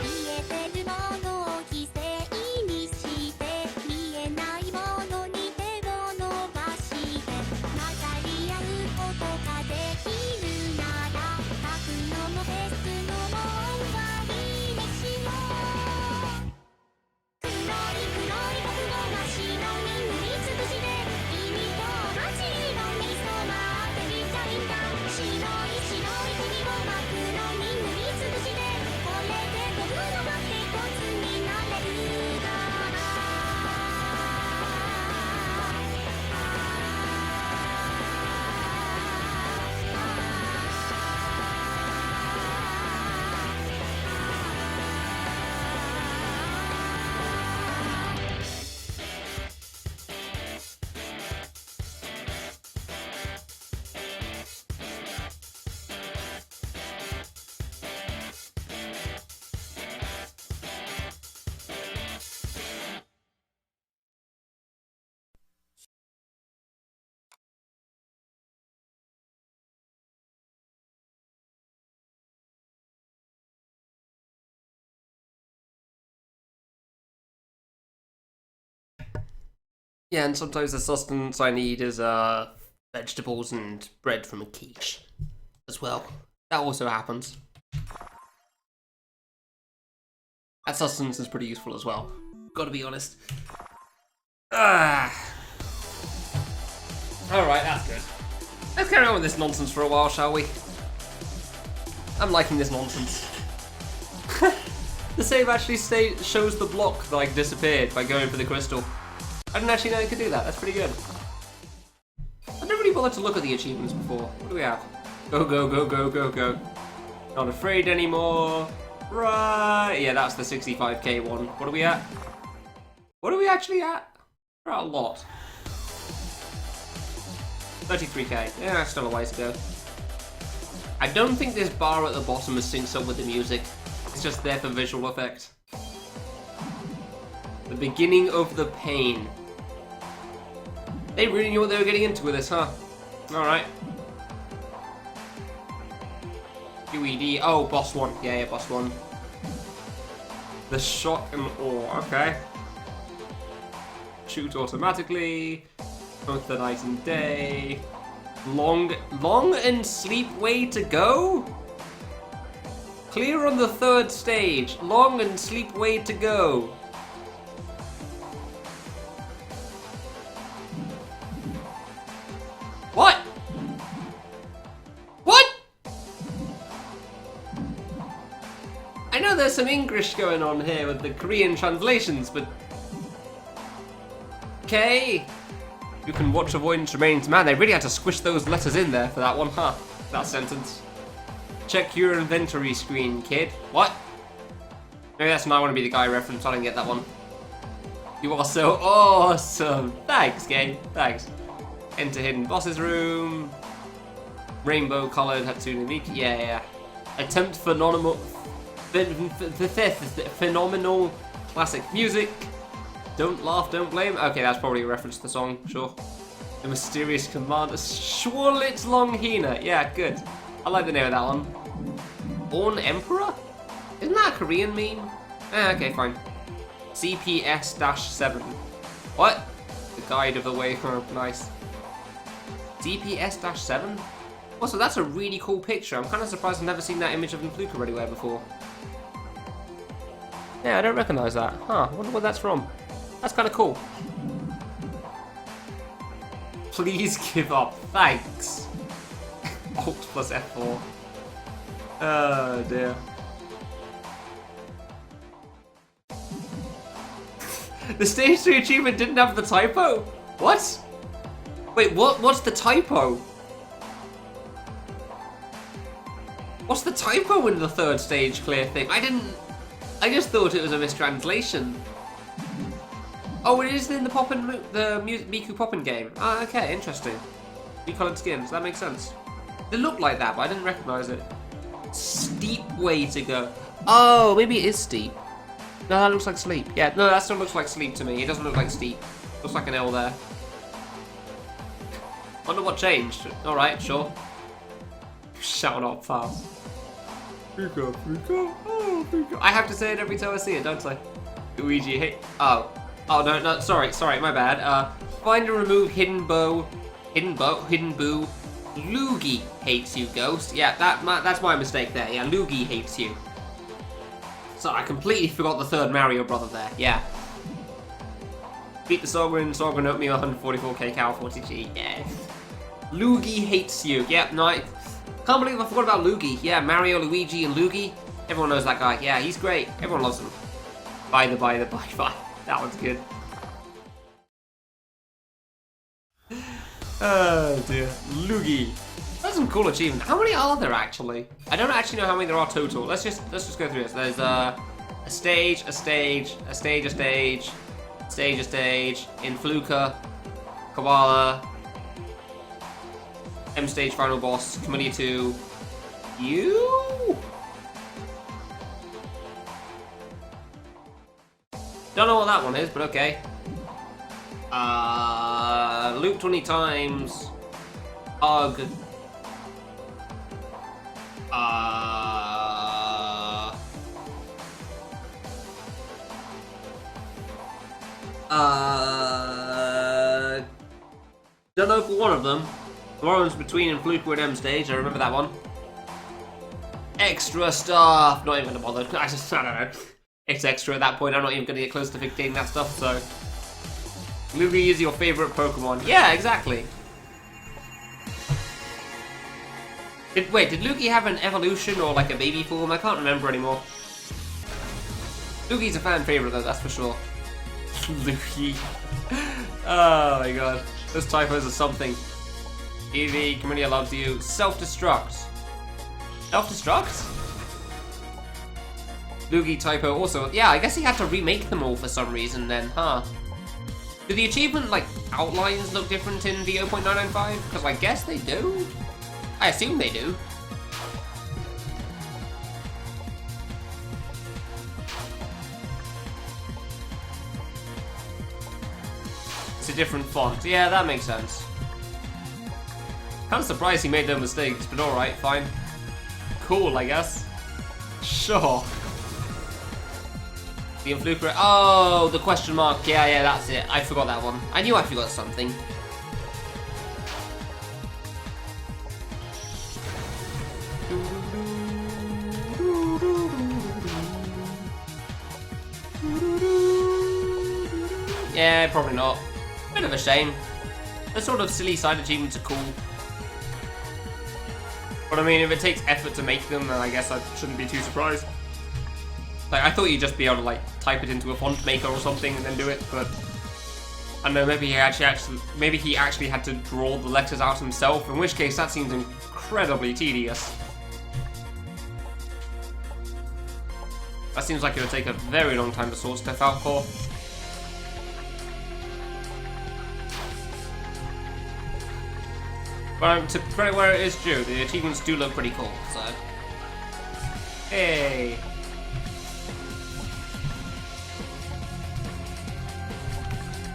見えてるものを犠牲にして見えないものに手を伸ばして混ざり合うことができるなら書くのも消すのも終わりにしよう黒い黒い僕を真っ白に塗りつぶして君と同じ色に染まってみたいんだ白い白い首を真っ黒に塗りつぶしてこれで僕のが一つになれるかなYeah, and sometimes the sustenance I need is vegetables and bread from a quiche as well. That also happens. That sustenance is pretty useful as well. Gotta be honest. Alright, that's good. Let's carry on with this nonsense for a while, shall we? I'm liking this nonsense. The save actually shows the block that like disappeared by going for the crystal. I didn't actually know it could do that. That's pretty good. I've never really bothered to look at the achievements before. What do we have? Go, go, go, go, go, go. Not afraid anymore. Right. Yeah, that's the 65k one. What are we at? What are we actually at? We're at a lot. 33k. Yeah, still a ways to go. I don't think this bar at the bottom is synced up with the music. It's just there for visual effect. The beginning of the pain. They really knew what they were getting into with this, huh? Alright. QED. Oh, boss one. Yeah, boss one. The shock and awe. Okay. Shoot automatically. Both the night and day. Long and sleep way to go? Clear on the third stage. Long and sleep way to go. What? What? I know there's some English going on here with the Korean translations, but... Okay. You can watch avoidance remains. Man, they really had to squish those letters in there for that one, huh? That sentence. Check your inventory screen, kid. What? Maybe that's not want to be the guy reference. I didn't get that one. You are so awesome. Thanks, game. Thanks. Enter hidden boss's room. Rainbow colored Hatsune Miku. Yeah. Attempt phenomenal classic music. Don't laugh, don't blame. Okay, that's probably a reference to the song, sure. The mysterious commander. Schwurlitz Long Hina. Yeah, good. I like the name of that one. Born Emperor? Isn't that a Korean meme? Okay, fine. CPS-7. What? The Guide of the Way. Nice. CPS-7? Also, that's a really cool picture. I'm kind of surprised I've never seen that image of Fluker anywhere before. Yeah, I don't recognize that. Huh, I wonder where that's from. That's kind of cool. Please give up. Thanks. Alt plus F4. Oh, dear. The stage 3 achievement didn't have the typo? What? Wait, what? What's the typo? What's the typo in the third stage clear thing? I just thought it was a mistranslation. Oh, it is in the Miku Poppin game. Ah, okay, interesting. Recolored skins, that makes sense. They look like that, but I didn't recognize it. Steep way to go. Oh, maybe it is steep. No, that looks like sleep. Yeah, no, that still looks like sleep to me. It doesn't look like steep. Looks like an L there. Wonder what changed. Alright, sure. Shout out fast. Pika, Pika, oh, Pika. I have to say it every time I see it, don't I? Luigi, hey. Oh, no, sorry, my bad. Find and remove hidden boo. Luigi hates you, Ghost. Yeah, that's my mistake there. Yeah, Luigi hates you. So I completely forgot the third Mario brother there. Yeah. Beat the Sovereign oatmeal 144k cow 40g. Yeah. Luigi hates you. Yep, no, I can't believe I forgot about Luigi. Yeah, Mario, Luigi, and Luigi. Everyone knows that guy. Yeah, he's great. Everyone loves him. Bye. That one's good. Oh dear. Luigi. That's some cool achievements. How many are there actually? I don't actually know how many there are total. Let's just go through this. There's a stage, in Fluka, Koala, M stage final boss, Kamilia 2, you? Don't know what that one is, but okay. Loop 20 times. Ugh. Don't know for one of them. The one's between Fluka and M stage, I remember that one. Extra stuff! Not even gonna bother. I don't know. It's extra at that point, I'm not even gonna get close to getting that stuff, so. Luigi is your favorite Pokemon. Yeah, exactly. Wait, did Luigi have an evolution or like a baby form? I can't remember anymore. Luigi's a fan favorite though, that's for sure. Luigi. Oh my god. Those typos are something. Eevee, Kamilia loves you. Self-destruct. Self-destruct? Luigi typo also. Yeah, I guess he had to remake them all for some reason then, huh? Do the achievement, like, outlines look different in the 0.995? Because I guess they do? I assume they do. It's a different font. Yeah, that makes sense. Kind of surprised he made no mistakes, but alright, fine. Cool, I guess. Sure. The Influcra. Oh, the question mark. Yeah, that's it. I forgot that one. I knew I forgot something. Yeah, probably not. Bit of a shame. The sort of silly side achievements are cool. But I mean, if it takes effort to make them, then I guess I shouldn't be too surprised. Like, I thought you'd just be able to, like, type it into a font maker or something and then do it, but I don't know, maybe he actually had to draw the letters out himself, in which case that seems incredibly tedious. That seems like it would take a very long time to sort stuff out for. But to credit where it is due, the achievements do look pretty cool, so... Hey!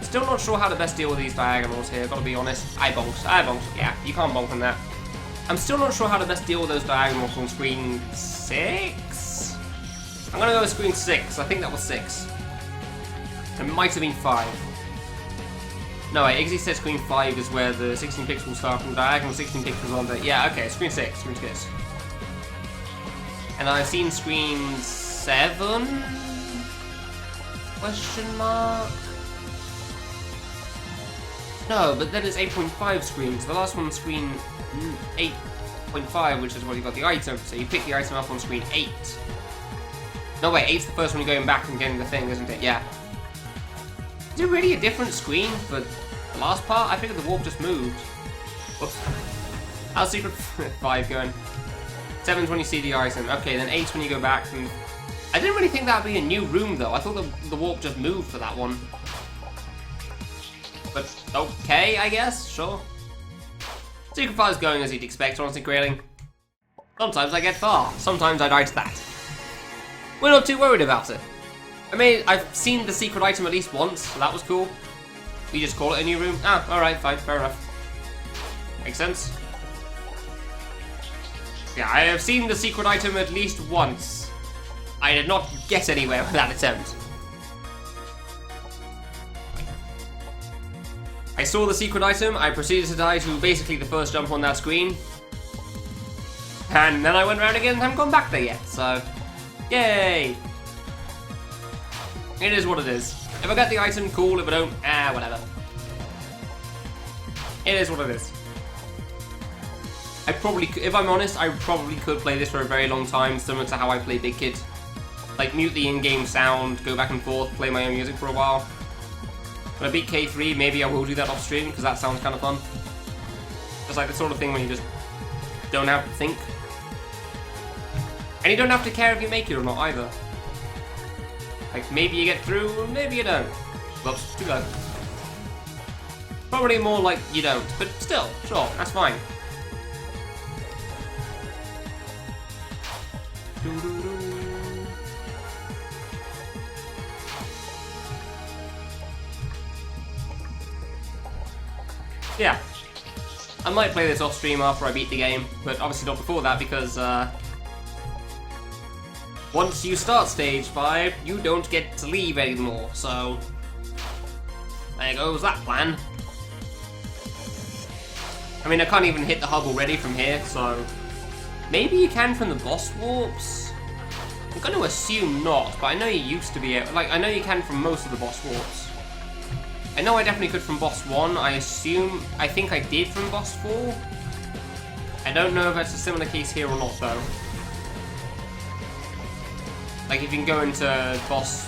Still not sure how to best deal with these diagonals here, gotta be honest. I bonked. Yeah, you can't bonk on that. I'm still not sure how to best deal with those diagonals on screen 6? I'm gonna go with screen 6, I think that was 6. It might have been 5. No, wait, Iggy said screen 5 is where the 16 pixels start from the diagonal 16 pixels on the... Yeah, okay, screen 6, screen 6. And I've seen screen 7? Question mark? No, but then it's 8.5 screens. The last one's screen 8.5, which is where you got the item. So you pick the item up on screen 8. No, wait, 8's the first one you're going back and getting the thing, isn't it? Yeah. Is it really a different screen for the last part? I figured the warp just moved. Whoops. How's Secret 5 going? 7's when you see the item. Okay, then 8's when you go back. And I didn't really think that would be a new room, though. I thought the warp just moved for that one. But okay, I guess, sure. Secret 5's going as you'd expect, honestly, Grayling. Sometimes I get far, sometimes I die to that. We're not too worried about it. I mean, I've seen the secret item at least once, so that was cool. We just call it a new room. Ah, alright, fine, fair enough. Makes sense. Yeah, I have seen the secret item at least once. I did not get anywhere with that attempt. I saw the secret item, I proceeded to die to basically the first jump on that screen. And then I went around again and haven't gone back there yet, so... Yay! It is what it is. If I get the item, cool. If I don't, whatever. It is what it is. I probably, if I'm honest, I probably could play this for a very long time, similar to how I play Big Kid. Like, mute the in-game sound, go back and forth, play my own music for a while. When I beat K3, maybe I will do that off stream, because that sounds kind of fun. It's like the sort of thing when you just don't have to think. And you don't have to care if you make it or not, either. Like, maybe you get through, or maybe you don't. Whoops, too low. Probably more like you don't, but still, sure, that's fine. Yeah, I might play this off stream after I beat the game, but obviously not before that because once you start stage 5, you don't get to leave anymore, so there goes that plan. I mean, I can't even hit the hub already from here, so maybe you can from the boss warps? I'm going to assume not, but I know you used to be able, like, I know you can from most of the boss warps. I know I definitely could from boss 1, I think I did from boss 4. I don't know if that's a similar case here or not, though. Like, if you can go into boss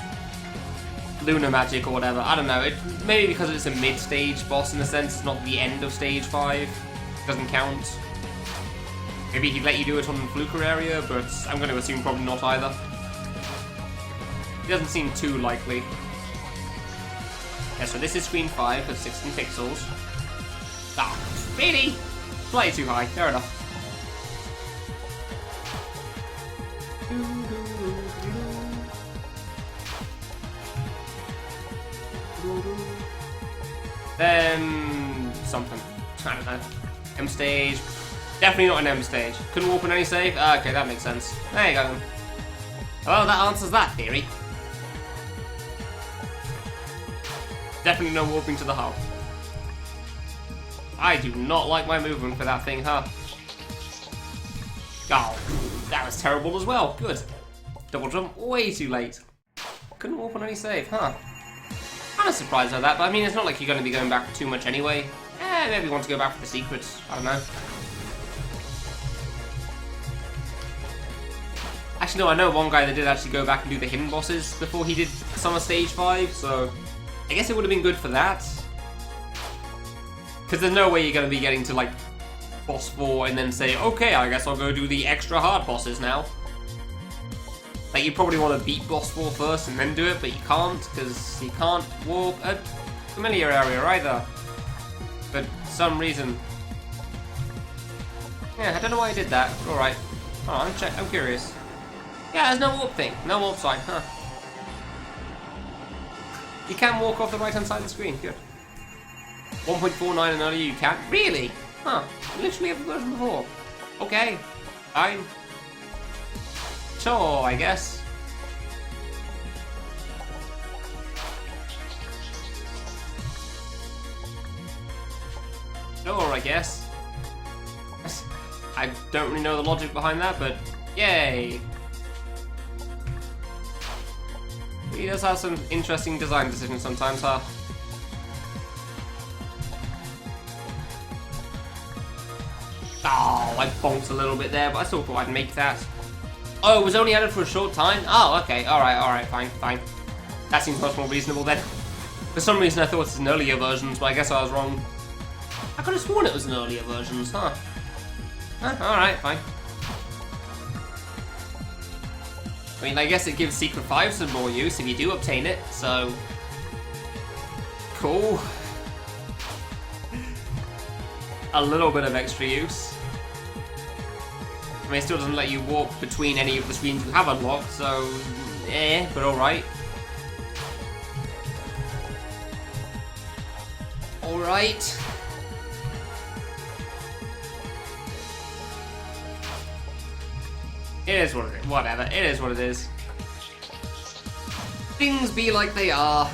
Lunar Magic or whatever, I don't know, maybe because it's a mid-stage boss in a sense, it's not the end of stage 5, it doesn't count. Maybe he'd let you do it on the Fluker area, but I'm going to assume probably not either. It doesn't seem too likely. Yeah, so this is screen 5 with 16 pixels. Ah, really? Slightly too high, fair enough. Then something. I don't know. M stage. Definitely not an M stage. Couldn't warp in any save? Okay, that makes sense. There you go. Well, that answers that theory. Definitely no warping to the hub. I do not like my movement for that thing, huh? Oh, that was terrible as well. Good. Double jump way too late. Couldn't warp on any save, huh? Kind of surprised by that, but I mean, it's not like you're going to be going back too much anyway. Maybe you want to go back for the secrets. I don't know. Actually, no, I know one guy that did actually go back and do the hidden bosses before he did Summer Stage 5, so I guess it would have been good for that. Because there's no way you're going to be getting to, like, boss 4 and then say, okay, I guess I'll go do the extra hard bosses now. Like, you probably want to beat boss 4 first and then do it, but you can't, because you can't warp a Kamilia area either. For some reason. Yeah, I don't know why I did that, but alright. Oh, I'm curious. Yeah, there's no warp thing. No warp sign, huh. You can walk off the right-hand side of the screen, good. 1.49 and earlier you can't? Really? Huh, literally every version before. Okay, fine. Sure, I guess. Sure, I guess. I don't really know the logic behind that, but yay! He does have some interesting design decisions sometimes, huh? Oh, I bonked a little bit there, but I still thought I'd make that. Oh, it was only added for a short time? Oh, okay, alright, fine. That seems much more reasonable then. For some reason I thought it was an earlier versions, but I guess I was wrong. I could have sworn it was an earlier versions, huh? Alright, fine. I mean, I guess it gives Secret 5 some more use if you do obtain it, so... Cool. A little bit of extra use. I mean, it still doesn't let you walk between any of the screens you have unlocked, so... but alright. Alright. It is what it is. Whatever. It is what it is. Things be like they are.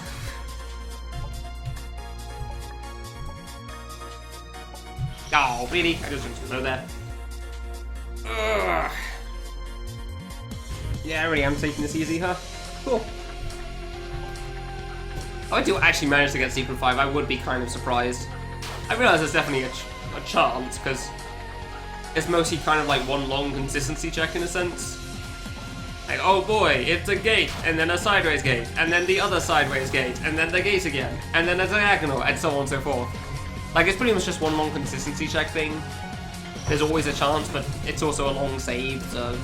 Oh, really? I just want to know that. Ugh. Yeah, I really am taking this easy, huh? Cool. If I do actually manage to get Secret 5, I would be kind of surprised. I realise there's definitely a chance, because it's mostly kind of like one long consistency check in a sense. Like, oh boy, it's a gate, and then a sideways gate, and then the other sideways gate, and then the gate again, and then a diagonal, and so on and so forth. Like, it's pretty much just one long consistency check thing. There's always a chance, but it's also a long save, so...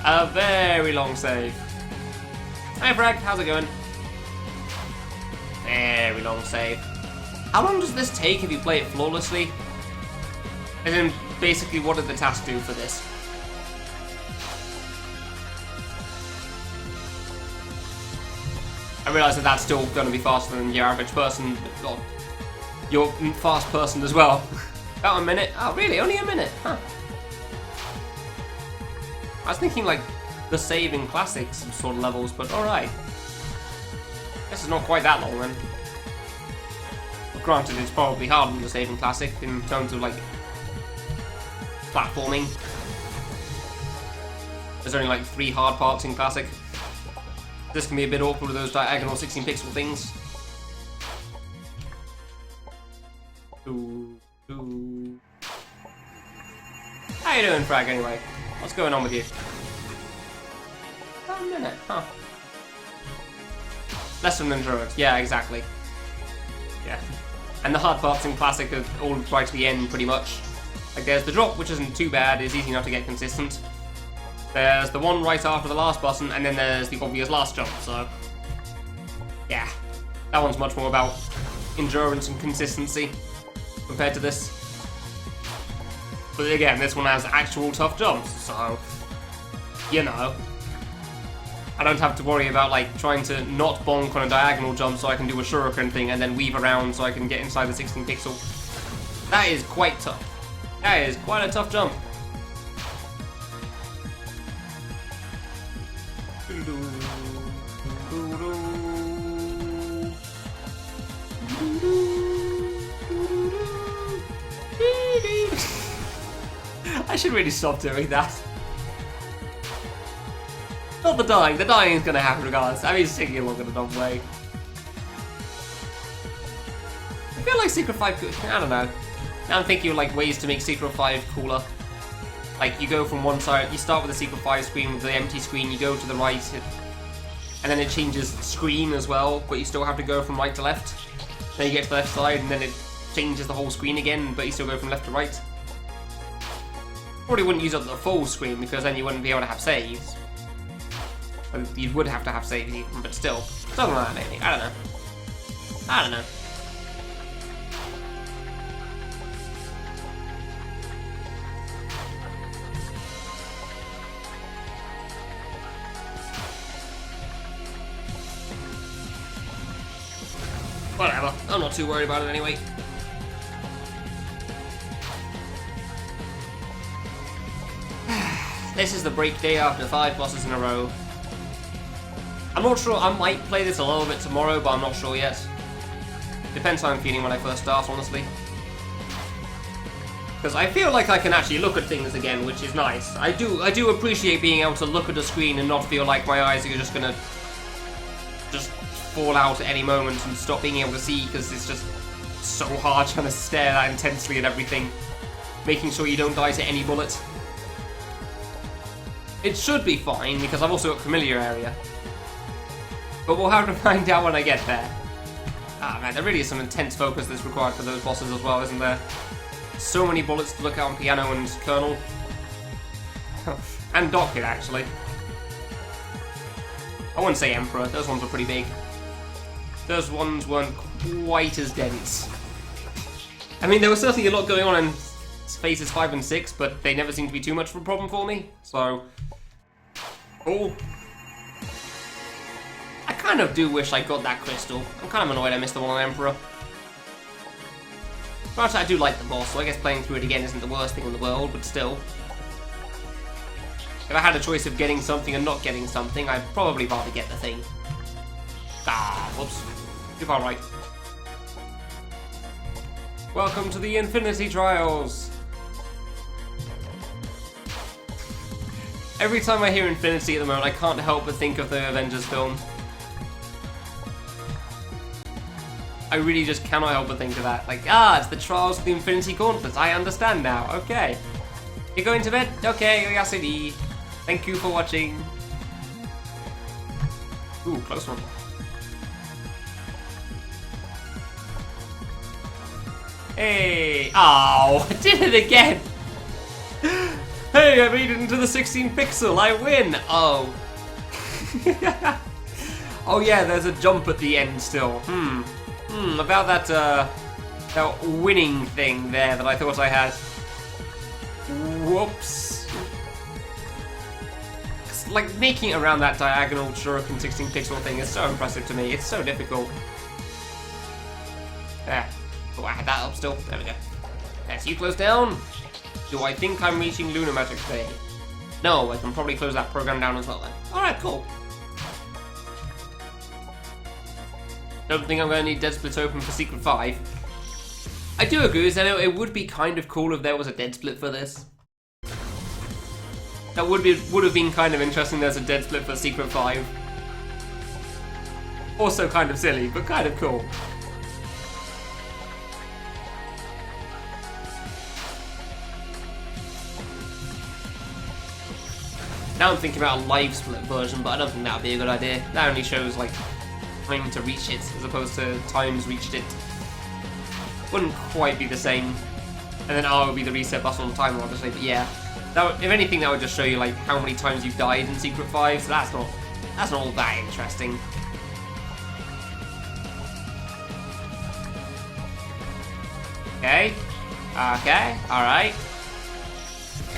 A very long save. Hey Frag, how's it going? Very long save. How long does this take if you play it flawlessly? And then, basically, what did the task do for this? I realise that that's still going to be faster than your average person, but your fast person as well. About a minute? Oh, really? Only a minute? Huh. I was thinking, like, the save in classics sort of levels, but alright. Guess it's not quite that long, then. But granted, it's probably harder than the save in classic in terms of, like, platforming. There's only, like, 3 hard parts in classic. This can be a bit awkward with those diagonal 16 pixel things. How you doing, Frag, anyway? What's going on with you? A minute, huh? Less than endurance, yeah, exactly. Yeah. And the hard parts in classic are all right to the end, pretty much. Like, there's the drop, which isn't too bad, it's easy enough to get consistent. There's the one right after the last button, and then there's the obvious last jump, so... Yeah. That one's much more about endurance and consistency compared to this. But again, this one has actual tough jumps, so... You know. I don't have to worry about, like, trying to not bonk on a diagonal jump so I can do a shuriken thing and then weave around so I can get inside the 16 pixel. That is quite tough. That is quite a tough jump. I should really stop doing that. Not the dying is gonna happen regardless. I mean, it's taking along in a dumb way. I feel like Secret 5 could, I don't know. Now I'm thinking of like ways to make Secret 5 cooler. Like, you go from one side, you start with the Secret 5 screen with the empty screen, you go to the right, and then it changes screen as well, but you still have to go from right to left. Then you get to the left side, and then it changes the whole screen again, but you still go from left to right. Probably wouldn't use up the full screen, because then you wouldn't be able to have saves. You would have to have saves even, but still. Something like that, maybe. I don't know. I don't know. Whatever. I'm not too worried about it anyway. This is the break day after 5 bosses in a row. I'm not sure, I might play this a little bit tomorrow, but I'm not sure yet. Depends how I'm feeling when I first start, honestly. Because I feel like I can actually look at things again, which is nice. I do appreciate being able to look at a screen and not feel like my eyes are just gonna fall out at any moment and stop being able to see, because it's just so hard trying to stare that intensely at everything, making sure you don't die to any bullet. It should be fine, because I've also got Kamilia area. But we'll have to find out when I get there. Ah man, there really is some intense focus that's required for those bosses as well, isn't there? So many bullets to look at on Piano and Colonel. And Docket, actually. I wouldn't say Emperor, those ones were pretty big. Those ones weren't quite as dense. I mean, there was certainly a lot going on in phases 5 and 6, but they never seemed to be too much of a problem for me, so... Oh. I kind of do wish I got that crystal. I'm kind of annoyed I missed the one on Emperor. But actually, I do like the boss, so I guess playing through it again isn't the worst thing in the world, but still. If I had a choice of getting something and not getting something, I'd probably rather get the thing. Ah, whoops. Too far right. Welcome to the Infinity Trials! Every time I hear Infinity at the moment, I can't help but think of the Avengers film. I really just cannot help but think of that. Like, it's the Trials of the Infinity Gauntlet. I understand now. Okay. You're going to bed? Okay, yes indeed. Thank you for watching. Ooh, close one. Hey! Oh, I did it again! Hey, I made it into the 16 pixel, I win! Oh. Oh yeah, there's a jump at the end still. About that winning thing there that I thought I had. Whoops. It's like making it around that diagonal shuriken 16 pixel thing is so impressive to me. It's so difficult. There. Oh, I had that up still. There we go. As you close down. Do I think I'm reaching Lunar Magic today? No, I can probably close that program down as well then. Alright, cool. Don't think I'm going to need Dead Split open for Secret 5. I do agree with that. It would be kind of cool if there was a Dead Split for this. That would have been kind of interesting. There's a Dead Split for Secret 5. Also kind of silly, but kind of cool. Now I'm thinking about a live split version, but I don't think that would be a good idea. That only shows like time to reach it as opposed to times reached it. Wouldn't quite be the same. And then R would be the reset button on the timer, obviously. But yeah, that would, if anything, that would just show you like how many times you've died in Secret 5. So that's not all that interesting. Okay. Okay. All right.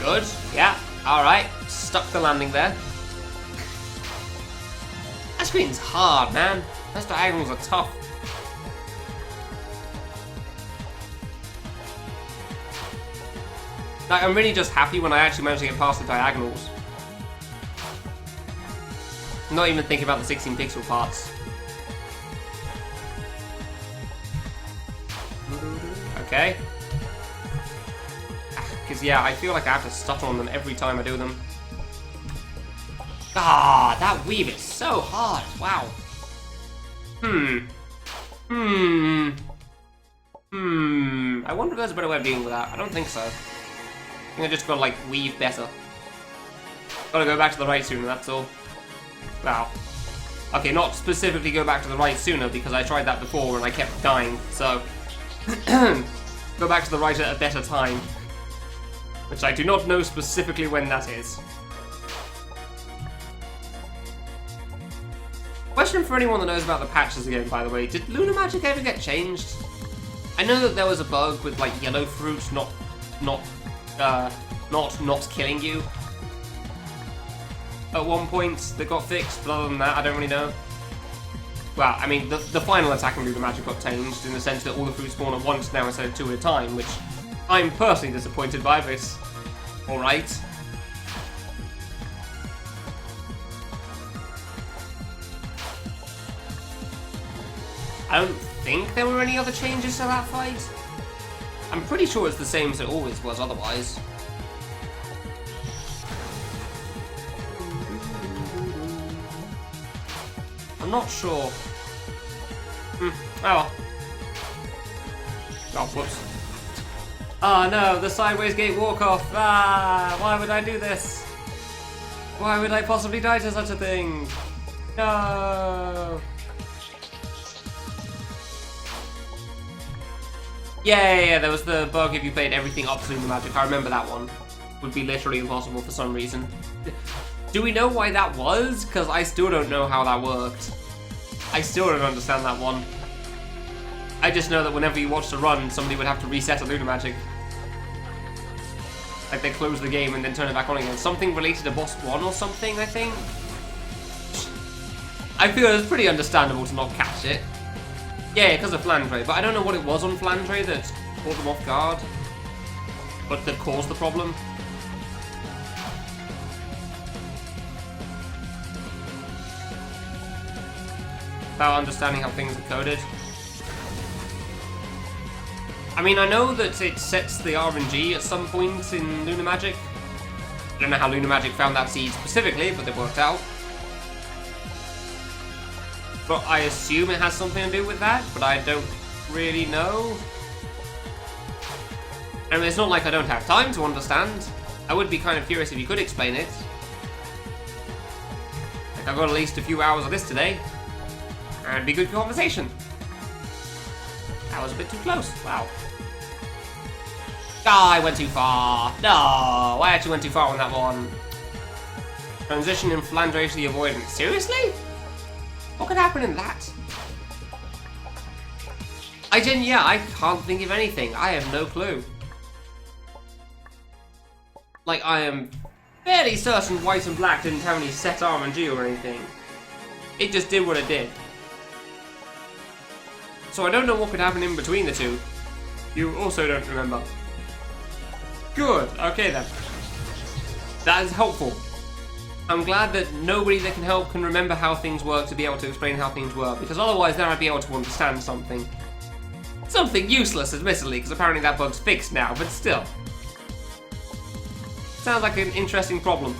Good. Yeah. All right. Stuck the landing there. That screen's hard, man. Those diagonals are tough. Like, I'm really just happy when I actually manage to get past the diagonals. I'm not even thinking about the 16 pixel parts. Okay. Because, yeah, I feel like I have to stutter on them every time I do them. Ah, that weave is so hard. Wow. I wonder if there's a better way of dealing with that. I don't think so. I think I just gotta, like, weave better. Gotta go back to the right sooner, that's all. Wow. Okay, not specifically go back to the right sooner, because I tried that before and I kept dying, so... go back to the right at a better time. Which I do not know specifically when that is. Question for anyone that knows about the patches again, by the way. Did Lunar Magic ever get changed? I know that there was a bug with, like, yellow fruit not killing you at one point that got fixed, but other than that, I don't really know. Well, I mean, the final attack in Lunar Magic got changed in the sense that all the fruits spawn at once now instead of 2 at a time, which I'm personally disappointed by, but it's alright. I don't think there were any other changes to that fight. I'm pretty sure it's the same as it always was otherwise. I'm not sure. Oh well. Oh, whoops. Oh no, the sideways gate walk-off. Ah, why would I do this? Why would I possibly die to such a thing? No. Yeah, there was the bug if you played everything up to Lunar Magic. I remember that one. Would be literally impossible for some reason. Do we know why that was? Because I still don't know how that worked. I still don't understand that one. I just know that whenever you watched a run, somebody would have to reset a Lunar Magic. Like they close the game and then turn it back on again. Something related to Boss 1 or something, I think? I feel it's pretty understandable to not catch it. Yeah, because of Flandre, but I don't know what it was on Flandre that caught them off guard. But that caused the problem. About understanding how things are coded. I mean, I know that it sets the RNG at some point in Lunar Magic. I don't know how Lunar Magic found that seed specifically, but it worked out. But I assume it has something to do with that, but I don't really know. I mean, it's not like I don't have time to understand. I would be kind of curious if you could explain it. Like, I've got at least a few hours of this today. And it'd be good conversation. That was a bit too close. Wow. Ah, I went too far. No, I actually went too far on that one. Transition in Flandre to the avoidance. Seriously? What could happen in that? I can't think of anything. I have no clue. Like, I am fairly certain white and black didn't have any set RNG or anything. It just did what it did. So I don't know what could happen in between the two. You also don't remember. Good, okay then. That is helpful. I'm glad that nobody that can help can remember how things work to be able to explain how things work, because otherwise then I'd be able to understand something. Something useless, admittedly, because apparently that bug's fixed now, but still. Sounds like an interesting problem.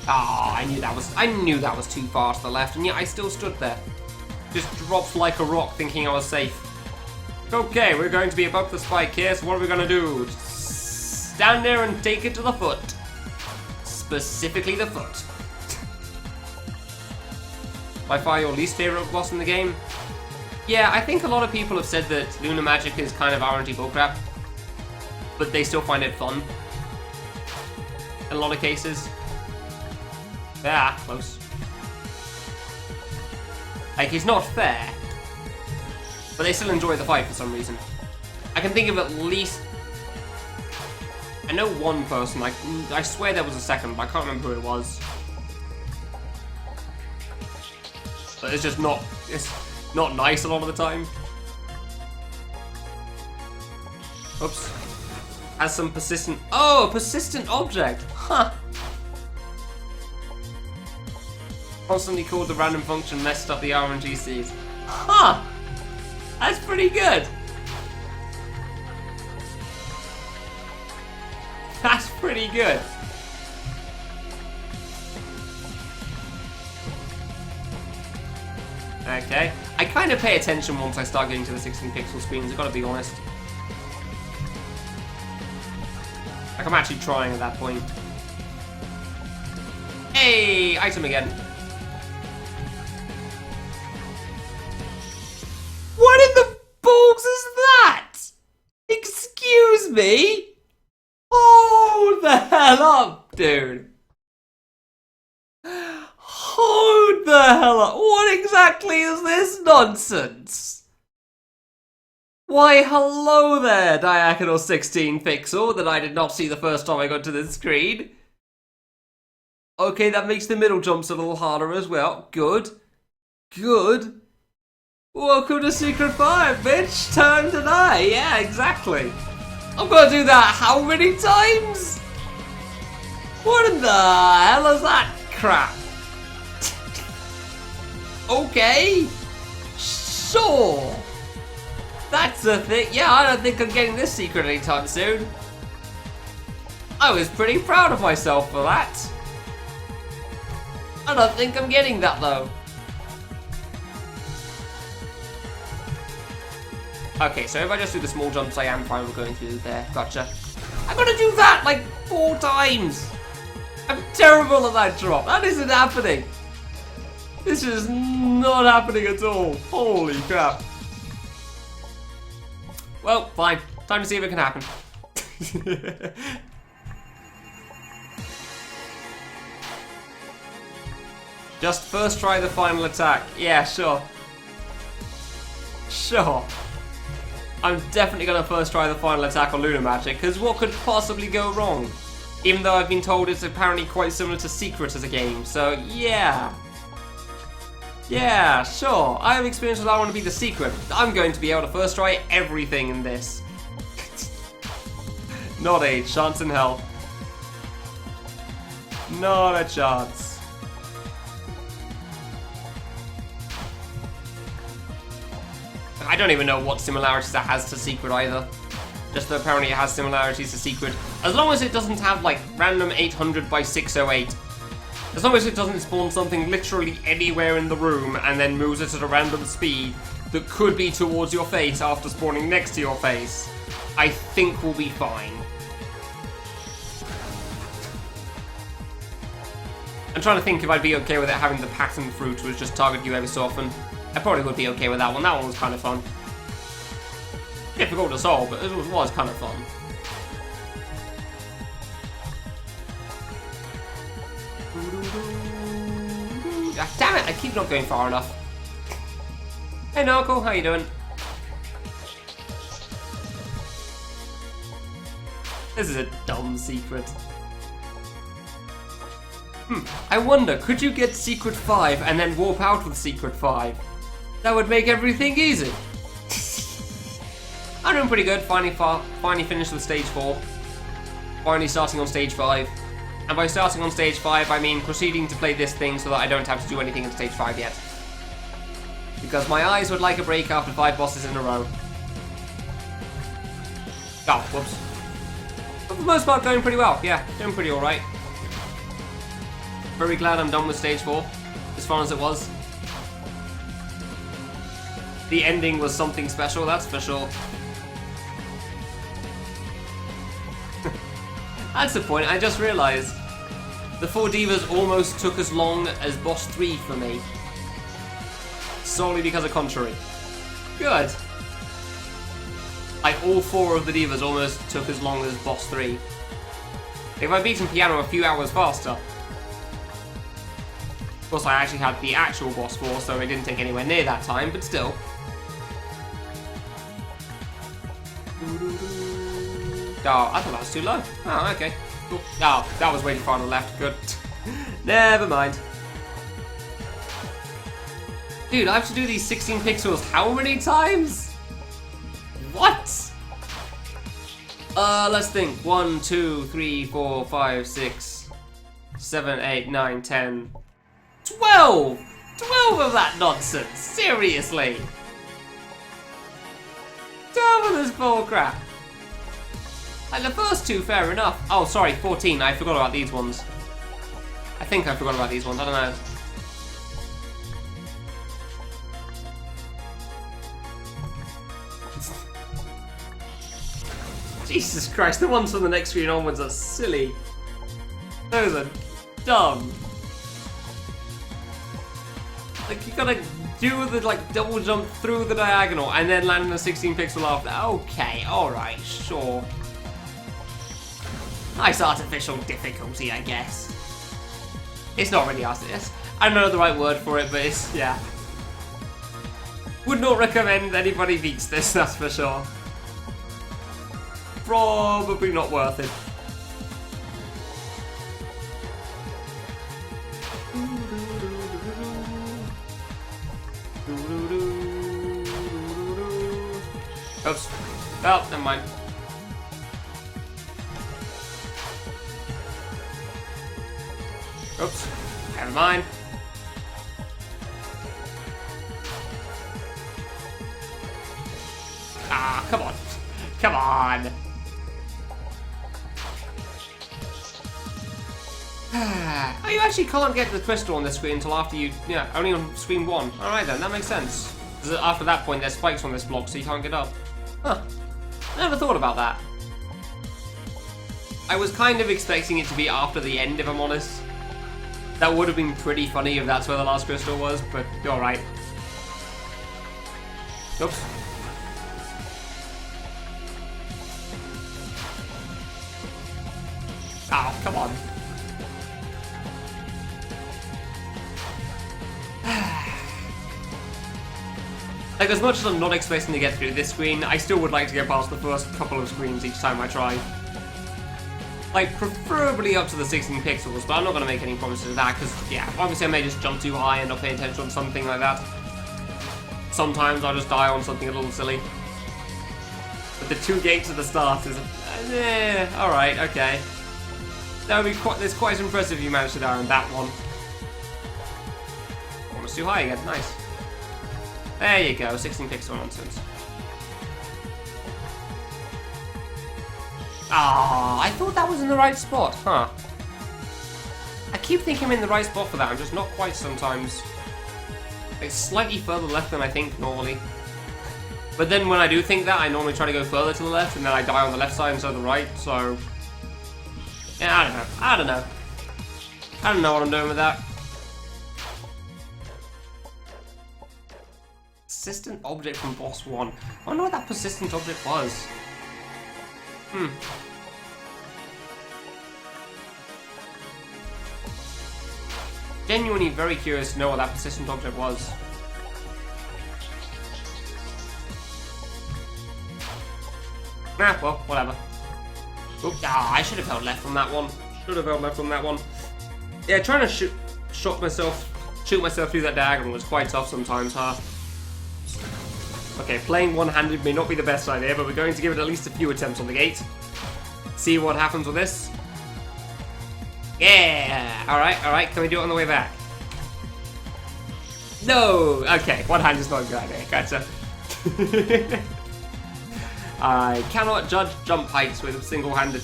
Ah, I knew that was too far to the left, and yet I still stood there. Just dropped like a rock, thinking I was safe. Okay, we're going to be above the spike here, so what are we gonna do? Stand there and take it to the foot. Specifically the foot. By far your least favourite boss in the game? Yeah, I think a lot of people have said that Lunar Magic is kind of RNG bullcrap, but they still find it fun. In a lot of cases. Yeah, close. Like, it's not fair, but they still enjoy the fight for some reason. I can think of at least... I know one person, I swear there was a second, but I can't remember who it was. But it's just not... It's not nice a lot of the time. Oops. Has some persistent... Oh, a persistent object! Huh. Constantly called the random function messed up the RNG seeds. Huh! That's pretty good! That's pretty good! Okay. I kind of pay attention once I start getting to the 16 pixel screens, I've got to be honest. Like, I'm actually trying at that point. Hey! Item again. What in the balls is that? Excuse me? Oh dude. Hold the hell up. What exactly is this nonsense? Why, hello there, Diagonal 16 Pixel, that I did not see the first time I got to this screen. Okay, that makes the middle jumps a little harder as well. Good. Good. Welcome to Secret 5, bitch. Turn to die. Yeah, exactly. I'm gonna do that how many times? What in the hell is that crap? Okay. Sure. That's the thing. Yeah, I don't think I'm getting this secret anytime soon. I was pretty proud of myself for that. I don't think I'm getting that though. Okay, so if I just do the small jumps, I am fine with going through there. Gotcha. I'm gonna do that like 4 times. I'm terrible at that drop. That isn't happening. This is not happening at all. Holy crap. Well, fine. Time to see if it can happen. Just first try the final attack. Yeah, sure. Sure. I'm definitely gonna first try the final attack on Lunar Magic, because what could possibly go wrong? Even though I've been told it's apparently quite similar to Secret as a game, so yeah. Yeah, sure. I have experience with I want to be the Secret. I'm going to be able to first try everything in this. Not a chance in hell. Not a chance. I don't even know what similarities that has to Secret either. Just that apparently it has similarities to Secret. As long as it doesn't have like random 800 by 608. As long as it doesn't spawn something literally anywhere in the room and then moves it at a random speed that could be towards your face after spawning next to your face, I think we'll be fine. I'm trying to think if I'd be okay with it having the pattern fruit which just target you every so often. I probably would be okay with that one. That one was kind of fun. Difficult to solve, but it was kind of fun. Ah, damn it, I keep not going far enough. Hey Narco, how you doing? This is a dumb secret. I wonder, could you get Secret 5 and then warp out with Secret 5? That would make everything easy. I'm doing pretty good, finally finished with stage 4. Finally starting on stage 5. And by starting on stage 5, I mean proceeding to play this thing so that I don't have to do anything in stage 5 yet. Because my eyes would like a break after 5 bosses in a row. Oh, whoops. But for the most part, going pretty well. Yeah, doing pretty alright. Very glad I'm done with stage 4, as fun as it was. The ending was something special, that's for sure. That's the point, I just realised. The 4 divas almost took as long as boss 3 for me. Solely because of Contrary. Good. Like, all 4 of the divas almost took as long as boss 3. If I beaten Piano a few hours faster. Of course, I actually had the actual boss 4, so it didn't take anywhere near that time, but still. Oh, I thought that was too low. Oh, okay. Cool. Oh, that was way too far on the left. Good. Never mind. Dude, I have to do these 16 pixels how many times? What? Let's think. 1, 2, 3, 4, 5, 6, 7, 8, 9, 10, 12! 12 of that nonsense! Seriously! 12 of this bull crap! Like the first 2, fair enough. Oh, sorry, 14. I forgot about these ones. I think I forgot about these ones. I don't know. Jesus Christ, the ones from the next screen onwards are silly. Those are dumb. Like, you gotta do the, like, double jump through the diagonal and then land in a 16 pixel after. Okay, alright, sure. Nice artificial difficulty, I guess. It's not really artificial. I don't know the right word for it, but it's, yeah. Would not recommend anybody beats this, that's for sure. Probably not worth it. Oops. Oh, never mind. Oops. Never mind. Ah, come on. Come on. Oh, you actually can't get the crystal on this screen until after you... Yeah, only on screen 1. Alright then, that makes sense. Because after that point, there's spikes on this block, so you can't get up. Huh. Never thought about that. I was kind of expecting it to be after the end, if I'm honest. That would have been pretty funny if that's where the last crystal was, but you're right. Oops. Oh, come on. Like, as much as I'm not expecting to get through this screen, I still would like to get past the first couple of screens each time I try. Like, preferably up to the 16 pixels, but I'm not going to make any promises of that, because, yeah, obviously I may just jump too high and not pay attention on something like that. Sometimes I'll just die on something a little silly. But the 2 gates at the start is... alright, okay. That would be quite... It's quite impressive if you managed to die on that one. Almost too high again, nice. There you go, 16 pixel nonsense. Ah, I thought that was in the right spot, huh? I keep thinking I'm in the right spot for that, I'm just not quite sometimes. It's slightly further left than I think normally. But then when I do think that, I normally try to go further to the left, and then I die on the left side instead of the right, so... Yeah, I don't know. I don't know what I'm doing with that. Persistent object from boss 1. I wonder what that persistent object was. Genuinely very curious to know what that persistent object was. Nah, well, whatever. Oops, I should have held left from that one. Yeah, trying to shoot myself through that diagonal was quite tough sometimes, huh? Okay, playing one-handed may not be the best idea, but we're going to give it at least a few attempts on the gate. See what happens with this. Yeah! Alright, can we do it on the way back? No! Okay, one hand is not a good idea, gotcha. I cannot judge jump heights with single-handed.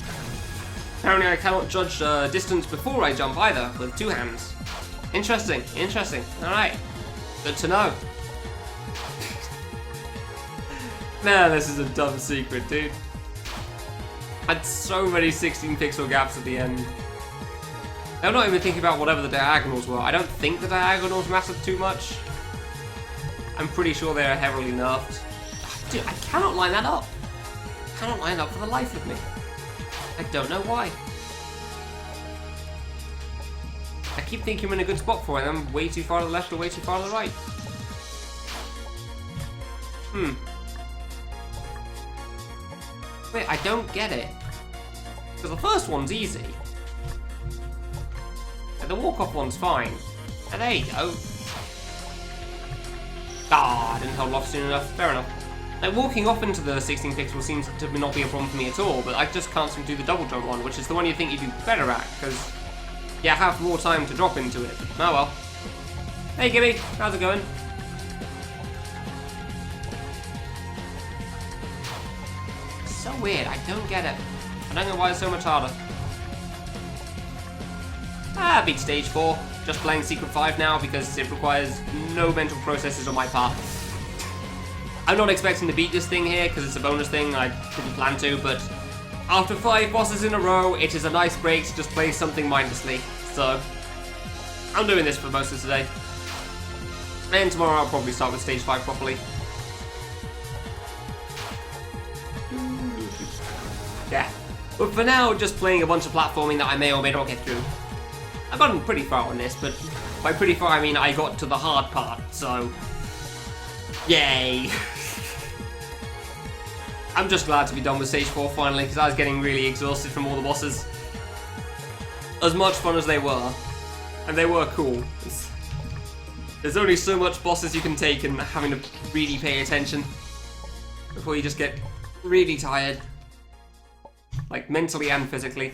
Apparently I cannot judge distance before I jump either, with 2 hands. Interesting. Alright. Good to know. Man, this is a dumb secret, dude. I had so many 16 pixel gaps at the end. I'm not even thinking about whatever the diagonals were. I don't think the diagonals mattered too much. I'm pretty sure they're heavily nerfed. Dude, I cannot line that up. I cannot line up for the life of me. I don't know why. I keep thinking I'm in a good spot for it, and I'm way too far to the left or way too far to the right. Wait, I don't get it. Because the first one's easy. And the walk-off one's fine. And there you go. Ah, I didn't hold off soon enough. Fair enough. Like, walking off into the 16 pixels seems to not be a problem for me at all, but I just can't seem to do the double jump one, which is the one you think you'd do better at, because you have more time to drop into it. Oh well. Hey Gibby, how's it going? So weird, I don't get it. I don't know why it's so much harder. Ah, beat stage 4. Just playing Secret 5 now because it requires no mental processes on my part. I'm not expecting to beat this thing here because it's a bonus thing, I didn't plan to, but after 5 bosses in a row, it is a nice break to just play something mindlessly. So, I'm doing this for most of today. And tomorrow I'll probably start with stage 5 properly. Yeah. But for now, just playing a bunch of platforming that I may or may not get through. I've gotten pretty far on this, but by pretty far I mean I got to the hard part, so... Yay! I'm just glad to be done with Stage 4 finally, because I was getting really exhausted from all the bosses. As much fun as they were, and they were cool. There's only so much bosses you can take and having to really pay attention before you just get really tired. Like, mentally and physically.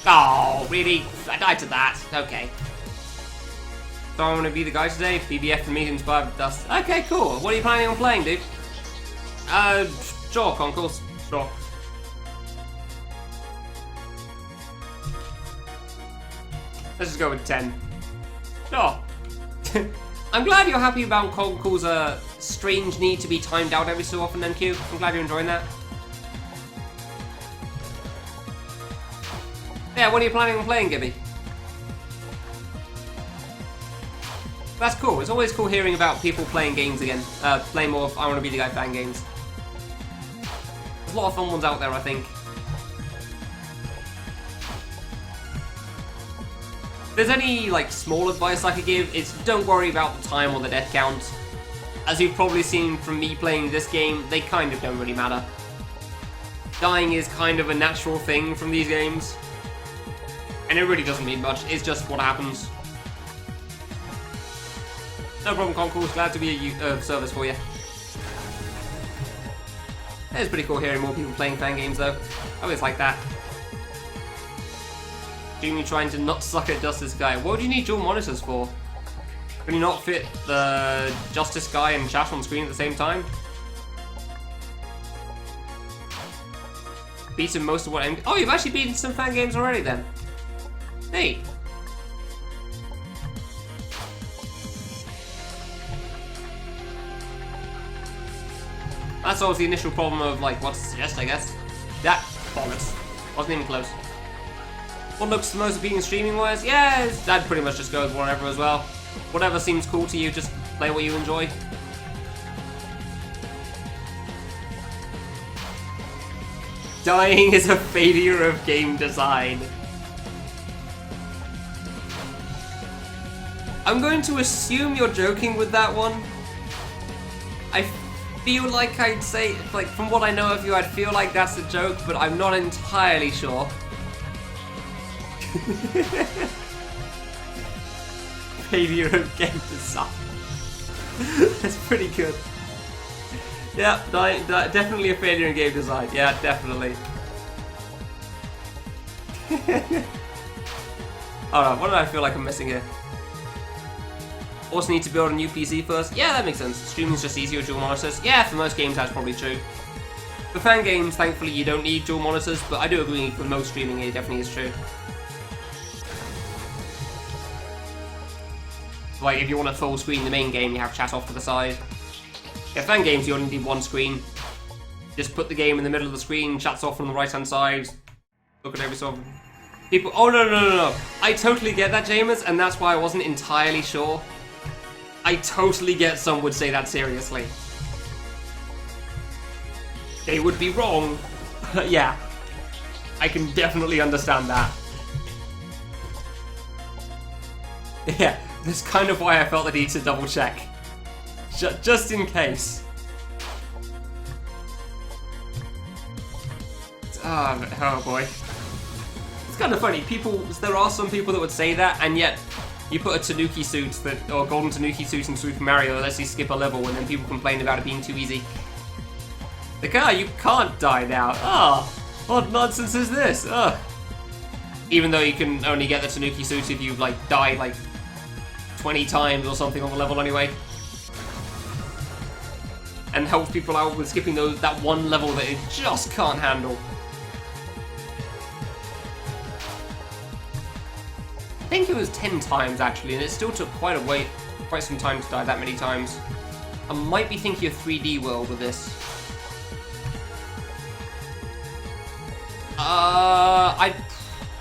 Oh, really? I died to that. Okay. So I'm gonna be the guy today. BBF for me inspired with dust. Okay, cool. What are you planning on playing, dude? Sure, Concourse. Sure. Let's just go with 10. Sure. I'm glad you're happy about Concourse's strange need to be timed out every so often, MQ. I'm glad you're enjoying that. Yeah, what are you planning on playing, Gibby? That's cool. It's always cool hearing about people playing games again. Playing more of I Want to Be the Guy fan games. There's a lot of fun ones out there, I think. If there's any, like, small advice I could give, it's don't worry about the time or the death count. As you've probably seen from me playing this game, they kind of don't really matter. Dying is kind of a natural thing from these games. And it really doesn't mean much, it's just what happens. No problem, Concourse, glad to be a service for you. It's pretty cool hearing more people playing fan games though. I always like that. Jimmy trying to not suck at Justice Guy. What do you need dual monitors for? Can you not fit the Justice Guy and chat on screen at the same time? Beaten most of what I'm... Oh, you've actually beaten some fan games already then. Hey. That's always the initial problem of, like, what to suggest, I guess. That bollocks. Wasn't even close. What looks the most appealing streaming-wise? Yeah, that pretty much just goes whatever as well. Whatever seems cool to you, just play what you enjoy. Dying is a failure of game design. I'm going to assume you're joking with that one. I feel like I'd say, like, from what I know of you, I'd feel like that's a joke, but I'm not entirely sure. Failure of game design. That's pretty good. Yeah, definitely a failure in game design. Yeah, definitely. Alright, what do I feel like I'm missing here? Also need to build a new PC first? Yeah, that makes sense. Streaming's just easier with dual monitors. Yeah, for most games that's probably true. For fan games, thankfully you don't need dual monitors, but I do agree for most streaming it definitely is true. Like, if you want to full screen the main game, you have chat off to the side. Yeah, fan games you only need one screen. Just put the game in the middle of the screen, chat's off on the right hand side. Look at every sort of... People... Oh, no. I totally get that, James, and that's why I wasn't entirely sure. I totally get some would say that seriously. They would be wrong. Yeah. I can definitely understand that. Yeah, that's kind of why I felt the need to double check. Just in case. Oh boy. It's kind of funny, there are some people that would say that, and yet you put a Tanuki suit, or golden Tanuki suit in Super Mario that lets you skip a level, and then people complain about it being too easy. Like, you can't die now. What nonsense is this? Even though you can only get the Tanuki suit if you, like, die, like, 20 times or something on the level anyway. And helps people out with skipping that one level that it just can't handle. I think it was 10 times actually, and it still took quite some time to die that many times. I might be thinking of 3D World with this. I'd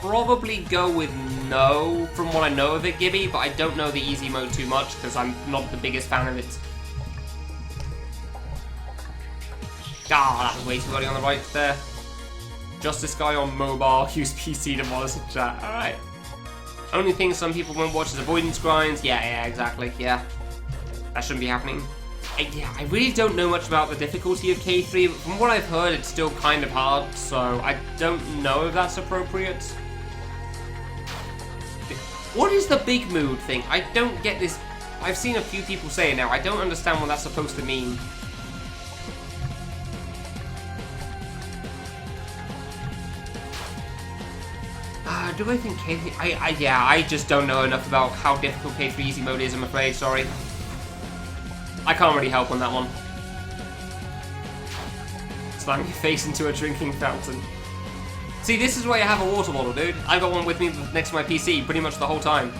probably go with no from what I know of it, Gibby, but I don't know the easy mode too much because I'm not the biggest fan of it. Ah, that was way too early on the right there. Just this guy on mobile, use PC to monitor chat. Alright. Only thing some people won't watch is avoidance grinds. Yeah, exactly. Yeah. That shouldn't be happening. Yeah, I really don't know much about the difficulty of K3, but from what I've heard, it's still kind of hard, so I don't know if that's appropriate. What is the big mood thing? I don't get this. I've seen a few people say it now. I don't understand what that's supposed to mean. Do I think K3... yeah, I just don't know enough about how difficult K3 easy mode is, I'm afraid, sorry. I can't really help on that one. Slam your face into a drinking fountain. See, this is why I have a water bottle, dude. I got one with me next to my PC pretty much the whole time.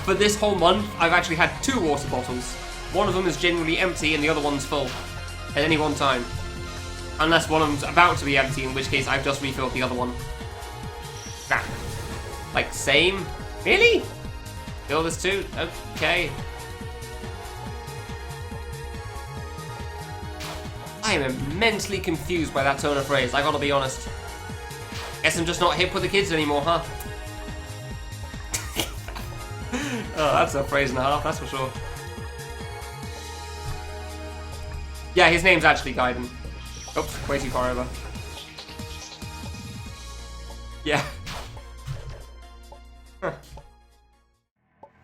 For this whole month, I've actually had 2 water bottles. One of them is genuinely empty and the other one's full. At any one time. Unless one of them's about to be empty, in which case I've just refilled the other one. Like, same? Really? Fill this too? Okay. I am immensely confused by that turn of phrase, I gotta be honest. Guess I'm just not hip with the kids anymore, huh? Oh, that's a phrase and a half, that's for sure. Yeah, his name's actually Gaiden. Oops, way too far over. Yeah. Huh.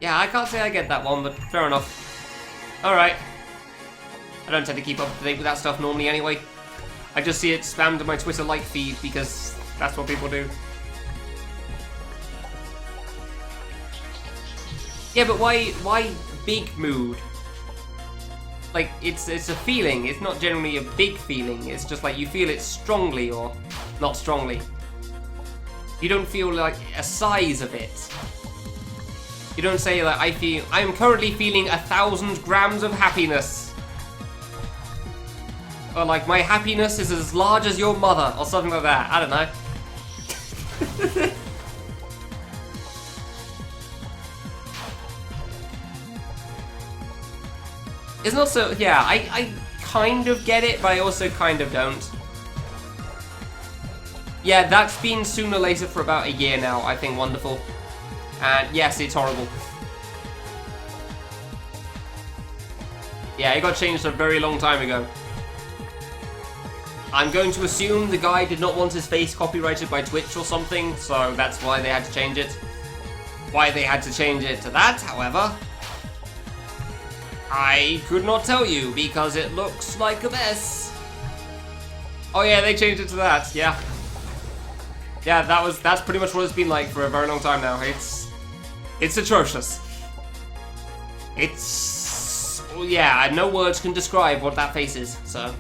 Yeah, I can't say I get that one, but fair enough. Alright. I don't tend to keep up to date with that stuff normally anyway. I just see it spammed on my Twitter like feed because that's what people do. Yeah, but why big mood? Like, it's a feeling, it's not generally a big feeling, it's just like you feel it strongly or not strongly. You don't feel like a size of it. You don't say like, I am currently feeling 1,000 grams of happiness. Or like, my happiness is as large as your mother, or something like that, I don't know. It's not so, yeah, I kind of get it, but I also kind of don't. Yeah, that's been sooner or later for about a year now, I think wonderful. And yes, it's horrible. Yeah, it got changed a very long time ago. I'm going to assume the guy did not want his face copyrighted by Twitch or something, so that's why they had to change it. Why they had to change it to that, however, I could not tell you because it looks like a mess. Oh yeah, they changed it to that, yeah. Yeah, that's pretty much what it's been like for a very long time now. It's atrocious. It's, yeah, no words can describe what that face is, so.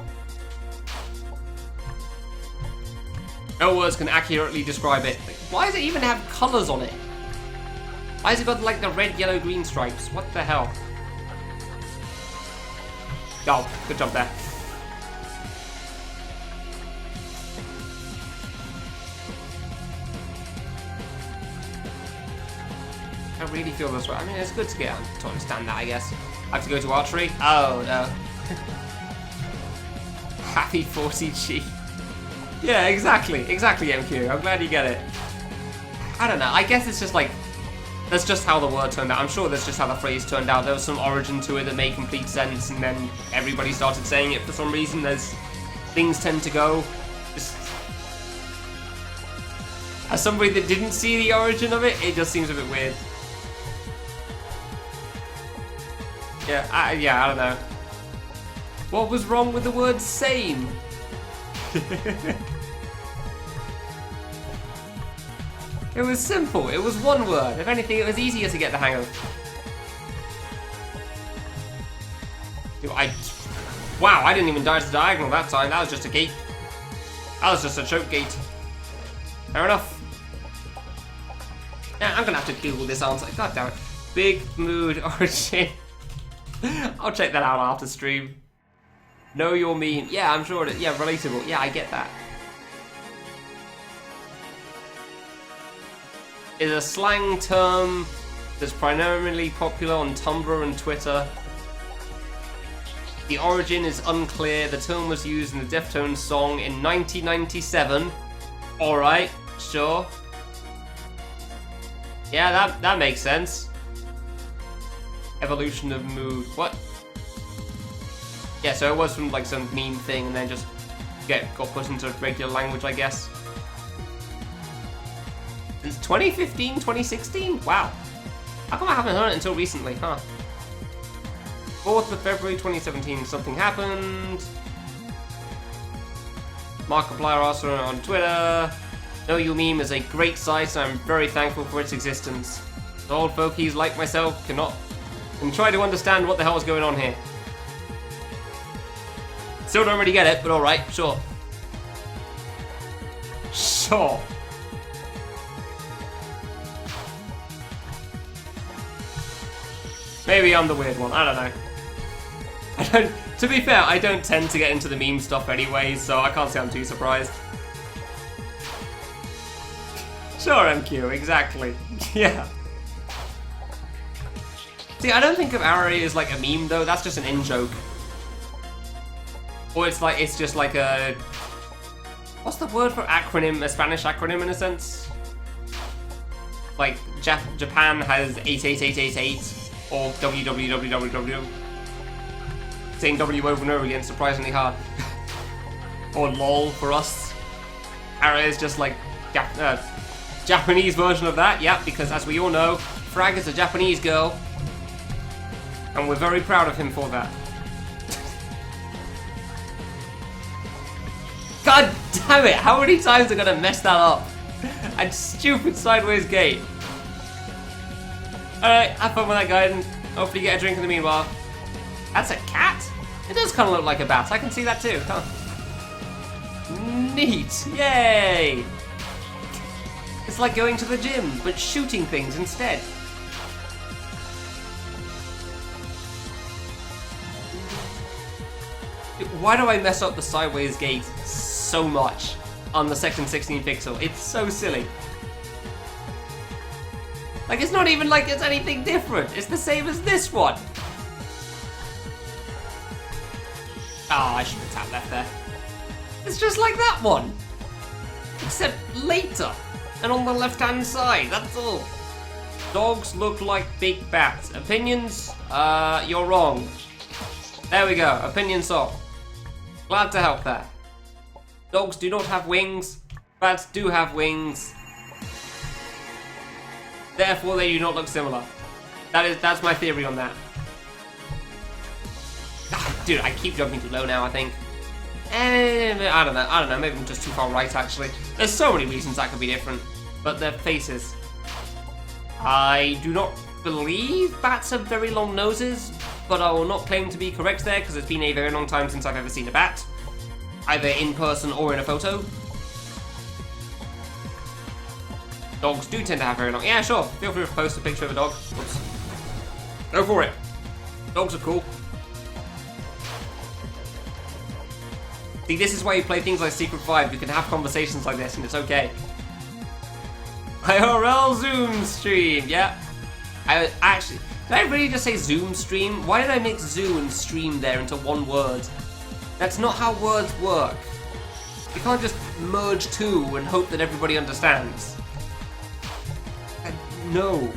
No words can accurately describe it. Why does it even have colours on it? Why has it got like the red, yellow, green stripes? What the hell? Oh, good job there. I really feel this way. I mean, it's good to get to understand that, I guess. I have to go to archery? Oh, no. Happy 40G. Yeah, exactly, MQ. I'm glad you get it. I don't know, I guess it's just like, that's just how the word turned out. I'm sure that's just how the phrase turned out. There was some origin to it that made complete sense, and then everybody started saying it for some reason, as things tend to go. Just, as somebody that didn't see the origin of it, it just seems a bit weird. Yeah, I don't know. What was wrong with the word same? It was simple, it was one word. If anything, it was easier to get the hang of. Wow, I didn't even dodge the diagonal that time. That was just a gate. That was just a choke gate. Fair enough. Yeah, I'm gonna have to Google this answer. God damn it. Big mood origin. I'll check that out after stream. Know your meme. Yeah, I'm sure it is. Yeah, relatable. Yeah, I get that. Is a slang term that's primarily popular on Tumblr and Twitter. The origin is unclear. The term was used in the Deftones song in 1997. Alright, sure. Yeah, that makes sense. Evolution of mood. What? Yeah, so it was from like some meme thing and then just got put into regular language, I guess. Since 2015, 2016? Wow. How come I haven't heard it until recently, huh? 4th of February 2017, something happened. Markiplier also on Twitter. Know You Meme is a great site, and I'm very thankful for its existence. The old folkies like myself can try to understand what the hell is going on here. Still don't really get it, but alright, sure. Sure. Maybe I'm the weird one, I don't know. To be fair, I don't tend to get into the meme stuff anyway, so I can't say I'm too surprised. Sure, MQ, exactly. Yeah. See, I don't think of Ari as like a meme though, that's just an in-joke. Or it's just like a... What's the word for acronym? A Spanish acronym in a sense? Like, Japan has 88888, or www. Saying W over and over again, surprisingly hard. Or LOL for us. Ara is just like Japanese version of that, yeah, because as we all know, Frag is a Japanese girl. And we're very proud of him for that. God damn it, how many times am I gonna mess that up? And stupid sideways gate. Alright, have fun with that, guys. Hopefully you get a drink in the meanwhile. That's a cat? It does kind of look like a bat. I can see that too. Huh? Neat. Yay! It's like going to the gym, but shooting things instead. Why do I mess up the sideways gate so much on the second 16 pixel? It's so silly. Like, it's not even like it's anything different. It's the same as this one. Oh, I should have tapped left there. It's just like that one. Except later. And on the left-hand side, that's all. Dogs look like big bats. Opinions? You're wrong. There we go. Opinions off. Glad to help there. Dogs do not have wings. Bats do have wings. Therefore, they do not look similar. That's my theory on that. Dude, I keep jumping too low now, I think. I don't know, maybe I'm just too far right, actually. There's so many reasons that could be different, but their faces. I do not believe bats have very long noses, but I will not claim to be correct there, because it's been a very long time since I've ever seen a bat. Either in person or in a photo. Dogs do tend to have very long... Yeah, sure, feel free to post a picture of a dog. Oops. Go for it. Dogs are cool. See, this is why you play things like Secret 5. You can have conversations like this, and it's okay. IRL Zoom stream, yeah. I actually... Did I really just say Zoom stream? Why did I mix Zoo and stream there into one word? That's not how words work. You can't just merge two and hope that everybody understands. No.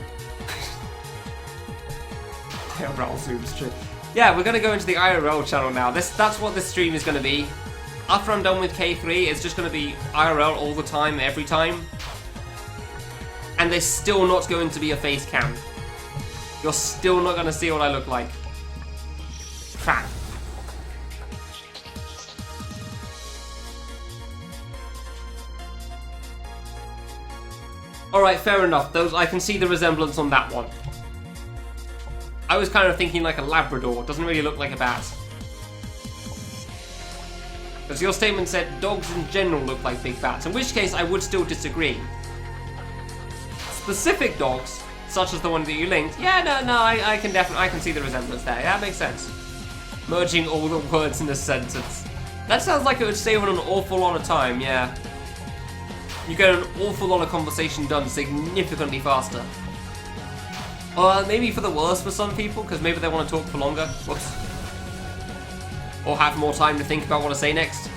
IRL Zoom stream. Yeah, we're gonna go into the IRL channel now. That's what this stream is gonna be. After I'm done with K3, it's just gonna be IRL all the time, every time. And there's still not going to be a face cam. You're still not gonna see what I look like. Crap. Alright, fair enough. I can see the resemblance on that one. I was kind of thinking like a Labrador. Doesn't really look like a bat. Because your statement said dogs in general look like big bats, in which case I would still disagree. Specific dogs, such as the one that you linked, yeah, no, I can see the resemblance there. Yeah, that makes sense. Merging all the words in a sentence. That sounds like it would save on an awful lot of time, yeah. You get an awful lot of conversation done significantly faster. Maybe for the worse for some people, because maybe they want to talk for longer. Whoops. or have more time to think about what to say next.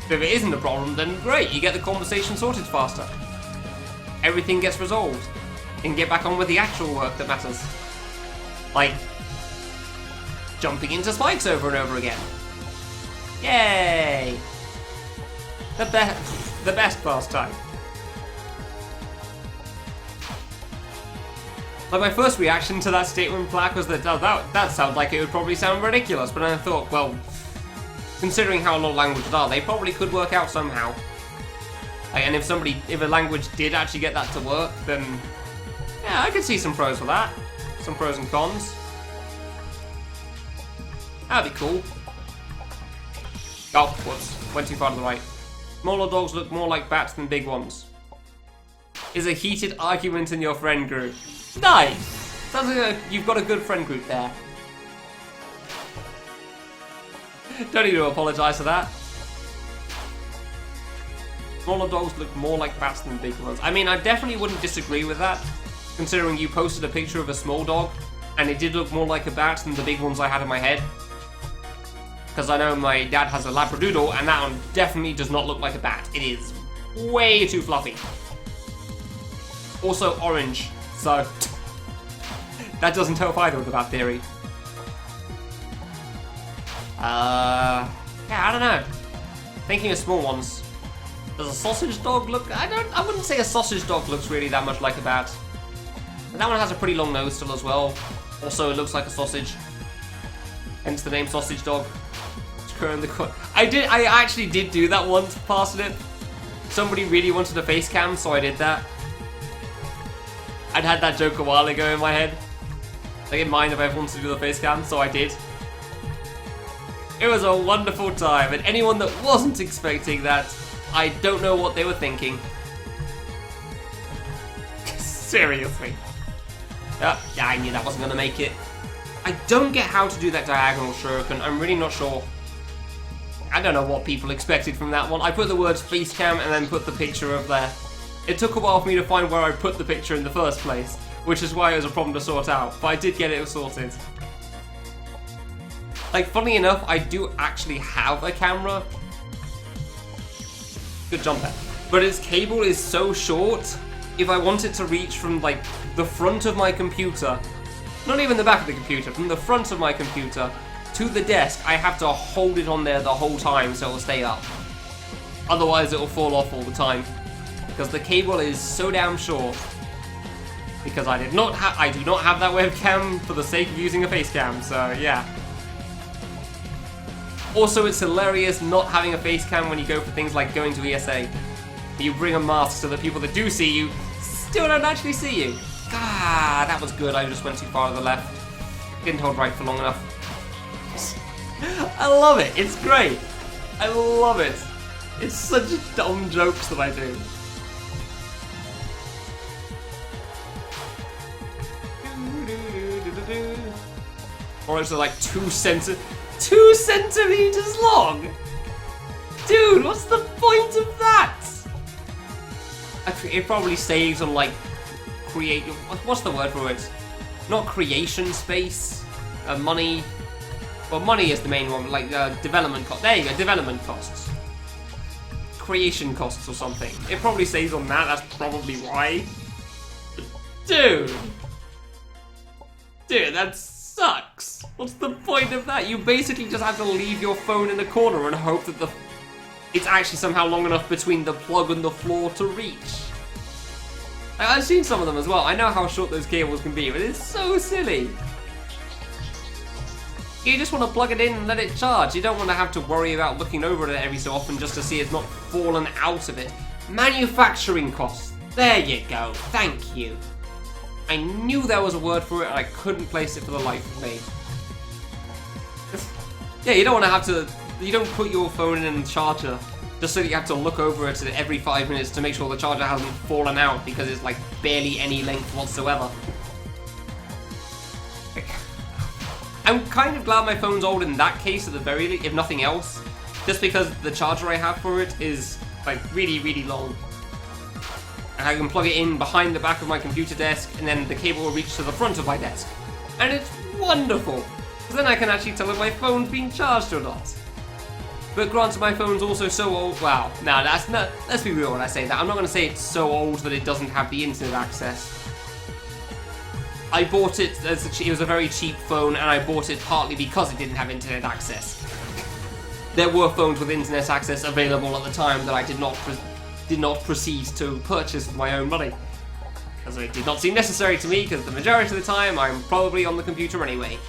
If it isn't a problem, then great, you get the conversation sorted faster. Everything gets resolved, and get back on with the actual work that matters. Like, jumping into spikes over and over again. Yay! The best pastime. Like, my first reaction to that statement plaque was that that sounded like it would probably sound ridiculous, but then I thought, well, considering how a lot of languages are, they probably could work out somehow. Like, and if a language did actually get that to work, then yeah, I could see some pros for that. Some pros and cons. That'd be cool. Oh, whoops. Went too far to the right. Smaller dogs look more like bats than big ones. Is a heated argument in your friend group. Nice! Sounds like you've got a good friend group there. Don't need to apologise for that. Smaller dogs look more like bats than big ones. I mean, I definitely wouldn't disagree with that, considering you posted a picture of a small dog, and it did look more like a bat than the big ones I had in my head. Because I know my dad has a Labradoodle, and that one definitely does not look like a bat. It is way too fluffy. Also orange, so that doesn't help either with the bat theory. Yeah, I don't know. Thinking of small ones. Does a sausage dog look... I wouldn't say a sausage dog looks really that much like a bat. But that one has a pretty long nose still as well. Also, it looks like a sausage. Hence the name sausage dog. I actually did do that once, Parsnip. Somebody really wanted a face cam, so I did that. I'd had that joke a while ago in my head. Like, in mind if everyone wanted to do the face cam, so I did. It was a wonderful time, and anyone that wasn't expecting that, I don't know what they were thinking. Seriously. Yeah, I knew that wasn't gonna make it. I don't get how to do that diagonal shuriken. I'm really not sure. I don't know what people expected from that one. I put the words face cam and then put the picture of there. It took a while for me to find where I put the picture in the first place, which is why it was a problem to sort out, but I did get it sorted. Like, funny enough, I do actually have a camera. Good jump there. But its cable is so short, if I want it to reach from, like, the front of my computer, not even the back of the computer, from the front of my computer to the desk, I have to hold it on there the whole time so it'll stay up. Otherwise, it'll fall off all the time. Because the cable is so damn short. Because I do not have that webcam for the sake of using a face cam, so yeah. Also, it's hilarious not having a face cam when you go for things like going to ESA. You bring a mask so that people that do see you still don't actually see you. Ah, that was good. I just went too far to the left. Didn't hold right for long enough. I love it. It's great. I love it. It's such dumb jokes that I do. Or it's like 2 centimeters long. Dude, what's the point of that? It probably saves on like what's the word for it? Not creation space, money. Well, money is the main one, like development cost. There you go, development costs. Creation costs or something. It probably saves on that, that's probably why. Dude, that sucks. What's the point of that? You basically just have to leave your phone in the corner and hope that it's actually somehow long enough between the plug and the floor to reach. I've seen some of them as well. I know how short those cables can be, but it's so silly. You just want to plug it in and let it charge. You don't want to have to worry about looking over it every so often just to see it's not fallen out of it. Manufacturing costs. There you go. Thank you. I knew there was a word for it and I couldn't place it for the life of me. Yeah, you don't want to have to... You don't put your phone in a charger just so that you have to look over it every 5 minutes to make sure the charger hasn't fallen out because it's like barely any length whatsoever. I'm kind of glad my phone's old in that case at the very least, if nothing else. Just because the charger I have for it is like really, really long. And I can plug it in behind the back of my computer desk and then the cable will reach to the front of my desk. And it's wonderful. Because then I can actually tell if my phone's being charged or not. But granted, my phone's also so old. Wow, no, let's be real when I say that. I'm not going to say it's so old that it doesn't have the internet access. I bought it it was a very cheap phone, and I bought it partly because it didn't have internet access. There were phones with internet access available at the time that I did not proceed to purchase with my own money, because it did not seem necessary to me, because the majority of the time I'm probably on the computer anyway.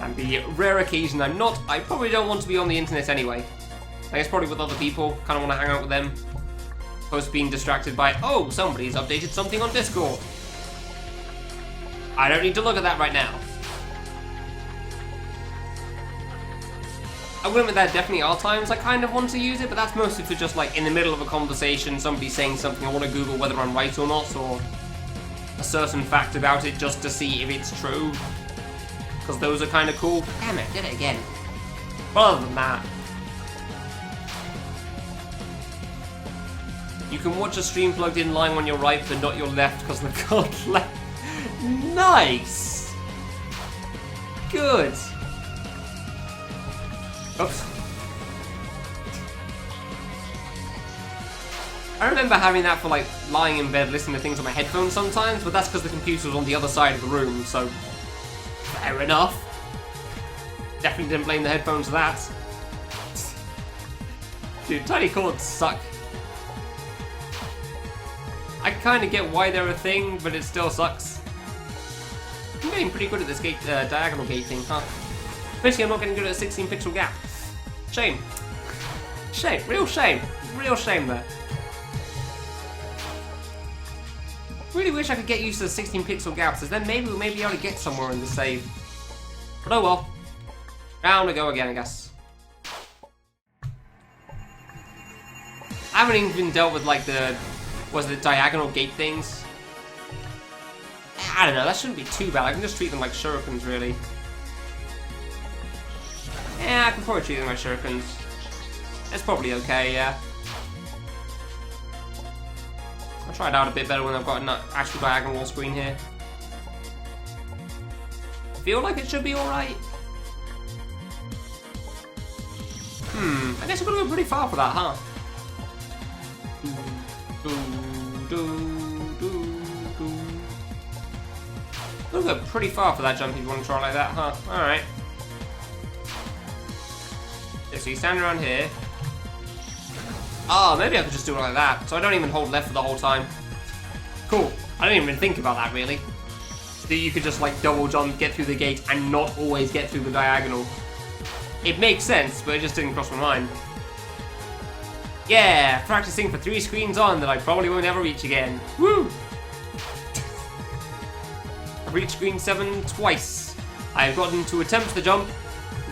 And the rare occasion I'm not, I probably don't want to be on the internet anyway. I guess probably with other people, kind of want to hang out with them, opposed to being distracted by, oh, somebody's updated something on Discord. I don't need to look at that right now. I will admit there definitely are times I kind of want to use it, but that's mostly for just like in the middle of a conversation, somebody saying something, I want to Google whether I'm right or not, or a certain fact about it just to see if it's true. Because those are kind of cool. Damn it, did it again. But other than that, you can watch a stream plugged in lying on your right but not your left because the card left. Nice! Good. Oops. I remember having that for like lying in bed listening to things on my headphones sometimes, but that's because the computer was on the other side of the room, so fair enough. Definitely didn't blame the headphones for that. Dude, tiny cords suck. I kind of get why they're a thing, but it still sucks. I'm getting pretty good at this gate, diagonal gate thing, huh? Basically, I'm not getting good at a 16 pixel gap. Shame. Shame. Real shame. Real shame there. Really wish I could get used to the 16 pixel gaps, as then maybe we may be able to get somewhere in the save. But oh well. Round we go again, I guess. I haven't even dealt with like the, diagonal gate things. I don't know, that shouldn't be too bad. I can just treat them like shurikens, really. Yeah, I can probably treat them like shurikens. It's probably okay, yeah. I'll try it out a bit better when I've got an actual diagonal screen here. Feel like it should be alright. I guess I've got to go pretty far for that, huh? I'll go pretty far for that jump if you want to try like that, huh? Alright. Okay, so you stand around here. Oh, maybe I could just do it like that, so I don't even hold left for the whole time. Cool. I didn't even think about that, really. That you could just, like, double jump, get through the gate, and not always get through the diagonal. It makes sense, but it just didn't cross my mind. Yeah, practicing for 3 screens on that I probably won't ever reach again. Woo! I've reached screen 7 twice. I've gotten to attempt the jump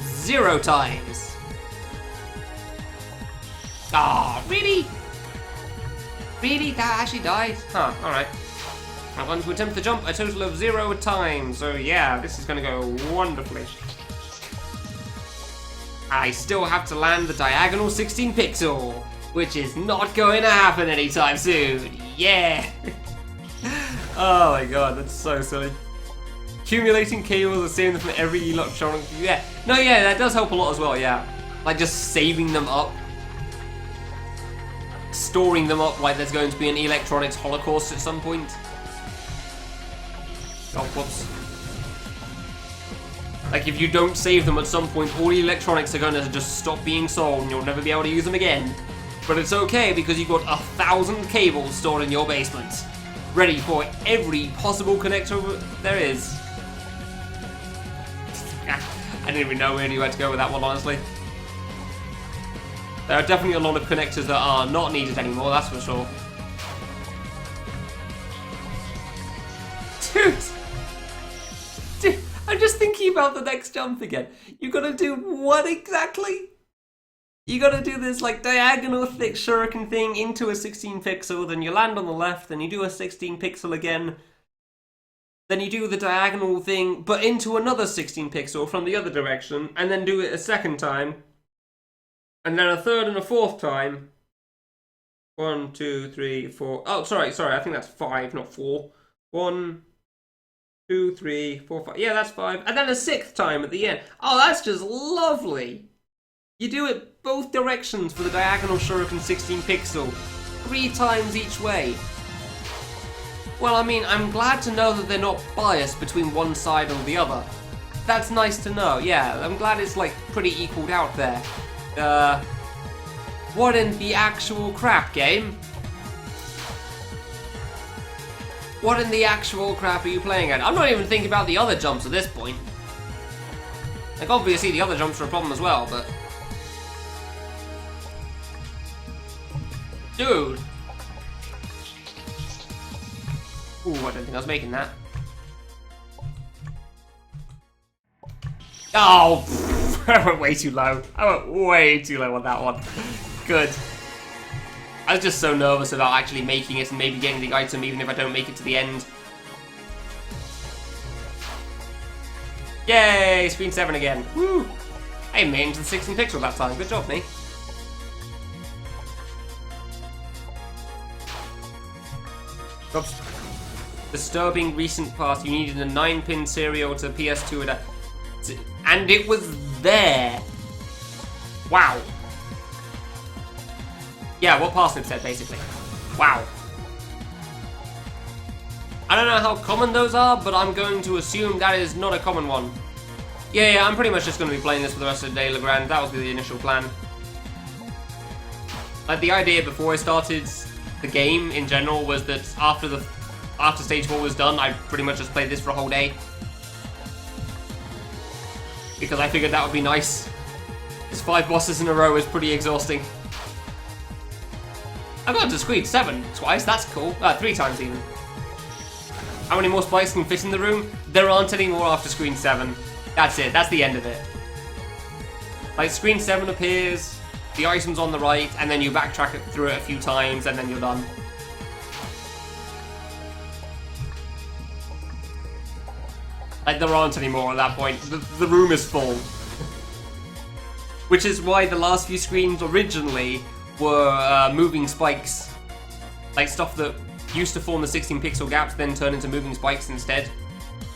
0 times. Ah, really? Really? That actually died? Huh, alright. I've gotten to attempt the jump a total of 0 times, so yeah, this is gonna go wonderfully. I still have to land the diagonal 16 pixel, which is not going to happen anytime soon. Yeah! Oh my god, that's so silly. Accumulating cables the same from every electronic. Yeah. No, yeah, that does help a lot as well, yeah. Like just saving them up. Storing them up like there's going to be an electronics holocaust at some point. Oh, whoops. Like if you don't save them at some point, all the electronics are going to just stop being sold and you'll never be able to use them again. But it's okay because you've got 1,000 cables stored in your basement. Ready for every possible connector there is. I didn't even know really where to go with that one, honestly. There are definitely a lot of connectors that are not needed anymore, that's for sure. Dude, I'm just thinking about the next jump again. You gotta do what exactly? You gotta do this like diagonal thick shuriken thing into a 16 pixel, then you land on the left, then you do a 16 pixel again. Then you do the diagonal thing, but into another 16 pixel from the other direction, and then do it a second time. And then a third and a fourth time. 1, 2, 3, 4. Oh, sorry, I think that's 5, not 4. 1, 2, 3, 4, 5. Yeah, that's 5. And then a 6th time at the end. Oh, that's just lovely. You do it both directions for the diagonal shuriken 16 pixel. 3 times each way. Well, I mean, I'm glad to know that they're not biased between one side or the other. That's nice to know, yeah. I'm glad it's, like, pretty equaled out there. What in the actual crap, game? What in the actual crap are you playing at? I'm not even thinking about the other jumps at this point. Like, obviously the other jumps are a problem as well, but... Dude! Ooh, I don't think I was making that. Oh! I went way too low. I went way too low on that one. Good. I was just so nervous about actually making it and maybe getting the item even if I don't make it to the end. Yay! Screen 7 again. Woo! I made it to the 16 pixel that time. Good job, me. Oops. Disturbing recent past. You needed a 9-pin serial to PS2 and it was there. Wow. Yeah, what Parsnip said, basically. Wow. I don't know how common those are, but I'm going to assume that is not a common one. Yeah, I'm pretty much just going to be playing this for the rest of the day, Legrand. That was the initial plan. Like, the idea before I started the game in general was that after stage 4 was done, I'd pretty much just play this for a whole day. Because I figured that would be nice. Because 5 bosses in a row is pretty exhausting. I've got to screen 7 twice, that's cool. 3 times even. How many more spikes can fit in the room? There aren't any more after screen 7. That's it, that's the end of it. Like, screen 7 appears, the item's on the right, and then you backtrack through it a few times, and then you're done. Like, there aren't any more at that point. The room is full. Which is why the last few screens originally were moving spikes. Like stuff that used to form the 16 pixel gaps then turn into moving spikes instead.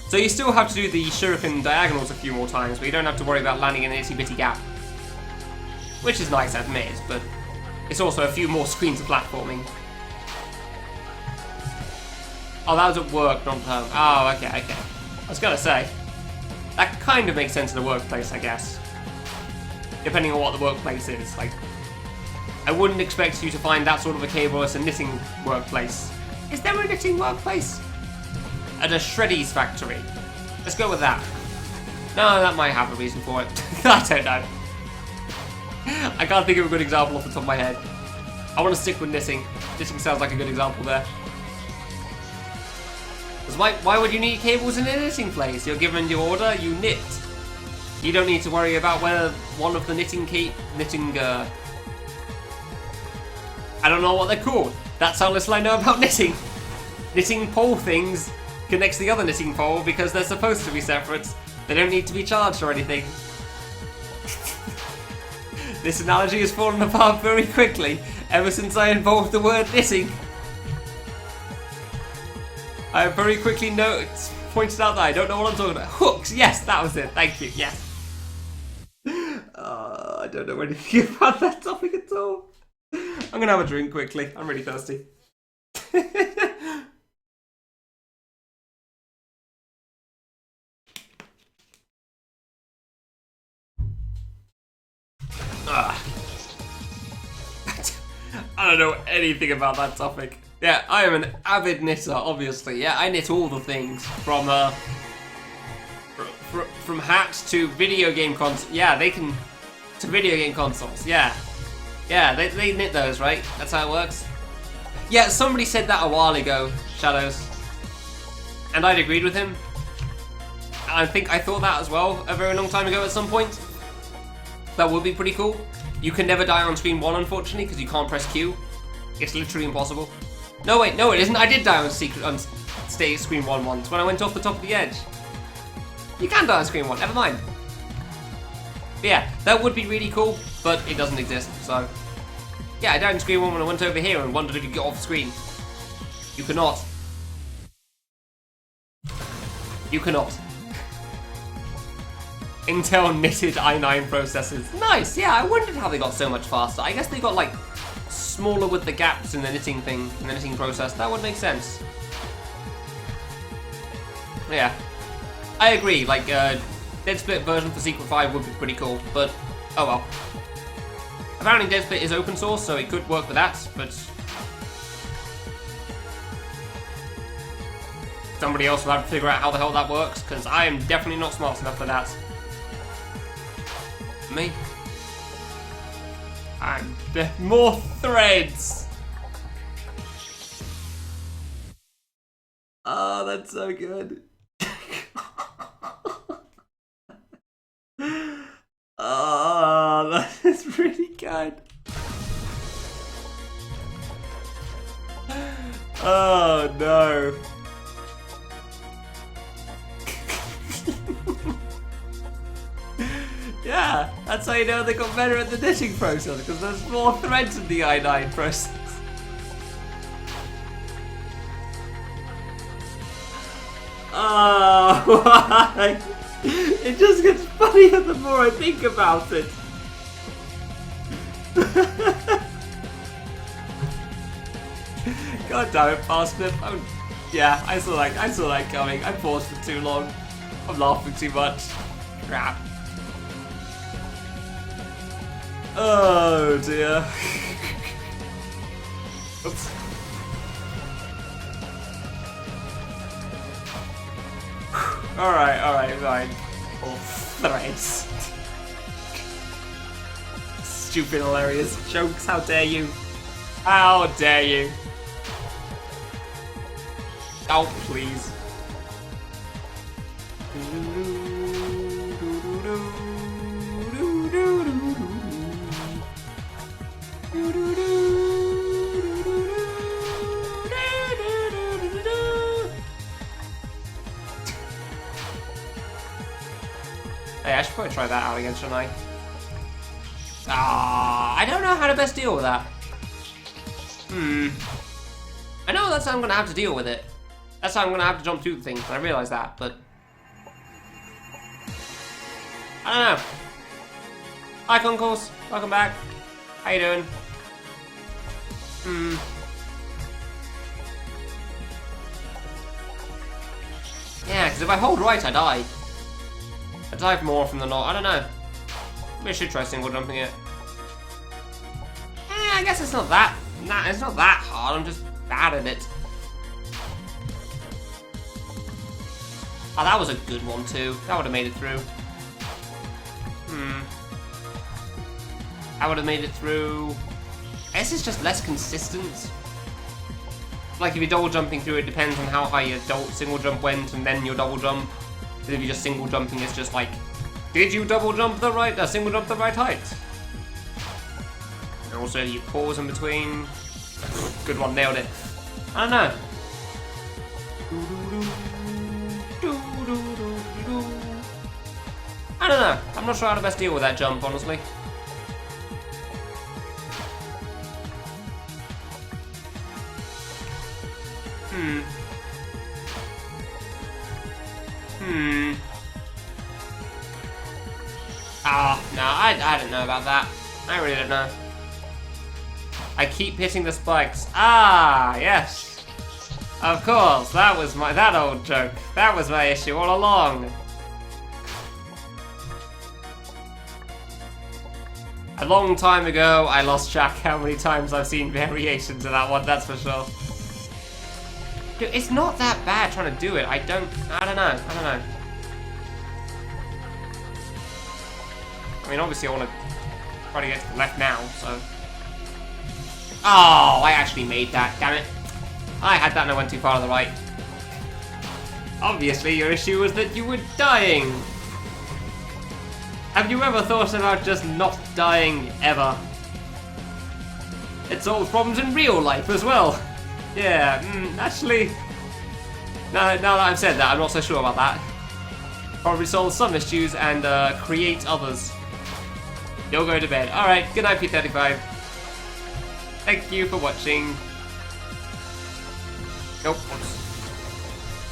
So you still have to do the shuriken diagonals a few more times, but you don't have to worry about landing in an itty bitty gap. Which is nice, I admit, but it's also a few more screens of platforming. Oh, that was at work, not at home. Oh, okay. I was gonna say, that kind of makes sense in the workplace, I guess. Depending on what the workplace is. Like, I wouldn't expect you to find that sort of a cable as a knitting workplace. Is there a knitting workplace? At a shreddies factory. Let's go with that. No, that might have a reason for it. I don't know. I can't think of a good example off the top of my head. I want to stick with knitting. Knitting sounds like a good example there. Why would you need cables in a knitting place? You're given your order, you knit. You don't need to worry about whether one of the I don't know what they're called. That's how little I know about knitting. Knitting pole things connects the other knitting pole because they're supposed to be separate. They don't need to be charged or anything. This analogy has fallen apart very quickly ever since I involved the word knitting. I very quickly pointed out that I don't know what I'm talking about. Hooks, yes, that was it. Thank you, yes. I don't know anything about that topic at all. I'm gonna have a drink quickly. I'm really thirsty. I don't know anything about that topic. Yeah, I am an avid knitter, obviously. Yeah, I knit all the things from hats to video game consoles. Yeah, to video game consoles. Yeah, they knit those, right? That's how it works. Yeah, somebody said that a while ago, Shadows, and I'd agreed with him. I think I thought that as well a very long time ago at some point. That would be pretty cool. You can never die on screen 1, unfortunately, because you can't press Q. It's literally impossible. No, wait, no, it isn't. I did die on screen 1 once when I went off the top of the edge. You can die on screen 1, never mind. But yeah, that would be really cool, but it doesn't exist, so. Yeah, I died on screen 1 when I went over here and wondered if you could get off the screen. You cannot. You cannot. Intel knitted i9 processors. Nice, yeah, I wondered how they got so much faster. I guess they got like smaller with the gaps in the knitting thing, in the knitting process. That would make sense. Yeah. I agree, like, dead split version for Secret 5 would be pretty cool, but oh well. Apparently dead split is open source, so it could work with that, but somebody else will have to figure out how the hell that works, because I am definitely not smart enough for that. Me? And more threads! Oh, that's so good. Oh, that is really good. Oh no. Yeah, that's how you know they got better at the knitting process, because there's more threads in the i9 process. Oh, why? It just gets funnier the more I think about it. God damn it, Parsnip. Yeah, I saw that coming. I paused for too long. I'm laughing too much. Crap. Oh dear. Oops. Alright, fine. Oh, threads. Stupid, hilarious jokes, how dare you? How dare you? Oh, please. Hey, I should probably try that out again, shouldn't I? Ah, I don't know how to best deal with that. I know that's how I'm gonna have to deal with it. That's how I'm gonna have to jump through the things, I realise that, but I don't know. Hi Concourse, welcome back. How you doing? Yeah, because if I hold right, I die. I die more often than not. I don't know. Maybe I should try single jumping it. I guess it's not that. Nah, it's not that hard. I'm just bad at it. Oh, that was a good one too. That would have made it through. I would have made it through. I guess it's just less consistent. Like if you're double jumping through, it depends on how high your single jump went and then your double jump. But if you're just single jumping, it's just like, did you double jump the right, single jump the right height? And also you pause in between. Good one, nailed it. I don't know. I don't know. I'm not sure how to best deal with that jump, honestly. No, I don't know about that. I really don't know. I keep hitting the spikes. Ah, yes. Of course, that old joke. That was my issue all along. A long time ago, I lost track how many times I've seen variations of that one, that's for sure. Dude, it's not that bad trying to do it. I don't know. I mean, obviously I want to try to get to the left now, so. Oh, I actually made that, damn it. I had that and I went too far to the right. Obviously, your issue was that you were dying. Have you ever thought about just not dying ever? It solves problems in real life as well. Yeah, actually, now that I've said that, I'm not so sure about that. Probably solve some issues and create others. You'll go to bed. Alright, good night, P35. Thank you for watching. Nope, whoops.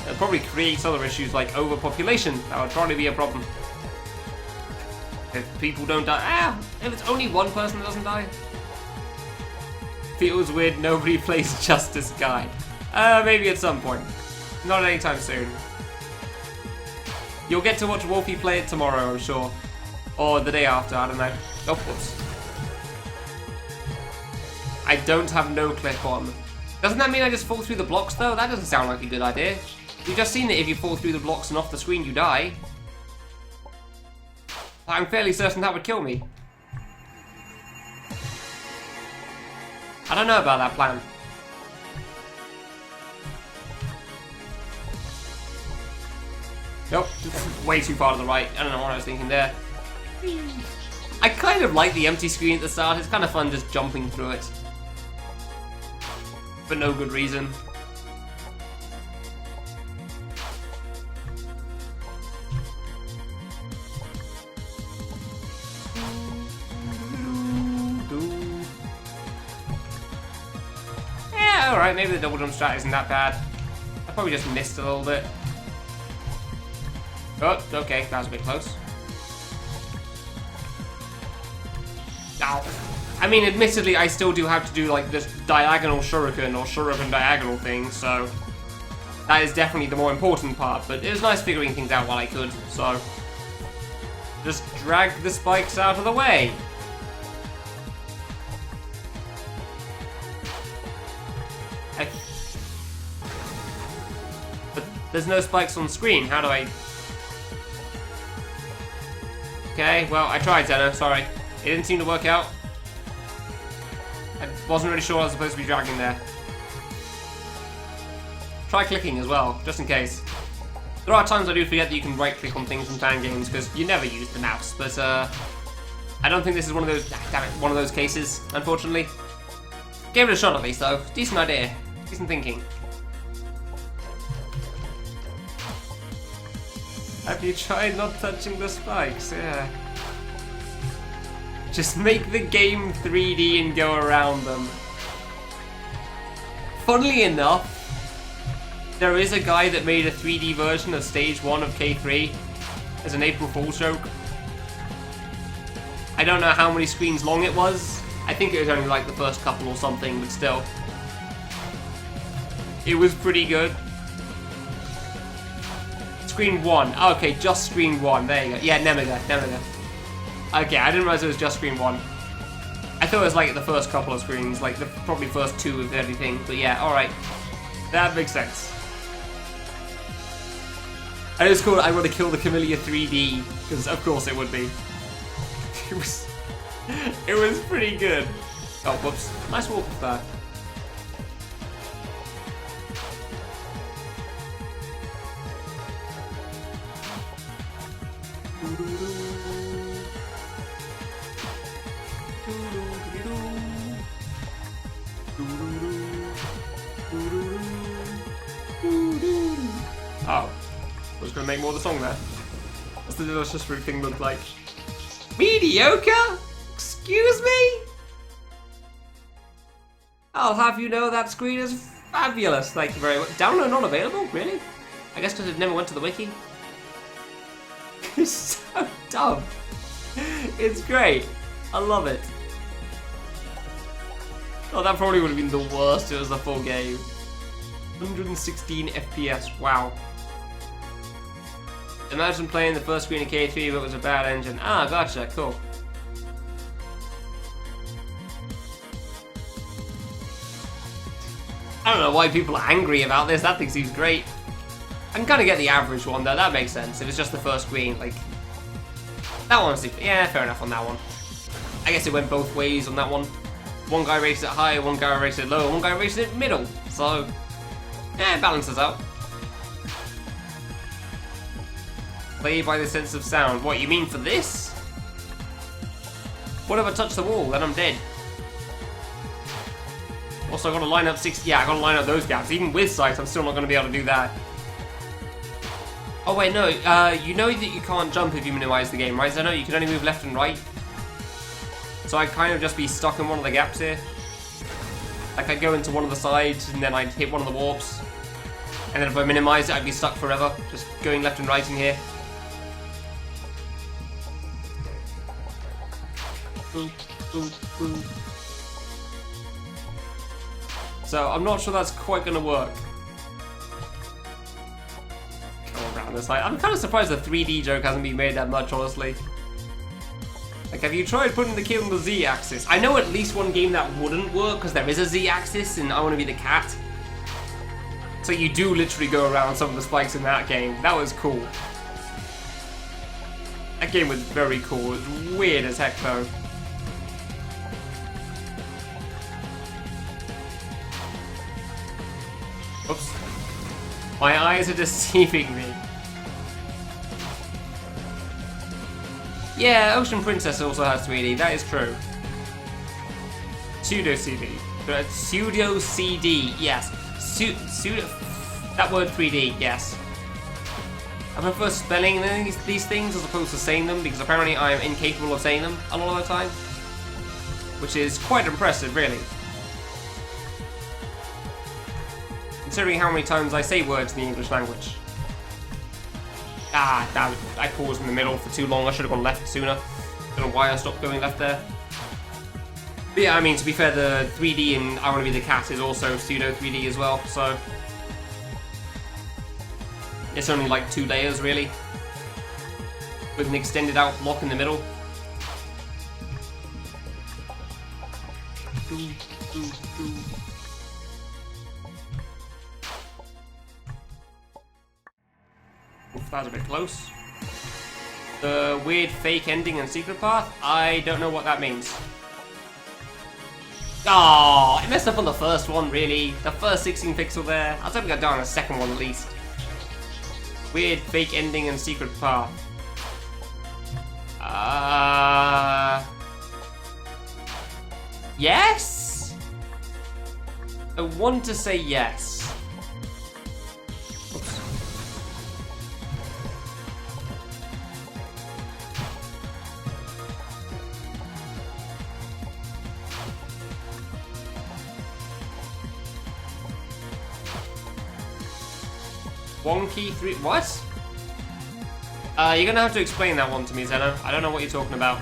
It probably creates other issues like overpopulation. That would probably be a problem. If people don't die. If it's only one person that doesn't die. Feels weird nobody plays Justice Guide. Maybe at some point. Not anytime soon. You'll get to watch Wolfie play it tomorrow, I'm sure. Or the day after, I don't know. Oh, whoops. I don't have no clip on. Doesn't that mean I just fall through the blocks though? That doesn't sound like a good idea. You've just seen that if you fall through the blocks and off the screen you die. I'm fairly certain that would kill me. I don't know about that plan. Nope, way too far to the right. I don't know what I was thinking there. I kind of like the empty screen at the start. It's kind of fun just jumping through it. For no good reason. Yeah, alright, maybe the double jump strat isn't that bad. I probably just missed a little bit. Oh, okay, that was a bit close. Ow. I mean, admittedly, I still do have to do like this diagonal shuriken or shuriken diagonal thing, so that is definitely the more important part, but it was nice figuring things out while I could, so just drag the spikes out of the way. But there's no spikes on the screen, how do I... Okay, well, I tried, Zeno, sorry. It didn't seem to work out. I wasn't really sure I was supposed to be dragging there. Try clicking as well, just in case. There are times I do forget that you can right-click on things in fan games, because you never use the mouse, but I don't think this is one of those, damn it, one of those cases, unfortunately. Gave it a shot at least, though. Decent idea. Decent thinking. Have you tried not touching the spikes? Yeah. Just make the game 3D and go around them. Funnily enough, there is a guy that made a 3D version of Stage 1 of K3 as an April Fool's joke. I don't know how many screens long it was. I think it was only like the first couple or something, but still. It was pretty good. Screen 1. Okay, just screen 1. There you go. Yeah, Nemiga. Okay, I didn't realize it was just screen 1. I thought it was like the first couple of screens, like the probably first 2 of everything. But yeah, alright. That makes sense. And it's called I Want to Kill the Kamilia 3D, because of course it would be. It was pretty good. Oh, whoops. Nice walk with that. Oh, I was going to make more of the song there. What's the delicious fruit thing look like? Mediocre? Excuse me? I'll have you know that screen is fabulous. Thank you very much. Download not available? Really? I guess because it never went to the wiki. It's so dumb. It's great. I love it. Oh, that probably would have been the worst if it was the full game. 116 FPS. Wow. Imagine playing the first screen of K3 but it was a bad engine. Ah, gotcha. Cool. I don't know why people are angry about this. That thing seems great. I can kind of get the average one though. That makes sense. If it's just the first screen, like that one. Yeah, fair enough on that one. I guess it went both ways on that one. One guy rated it high, one guy rated it low, one guy rated it middle. So, yeah, it balances out. Play by the sense of sound. What, you mean for this? What if I touch the wall? Then I'm dead. Also, I gotta line up 60. Yeah, I gotta line up those gaps. Even with sight, I'm still not gonna be able to do that. Oh, wait, no. You know that you can't jump if you minimize the game, right? So, no, you can only move left and right. So I'd kind of just be stuck in one of the gaps here. Like I'd go into one of the sides and then I'd hit one of the warps. And then if I minimize it, I'd be stuck forever, just going left and right in here. Boop, boop, boop. So I'm not sure that's quite gonna work. Go around this side. I'm kind of surprised the 3D joke hasn't been made that much, honestly. Like, have you tried putting the kid on the Z-axis? I know at least one game that wouldn't work, because there is a Z-axis in I Want to Be the Cat. So you do literally go around some of the spikes in that game. That was cool. That game was very cool. It was weird as heck, though. Oops. My eyes are deceiving me. Yeah, Ocean Princess also has 3D, that is true. Pseudo CD. Pseudo CD, yes. Pseudo. That word 3D, yes. I prefer spelling these things as opposed to saying them because apparently I am incapable of saying them a lot of the time. Which is quite impressive, really. Considering how many times I say words in the English language. Ah, damn it. I paused in the middle for too long. I should have gone left sooner. Don't know why I stopped going left there. But yeah, I mean, to be fair, the 3D in I Want to Be the Cat is also pseudo 3D as well, so... It's only like 2 layers, really. With an extended out block in the middle. Oof, that was a bit close. The weird fake ending and secret path? I don't know what that means. Oh, I messed up on the first one, really. The first 16 pixel there. I was hoping I'd die on the second one at least. Weird fake ending and secret path. Yes? I want to say yes. Oops. Wonky 3. What? You're gonna have to explain that one to me, Zeno. I don't know what you're talking about.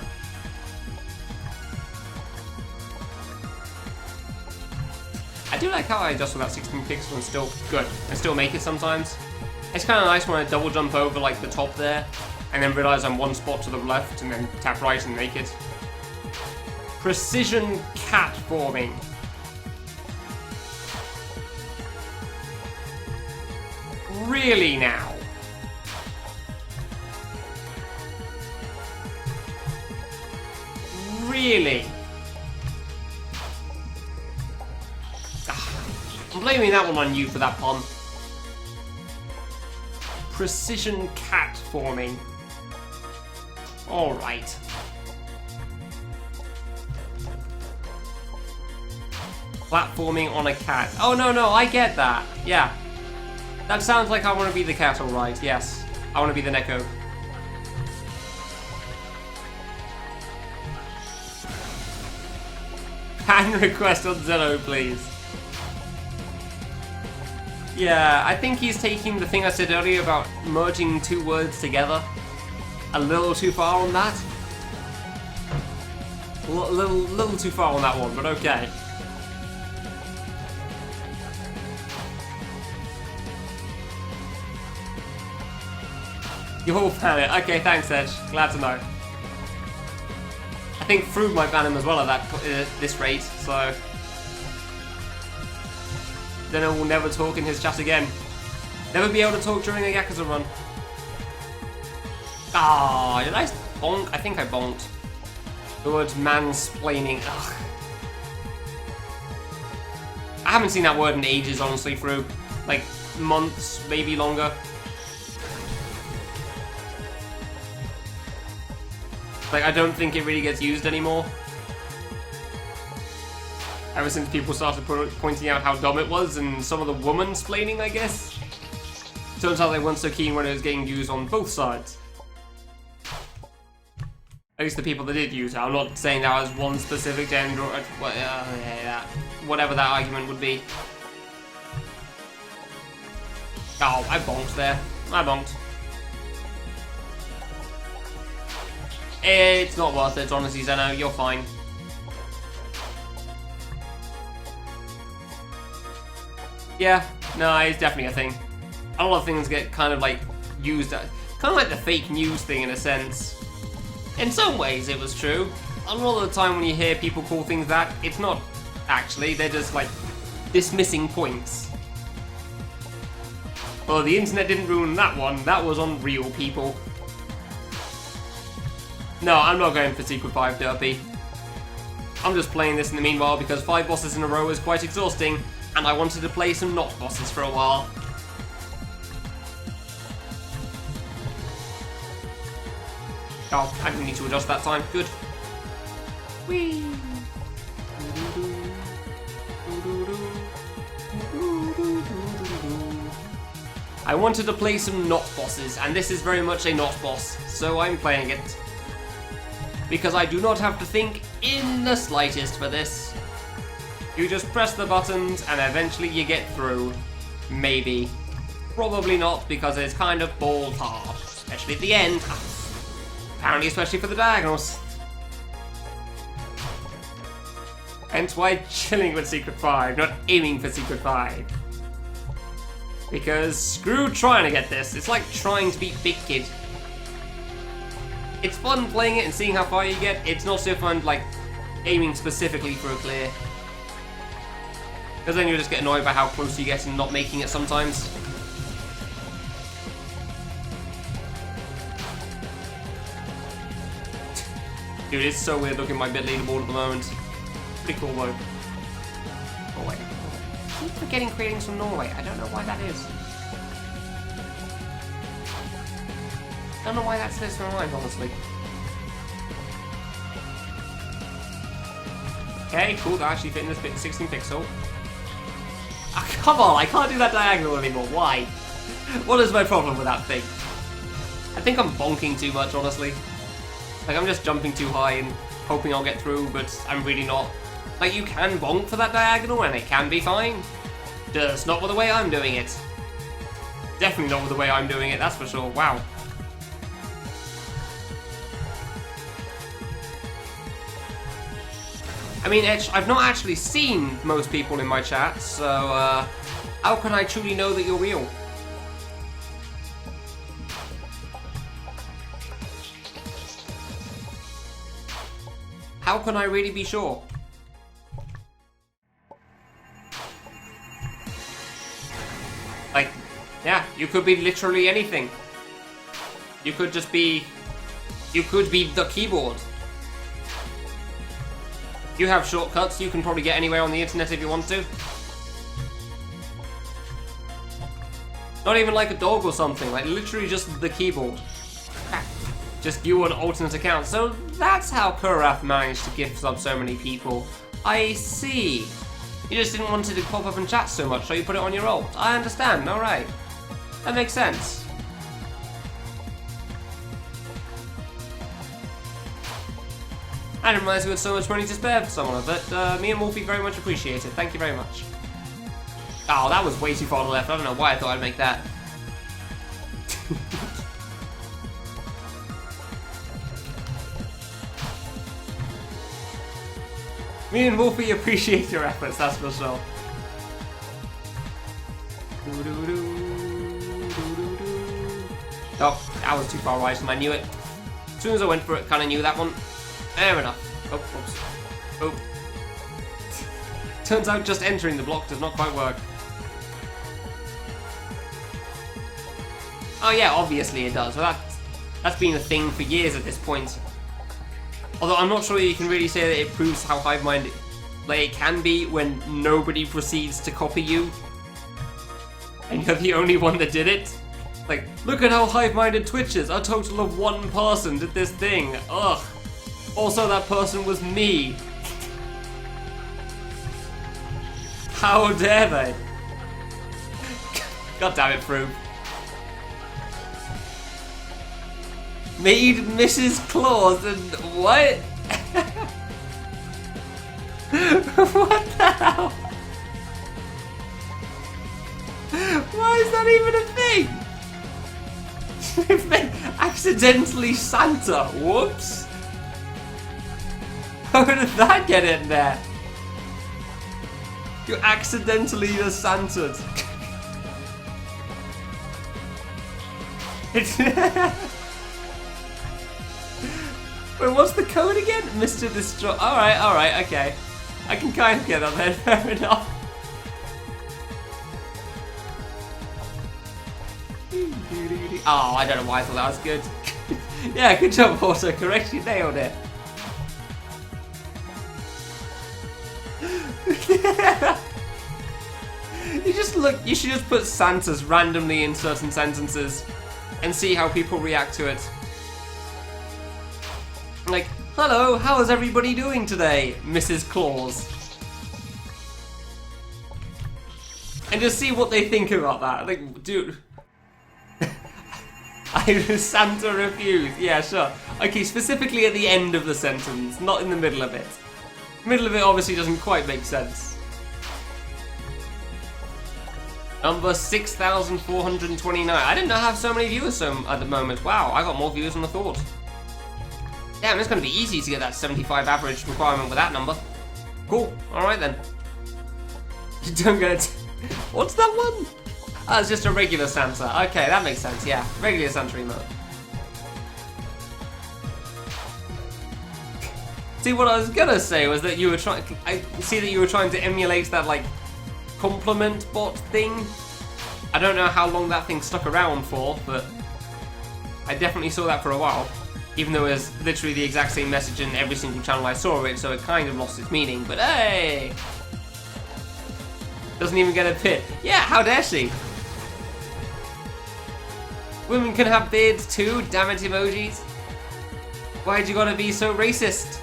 I do like how I adjust with that 16 pixel and still good and still make it sometimes. It's kind of nice when I double jump over like the top there and then realize I'm one spot to the left and then tap right and make it. Precision cat forming. Really now? Really? I'm blaming that one on you for that pun. Precision cat forming. Alright. Platforming on a cat. Oh no, I get that. Yeah. That sounds like I want to be the cat, alright, yes. I want to be the Neko. Pan request on Zeno, please. Yeah, I think he's taking the thing I said earlier about merging 2 words together a little too far on that. A little too far on that one, but okay. You all ban it. Okay, thanks, Edge. Glad to know. I think Fruit might ban him as well at this rate, so... Then I will never talk in his chat again. Never be able to talk during a Yakuza run. Ah, did I bonk? I think I bonked. The word mansplaining. Ugh. I haven't seen that word in ages, honestly, Fruit. Like, months, maybe longer. Like, I don't think it really gets used anymore. Ever since people started pointing out how dumb it was and some of the woman-splaining, I guess. Turns out they weren't so keen when it was getting used on both sides. At least the people that did use it. I'm not saying that was one specific gender or whatever that argument would be. Oh, I bonked there. I bonked. It's not worth it, honestly, Zeno. You're fine. Yeah, no, it's definitely a thing. A lot of things get kind of like used as kind of like the fake news thing in a sense. In some ways, it was true. A lot of the time, when you hear people call things that, it's not actually. They're just like dismissing points. Oh, the internet didn't ruin that one. That was on real people. No, I'm not going for Secret 5 Derpy. I'm just playing this in the meanwhile because 5 bosses in a row is quite exhausting, and I wanted to play some not bosses for a while. Oh, I didn't need to adjust that time. Good. Whee! I wanted to play some not bosses, and this is very much a not boss, so I'm playing it. Because I do not have to think in the slightest for this. You just press the buttons and eventually you get through. Maybe. Probably not, because it's kind of balls hard. Especially at the end. Apparently, especially for the diagonals. Hence why chilling with Secret 5, not aiming for Secret 5. Because screw trying to get this. It's like trying to beat Big Kid. It's fun playing it and seeing how far you get. It's not so fun, like, aiming specifically for a clear. Because then you'll just get annoyed by how close you get and not making it sometimes. Dude, it's so weird looking at my bit leaderboard at the moment. Pretty cool though. Oh wait. I keep forgetting creating's from Norway. I don't know why that is. I don't know why that slips my mind, honestly. Okay, cool, that actually fit in this bit 16 pixel. Ah, come on, I can't do that diagonal anymore, why? What is my problem with that thing? I think I'm bonking too much, honestly. Like, I'm just jumping too high and hoping I'll get through, but I'm really not. Like, you can bonk for that diagonal and it can be fine. Just not with the way I'm doing it. Definitely not with the way I'm doing it, that's for sure, wow. I mean, I've not actually seen most people in my chat, so how can I truly know that you're real? How can I really be sure? Like, yeah, you could be literally anything. You could just be... You could be the keyboard. You have shortcuts, you can probably get anywhere on the internet if you want to. Not even like a dog or something, like literally just the keyboard. Just you on alternate accounts. So that's how Kurath managed to gift up so many people. I see. You just didn't want it to pop up in chat so much, so you put it on your alt. I understand, alright. That makes sense. I didn't realise we had so much money to spare for someone, but me and Wolfie very much appreciate it. Thank you very much. Oh, that was way too far to the left. I don't know why I thought I'd make that. Me and Wolfie appreciate your efforts, that's for sure. Oh, that was too far right, and I knew it. As soon as I went for it, kind of knew that one. Fair enough. Oh, oops. Oh. Turns out just entering the block does not quite work. Oh yeah, obviously it does. Well, that's been a thing for years at this point. Although I'm not sure you can really say that it proves how hive-minded like, it can be when nobody proceeds to copy you. And you're the only one that did it. Like, look at how hive-minded Twitch is. A total of one person did this thing. Ugh. Also, that person was me. How dare they? God damn it, Froob. Made Mrs. Claus and what? What the hell? What? How is that even a thing? Accidentally Santa. Whoops. How did that get in there? You accidentally just Santaed. Wait, what's the code again? Mr. Destroy. Alright, okay. I can kind of get that then, fair enough. Oh, I don't know why I thought that was good. Yeah, good job, autocorrect. You nailed it. You should just put Santas randomly in certain sentences and see how people react to it. Like, hello, how is everybody doing today, Mrs. Claus? And just see what they think about that. Like, dude. Santa refused. Yeah, sure. Okay, specifically at the end of the sentence, not in the middle of it. The middle of it obviously doesn't quite make sense. Number 6,429. I didn't know I have so many viewers at the moment. Wow, I got more viewers than I thought. Damn, it's going to be easy to get that 75 average requirement with that number. Cool. Alright then. You don't get it. What's that one? Oh, it's just a regular Santa. Okay, that makes sense. Yeah, regular Santa emote. See, what I was gonna say was that you were trying. I see that you were trying to emulate that like compliment bot thing. I don't know how long that thing stuck around for, but I definitely saw that for a while. Even though it was literally the exact same message in every single channel I saw it, so it kind of lost its meaning. But hey, doesn't even get a pit. Yeah, how dare she? Women can have beards too, damn it emojis. Why'd you gotta be so racist?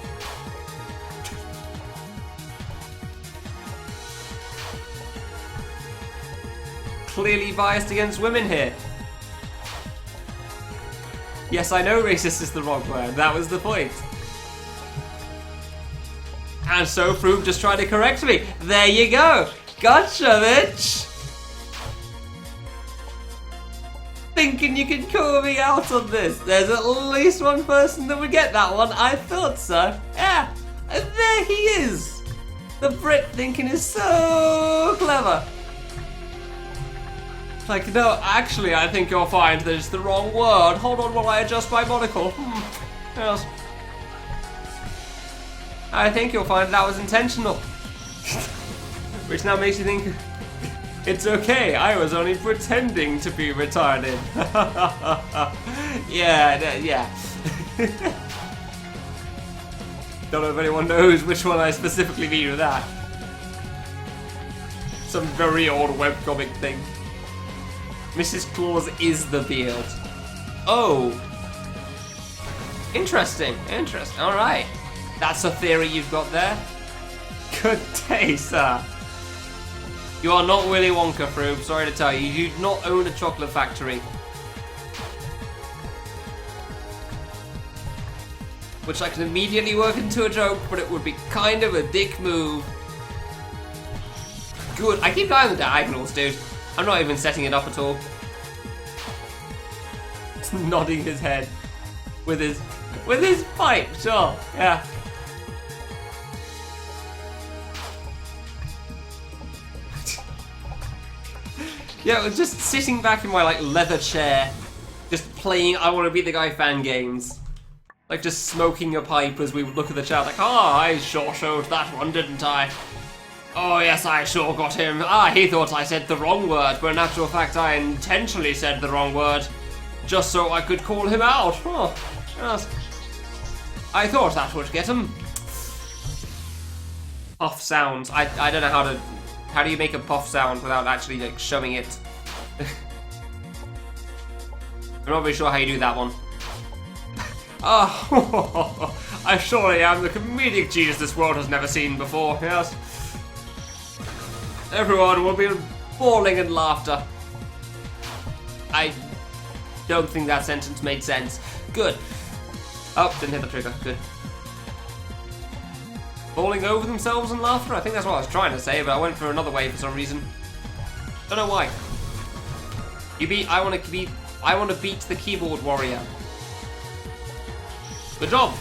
Clearly biased against women here. Yes, I know racist is the wrong word, that was the point. And so Froome just tried to correct me. There you go. Gotcha, bitch. Thinking you can call me out on this. There's at least one person that would get that one. I thought so. Yeah, and there he is. The Brit thinking is so clever. Like, no, actually, I think you'll find that it's the wrong word. Hold on while I adjust my monocle. Yes. I think you'll find that was intentional. Which now makes you think, it's okay, I was only pretending to be retarded. Yeah. Don't know if anyone knows which one I specifically mean with that. Some very old webcomic thing. Mrs. Claus is the beard. Oh. Interesting. Alright. That's a theory you've got there. Good day, sir. You are not Willy Wonka, Froome. Sorry to tell you. You do not own a chocolate factory. Which I can immediately work into a joke, but it would be kind of a dick move. Good. I keep going the diagonals, dude. I'm not even setting it up at all. Just nodding his head with his pipe, sure, yeah. Yeah, I was just sitting back in my like leather chair, just playing I Want to Be the Guy fan games. Like just smoking a pipe as we would look at the chat like, I sure showed that one, didn't I? Oh yes, I sure got him. He thought I said the wrong word, but in actual fact I intentionally said the wrong word. Just so I could call him out. Oh, yes. I thought that would get him. Puff sounds. I don't know how do you make a puff sound without actually like showing it? I'm not really sure how you do that one. I surely am the comedic genius this world has never seen before, yes. Everyone will be bawling in laughter. I don't think that sentence made sense. Good. Oh, didn't hit the trigger. Good. Falling over themselves in laughter? I think that's what I was trying to say, but I went for another way for some reason. Don't know why. You beat. I want to beat the keyboard warrior. Good job.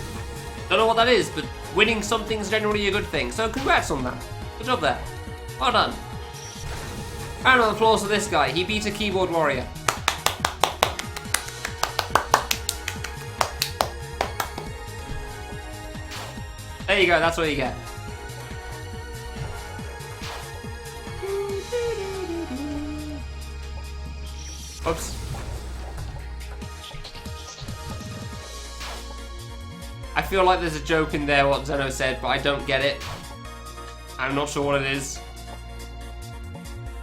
Don't know what that is, but winning something's generally a good thing. So congrats on that. Good job there. Well done. Round of applause for this guy. He beat a keyboard warrior. There you go. That's what you get. Oops. I feel like there's a joke in there what Zeno said, but I don't get it. I'm not sure what it is.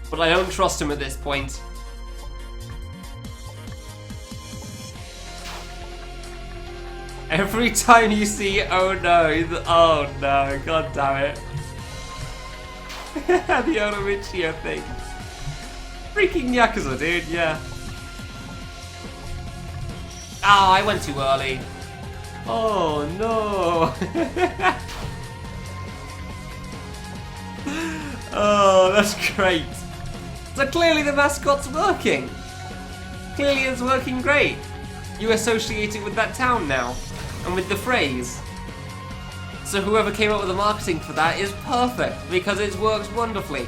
But I don't trust him at this point. Every time you see, oh no, god damn it. The Onomichio thing. Freaking Yakuza, dude, yeah. Ah, I went too early. Oh no. Oh, that's great. So clearly the mascot's working. Clearly it's working great. You associate it with that town now, and with the phrase. So whoever came up with the marketing for that is perfect, because it works wonderfully.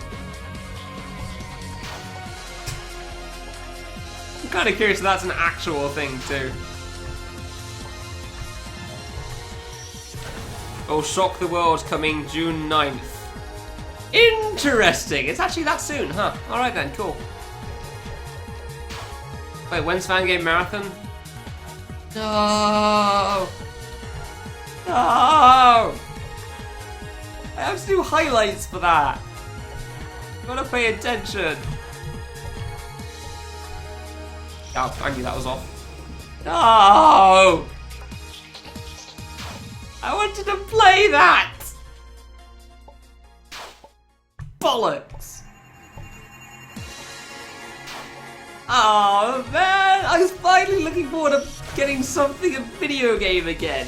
I'm kind of curious if that's an actual thing too. Oh, Shock the World coming June 9th. Interesting! It's actually that soon, huh? Alright then, cool. Wait, when's Fangame Marathon? No! No! I have to do highlights for that. Gotta pay attention. Oh, I knew that was off. No! I wanted to play that! Bollocks! Oh man, I was finally looking forward to getting something a video game again.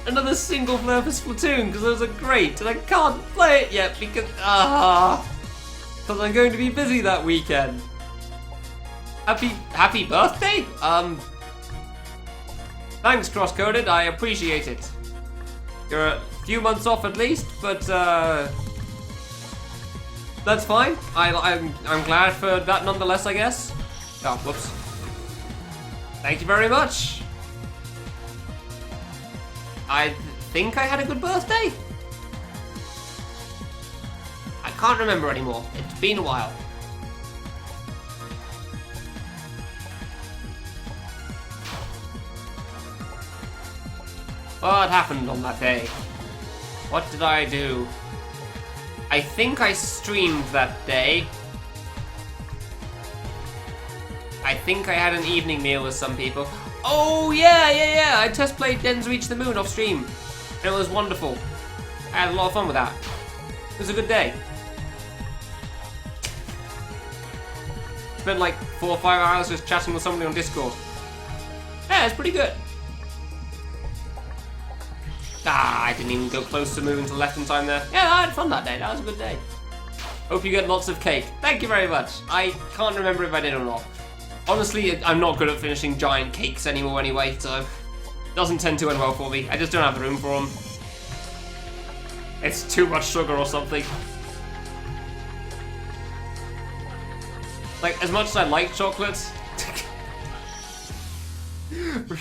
Another single purpose Splatoon, because those are great, and I can't play it yet because I'm going to be busy that weekend. Happy birthday? Thanks, Cross-Coded, I appreciate it. You're a few months off at least, but that's fine. I'm glad for that nonetheless, I guess. Oh, whoops. Thank you very much. I think I had a good birthday. I can't remember anymore. It's been a while. What happened on that day? What did I do? I think I streamed that day. I think I had an evening meal with some people. Oh yeah! I test played Den's Reach the Moon off stream. And it was wonderful. I had a lot of fun with that. It was a good day. Spent like 4 or 5 hours just chatting with somebody on Discord. Yeah, it's pretty good. Ah, I didn't even go close to moving to the left in time there. Yeah, I had fun that day. That was a good day. Hope you get lots of cake. Thank you very much. I can't remember if I did or not. Honestly, I'm not good at finishing giant cakes anymore anyway, so it doesn't tend to end well for me. I just don't have the room for them. It's too much sugar or something. Like, as much as I like chocolate...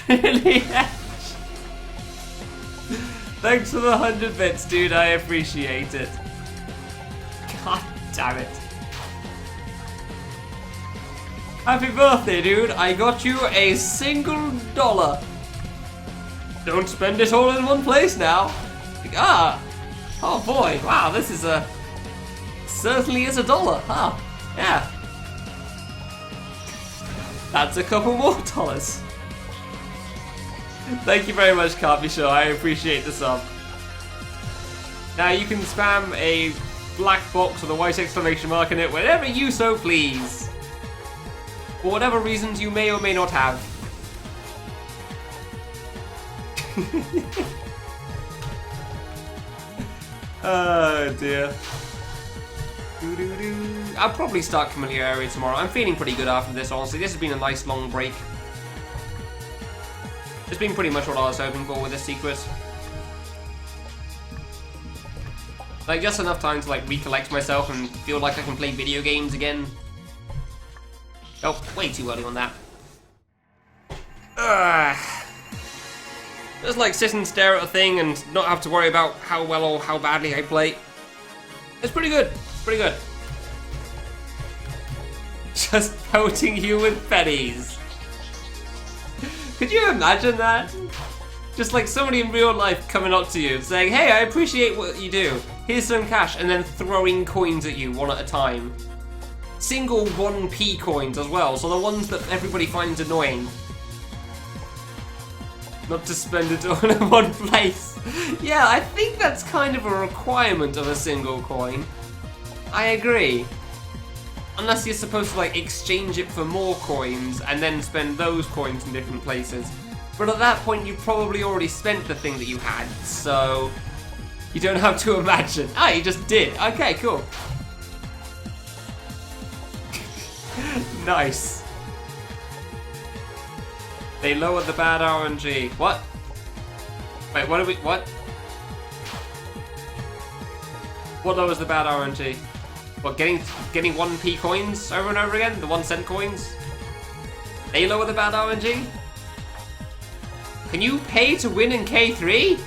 Really? Thanks for the 100 bits, dude. I appreciate it. God damn it. Happy birthday, dude. I got you a single $1. Don't spend it all in one place now. Ah. Oh boy. Wow, this is a... certainly is $1, huh? Yeah. That's a couple more dollars. Thank you very much, Carby Show. I appreciate the sub. Now you can spam a black box with a white exclamation mark in it whenever you so please. For whatever reasons you may or may not have. Oh dear. I'll probably start Kamilia area tomorrow. I'm feeling pretty good after this, honestly. This has been a nice long break. It's been pretty much what I was hoping for with this secret. Like, just enough time to, like, recollect myself and feel like I can play video games again. Oh, way too early on that. Just, like, sit and stare at a thing and not have to worry about how well or how badly I play. It's pretty good. It's pretty good. Just pelting you with pennies. Could you imagine that? Just like somebody in real life coming up to you and saying, hey, I appreciate what you do. Here's some cash, and then throwing coins at you one at a time. Single 1p coins as well, so the ones that everybody finds annoying. Not to spend it all in one place. Yeah, I think that's kind of a requirement of a single coin. I agree. Unless you're supposed to like exchange it for more coins and then spend those coins in different places. But at that point you probably already spent the thing that you had, so you don't have to imagine. Ah, you just did. Okay, cool. Nice. They lowered the bad RNG. What? Wait, what are we? What? What lowers the bad RNG? What, getting 1p coins over and over again? The 1 cent coins? They lower the bad RNG? Can you pay to win in K3?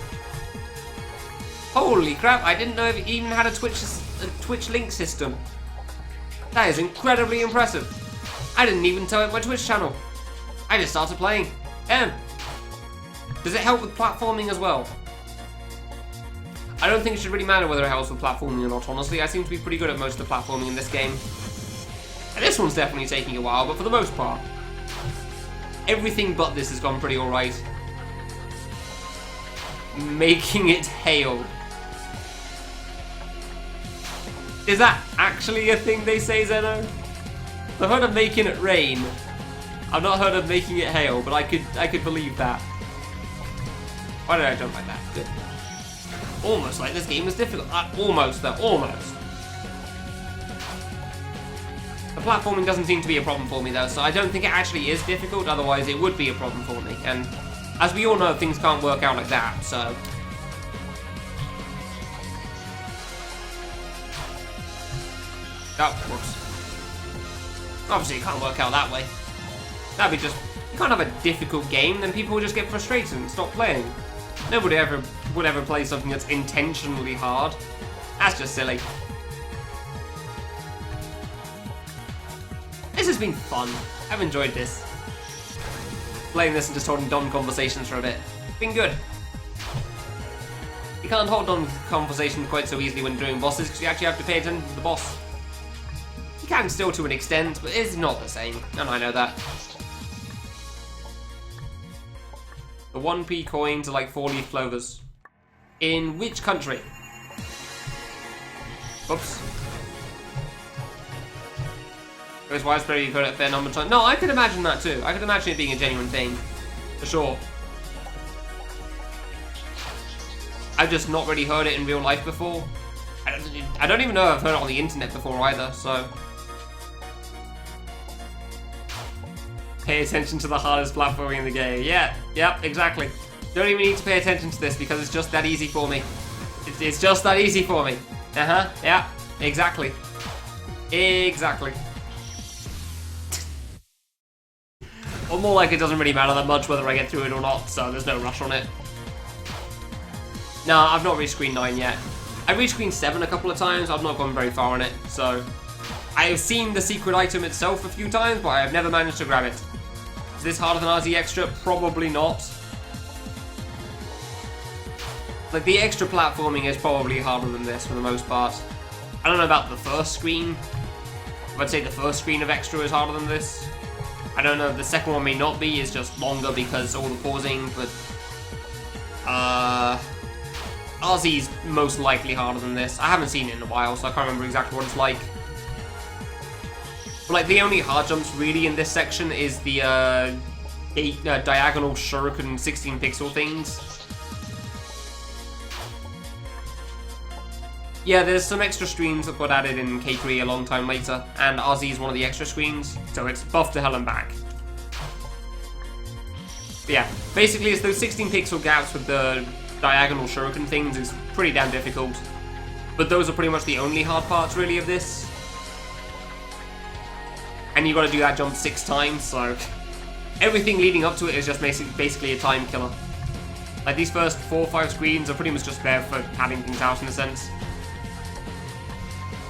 Holy crap, I didn't know it even had a Twitch link system. That is incredibly impressive. I didn't even tell it my Twitch channel. I just started playing. Does it help with platforming as well? I don't think it should really matter whether it helps with platforming or not, honestly. I seem to be pretty good at most of the platforming in this game. And this one's definitely taking a while, but for the most part, everything but this has gone pretty alright. Making it hail. Is that actually a thing they say, Zeno? I've heard of making it rain. I've not heard of making it hail, but I could believe that. Why did I jump like that? Good. Almost like this game is difficult. Almost though, almost. The platforming doesn't seem to be a problem for me though, so I don't think it actually is difficult, otherwise it would be a problem for me. And as we all know, things can't work out like that, so. Oh, whoops. Obviously it can't work out that way. That'd be just, you can't have a difficult game, then people will just get frustrated and stop playing. Nobody would ever play something that's intentionally hard. That's just silly. This has been fun. I've enjoyed this. Playing this and just holding dumb conversations for a bit. Been good. You can't hold dumb conversations quite so easily when doing bosses because you actually have to pay attention to the boss. You can still to an extent, but it's not the same, and I know that. The 1p coins are like 4-leaf clovers. In which country? Oops. It was widespread, you've heard it a fair number of times. No, I could imagine that too. I could imagine it being a genuine thing. For sure. I've just not really heard it in real life before. I don't even know if I've heard it on the internet before either, so. Pay attention to the hardest platforming in the game. Yeah, yep, exactly. Don't even need to pay attention to this because it's just that easy for me. It's just that easy for me. Yeah, exactly. Exactly. Or more like it doesn't really matter that much whether I get through it or not, so there's no rush on it. No, I've not reached Screen 9 yet. I've reached Screen 7 a couple of times, I've not gone very far on it, so. I have seen the secret item itself a few times, but I have never managed to grab it. Is this harder than RZ Extra? Probably not. Like, the extra platforming is probably harder than this for the most part. I don't know about the first screen. I'd say the first screen of Extra is harder than this. I don't know, the second one may not be, it's just longer because all the pausing, but RZ's most likely harder than this. I haven't seen it in a while, so I can't remember exactly what it's like. But like, the only hard jumps really in this section is the diagonal shuriken 16 pixel things. Yeah, there's some extra screens that got added in K3 a long time later, and RZ is one of the extra screens, so it's buff to hell and back. But yeah, basically it's those 16 pixel gaps with the diagonal shuriken things is pretty damn difficult. But those are pretty much the only hard parts really of this. And you gotta do that jump 6 times, so everything leading up to it is just basically a time killer. Like these first 4 or 5 screens are pretty much just there for padding things out in a sense.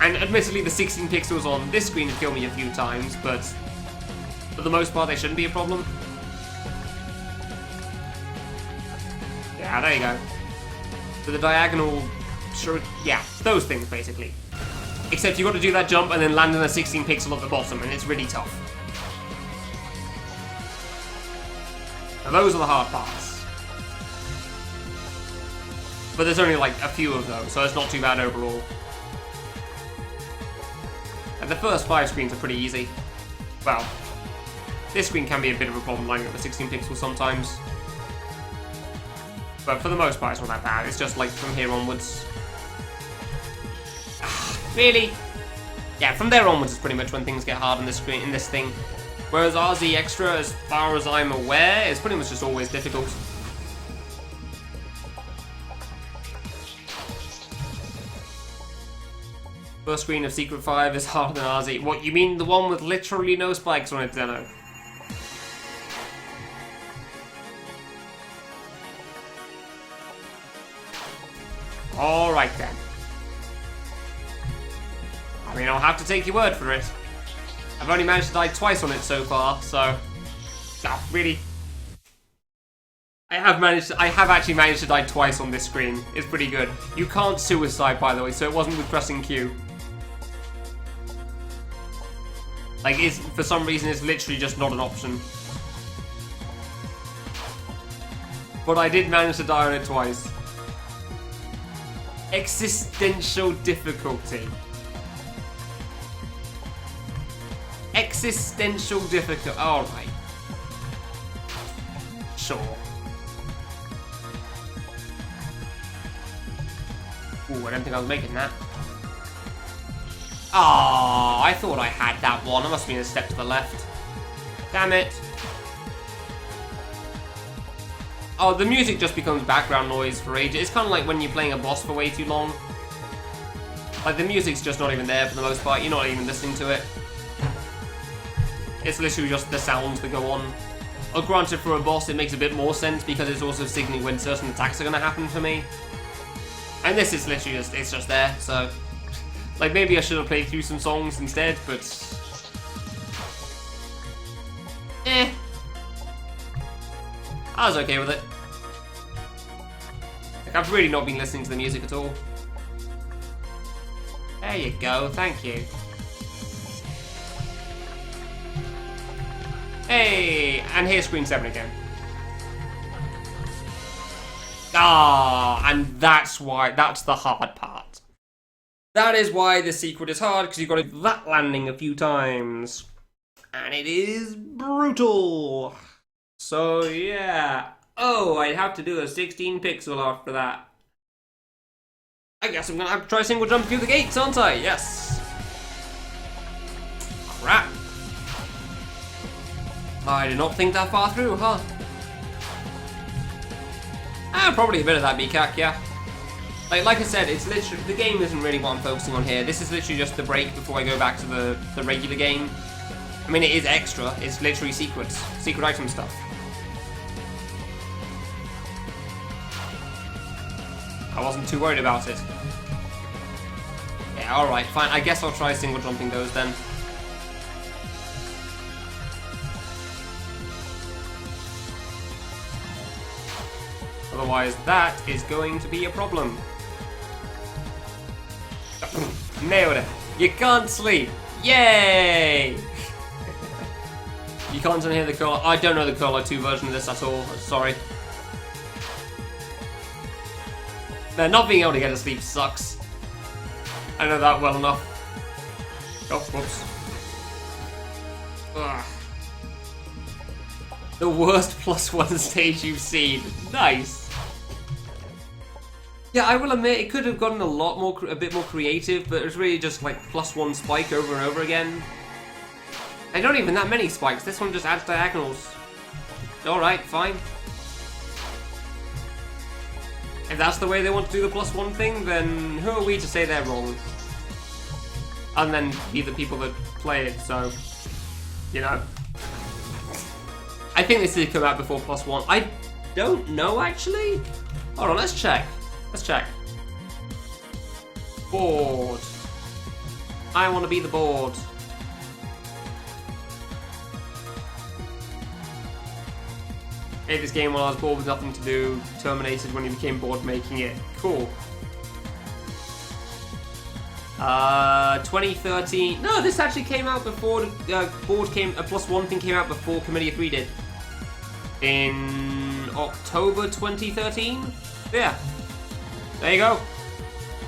And admittedly the 16 pixels on this screen have killed me a few times, but for the most part they shouldn't be a problem. Yeah, there you go. So the diagonal, sure, yeah, those things basically. Except you got to do that jump and then land on a 16 pixel at the bottom, and it's really tough. Now those are the hard parts. But there's only like a few of those, so it's not too bad overall. And the first 5 screens are pretty easy. Well, this screen can be a bit of a problem lining up the 16 pixels sometimes. But for the most part, it's not that bad. It's just like from here onwards. Really? Yeah, from there onwards is pretty much when things get hard in this screen, in this thing. Whereas RZ Extra, as far as I'm aware, is pretty much just always difficult. First screen of Secret 5 is harder than RZ. What, you mean the one with literally no spikes on it, Zeno? Alright then. I mean, I'll have to take your word for it. I've only managed to die twice on it so far, so... No, really. I have actually managed to die twice on this screen. It's pretty good. You can't suicide, by the way, so it wasn't with pressing Q. Like, for some reason, it's literally just not an option. But I did manage to die on it twice. Existential difficulty. Existential difficulty. Alright. Sure. Ooh, I don't think I was making that. Ah, I thought I had that one. I must have been a step to the left. Damn it. Oh, the music just becomes background noise for ages. It's kind of like when you're playing a boss for way too long. Like, the music's just not even there for the most part. You're not even listening to it. It's literally just the sounds that go on. Oh, granted, for a boss, it makes a bit more sense because it's also signaling when certain attacks are going to happen for me. And this is literally just, it's just there, so... Like, maybe I should have played through some songs instead, but... I was okay with it. Like, I've really not been listening to the music at all. There you go, thank you. Hey, and here's screen 7 again. Ah, and that's why, that's the hard part. That is why this secret is hard, because you've got to do that landing a few times. And it is brutal. So, yeah. Oh, I'd have to do a 16 pixel after that. I guess I'm going to have to try single jump through the gates, aren't I? Yes. Crap. I did not think that far through, huh? Probably a bit of that BCAC, yeah. Like I said, it's literally, the game isn't really what I'm focusing on here. This is literally just the break before I go back to the regular game. I mean, it is extra. It's literally secret item stuff. I wasn't too worried about it. Yeah, alright, fine. I guess I'll try single jumping those then. Otherwise, that is going to be a problem. Nailed it. You can't sleep. Yay! You can't unhear the Curler. I don't know the Curler 2 version of this at all. Sorry. No, not being able to get to sleep sucks. I know that well enough. Oh, whoops. Ugh. The worst +1 stage you've seen. Nice. Yeah, I will admit, it could have gotten a bit more creative, but it was really just like +1 spike over and over again. And not even that many spikes, this one just adds diagonals. Alright, fine. If that's the way they want to do the +1 thing, then who are we to say they're wrong? And then be the people that play it, so, you know. I think this did come out before +1. I don't know, actually. Hold on, let's check. Let's check. Board. I want to be the board. Made this game while I was bored with nothing to do. Terminated when he became bored making it. Cool. 2013. No, this actually came out before the +1 thing came out before Kamilia 3 did. In October 2013. Yeah. There you go.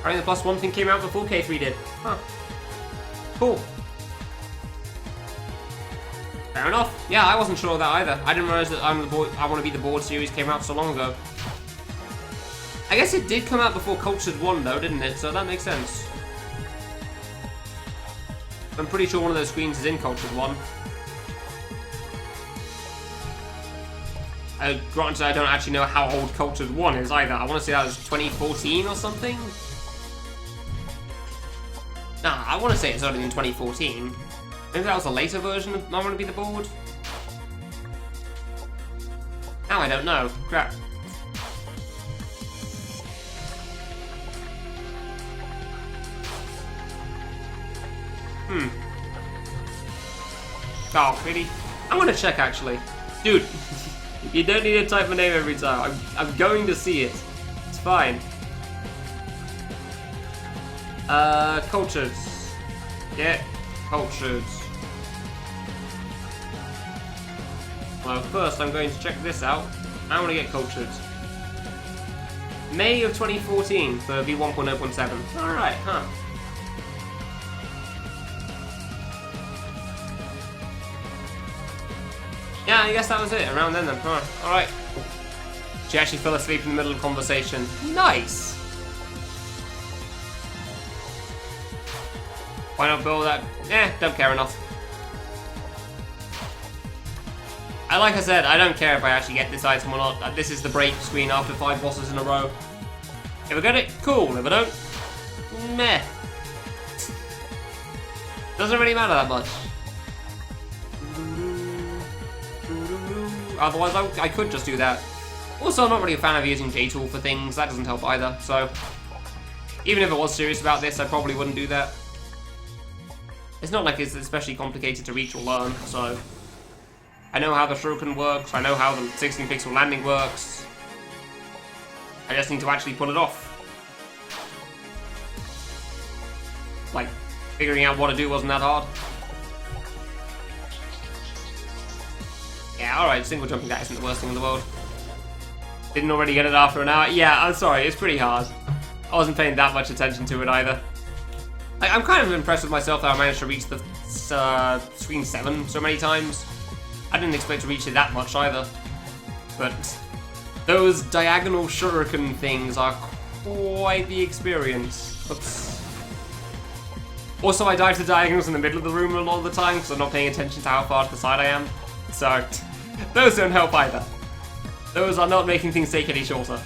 I mean, the +1 thing came out before K3 did. Huh. Cool. Fair enough. Yeah, I wasn't sure of that either. I didn't realize that I Want to Be the Board series came out so long ago. I guess it did come out before Cultured 1 though, didn't it? So that makes sense. I'm pretty sure one of those screens is in Cultured 1. Granted, I don't actually know how old Cultured 1 is either. I want to say that was 2014 or something. Nah, I want to say it's only in 2014. Maybe that was a later version of I Want to Be the Board? Now I don't know. Crap. Oh, really? I'm gonna check, actually. Dude, you don't need to type my name every time. I'm going to see it. It's fine. Cultured. Yeah, cultured. Well, first I'm going to check this out. I want to get cultured. May of 2014 for V1.0.7. Alright, huh. Yeah, I guess that was it, around then. Alright. She actually fell asleep in the middle of the conversation. Nice! Why not build that? Don't care enough. Like I said, I don't care if I actually get this item or not. This is the break screen after 5 bosses in a row. If I get it, cool. If I don't, meh. Doesn't really matter that much. Otherwise, I could just do that. Also, I'm not really a fan of using J-Tool for things. That doesn't help either, so... Even if I was serious about this, I probably wouldn't do that. It's not like it's especially complicated to reach or learn, so... I know how the shuriken works, I know how the 16-pixel landing works. I just need to actually pull it off. Like, figuring out what to do wasn't that hard. Yeah, alright, single jumping that isn't the worst thing in the world. Didn't already get it after an hour? Yeah, I'm sorry, it's pretty hard. I wasn't paying that much attention to it either. Like, I'm kind of impressed with myself that I managed to reach the screen 7 so many times. I didn't expect to reach it that much either. But those diagonal shuriken things are quite the experience. Oops. Also, I dive to diagonals in the middle of the room a lot of the time because I'm not paying attention to how far to the side I am. So, those don't help either. Those are not making things take any shorter.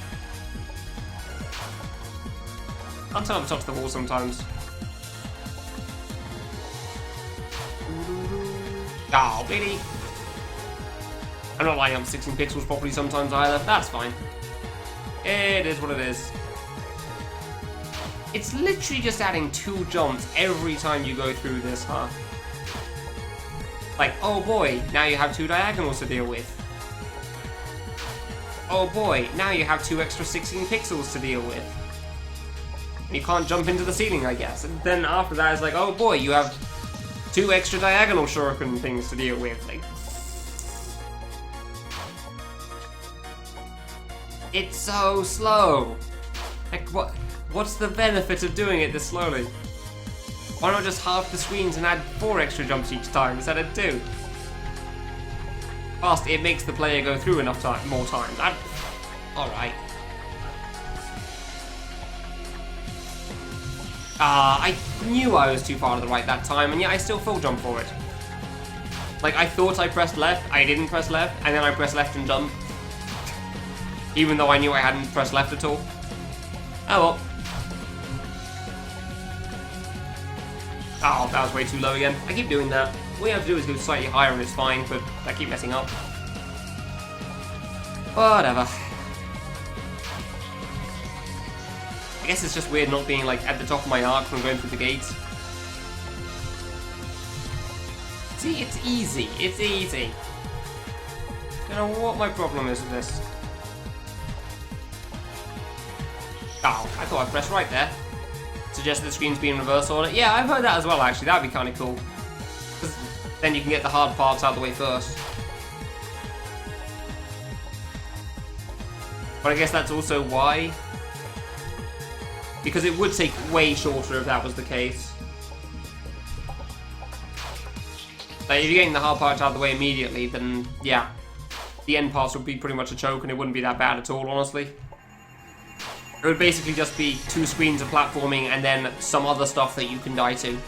I'll turn up the top of the wall sometimes. Oh, really? I'm not lining up 16 pixels properly sometimes either. That's fine. It is what it is. It's literally just adding 2 jumps every time you go through this, huh? Like, oh boy, now you have 2 diagonals to deal with. Oh boy, now you have 2 extra 16 pixels to deal with. You can't jump into the ceiling, I guess. And then after that, it's like, oh boy, you have 2 extra diagonal shuriken things to deal with. Like, it's so slow. Like, what's the benefit of doing it this slowly? Why not just half the screens and add 4 extra jumps each time instead of 2? Plus, it makes the player go through enough more times. Alright. I knew I was too far to the right that time, and yet I still full jump for it. Like, I thought I pressed left, I didn't press left, and then I pressed left and jump. Even though I knew I hadn't pressed left at all. Oh well. Oh, that was way too low again. I keep doing that. All you have to do is go slightly higher and it's fine, but I keep messing up. Whatever. I guess it's just weird not being like at the top of my arc when going through the gates. See, it's easy. It's easy. Don't know what my problem is with this. Oh, I thought I pressed right there. Suggest the screen's be in reverse order. Yeah, I've heard that as well, actually. That'd be kind of cool. Because then you can get the hard parts out of the way first. But I guess that's also why. Because it would take way shorter if that was the case. Like, if you're getting the hard parts out of the way immediately, then yeah. The end parts would be pretty much a choke and it wouldn't be that bad at all, honestly. It would basically just be 2 screens of platforming and then some other stuff that you can die to.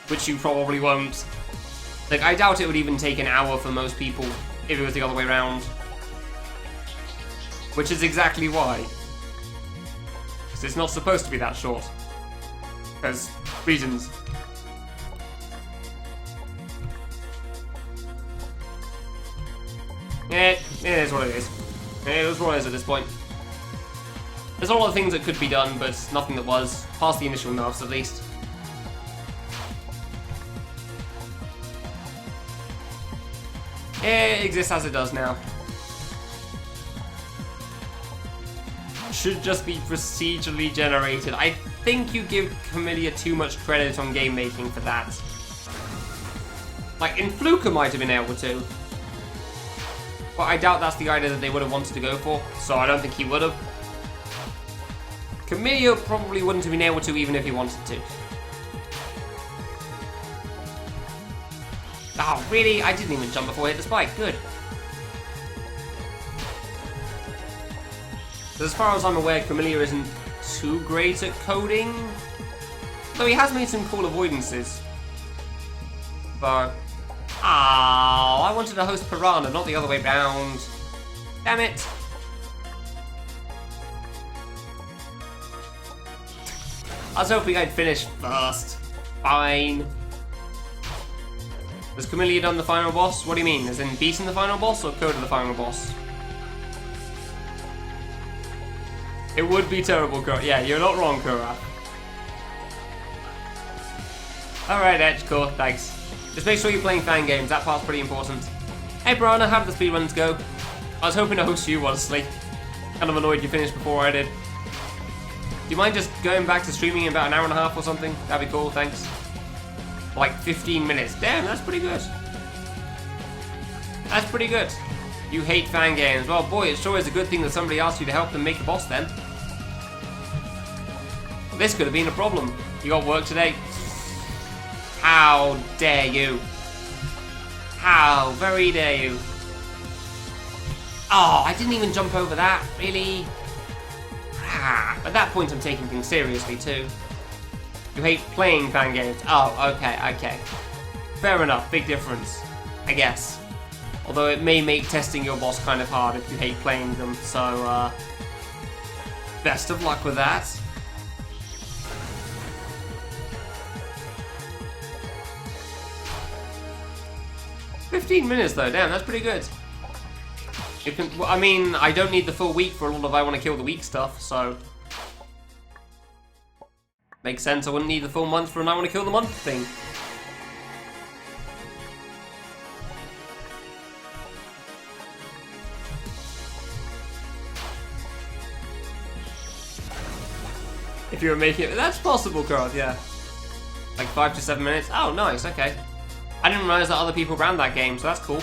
Which you probably won't. Like, I doubt it would even take an hour for most people if it was the other way around. Which is exactly why. Because it's not supposed to be that short. Because reasons. Yeah, it is what it is. It is what it is at this point. There's a lot of things that could be done, but nothing that was. Past the initial nerfs, at least. It exists as it does now. Should just be procedurally generated. I think you give Kamilia too much credit on game making for that. Like, in Fluker might have been able to. But I doubt that's the idea that they would have wanted to go for, so I don't think he would have. Kamilia probably wouldn't have been able to even if he wanted to. Oh, really? I didn't even jump before I hit the spike. Good. As far as I'm aware, Kamilia isn't too great at coding. Though he has made some cool avoidances. But... oh, I wanted to host Piranha, not the other way round. Damn it. I was hoping I'd finish first. Fine. Has Kamilia done the final boss? What do you mean? As in beaten the final boss or coded the final boss? It would be terrible, Kura. Yeah, you're not wrong, Kura. Alright, Edge, cool, thanks. Just make sure you're playing fan games, that part's pretty important. Hey Piranha, how did the speedruns go? I was hoping to host you, honestly. Kind of annoyed you finished before I did. Do you mind just going back to streaming in about an hour and a half or something? That'd be cool, thanks. Like 15 minutes. Damn, that's pretty good. That's pretty good. You hate fan games. Well, boy, it sure is a good thing that somebody asked you to help them make a boss then. Well, this could have been a problem. You got work today? How dare you? How very dare you? Oh, I didn't even jump over that. Really? At that point, I'm taking things seriously, too. You hate playing fan games. Oh, okay. Fair enough, big difference. I guess. Although it may make testing your boss kind of hard if you hate playing them, so, best of luck with that. "15 minutes, though. Damn, that's pretty good. You can, well, I mean, I don't need the full week for a lot of I want to kill the week stuff, so... makes sense, I wouldn't need the full month for an I want to kill the month thing. If you were making it... that's possible, Carl, yeah. Like 5 to 7 minutes? Oh, nice, okay. I didn't realize that other people ran that game, so that's cool.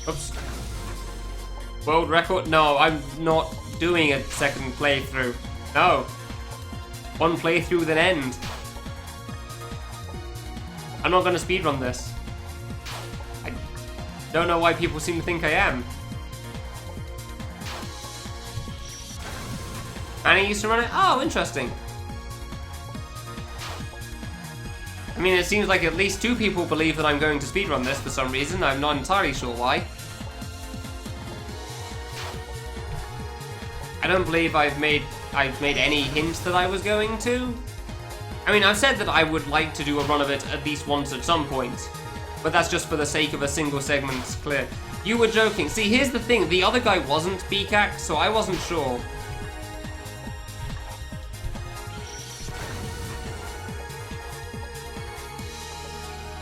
Oops. World record? No, I'm not doing a second playthrough. No. One playthrough with an end. I'm not going to speedrun this. I don't know why people seem to think I am. Annie used to run it? Oh, interesting. I mean, it seems like at least 2 people believe that I'm going to speedrun this for some reason. I'm not entirely sure why. I don't believe I've made any hints that I was going to. I mean, I've said that I would like to do a run of it at least once at some point. But that's just for the sake of a single segment clear. You were joking. See, here's the thing. The other guy wasn't BCAC, so I wasn't sure.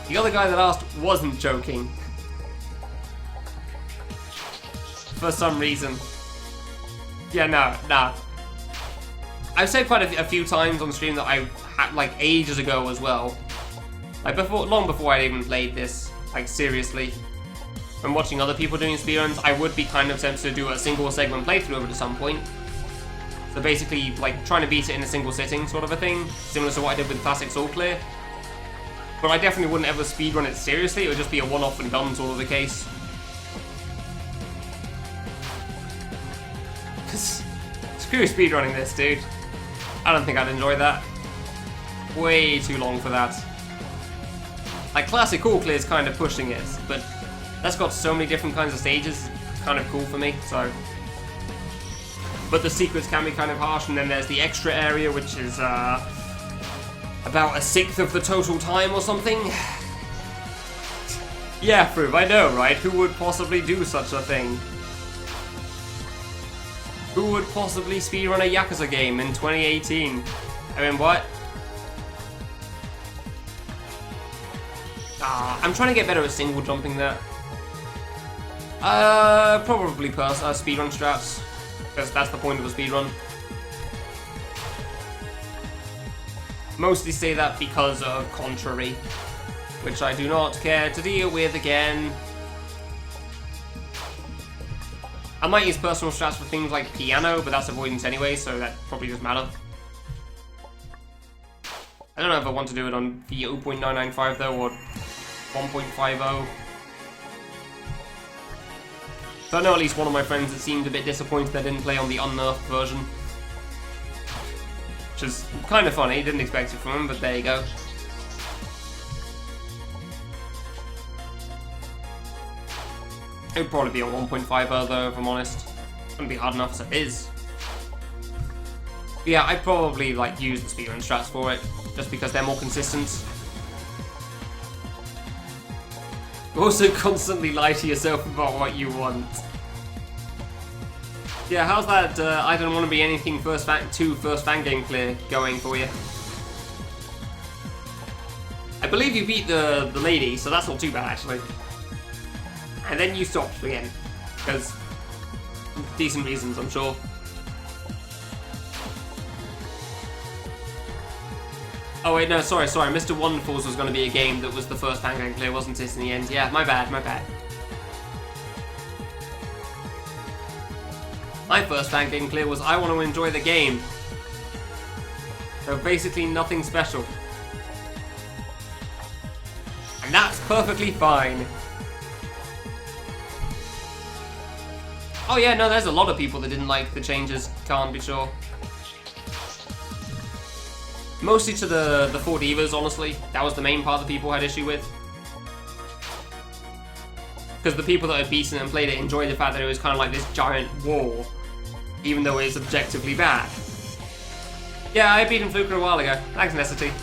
The other guy that asked wasn't joking. For some reason. Yeah, no. I've said quite a few times on stream that I had, like, ages ago as well. Like, long before I even played this, like, seriously. When watching other people doing speedruns, I would be kind of tempted to do a single segment playthrough of it at some point. So basically, like, trying to beat it in a single sitting sort of a thing. Similar to what I did with Classic Soul Clear. But I definitely wouldn't ever speedrun it seriously, it would just be a one-off and done sort of the case. Because, screw speedrunning this, dude. I don't think I'd enjoy that. Way too long for that. Like, Classic All Clear is kind of pushing it, but that's got so many different kinds of stages, it's kind of cool for me, so... But the secrets can be kind of harsh, and then there's the extra area, which is, about 1/6 of the total time or something. Yeah, Fruv, I know, right? Who would possibly do such a thing? Who would possibly speedrun a Yakuza game in 2018? I mean, what? I'm trying to get better at single jumping there. Probably speedrun strats, because that's the point of a speedrun. Mostly say that because of Contrary, which I do not care to deal with again. I might use personal strats for things like piano, but that's avoidance anyway, so that probably doesn't matter. I don't know if I want to do it on the 0.995 though, or 1.50. So I know at least one of my friends that seemed a bit disappointed they didn't play on the unnerfed version. Which is kind of funny, didn't expect it from him, but there you go. It would probably be a 1.50 though, if I'm honest. Wouldn't be hard enough as it is. But yeah, I'd probably like use the speedrun strats for it, just because they're more consistent. Also constantly lie to yourself about what you want. Yeah, how's that I don't want to be anything first fan game clear going for you? I believe you beat the lady, so that's not too bad actually. And then you stopped again, because decent reasons, I'm sure. Oh wait, no, sorry, Mr. Wonderfuls was going to be a game that was the first fan game clear, wasn't it, in the end? Yeah, my bad. My first fan game clear was I want to enjoy the game. So basically nothing special. And that's perfectly fine. Oh yeah, no, there's a lot of people that didn't like the changes, can't be sure. Mostly to the 4 divas, honestly. That was the main part that people had issue with. Because the people that had beaten it and played it enjoyed the fact that it was kind of like this giant wall. Even though it's objectively bad. Yeah, I beat Fluker a while ago. Thanks, Necessity.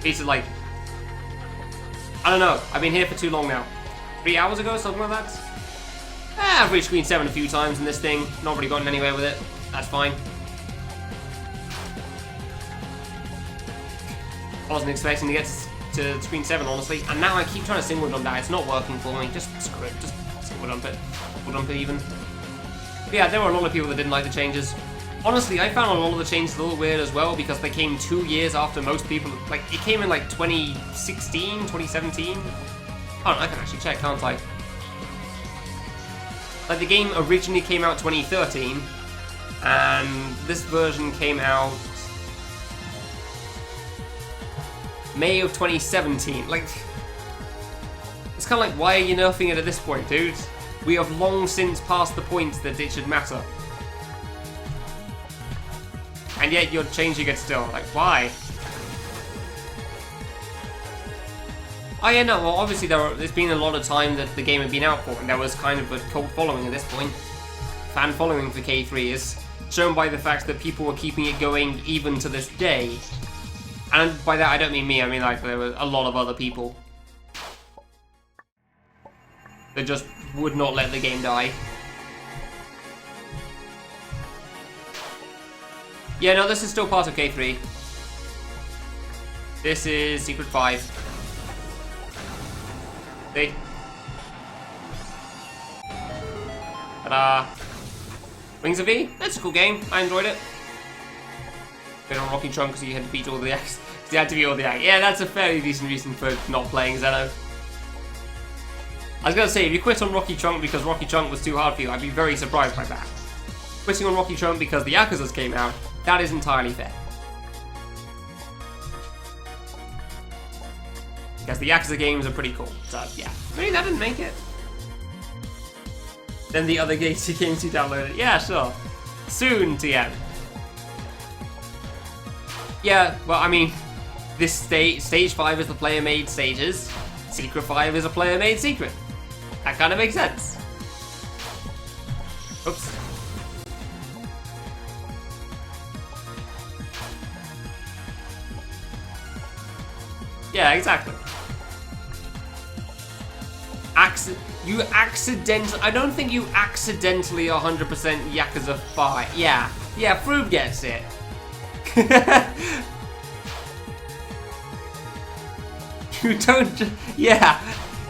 Beat it like... I don't know, I've been here for too long now. 3 hours ago, something like that? I've reached Screen 7 a few times in this thing. Not really gotten anywhere with it. That's fine. I wasn't expecting to get to Screen 7, honestly. And now I keep trying to single jump that. It's not working for me. Just screw it. Just single jump it. Single jump it even. But yeah, there were a lot of people that didn't like the changes. Honestly, I found a lot of the changes a little weird as well because they came 2 years after most people. Like, it came in like 2016, 2017. Oh, I can actually check, can't I? Like, the game originally came out 2013, and this version came out May of 2017. Like, it's kind of like, why are you nerfing it at this point, dude? We have long since passed the point that it should matter. And yet you're changing it still. Like, why? Oh yeah, no, well obviously there's been a lot of time that the game had been out for, and there was kind of a cult following at this point. Fan following for K3 is shown by the fact that people were keeping it going even to this day. And by that I don't mean me, I mean like there were a lot of other people that just would not let the game die. Yeah, no, this is still part of K3. This is Secret 5. See? Ta-da! Wings of V? That's a cool game. I enjoyed it. Been on Rocky Trunk because you had to beat all the X. You had to beat all the X. Yeah, that's a fairly decent reason for not playing Xeno. I was gonna say, if you quit on Rocky Trunk because Rocky Trunk was too hard for you, I'd be very surprised by that. Quitting on Rocky Trunk because the Yakuzas came out, that is entirely fair. Because the Yakuza games are pretty cool, so yeah. Maybe that didn't make it. Then the other games you downloaded. Yeah, sure. Soon, TM. Yeah, well, I mean, this stage 5 is the player-made stages. Secret 5 is a player-made secret. That kind of makes sense. Oops. Yeah, exactly. You accidentally... I don't think you accidentally 100% Yakuza 5. Yeah. Yeah, Froob gets it. You don't just... Yeah.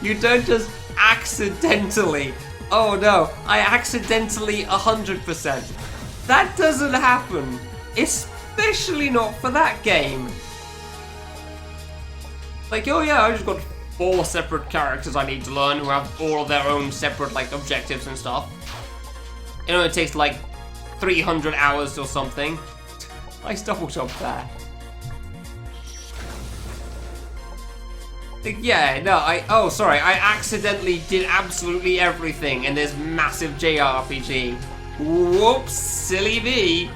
You don't just accidentally... Oh no, I accidentally 100%. That doesn't happen. Especially not for that game. Like, oh yeah, I just got 4 separate characters I need to learn who have all of their own separate, like, objectives and stuff. You know, it takes, like, 300 hours or something. Nice double jump there. Like, yeah, no, oh, sorry, I accidentally did absolutely everything in this massive JRPG. Whoops, silly me.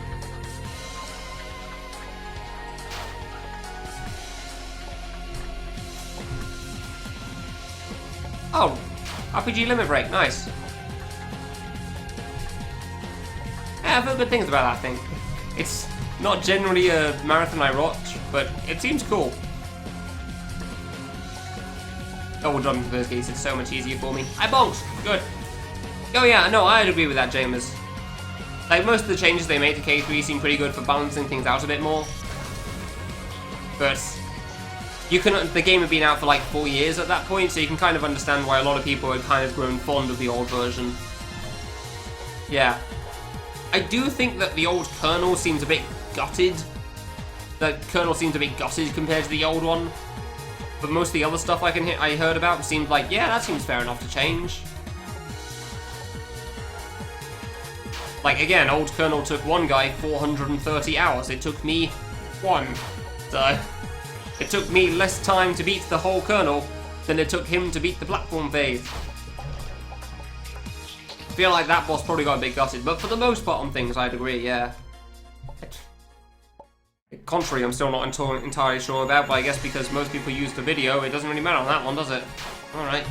Oh, RPG Limit Break, nice. Yeah, I've heard good things about that thing. It's not generally a marathon I watch, but it seems cool. Double jumping for those games is so much easier for me. I bonked! Good. Oh yeah, no, I'd agree with that, James. Like, most of the changes they made to K3 seem pretty good for balancing things out a bit more. But you can, the game had been out for like 4 years at that point, so you can kind of understand why a lot of people had kind of grown fond of the old version. Yeah. I do think that the old kernel seems a bit gutted. The kernel seems a bit gutted compared to the old one. But most of the other stuff I heard about seemed like, yeah, that seems fair enough to change. Like, again, old kernel took one guy 430 hours. It took me 1. So it took me less time to beat the whole kernel than it took him to beat the platform phase. I feel like that boss probably got a bit gutted, but for the most part on things, I'd agree, yeah. Contrary, I'm still not entirely sure about, but I guess because most people use the video, it doesn't really matter on that one, does it? Alright.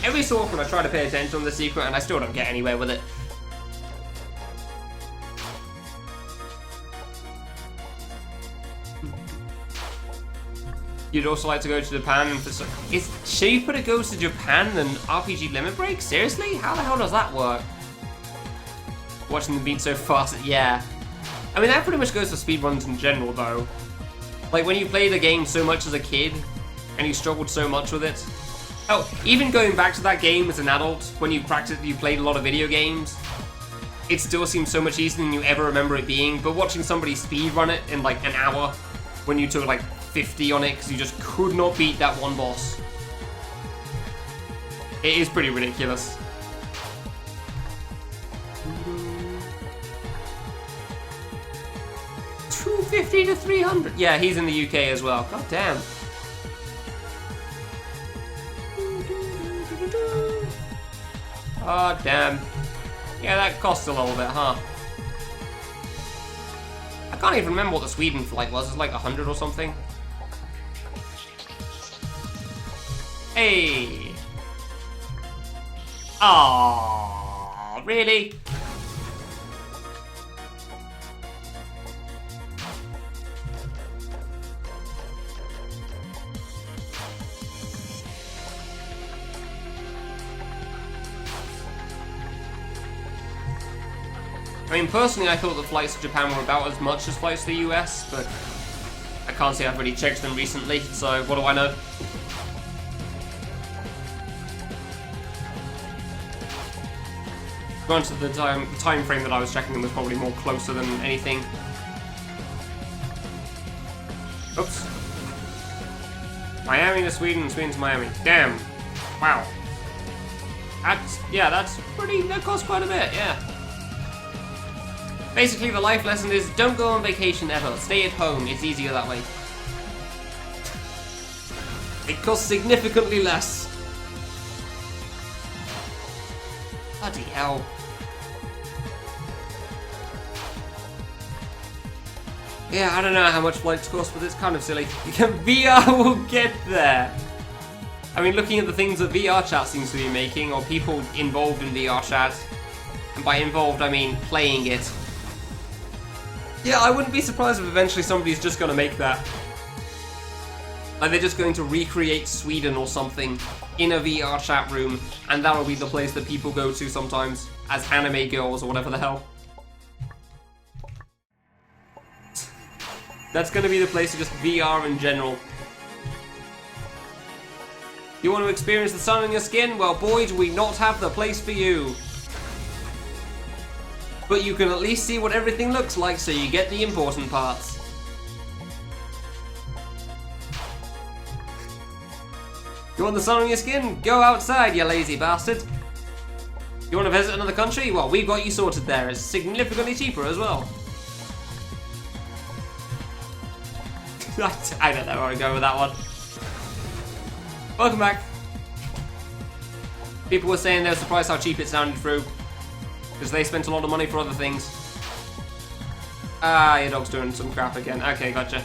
Every so often I try to pay attention on the secret and I still don't get anywhere with it. You'd also like to go to Japan for some... It's cheaper to go to Japan than RPG Limit Break? Seriously? How the hell does that work? Watching them beat so fast, yeah. I mean, that pretty much goes for speedruns in general, though. Like, when you play the game so much as a kid, and you struggled so much with it. Oh, even going back to that game as an adult, when you played a lot of video games, it still seems so much easier than you ever remember it being, but watching somebody speedrun it in, like, an hour, when you took, like, 50 on it because you just could not beat that one boss. It is pretty ridiculous. $250 to $300. Yeah, he's in the UK as well. God damn. Oh, damn. Yeah, that costs a little bit, huh? I can't even remember what the Sweden flight was. It's like 100 or something. Hey! Aww, really? I mean, personally, I thought the flights to Japan were about as much as flights to the US, but I can't say I've really checked them recently, so what do I know? Granted, the time frame that I was checking them was probably more closer than anything. Oops. Miami to Sweden, Sweden to Miami. Damn. Wow. That's pretty, that costs quite a bit, yeah. Basically, the life lesson is don't go on vacation ever. Stay at home. It's easier that way. It costs significantly less. Bloody hell. Yeah, I don't know how much flights cost, but it's kind of silly. VR will get there. I mean, looking at the things that VR chat seems to be making, or people involved in VR chat, and by involved I mean playing it. Yeah, I wouldn't be surprised if eventually somebody's just going to make that. Like, they're just going to recreate Sweden or something in a VR chat room, and that'll be the place that people go to sometimes, as anime girls or whatever the hell. That's going to be the place for just VR in general. You want to experience the sun on your skin? Well, boy, do we not have the place for you. But you can at least see what everything looks like, so you get the important parts. You want the sun on your skin? Go outside, you lazy bastard. You want to visit another country? Well, we've got you sorted there. It's significantly cheaper as well. I don't know where to go with that one. Welcome back. People were saying they were surprised how cheap it sounded through. Because they spent a lot of money for other things. Ah, your dog's doing some crap again. Okay, gotcha.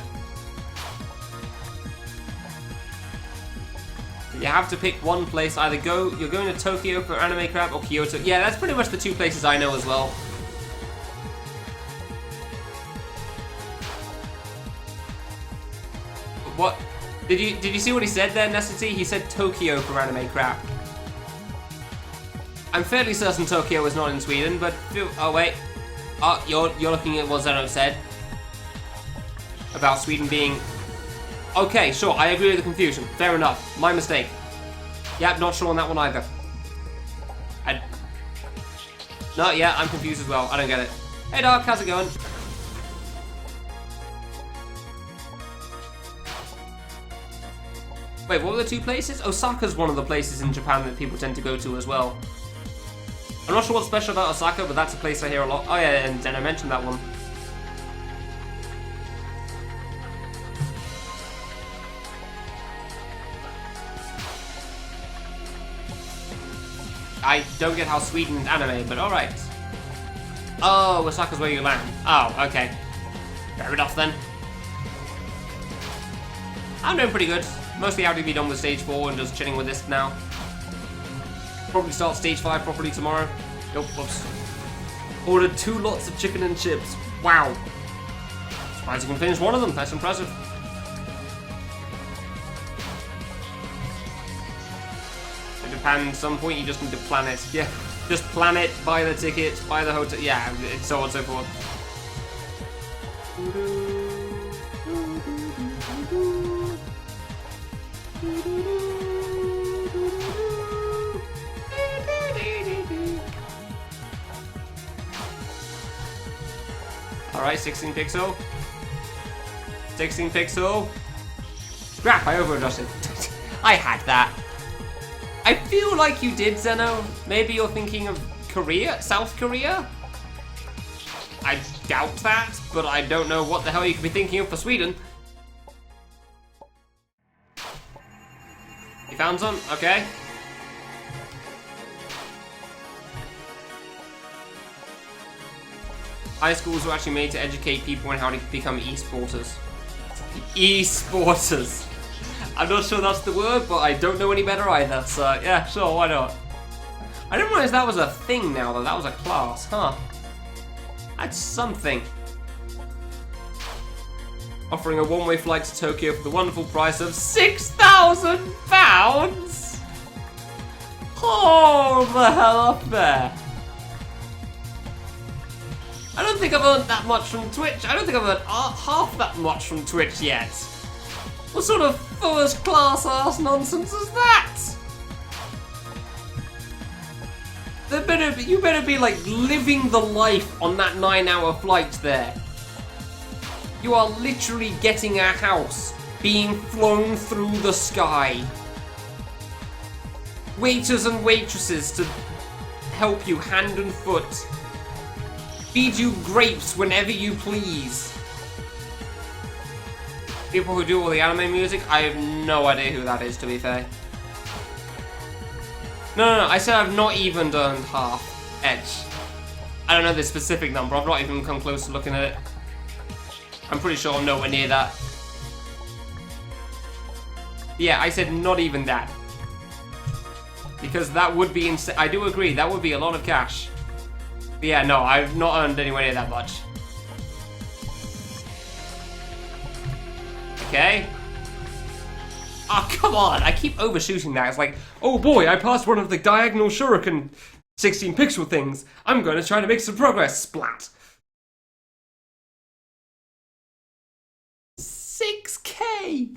You have to pick one place. Either you're going to Tokyo for anime crap or Kyoto. Yeah, that's pretty much the two places I know as well. What? Did you see what he said there, Necessity? He said Tokyo for anime crap. I'm fairly certain Tokyo is not in Sweden, but oh wait, you're looking at what Zeno said about Sweden being. Okay, sure, I agree with the confusion. Fair enough, my mistake. Yep, not sure on that one either. No, yeah, I'm confused as well. I don't get it. Hey, Doc, how's it going? Wait, what were the two places? Osaka's one of the places in Japan that people tend to go to as well. I'm not sure what's special about Osaka, but that's a place I hear a lot. Oh yeah, and I mentioned that one. I don't get how Sweden's anime, but alright. Oh, Osaka's where you land. Oh, okay. Fair enough then. I'm doing pretty good. Mostly having to be done with stage 4 and just chilling with this now. Probably start stage 5 properly tomorrow. Nope, whoops. Ordered 2 lots of chicken and chips. Wow. Surprised you can finish one of them. That's impressive. In Japan, at some point you just need to plan it. Yeah, just plan it, buy the ticket, buy the hotel. Yeah, it's so on and so forth. Alright, 16 pixel. 16 pixel. Crap, I over-adjusted. I had that. I feel like you did, Zeno. Maybe you're thinking of Korea? South Korea? I doubt that, but I don't know what the hell you could be thinking of for Sweden. You found some? Okay. High schools were actually made to educate people on how to become e-sporters. E-sporters. I'm not sure that's the word, but I don't know any better either, so yeah, sure, why not? I didn't realize that was a thing now, though. That was a class, huh? That's something. Offering a one-way flight to Tokyo for the wonderful price of £6,000! Hold the hell up there. I don't think I've earned that much from Twitch. I don't think I've earned half that much from Twitch yet. What sort of first-class ass nonsense is that? You better be like living the life on that 9-hour flight there. You are literally getting a house being flown through the sky. Waiters and waitresses to help you hand and foot. Feed you grapes whenever you please. People who do all the anime music, I have no idea who that is, to be fair. No, I said I've not even earned half edge. I don't know the specific number, I've not even come close to looking at it. I'm pretty sure I'm nowhere near that. Yeah, I said not even that. Because that would be insane. I do agree, that would be a lot of cash. But yeah, no, I've not earned anywhere near that much. Okay. Oh, come on! I keep overshooting that. It's like, oh boy, I passed one of the diagonal shuriken 16 pixel things. I'm going to try to make some progress. Splat. 6K!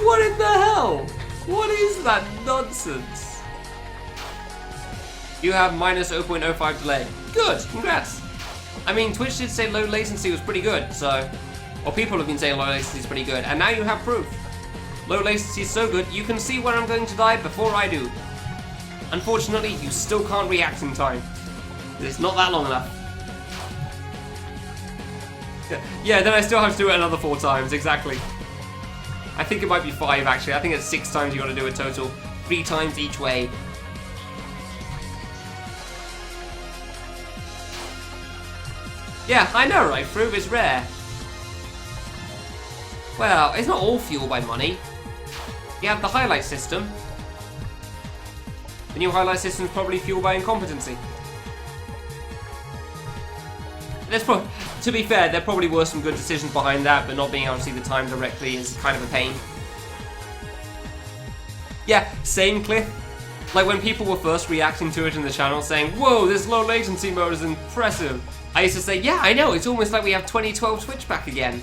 What in the hell? What is that nonsense? You have minus 0.05 delay. Good, congrats. I mean, Twitch did say low latency was pretty good, so... Or people have been saying low latency is pretty good, and now you have proof. Low latency is so good, you can see when I'm going to die before I do. Unfortunately, you still can't react in time. It's not that long enough. Yeah, then I still have to do it another 4 times, exactly. I think it might be 5 actually, I think it's 6 times you gotta do it total. 3 times each way. Yeah, I know, right? Fruit is rare. Well, it's not all fueled by money. You have the highlight system. The new highlight system is probably fueled by incompetency. To be fair, there probably were some good decisions behind that, but not being able to see the time directly is kind of a pain. Yeah, same Cliff. Like when people were first reacting to it in the channel saying, whoa, this low latency mode is impressive. I used to say, yeah, I know, it's almost like we have 2012 Twitch back again.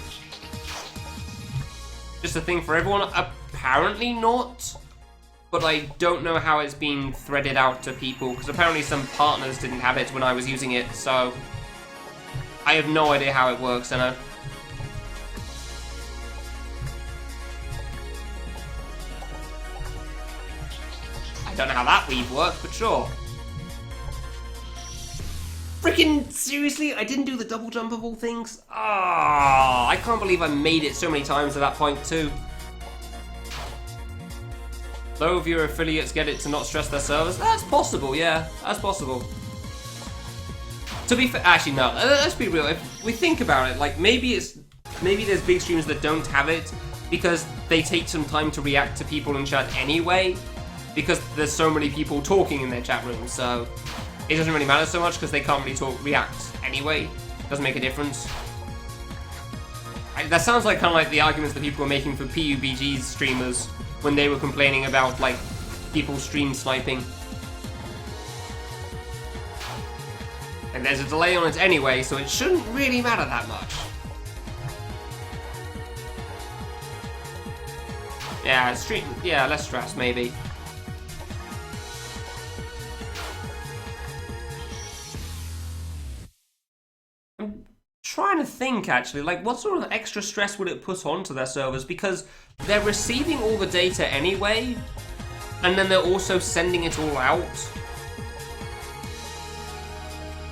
Just a thing for everyone? Apparently not. But I don't know how it's been threaded out to people, because apparently some partners didn't have it when I was using it, so... I have no idea how it works, I know. I don't know how that weave works, but sure. Freaking seriously, I didn't do the double jump of all things? Ah, I can't believe I made it so many times to that point too. Low of your affiliates get it to not stress their servers? That's possible, yeah, that's possible. To be fair, actually no, let's be real, if we think about it, like maybe there's big streamers that don't have it because they take some time to react to people in chat anyway, because there's so many people talking in their chat room, so it doesn't really matter so much because they can't really react anyway. Doesn't make a difference. That sounds like kind of like the arguments that people were making for PUBG's streamers when they were complaining about like people stream sniping. And there's a delay on it anyway, so it shouldn't really matter that much. Yeah, less stress maybe. I'm trying to think actually, like what sort of extra stress would it put onto their servers? Because they're receiving all the data anyway, and then they're also sending it all out.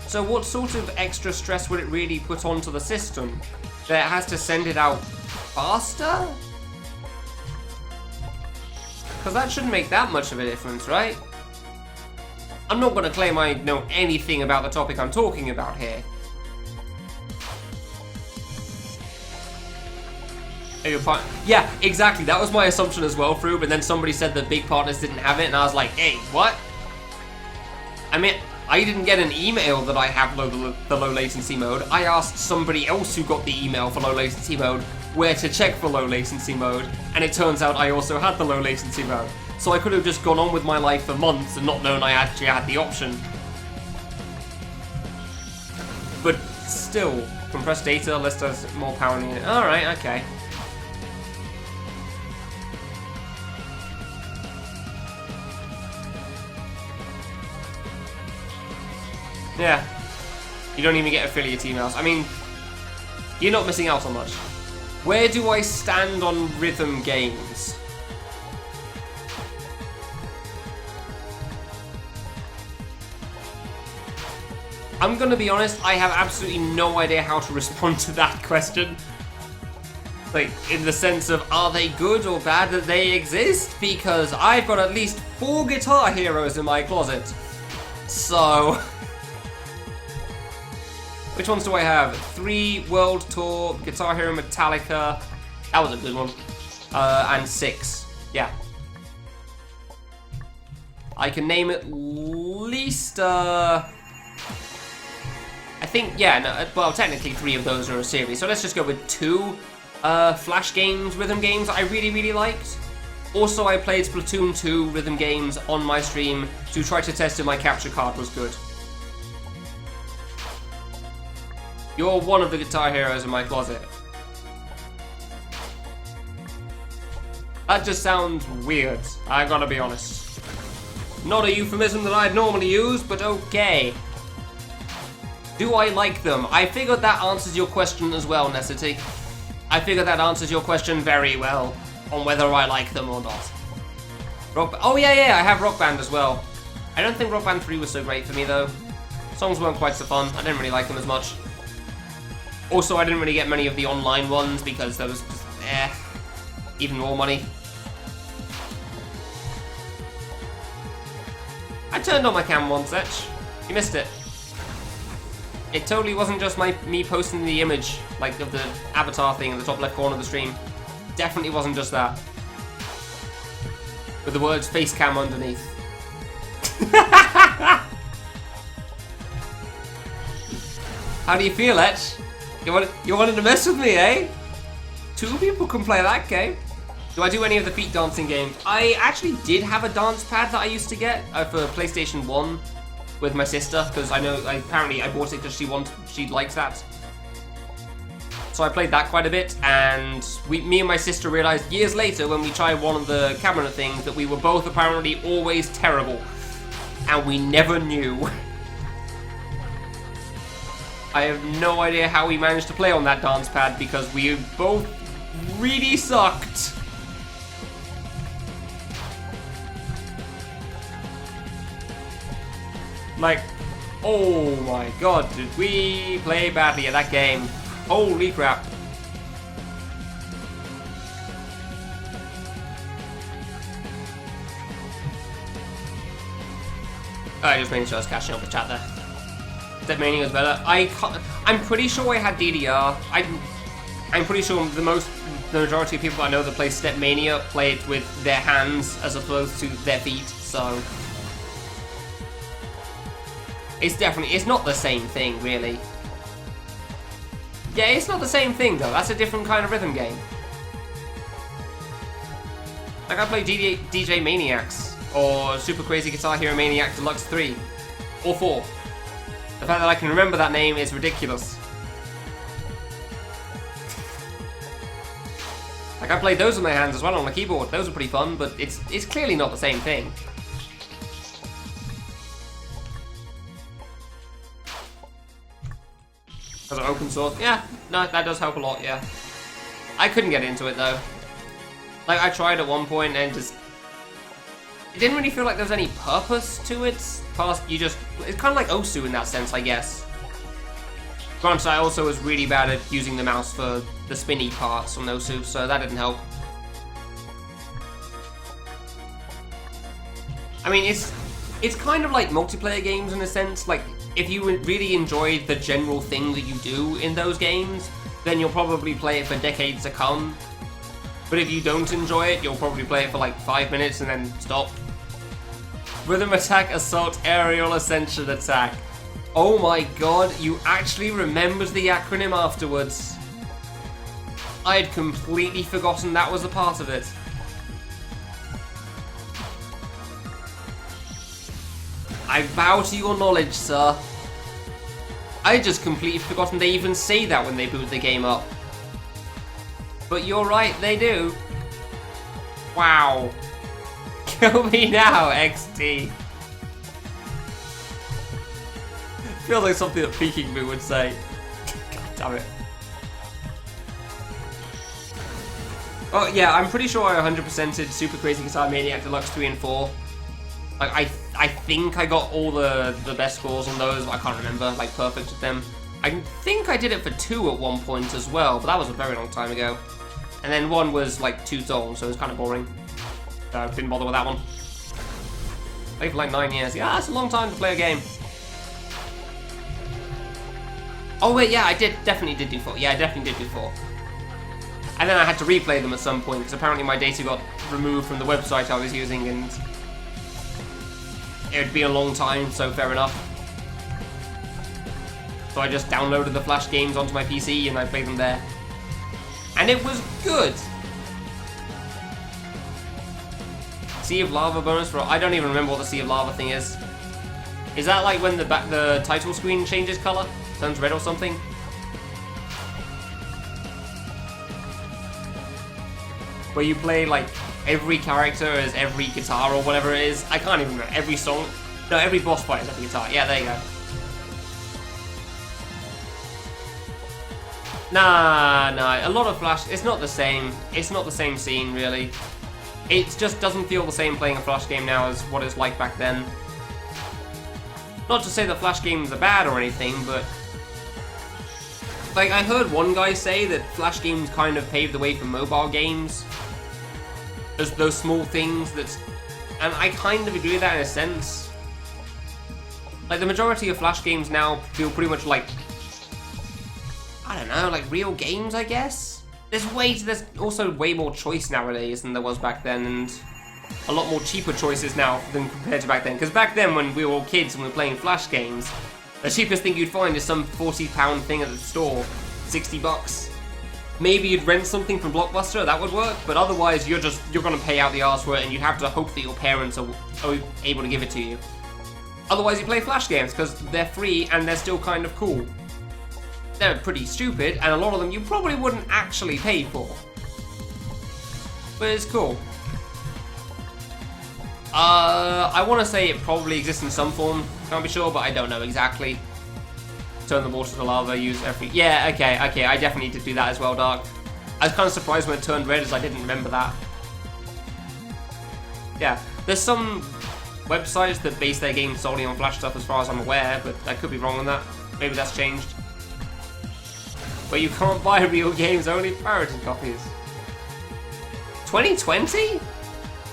So what sort of extra stress would it really put onto the system? That it has to send it out faster? Because that shouldn't make that much of a difference, right? I'm not going to claim I know anything about the topic I'm talking about here. Yeah, exactly. That was my assumption as well, Fruit. But then somebody said that big partners didn't have it, and I was like, hey, what? I mean, I didn't get an email that I have the low latency mode. I asked somebody else who got the email for low latency mode where to check for low latency mode, and it turns out I also had the low latency mode. So I could have just gone on with my life for months and not known I actually had the option. But still, compressed data, less does more power in it. Alright, okay. Yeah. You don't even get affiliate emails. I mean, you're not missing out on much. Where do I stand on rhythm games? I'm gonna be honest, I have absolutely no idea how to respond to that question. Like, in the sense of, are they good or bad that they exist? Because I've got at least 4 Guitar Heroes in my closet. So... which ones do I have? 3 World Tour, Guitar Hero Metallica. That was a good one. And 6. Yeah. I can name at least, I think, yeah, no, well, technically 3 of those are a series. So let's just go with 2 Flash games, rhythm games I really, really liked. Also, I played Splatoon 2 rhythm games on my stream to try to test if my capture card was good. You're one of the Guitar Heroes in my closet. That just sounds weird, I gotta be honest. Not a euphemism that I'd normally use, but okay. Do I like them? I figured that answers your question as well, Necessity. I figured that answers your question very well on whether I like them or not. Oh yeah, I have Rock Band as well. I don't think Rock Band 3 was so great for me though. Songs weren't quite so fun. I didn't really like them as much. Also, I didn't really get many of the online ones because there was just, even more money. I turned on my cam once, Etch. You missed it. It totally wasn't just me posting the image, like, of the avatar thing in the top left corner of the stream. Definitely wasn't just that. With the words face cam underneath. How do you feel, Etch? You wanted to mess with me, eh? 2 people can play that game. Do I do any of the feet dancing games? I actually did have a dance pad that I used to get for PlayStation 1 with my sister, because apparently I bought it because she likes that. So I played that quite a bit, and me and my sister realized years later when we tried one of the cabinet things that we were both apparently always terrible. And we never knew. I have no idea how we managed to play on that dance pad because we both really sucked. Like, oh my god, did we play badly at that game? Holy crap. I just made sure I was catching up with chat there. Step Mania was better. I'm pretty sure I had DDR. I'm pretty sure the majority of people I know that play Step Mania play it with their hands as opposed to their feet, so... It's not the same thing, really. Yeah, it's not the same thing, though. That's a different kind of rhythm game. Like, I play DJ Maniacs, or Super Crazy Guitar Hero Maniac Deluxe 3, or 4. The fact that I can remember that name is ridiculous. Like, I played those with my hands as well on the keyboard. Those were pretty fun, but it's clearly not the same thing. As an open source, yeah, no, that does help a lot, yeah. I couldn't get into it though. Like, I tried at one point and just... It didn't really feel like there was any purpose to it. Past, it's kind of like Osu in that sense, I guess. Granted, I also was really bad at using the mouse for the spinny parts on Osu, so that didn't help. I mean, it's kind of like multiplayer games in a sense. Like, if you really enjoy the general thing that you do in those games, then you'll probably play it for decades to come. But if you don't enjoy it, you'll probably play it for like 5 minutes and then stop. Rhythm attack, assault, aerial, ascension attack. Oh my god, you actually remembered the acronym afterwards. I had completely forgotten that was a part of it. I bow to your knowledge, sir. I had just completely forgotten they even say that when they boot the game up. But you're right, they do. Wow. Kill me now, XT. Feels like something that Peking Boo would say. God damn it. Oh yeah, I'm pretty sure I 100%ed Super Crazy Guitar Maniac Deluxe 3 and 4. Like, I think I got all the best scores on those, but I can't remember, like, perfect with them. I think I did it for 2 at one point as well, but that was a very long time ago. And then 1 was, like, 2 songs, so it was kind of boring. So I didn't bother with that one. Played for, like, 9 years. Yeah, that's a long time to play a game. Oh, wait, yeah, I definitely did do 4. Yeah, I definitely did do 4. And then I had to replay them at some point, because apparently my data got removed from the website I was using, and it would be a long time, so fair enough. So I just downloaded the Flash games onto my PC, and I played them there. And it was good! Sea of Lava bonus for... I don't even remember what the Sea of Lava thing is. Is that like when the title screen changes color? Turns red or something? Where you play like every character as every guitar or whatever it is. I can't even remember. Every song. No, every boss fight is every guitar. Yeah, there you go. Nah. A lot of Flash. It's not the same. It's not the same scene, really. It just doesn't feel the same playing a Flash game now as what it's like back then. Not to say that Flash games are bad or anything, but... like, I heard one guy say that Flash games kind of paved the way for mobile games. There's those small things that... and I kind of agree with that in a sense. Like, the majority of Flash games now feel pretty much like... I don't know, like real games, I guess? There's also way more choice nowadays than there was back then, and a lot more cheaper choices now than compared to back then. Because back then, when we were all kids and we were playing Flash games, the cheapest thing you'd find is some £40 thing at the store, 60 bucks. Maybe you'd rent something from Blockbuster, that would work, but otherwise you're gonna pay out the arse for it, and you'd have to hope that your parents are able to give it to you. Otherwise you play Flash games, because they're free and they're still kind of cool. They're pretty stupid, and a lot of them you probably wouldn't actually pay for. But it's cool. I want to say it probably exists in some form, can't be sure, but I don't know exactly. Turn the water to lava, use every... yeah, okay, I definitely did do that as well, Dark. I was kind of surprised when it turned red, as I didn't remember that. Yeah, there's some websites that base their games solely on Flash stuff as far as I'm aware, but I could be wrong on that. Maybe that's changed. But you can't buy real games, only pirated copies. 2020?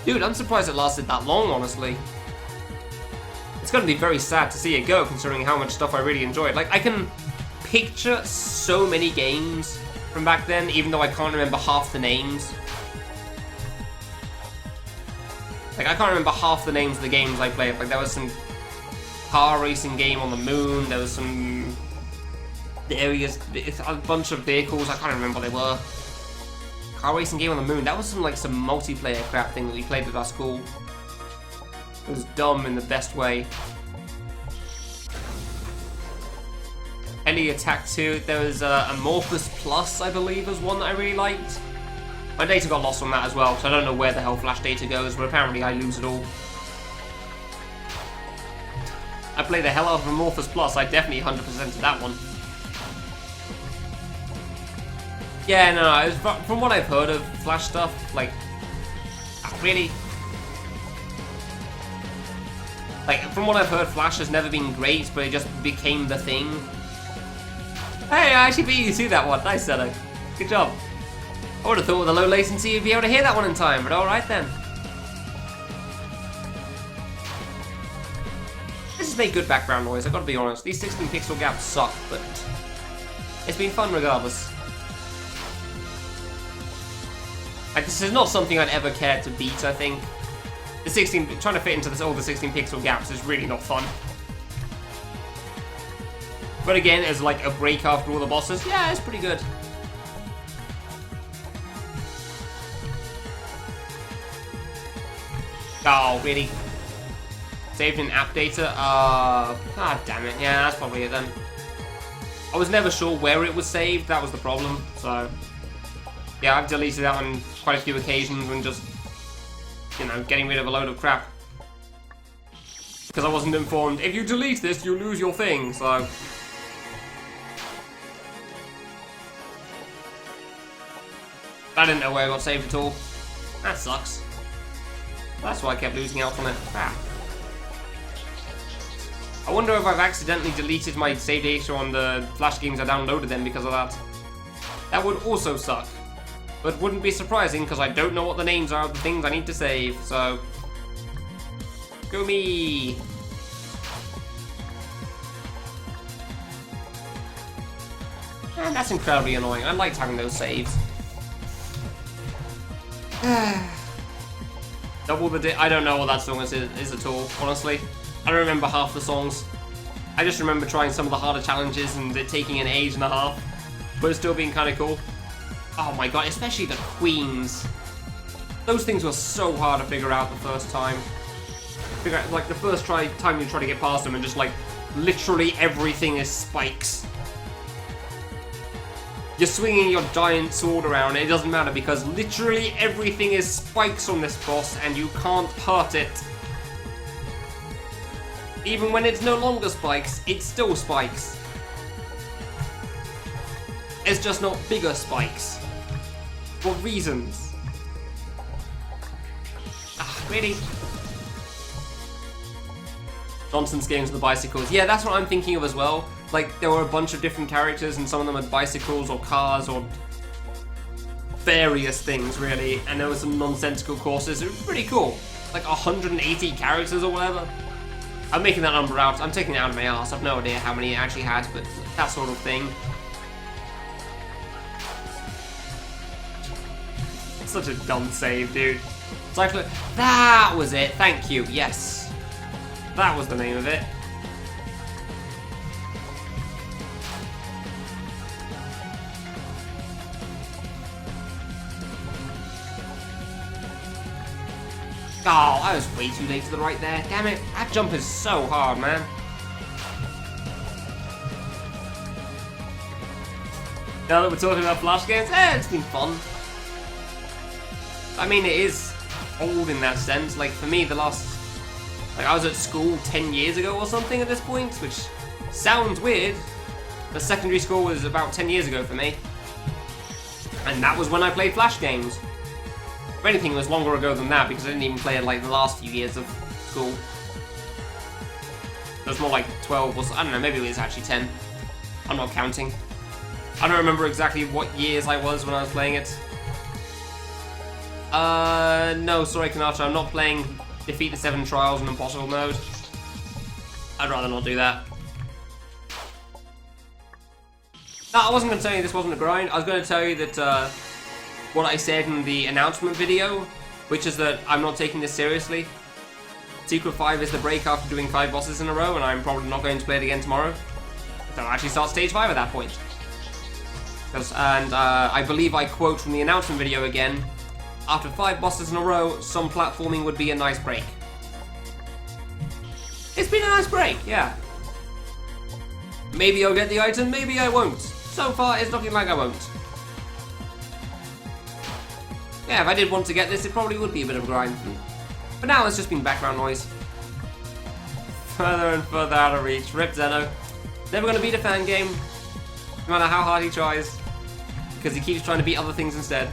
Dude, I'm surprised it lasted that long, honestly. It's gonna be very sad to see it go, considering how much stuff I really enjoyed. Like, I can picture so many games from back then, even though I can't remember half the names. Like, I can't remember half the names of the games I played. Like, there was some car racing game on the moon, there was some... areas, a bunch of vehicles, I can't remember what they were. Car racing game on the moon, that was some multiplayer crap thing that we played with our school. It was dumb in the best way. Heli Attack 2, there was Amorphous Plus, I believe, was one that I really liked. My data got lost on that as well, so I don't know where the hell Flash data goes, but apparently I lose it all. I played the hell out of Amorphous Plus, I definitely 100%ed that one. Yeah, no, from what I've heard of Flash stuff, like, really, like, from what I've heard, Flash has never been great, but it just became the thing. Hey, I actually beat you to that one. Nice, Seto. Good job. I would have thought with the low latency you'd be able to hear that one in time, but alright then. This has made good background noise, I've got to be honest. These 16 pixel gaps suck, but it's been fun regardless. Like, this is not something I'd ever care to beat, I think. The 16, trying to fit into all the 16 pixel gaps is really not fun. But again, as like a break after all the bosses, yeah, it's pretty good. Oh, really? Saved in app data? Damn it. Yeah, that's probably it then. I was never sure where it was saved, that was the problem, so... Yeah, I've deleted that on quite a few occasions when just, you know, getting rid of a load of crap. Because I wasn't informed, if you delete this, you lose your thing, so... I didn't know where I got saved at all. That sucks. That's why I kept losing out on it. Ah. I wonder if I've accidentally deleted my save data on the Flash games I downloaded them because of that. That would also suck. But wouldn't be surprising because I don't know what the names are of the things I need to save, so... Go me! And that's incredibly annoying. I liked having those saves. Double the I don't know what that song is at all, honestly. I don't remember half the songs. I just remember trying some of the harder challenges and it taking an age and a half, but it still being kind of cool. Oh my god, especially the queens. Those things were so hard to figure out the first time. Like the first time you try to get past them and just like literally everything is spikes. You're swinging your giant sword around, it doesn't matter because literally everything is spikes on this boss and you can't hurt it. Even when it's no longer spikes, it's still spikes. It's just not bigger spikes. For reasons. Ah, really? Nonsense games with the bicycles. Yeah, that's what I'm thinking of as well. Like, there were a bunch of different characters and some of them had bicycles or cars or various things, really. And there were some nonsensical courses. It was pretty cool. Like 180 characters or whatever. I'm making that number out. I'm taking it out of my ass. I've no idea how many it actually had, but that sort of thing. It's such a dumb save, dude. Cycler. That was it. Thank you. Yes. That was the name of it. Oh, I was way too late to the right there. Damn it. That jump is so hard, man. Now that we're talking about Flash games, it's been fun. I mean, it is old in that sense. Like, for me, I was at school 10 years ago or something at this point, which sounds weird. The secondary school was about 10 years ago for me. And that was when I played Flash games. If anything, it was longer ago than that because I didn't even play it like the last few years of school. It was more like 12 or so, I don't know, maybe it was actually 10. I'm not counting. I don't remember exactly what years I was when I was playing it. No, sorry Kanata, I'm not playing Defeat the 7 Trials in Impossible mode. I'd rather not do that. No, I wasn't going to tell you this wasn't a grind. I was going to tell you that, what I said in the announcement video, which is that I'm not taking this seriously. Secret 5 is the break after doing 5 bosses in a row, and I'm probably not going to play it again tomorrow. So I'll actually start stage 5 at that point. I believe I quote from the announcement video again, after 5 bosses in a row, some platforming would be a nice break. It's been a nice break, yeah. Maybe I'll get the item, maybe I won't. So far, it's looking like I won't. Yeah, if I did want to get this, it probably would be a bit of a grind. But now it's just been background noise. Further and further out of reach. Rip Zeno. Never going to beat a fan game, no matter how hard he tries. Because he keeps trying to beat other things instead.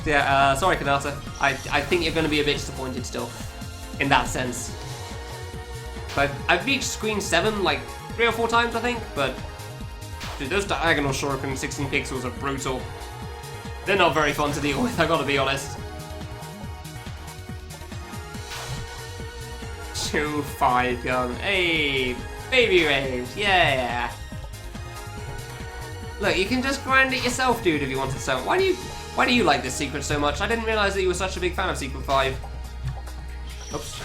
Yeah, sorry Kanata. I think you're going to be a bit disappointed still. In that sense. But I've reached screen 7 like 3 or 4 times I think, but... Dude, those diagonal shuriken 16 pixels are brutal. They're not very fun to deal with, I gotta be honest. 2-5 gun. Hey, baby rage, yeah. Look, you can just grind it yourself, dude, if you wanted so. Why do you like this secret so much? I didn't realize that you were such a big fan of Secret 5. Oops.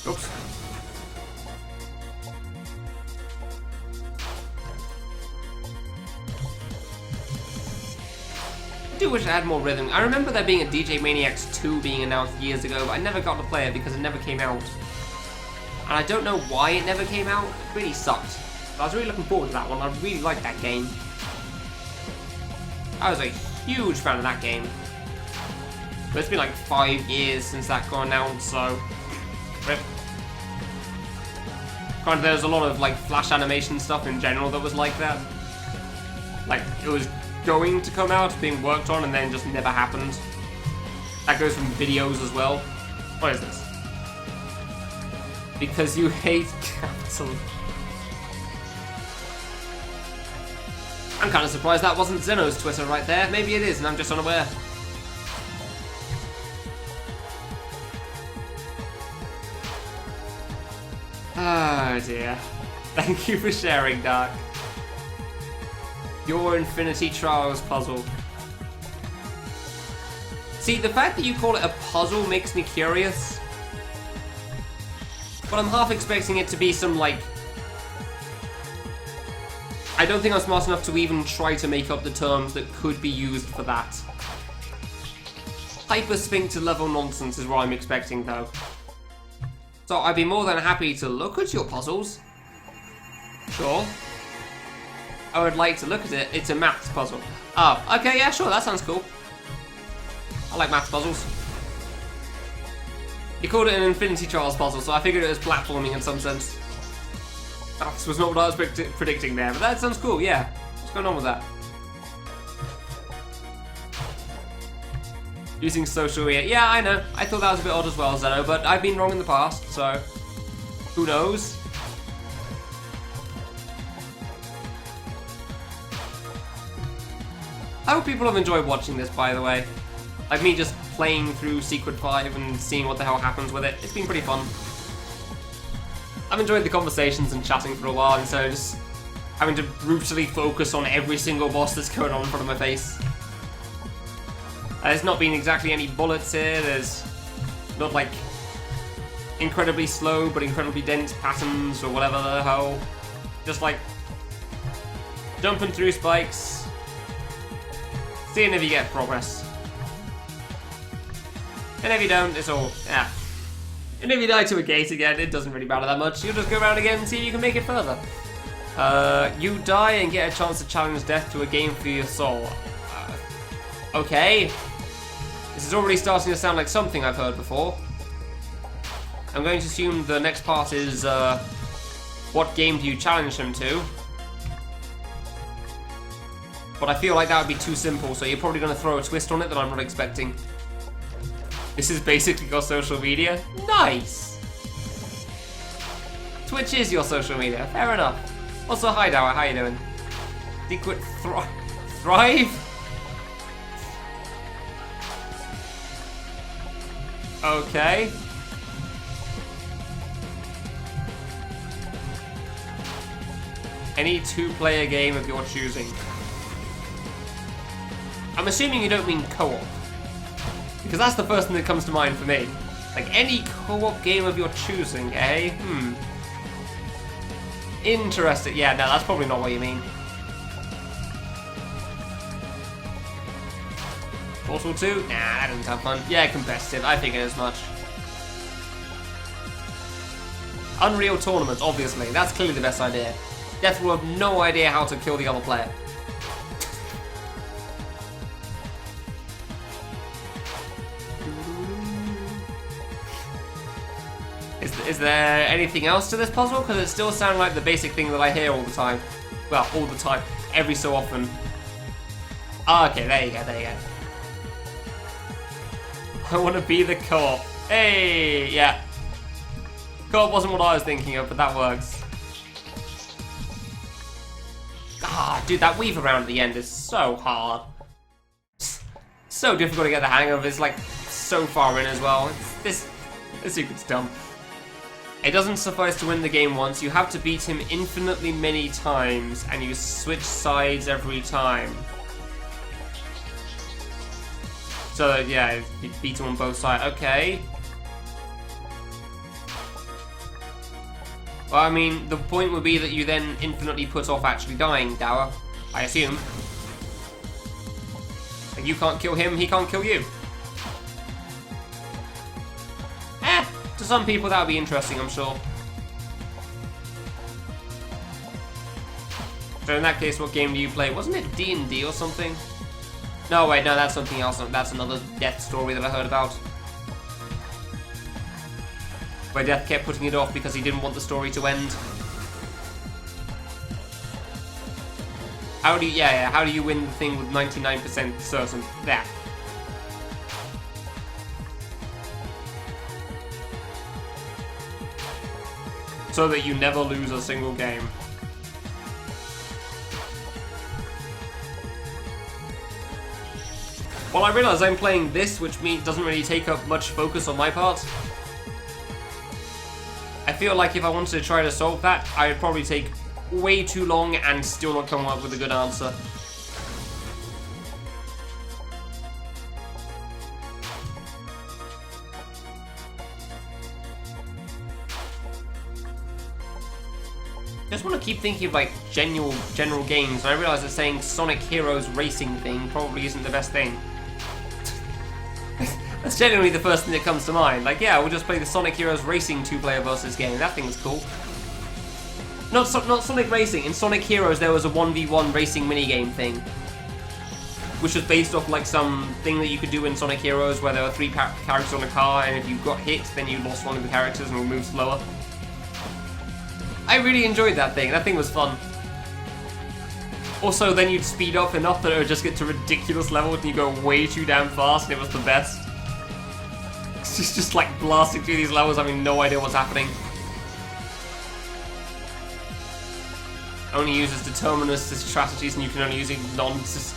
Oops. I do wish I had more rhythm. I remember there being a DJ Maniacs 2 being announced years ago, but I never got to play it because it never came out. And I don't know why it never came out. It really sucked. But I was really looking forward to that one. I really liked that game. I was a huge fan of that game. But it's been like 5 years since that got announced, so... Rip. Granted, there was a lot of like flash animation stuff in general that was like that. Like, it was going to come out, being worked on, and then just never happened. That goes from videos as well. What is this? Because you hate capital. I'm kind of surprised that wasn't Zeno's Twitter right there. Maybe it is, and I'm just unaware. Oh dear. Thank you for sharing, Dark. Your Infinity Trials puzzle. See, the fact that you call it a puzzle makes me curious. But I'm half expecting it to be some, like... I don't think I'm smart enough to even try to make up the terms that could be used for that. Hypersphincter level nonsense is what I'm expecting, though. So I'd be more than happy to look at your puzzles. Sure. I would like to look at it. It's a maths puzzle. Oh, okay, yeah, sure, that sounds cool. I like maths puzzles. You called it an Infinity Trials puzzle, so I figured it was platforming in some sense. Maths was not what I was predicting there, but that sounds cool, yeah. What's going on with that? Using social media. Yeah, I know. I thought that was a bit odd as well, Zeno, but I've been wrong in the past, so who knows? I hope people have enjoyed watching this, by the way. Like me just playing through Secret 5 and seeing what the hell happens with it. It's been pretty fun. I've enjoyed the conversations and chatting for a while, and so just having to brutally focus on every single boss that's going on in front of my face. There's not been exactly any bullets here. There's not like incredibly slow but incredibly dense patterns or whatever the hell. Just like jumping through spikes, seeing if you get progress. And if you don't, it's all, yeah. And if you die to a gate again, it doesn't really matter that much. You'll just go around again and see if you can make it further. You die and get a chance to challenge death to a game for your soul. Okay. This is already starting to sound like something I've heard before. I'm going to assume the next part is, what game do you challenge him to? But I feel like that would be too simple, so you're probably going to throw a twist on it that I'm not expecting. This is basically your social media? Nice! Twitch is your social media, fair enough. Also, hi Dower, how you doing? Secret Thrive? Okay. Any two-player game of your choosing. I'm assuming you don't mean co-op. Because that's the first thing that comes to mind for me. Like, any co-op game of your choosing, eh? Interesting. Yeah, no, that's probably not what you mean. Portal 2? Nah, that doesn't sound fun. Yeah, competitive. I figured as much. Unreal Tournament, obviously. That's clearly the best idea. Death will have no idea how to kill the other player. Is there anything else to this puzzle? Because it still sounds like the basic thing that I hear all the time. Well, all the time. Every so often. Ah, okay, there you go, there you go. I want to be the co-op. Hey, yeah. Co-op wasn't what I was thinking of, but that works. Ah, dude, that weave around at the end is so hard. So difficult to get the hang of. It's like so far in as well. This secret's dumb. It doesn't suffice to win the game once, you have to beat him infinitely many times, and you switch sides every time. So yeah, you beat him on both sides. Okay. Well, I mean, the point would be that you then infinitely put off actually dying, Dower. I assume. Like, you can't kill him, he can't kill you. To some people that would be interesting, I'm sure. So in that case, what game do you play? Wasn't it D&D or something? No, wait, no, that's something else. That's another Death story that I heard about. Where Death kept putting it off because he didn't want the story to end. How do you, how do you win the thing with 99% certain? There. So that you never lose a single game. Well, I realise I'm playing this, which doesn't really take up much focus on my part. I feel like if I wanted to try to solve that, I would probably take way too long and still not come up with a good answer. I just want to keep thinking of like general games, and I realise that saying Sonic Heroes Racing thing probably isn't the best thing. That's genuinely the first thing that comes to mind. Like, yeah, we'll just play the Sonic Heroes Racing 2-player versus game. That thing was cool. Not Sonic Racing. In Sonic Heroes, there was a 1v1 racing minigame thing, which was based off like some thing that you could do in Sonic Heroes, where there were 3 characters on a car, and if you got hit, then you lost one of the characters and would move slower. I really enjoyed that thing. That thing was fun. Also, then you'd speed up enough that it would just get to ridiculous levels and you go way too damn fast, and it was the best. It's just like blasting through these levels, having no idea what's happening. Only uses deterministic strategies, and you can only use nonsense.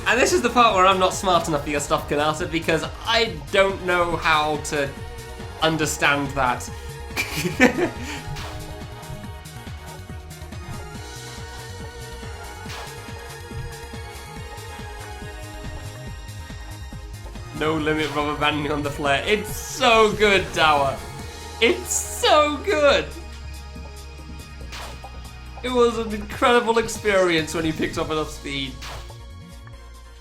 And this is the part where I'm not smart enough for your stuff, Kanata, because I don't know how to understand that. No limit rubber banding on the flare. It's so good, Dower. It's so good. It was an incredible experience when you picked up enough speed.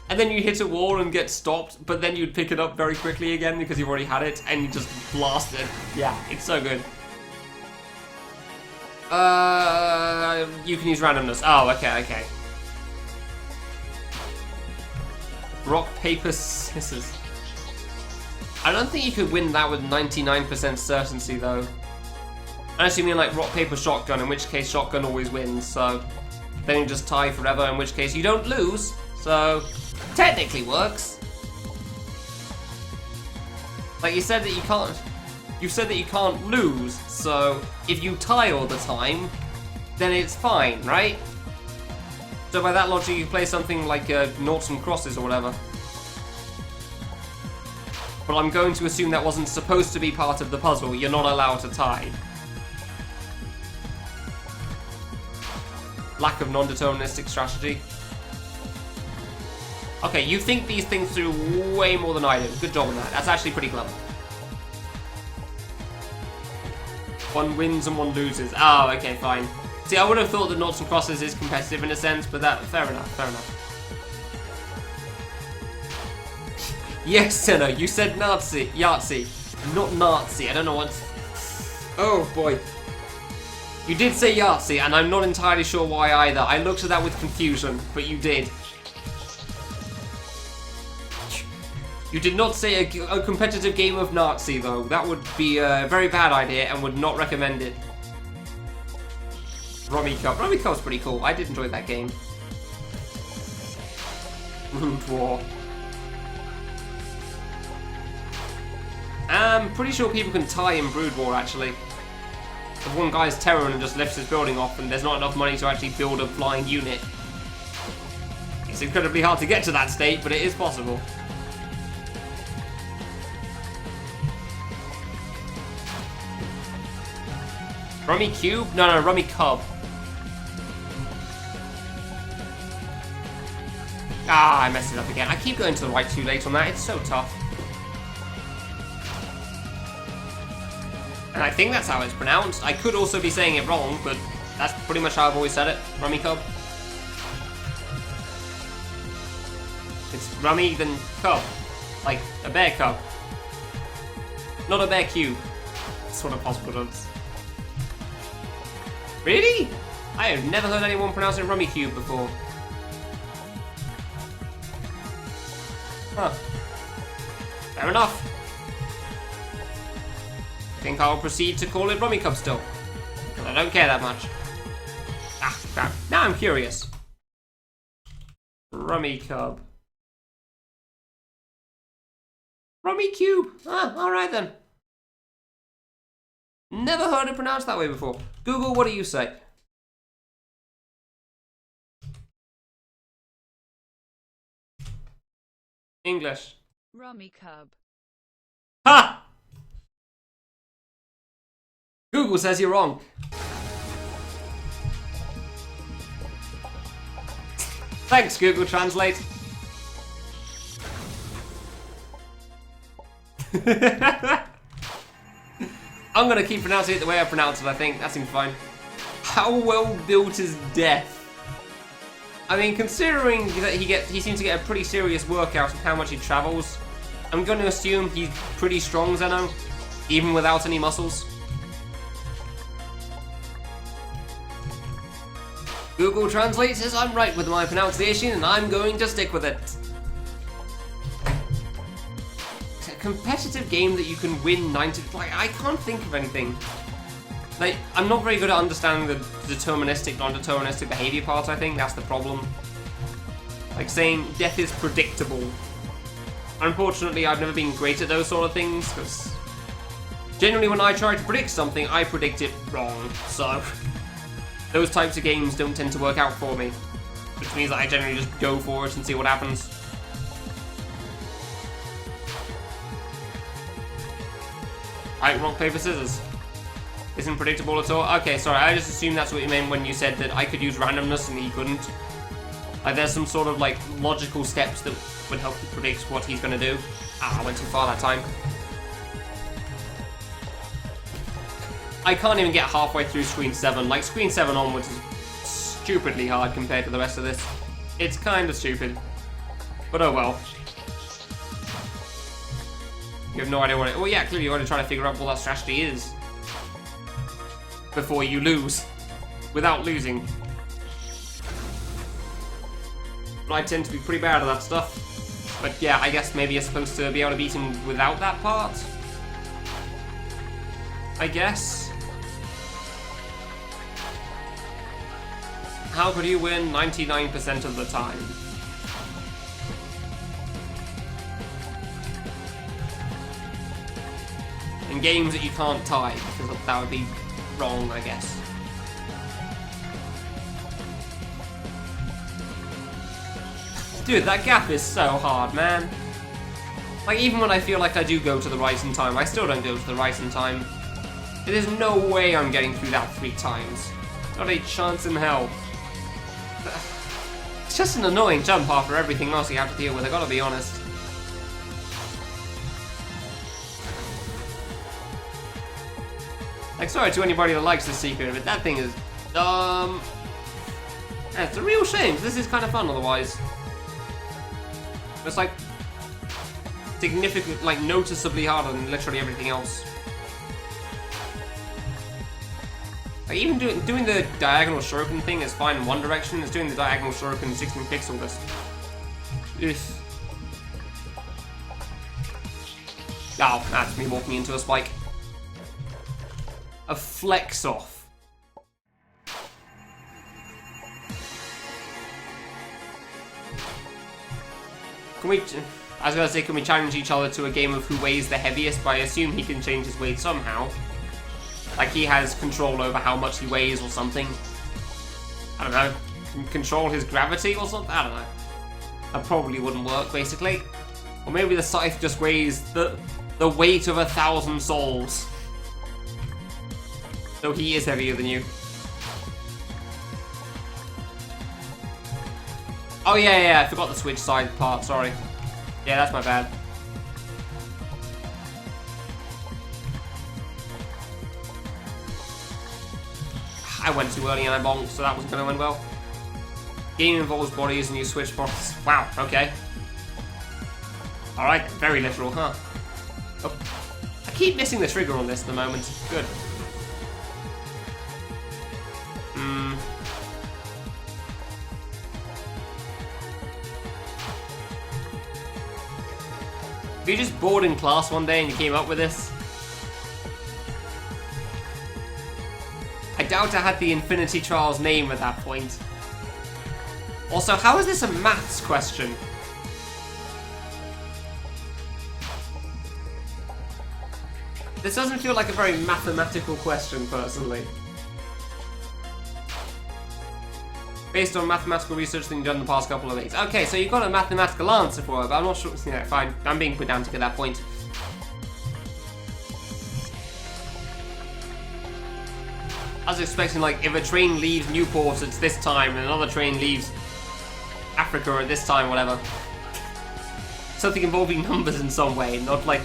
And then you hit a wall and get stopped, but then you'd pick it up very quickly again because you've already had it, and you just blast it. Yeah, it's so good. You can use randomness. Oh, okay. Rock, paper, scissors. I don't think you could win that with 99% certainty, though. Unless you mean like rock, paper, shotgun, in which case shotgun always wins, so then you just tie forever, in which case you don't lose, so technically works. Like you said that you can't lose, so if you tie all the time, then it's fine, right? So by that logic, you play something like noughts and crosses or whatever. But I'm going to assume that wasn't supposed to be part of the puzzle. You're not allowed to tie. Lack of non-deterministic strategy. Okay, you think these things through way more than I do. Good job on that. That's actually pretty clever. One wins and one loses. Oh, okay, fine. See, I would have thought that noughts and crosses is competitive in a sense, but that fair enough. Yes, Senna, you said Yahtzee, not Nazi. I don't know what. Oh boy. You did say Yahtzee, and I'm not entirely sure why either. I looked at that with confusion, but you did. You did not say a competitive game of Nazi, though. That would be a very bad idea and would not recommend it. Rummy Cup. Rummy Cup's pretty cool. I did enjoy that game. Rude War. I'm pretty sure people can tie in Brood War, actually. If one guy's terroring and just lifts his building off and there's not enough money to actually build a flying unit. It's incredibly hard to get to that state, but it is possible. Rummy Cube? No, Rummy Cub. Ah, I messed it up again. I keep going to the right too late on that. It's so tough. And I think that's how it's pronounced. I could also be saying it wrong, but that's pretty much how I've always said it. Rummy Cub. It's Rummy then Cub. Like a bear cub. Not a bear cube. That's what a possible does. Really? I have never heard anyone pronounce it Rummy Cube before. Huh. Fair enough. I think I'll proceed to call it Rummy Cub still. Because I don't care that much. Ah, crap. Now I'm curious. Rummy Cub. Rummy Cube. Ah, alright then. Never heard it pronounced that way before. Google, what do you say? English. Rummy Cub. Ha! Google says you're wrong. Thanks, Google Translate. I'm gonna keep pronouncing it the way I pronounce it, I think. That seems fine. How well built is Death? I mean, considering that he seems to get a pretty serious workout of how much he travels, I'm going to assume he's pretty strong, Zeno, even without any muscles. Google Translate says I'm right with my pronunciation, and I'm going to stick with it. It's a competitive game that you can win 90... Like, I can't think of anything. Like, I'm not very good at understanding the deterministic, non-deterministic behavior part, I think. That's the problem. Like, saying death is predictable. Unfortunately, I've never been great at those sort of things, because generally when I try to predict something, I predict it wrong. So, those types of games don't tend to work out for me. Which means that I generally just go for it and see what happens. Alright, rock, paper, scissors. Isn't predictable at all? Okay, sorry, I just assumed that's what you meant when you said that I could use randomness and he couldn't. Like, there's some sort of, like, logical steps that would help you predict what he's gonna do. Ah, I went too far that time. I can't even get halfway through Screen 7. Like, Screen 7 onwards is stupidly hard compared to the rest of this. It's kind of stupid. But oh well. You have no idea what it... Oh yeah, clearly you want to try to figure out what that strategy is before you lose, without losing. But I tend to be pretty bad at that stuff. But yeah, I guess maybe you're supposed to be able to beat him without that part. I guess. How could you win 99% of the time? In games that you can't tie, because that would be wrong, I guess. Dude, that gap is so hard, man. Like, even when I feel like I do go to the right in time, I still don't go to the right in time. There's no way I'm getting through that 3 times. Not a chance in hell. It's just an annoying jump after everything else you have to deal with, I gotta be honest. Like, sorry to anybody that likes this secret, but that thing is dumb. Yeah, it's a real shame, 'cause this is kind of fun otherwise. It's like significant, like noticeably harder than literally everything else. Like, even doing the diagonal shuriken thing is fine in one direction. It's doing the diagonal shuriken 16 pixel this. Ugh. Oh, that's me walking into a spike. A flex off. Can we... I was gonna say, can we challenge each other to a game of who weighs the heaviest, but I assume he can change his weight somehow. Like, he has control over how much he weighs or something. I don't know. Can control his gravity or something? I don't know. That probably wouldn't work, basically. Or maybe the scythe just weighs the weight of 1,000 souls. So he is heavier than you. Oh yeah, I forgot the switch side part, sorry. Yeah, that's my bad. I went too early and I bonked, so that wasn't going to end well. Game involves bodies and you switch bodies. Wow, okay. Alright, very literal, huh? Oh. I keep missing the trigger on this at the moment. Good. Were you just bored in class one day and you came up with this? I doubt I had the Infinity Trials name at that point. Also, how is this a maths question? This doesn't feel like a very mathematical question, personally. Based on mathematical research that you've done in the past couple of weeks. Okay, so you've got a mathematical answer for it, but I'm not sure. Yeah, fine. I'm being pedantic at that point. I was expecting, like, if a train leaves Newport at this time and another train leaves Africa at this time, whatever. Something involving numbers in some way, not like...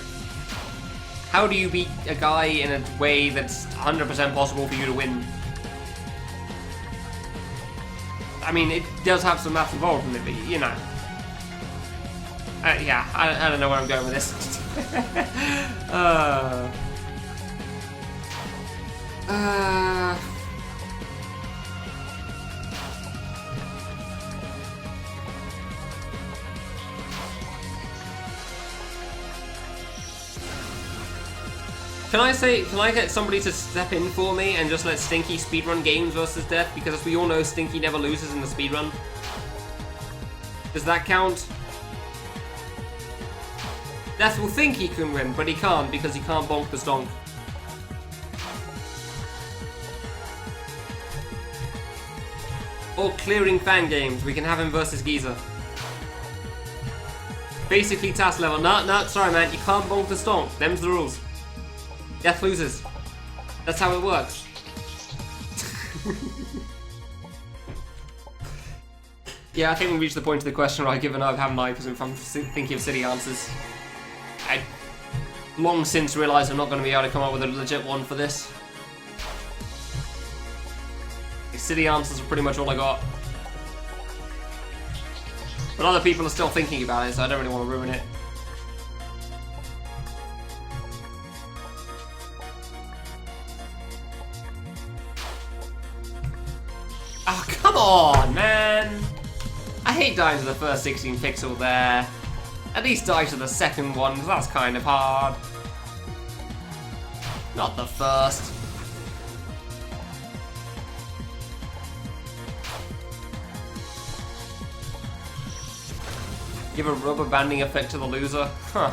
How do you beat a guy in a way that's 100% possible for you to win? I mean, it does have some math involved in it, but you know. Yeah, I don't know where I'm going with this. Can I get somebody to step in for me and just let Stinky speedrun games versus Death? Because as we all know, Stinky never loses in the speedrun. Does that count? Death will think he can win, but he can't because he can't bonk the stonk. Or clearing fan games, we can have him versus Giza. Basically task level. No, sorry man, you can't bonk the stonk. Them's the rules. Death loses. That's how it works. Yeah, I think we reached the point of the question where I've given up, haven't I? Because if I'm thinking of silly answers. I long since realised I'm not going to be able to come up with a legit one for this. The silly answers are pretty much all I got. But other people are still thinking about it, so I don't really want to ruin it. Oh, come on, man! I hate dying to the first 16 pixel there. At least die to the second one, because that's kind of hard. Not the first. Give a rubber banding effect to the loser? Huh.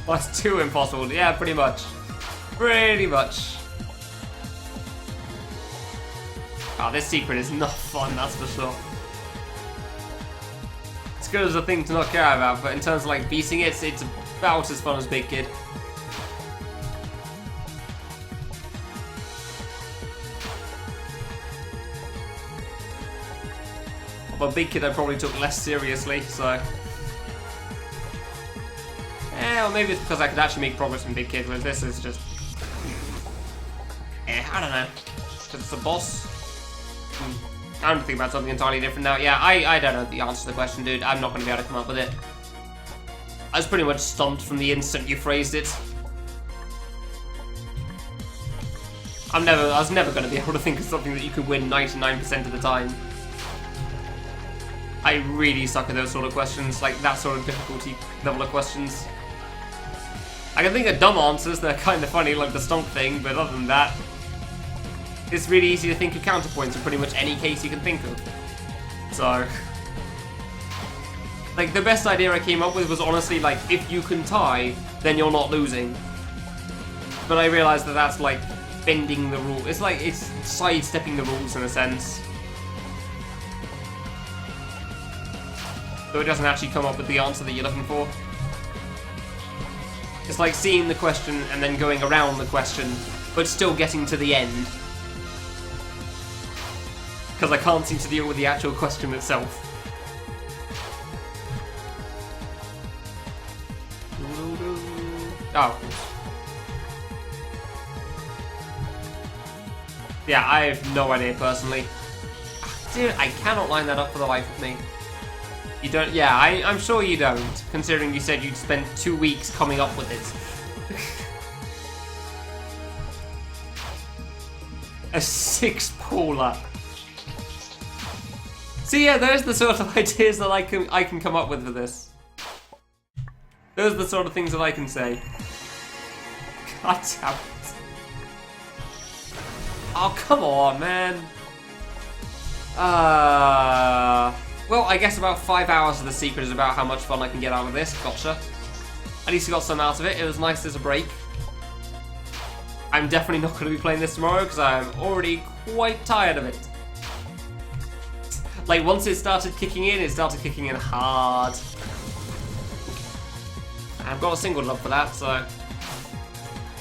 Well, that's too impossible. Yeah, pretty much. Pretty much. Oh, this secret is not fun, that's for sure. It's good as a thing to not care about, but in terms of like beating it, it's about as fun as Big Kid. But Big Kid I probably took less seriously, so... Well, maybe it's because I could actually make progress in Big Kid, whereas this is just... I don't know. Because it's a boss. I'm thinking about something entirely different now. Yeah, I don't know the answer to the question, dude. I'm not going to be able to come up with it. I was pretty much stumped from the instant you phrased it. I was never going to be able to think of something that you could win 99% of the time. I really suck at those sort of questions, like that sort of difficulty level of questions. I can think of dumb answers that are kind of funny, like the stomp thing, but other than that, it's really easy to think of counterpoints in pretty much any case you can think of. So, like, the best idea I came up with was honestly, like, if you can tie, then you're not losing. But I realized that that's, like, bending the rule. It's like, it's sidestepping the rules in a sense. So it doesn't actually come up with the answer that you're looking for. It's like seeing the question and then going around the question, but still getting to the end. Because I can't seem to deal with the actual question itself. Oh. Yeah, I have no idea personally. Dude, I cannot line that up for the life of me. You don't? Yeah, I'm sure you don't, considering you said you'd spent 2 weeks coming up with it. A 6-poler. So yeah, there's the sort of ideas that I can come up with for this. Those are the sort of things that I can say. God damn it. Oh, come on, man. Well, I guess about 5 hours of the secret is about how much fun I can get out of this. Gotcha. At least I got some out of it. It was nice as a break. I'm definitely not going to be playing this tomorrow because I'm already quite tired of it. Like, once it started kicking in hard. I've got a single love for that, so...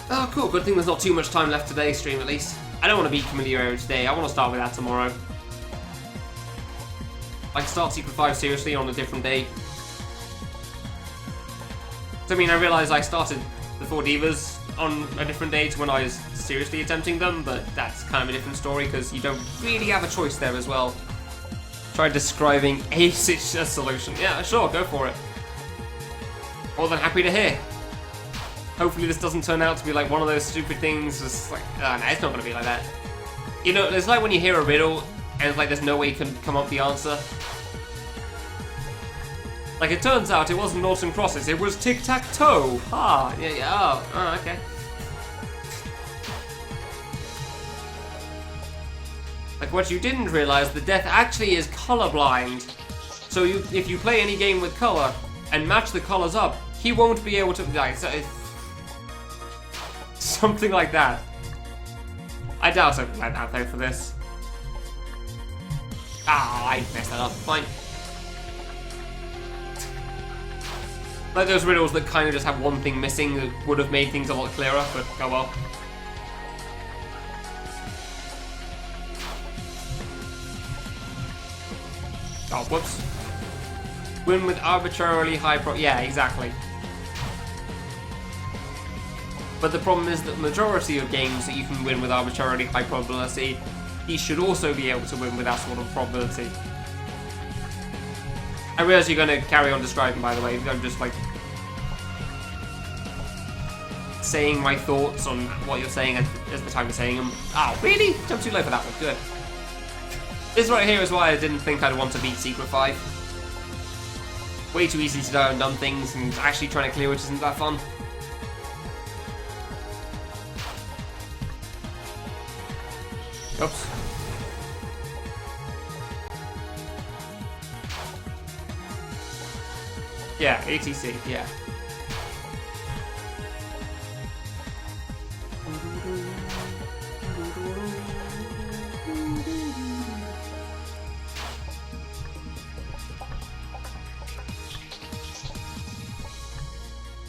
Oh, cool. Good thing there's not too much time left today's stream, at least. I don't want to beat Kamilia today. I want to start with that tomorrow. I can start Secret 5 seriously on a different day. So, I mean, I realise I started the 4 Divas on a different day to when I was seriously attempting them, but that's kind of a different story because you don't really have a choice there as well. Try describing a solution. Yeah, sure, go for it. More than happy to hear. Hopefully this doesn't turn out to be like one of those stupid things, just like, no, it's not going to be like that. You know, it's like when you hear a riddle, and it's like there's no way you can come up with the answer. Like, it turns out it wasn't noughts and crosses, it was tic-tac-toe! Ah, yeah, oh, okay. Like, what you didn't realize, the death actually is colorblind. So if you play any game with color, and match the colors up, he won't be able to, like, so something like that. I doubt I went out there for this. Ah, I messed that up. Fine. Like those riddles that kind of just have one thing missing that would have made things a lot clearer, but oh well. Oh, whoops. Win with arbitrarily high yeah, exactly. But the problem is that the majority of games that you can win with arbitrarily high probability, he should also be able to win with that sort of probability. I realize you're going to carry on describing, by the way. I'm just like saying my thoughts on what you're saying at the time of saying them. Oh, really? Jumped too low for that one. Good. This right here is why I didn't think I'd want to beat Secret 5. Way too easy to do and done things, and actually trying to clear it isn't that fun. Oops. Yeah, ATC, yeah.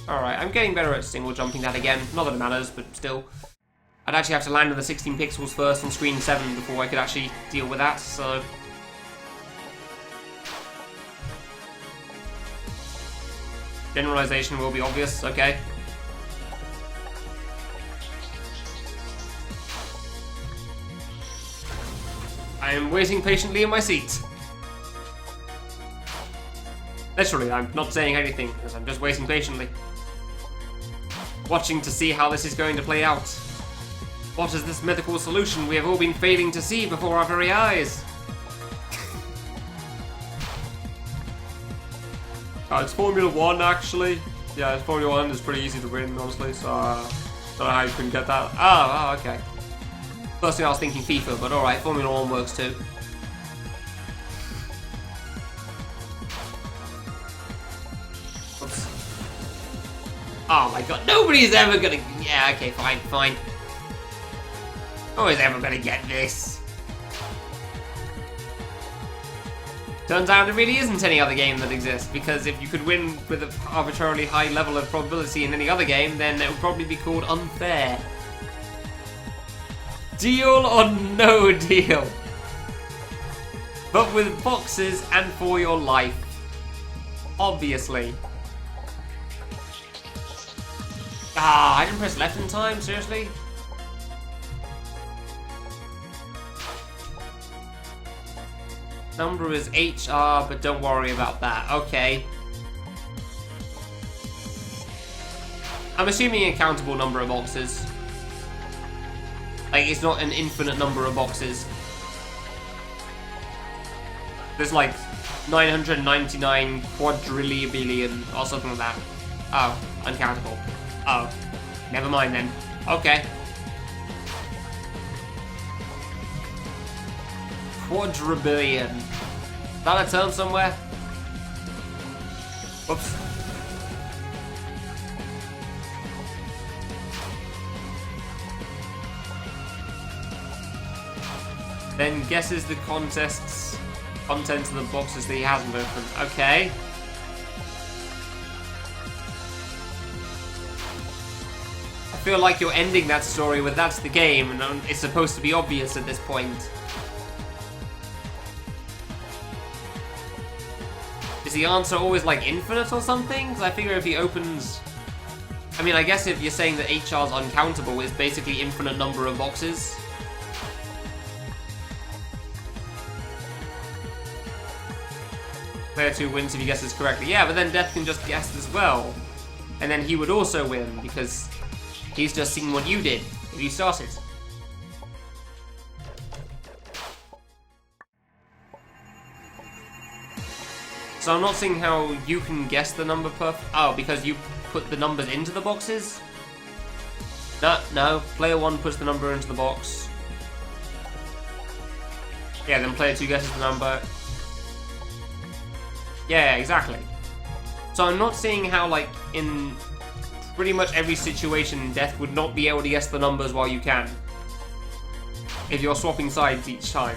Alright, I'm getting better at single jumping that again. Not that it matters, but still. I'd actually have to land on the 16 pixels first on screen 7 before I could actually deal with that, so... Generalization will be obvious, okay. I am waiting patiently in my seat. Literally, I'm not saying anything, because I'm just waiting patiently. Watching to see how this is going to play out. What is this mythical solution we have all been failing to see before our very eyes? It's Formula 1, actually. Yeah, Formula 1 is pretty easy to win, honestly, so don't know how you can get that. Oh, okay. First thing I was thinking FIFA, but alright, Formula 1 works too. Oops. Oh my god, nobody's ever gonna... Yeah, okay, fine, fine. Nobody's ever gonna get this. Turns out there really isn't any other game that exists, because if you could win with an arbitrarily high level of probability in any other game, then it would probably be called unfair. Deal or no deal? But with boxes and for your life. Obviously. Ah, I didn't press left in time, seriously? Number is HR, but don't worry about that. Okay. I'm assuming a countable number of boxes. Like, it's not an infinite number of boxes. There's like 999 quadrillion or something like that. Oh, uncountable. Oh, never mind then. Okay. Quadrillion. Is that a term somewhere? Whoops. Then guesses the contents of the boxes that he hasn't opened. Okay. I feel like you're ending that story with that's the game, and it's supposed to be obvious at this point. Is the answer always like infinite or something? Because I figure if he opens... I mean, I guess if you're saying that HR's uncountable, it's basically infinite number of boxes. Player 2 wins if he guesses correctly. Yeah, but then Death can just guess as well. And then he would also win, because he's just seen what you did if you started. So I'm not seeing how you can guess the number Oh, because you put the numbers into the boxes? No. Player 1 puts the number into the box. Yeah, then player 2 guesses the number. Yeah, exactly. So I'm not seeing how, like, in pretty much every situation, Death would not be able to guess the numbers while you can. If you're swapping sides each time.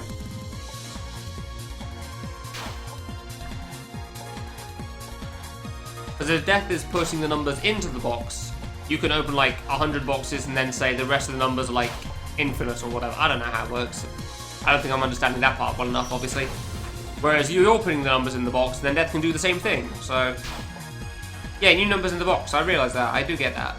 Because if Death is putting the numbers into the box, you can open like 100 boxes and then say the rest of the numbers are like infinite or whatever. I don't know how it works. I don't think I'm understanding that part well enough, obviously. Whereas you're putting the numbers in the box, then Death can do the same thing. So, yeah, new numbers in the box. I realise that. I do get that.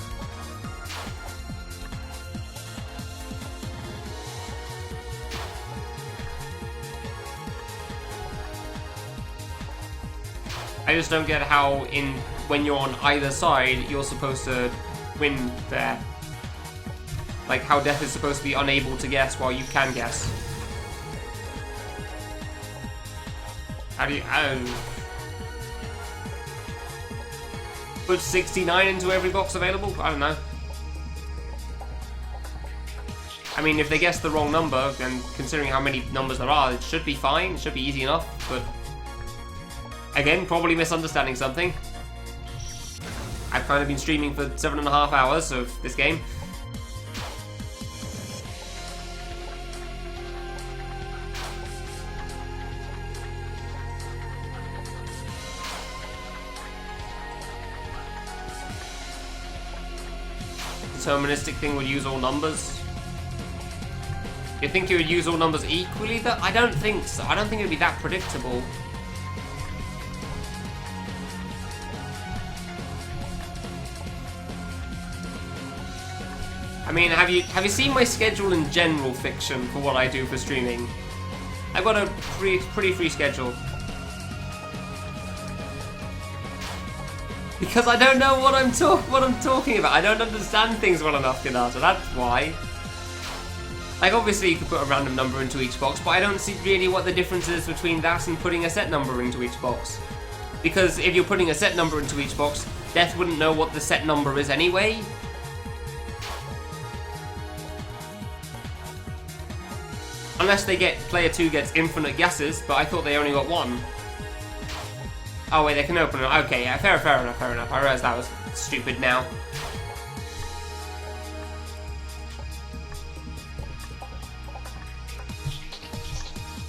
I just don't get how when you're on either side, you're supposed to win there. Like how Death is supposed to be unable to guess while you can guess. How do you... Put 69 into every box available? I don't know. I mean, if they guess the wrong number, then considering how many numbers there are, it should be fine. It should be easy enough, but... Again, probably misunderstanding something. I've kind of been streaming for 7.5 hours of this game. Deterministic thing would use all numbers. You think you would use all numbers equally? I don't think so. I don't think it would be that predictable. I mean, have you seen my schedule in general fiction for what I do for streaming? I've got a pretty free schedule. Because I don't know what I'm talking about. I don't understand things well enough, Ganata. That's why. Like, obviously you could put a random number into each box, but I don't see really what the difference is between that and putting a set number into each box. Because if you're putting a set number into each box, Death wouldn't know what the set number is anyway. Unless player 2 gets infinite guesses, but I thought they only got one. Oh wait, they can open it. Okay, yeah, fair enough. I realised that was stupid now.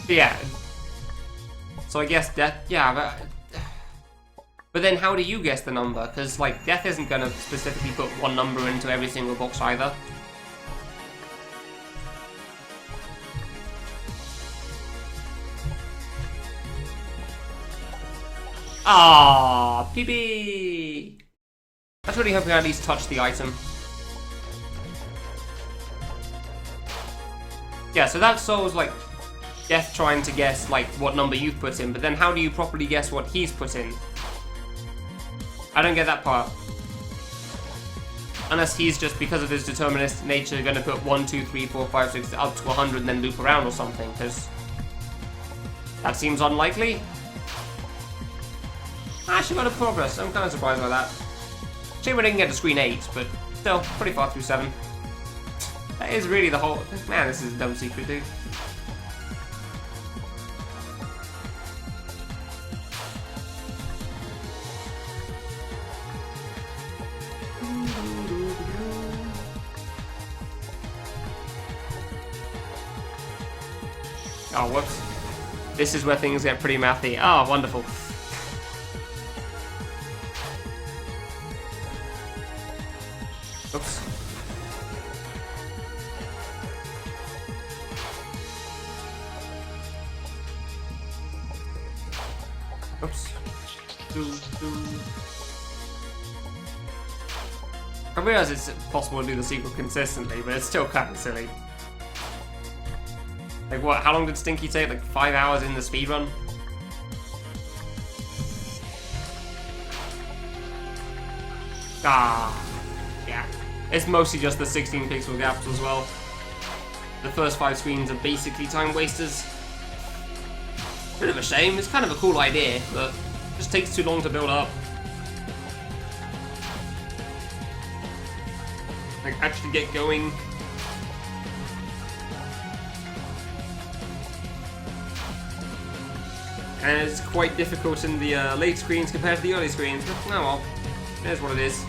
But yeah. So I guess Death, yeah, but then how do you guess the number? Because, like, Death isn't going to specifically put one number into every single box either. Ah, PB! I was really hoping I at least touch the item. Yeah, so that solves, like, Death trying to guess, like, what number you've put in, but then how do you properly guess what he's put in? I don't get that part. Unless he's just, because of his deterministic nature, going to put 1, 2, 3, 4, 5, 6, up to 100 and then loop around or something, because that seems unlikely. She got a progress. I'm kind of surprised by that. Shame I didn't get to screen 8, but still, pretty far through 7. That is really the whole... Man, this is a dumb secret, dude. Oh, whoops. This is where things get pretty mathy. Oh, wonderful. Oops. Oops. I realize it's possible to do the sequel consistently, but it's still kind of silly. Like what, how long did Stinky take? Like 5 hours in the speedrun? Ah, yeah. It's mostly just the 16 pixel gaps as well. The first 5 screens are basically time wasters. Bit of a shame, it's kind of a cool idea, but it just takes too long to build up. Like, actually get going. And it's quite difficult in the late screens compared to the early screens, but oh well, there's what it is.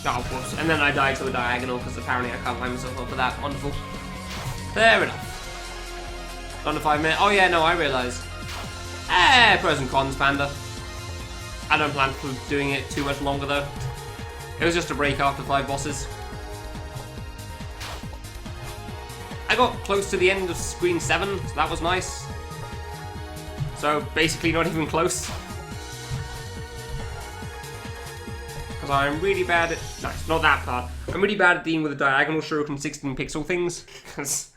Oh, whoops. And then I died to a diagonal because apparently I can't line myself up for that. Wonderful. Fair enough. Under 5 minutes. Oh yeah, no, I realised. Pros and cons, Panda. I don't plan for doing it too much longer though. It was just a break after 5 bosses. I got close to the end of screen 7, so that was nice. So basically not even close. Because I'm really bad at... Nice, not that part. I'm really bad at dealing with the diagonal shuriken 16 pixel things. Because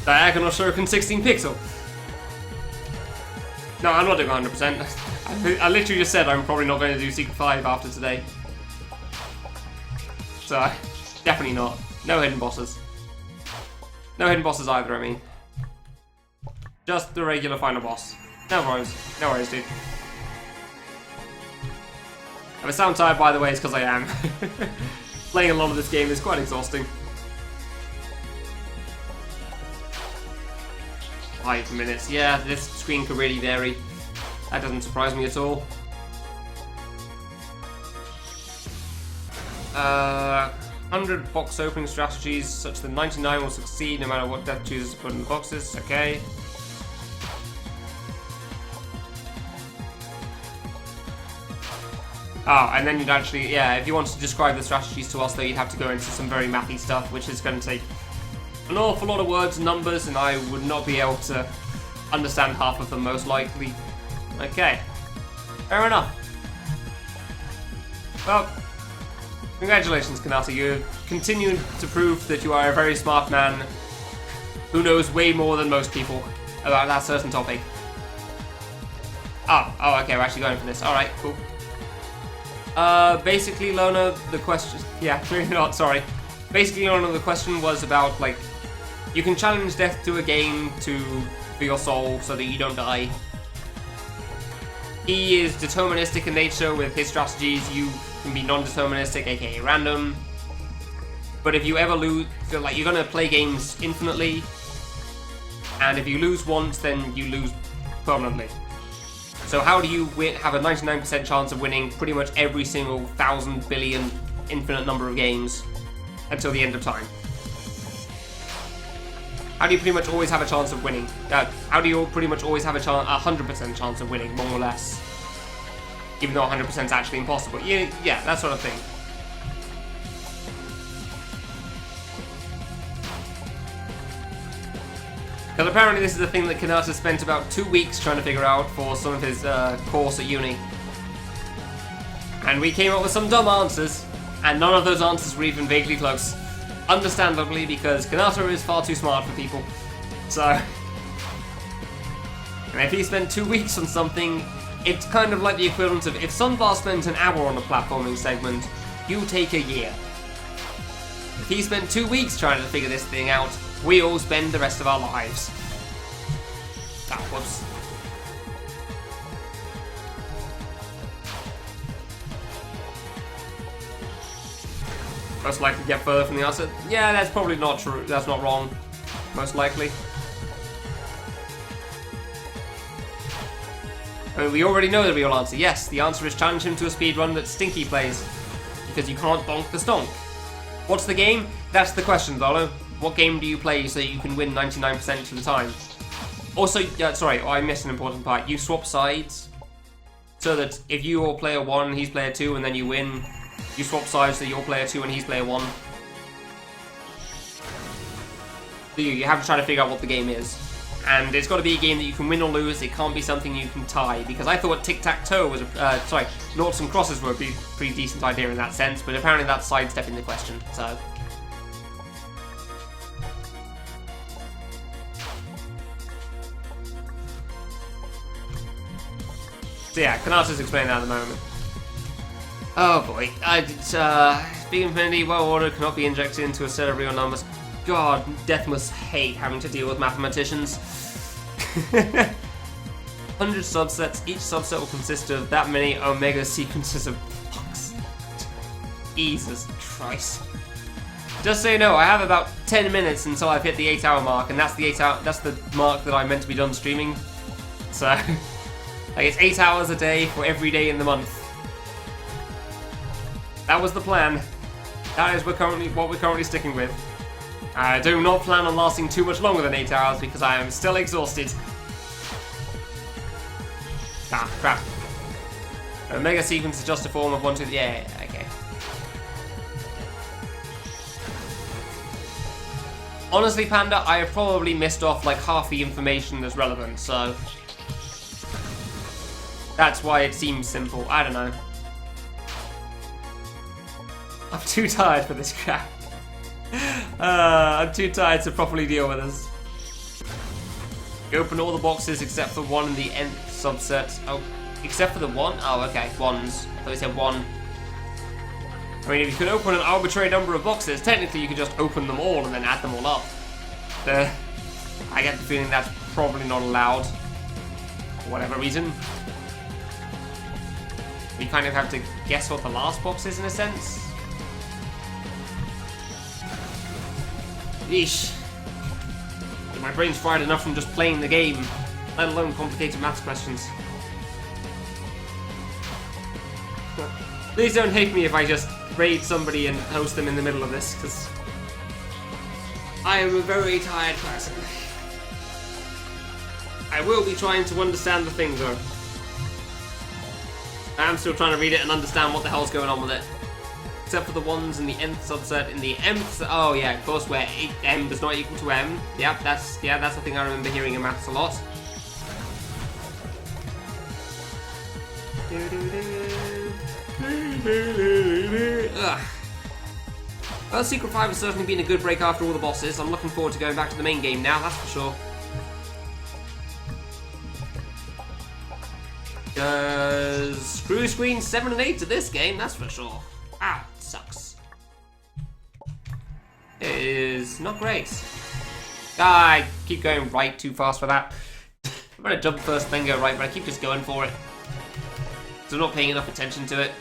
diagonal shuriken 16 pixel. No, I'm not doing 100%. I literally just said I'm probably not going to do Secret 5 after today. So, definitely not. No hidden bosses. No hidden bosses either, I mean. Just the regular final boss. No worries. No worries, dude. If I sound tired, by the way, it's because I am. Playing a lot of this game is quite exhausting. 5 minutes. Yeah, this screen could really vary. That doesn't surprise me at all. 100 box opening strategies such that 99 will succeed no matter what Death chooses to put in the boxes. Okay. Oh, and then you'd actually, yeah, if you wanted to describe the strategies to us, though, you'd have to go into some very mathy stuff, which is going to take an awful lot of words and numbers, and I would not be able to understand half of them, most likely. Okay. Fair enough. Well, congratulations, Kanata. You continue to prove that you are a very smart man who knows way more than most people about that certain topic. Oh, okay, we're actually going for this. Alright, cool. Basically, Lona, the question... Yeah, really not, sorry. Basically, Lona, the question was about, like, you can challenge Death to a game for your soul so that you don't die. He is deterministic in nature with his strategies. You can be non-deterministic, aka random. But if you ever feel like you're gonna play games infinitely, and if you lose once, then you lose permanently. So how do you have a 99% chance of winning pretty much every single 1,000 billion infinite number of games until the end of time? How do you pretty much always have a chance of winning? How do you pretty much always have a 100% chance of winning, more or less? Even though 100% is actually impossible. Yeah, that sort of thing. Because apparently this is the thing that Kanata spent about 2 weeks trying to figure out for some of his course at uni. And we came up with some dumb answers, and none of those answers were even vaguely close. Understandably, because Kanata is far too smart for people. So... And if he spent 2 weeks on something, it's kind of like the equivalent of if Sunbar spent an hour on a platforming segment, you take a year. If he spent 2 weeks trying to figure this thing out, we all spend the rest of our lives. Ah, whoops. Most likely get further from the answer. Yeah, that's probably not true. That's not wrong. Most likely. I mean, we already know the real answer. Yes, the answer is challenge him to a speedrun that Stinky plays. Because you can't bonk the stonk. What's the game? That's the question, Dolo. What game do you play so you can win 99% of the time? Also, sorry, I missed an important part. You swap sides so that if you are player 1, he's player 2, and then you win, you swap sides so you're player 2 and he's player 1. So you have to try to figure out what the game is. And it's got to be a game that you can win or lose. It can't be something you can tie, because I thought tic-tac-toe was a... noughts and crosses were a pretty decent idea in that sense, but apparently that's sidestepping the question, so... So yeah, Kanata's explaining that at the moment. Oh boy, Big Infinity, well ordered, cannot be injected into a set of real numbers. God, Death must hate having to deal with mathematicians. 100 subsets, each subset will consist of that many omega sequences of blocks. Jesus Christ. Just so you know, I have about 10 minutes until I've hit the 8-hour mark, and that's the mark that I'm meant to be done streaming. So... Like, it's 8 hours a day for every day in the month. That was the plan. That is what we're currently sticking with. I do not plan on lasting too much longer than 8 hours because I am still exhausted. Ah, crap. Omega sequence is just a form of 1, 2, yeah, okay. Honestly, Panda, I have probably missed off like half the information that's relevant, so... That's why it seems simple. I don't know. I'm too tired for this crap. I'm too tired to properly deal with this. You open all the boxes except for one in the nth subset. Oh, except for the one? Oh, okay. Ones. I thought you said one. I mean, if you could open an arbitrary number of boxes, technically you could just open them all and then add them all up. I get the feeling that's probably not allowed. For whatever reason. We kind of have to guess what the last box is in a sense. Yeesh. My brain's fried enough from just playing the game, let alone complicated maths questions. Please don't hate me if I just raid somebody and host them in the middle of this, because I am a very tired person. I will be trying to understand the thing though. I'm still trying to read it and understand what the hell's going on with it. Except for the ones in the nth subset. In the mth... Oh yeah, of course, where m does not equal to m. Yep, that's the thing I remember hearing in maths a lot. Ugh. Well, Secret 5 has certainly been a good break after all the bosses. I'm looking forward to going back to the main game now, that's for sure. Screw screen 7 and 8 to this game, that's for sure. Ow, it sucks. It is not great. I keep going right too fast for that. I'm gonna jump first, then go right, but I keep just going for it. So I'm not paying enough attention to it.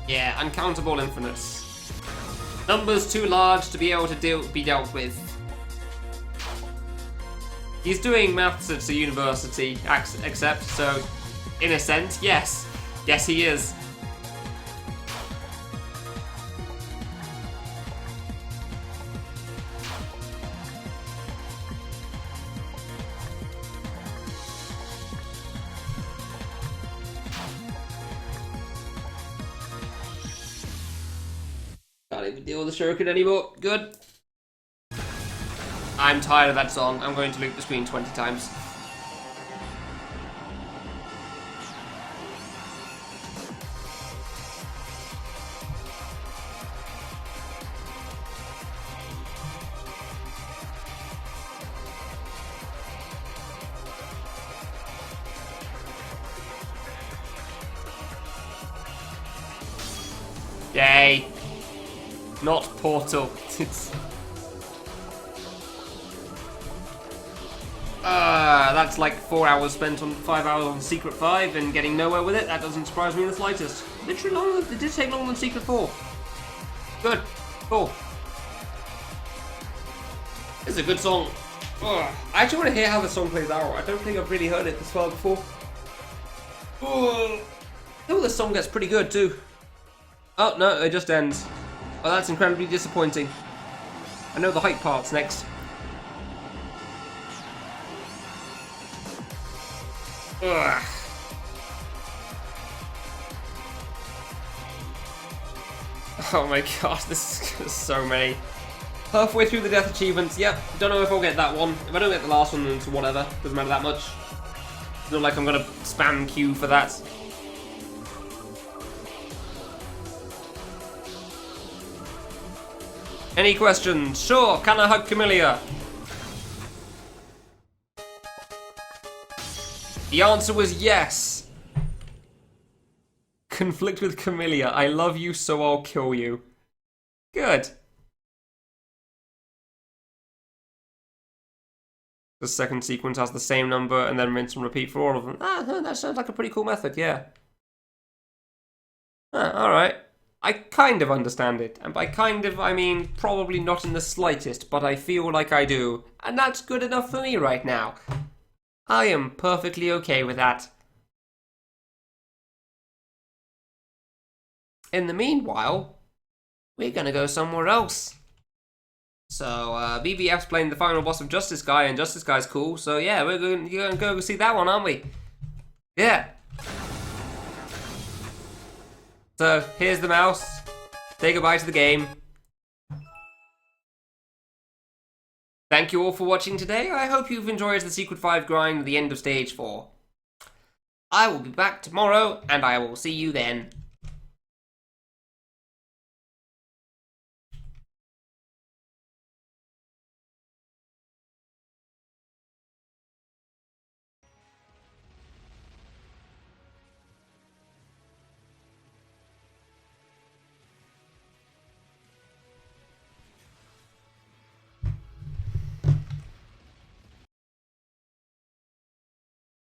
Yeah, uncountable infinites. Numbers too large to be able to be dealt with. He's doing maths at a university, except, so In a sense, yes. Yes, he is. Can't even deal with the shuriken anymore. Good. I'm tired of that song. I'm going to loop the screen 20 times. Yay. Not Portal. It's... that's like 4 hours spent on 5 hours on Secret 5 and getting nowhere with it. That doesn't surprise me in the slightest. Literally longer, it did take longer than Secret 4. Good. Cool. It's a good song. Ugh. I actually want to hear how the song plays out. I don't think I've really heard it this far before. Ugh. Oh, the song gets pretty good too. Oh, no, it just ends. Oh, that's incredibly disappointing. I know the hype part's next. Ugh. Oh my god, this is so many. Halfway through the death achievements, yep. Don't know if I'll get that one. If I don't get the last one, then it's whatever. Doesn't matter that much. It's not like I'm gonna spam queue for that. Any questions? Sure, can I hug Kamilia? The answer was yes. Conflict with Kamilia. I love you, so I'll kill you. Good. The second sequence has the same number and then rinse and repeat for all of them. That sounds like a pretty cool method, yeah. Alright. I kind of understand it. And by kind of, I mean probably not in the slightest, but I feel like I do. And that's good enough for me right now. I am perfectly okay with that. In the meanwhile, we're gonna go somewhere else. So, BBF's playing the final boss of Justice Guy, and Justice Guy's cool. So yeah, we're gonna go see that one, aren't we? Yeah. So, here's the mouse. Say goodbye to the game. Thank you all for watching today. I hope you've enjoyed the Secret 5 grind at the end of Stage 4. I will be back tomorrow, and I will see you then.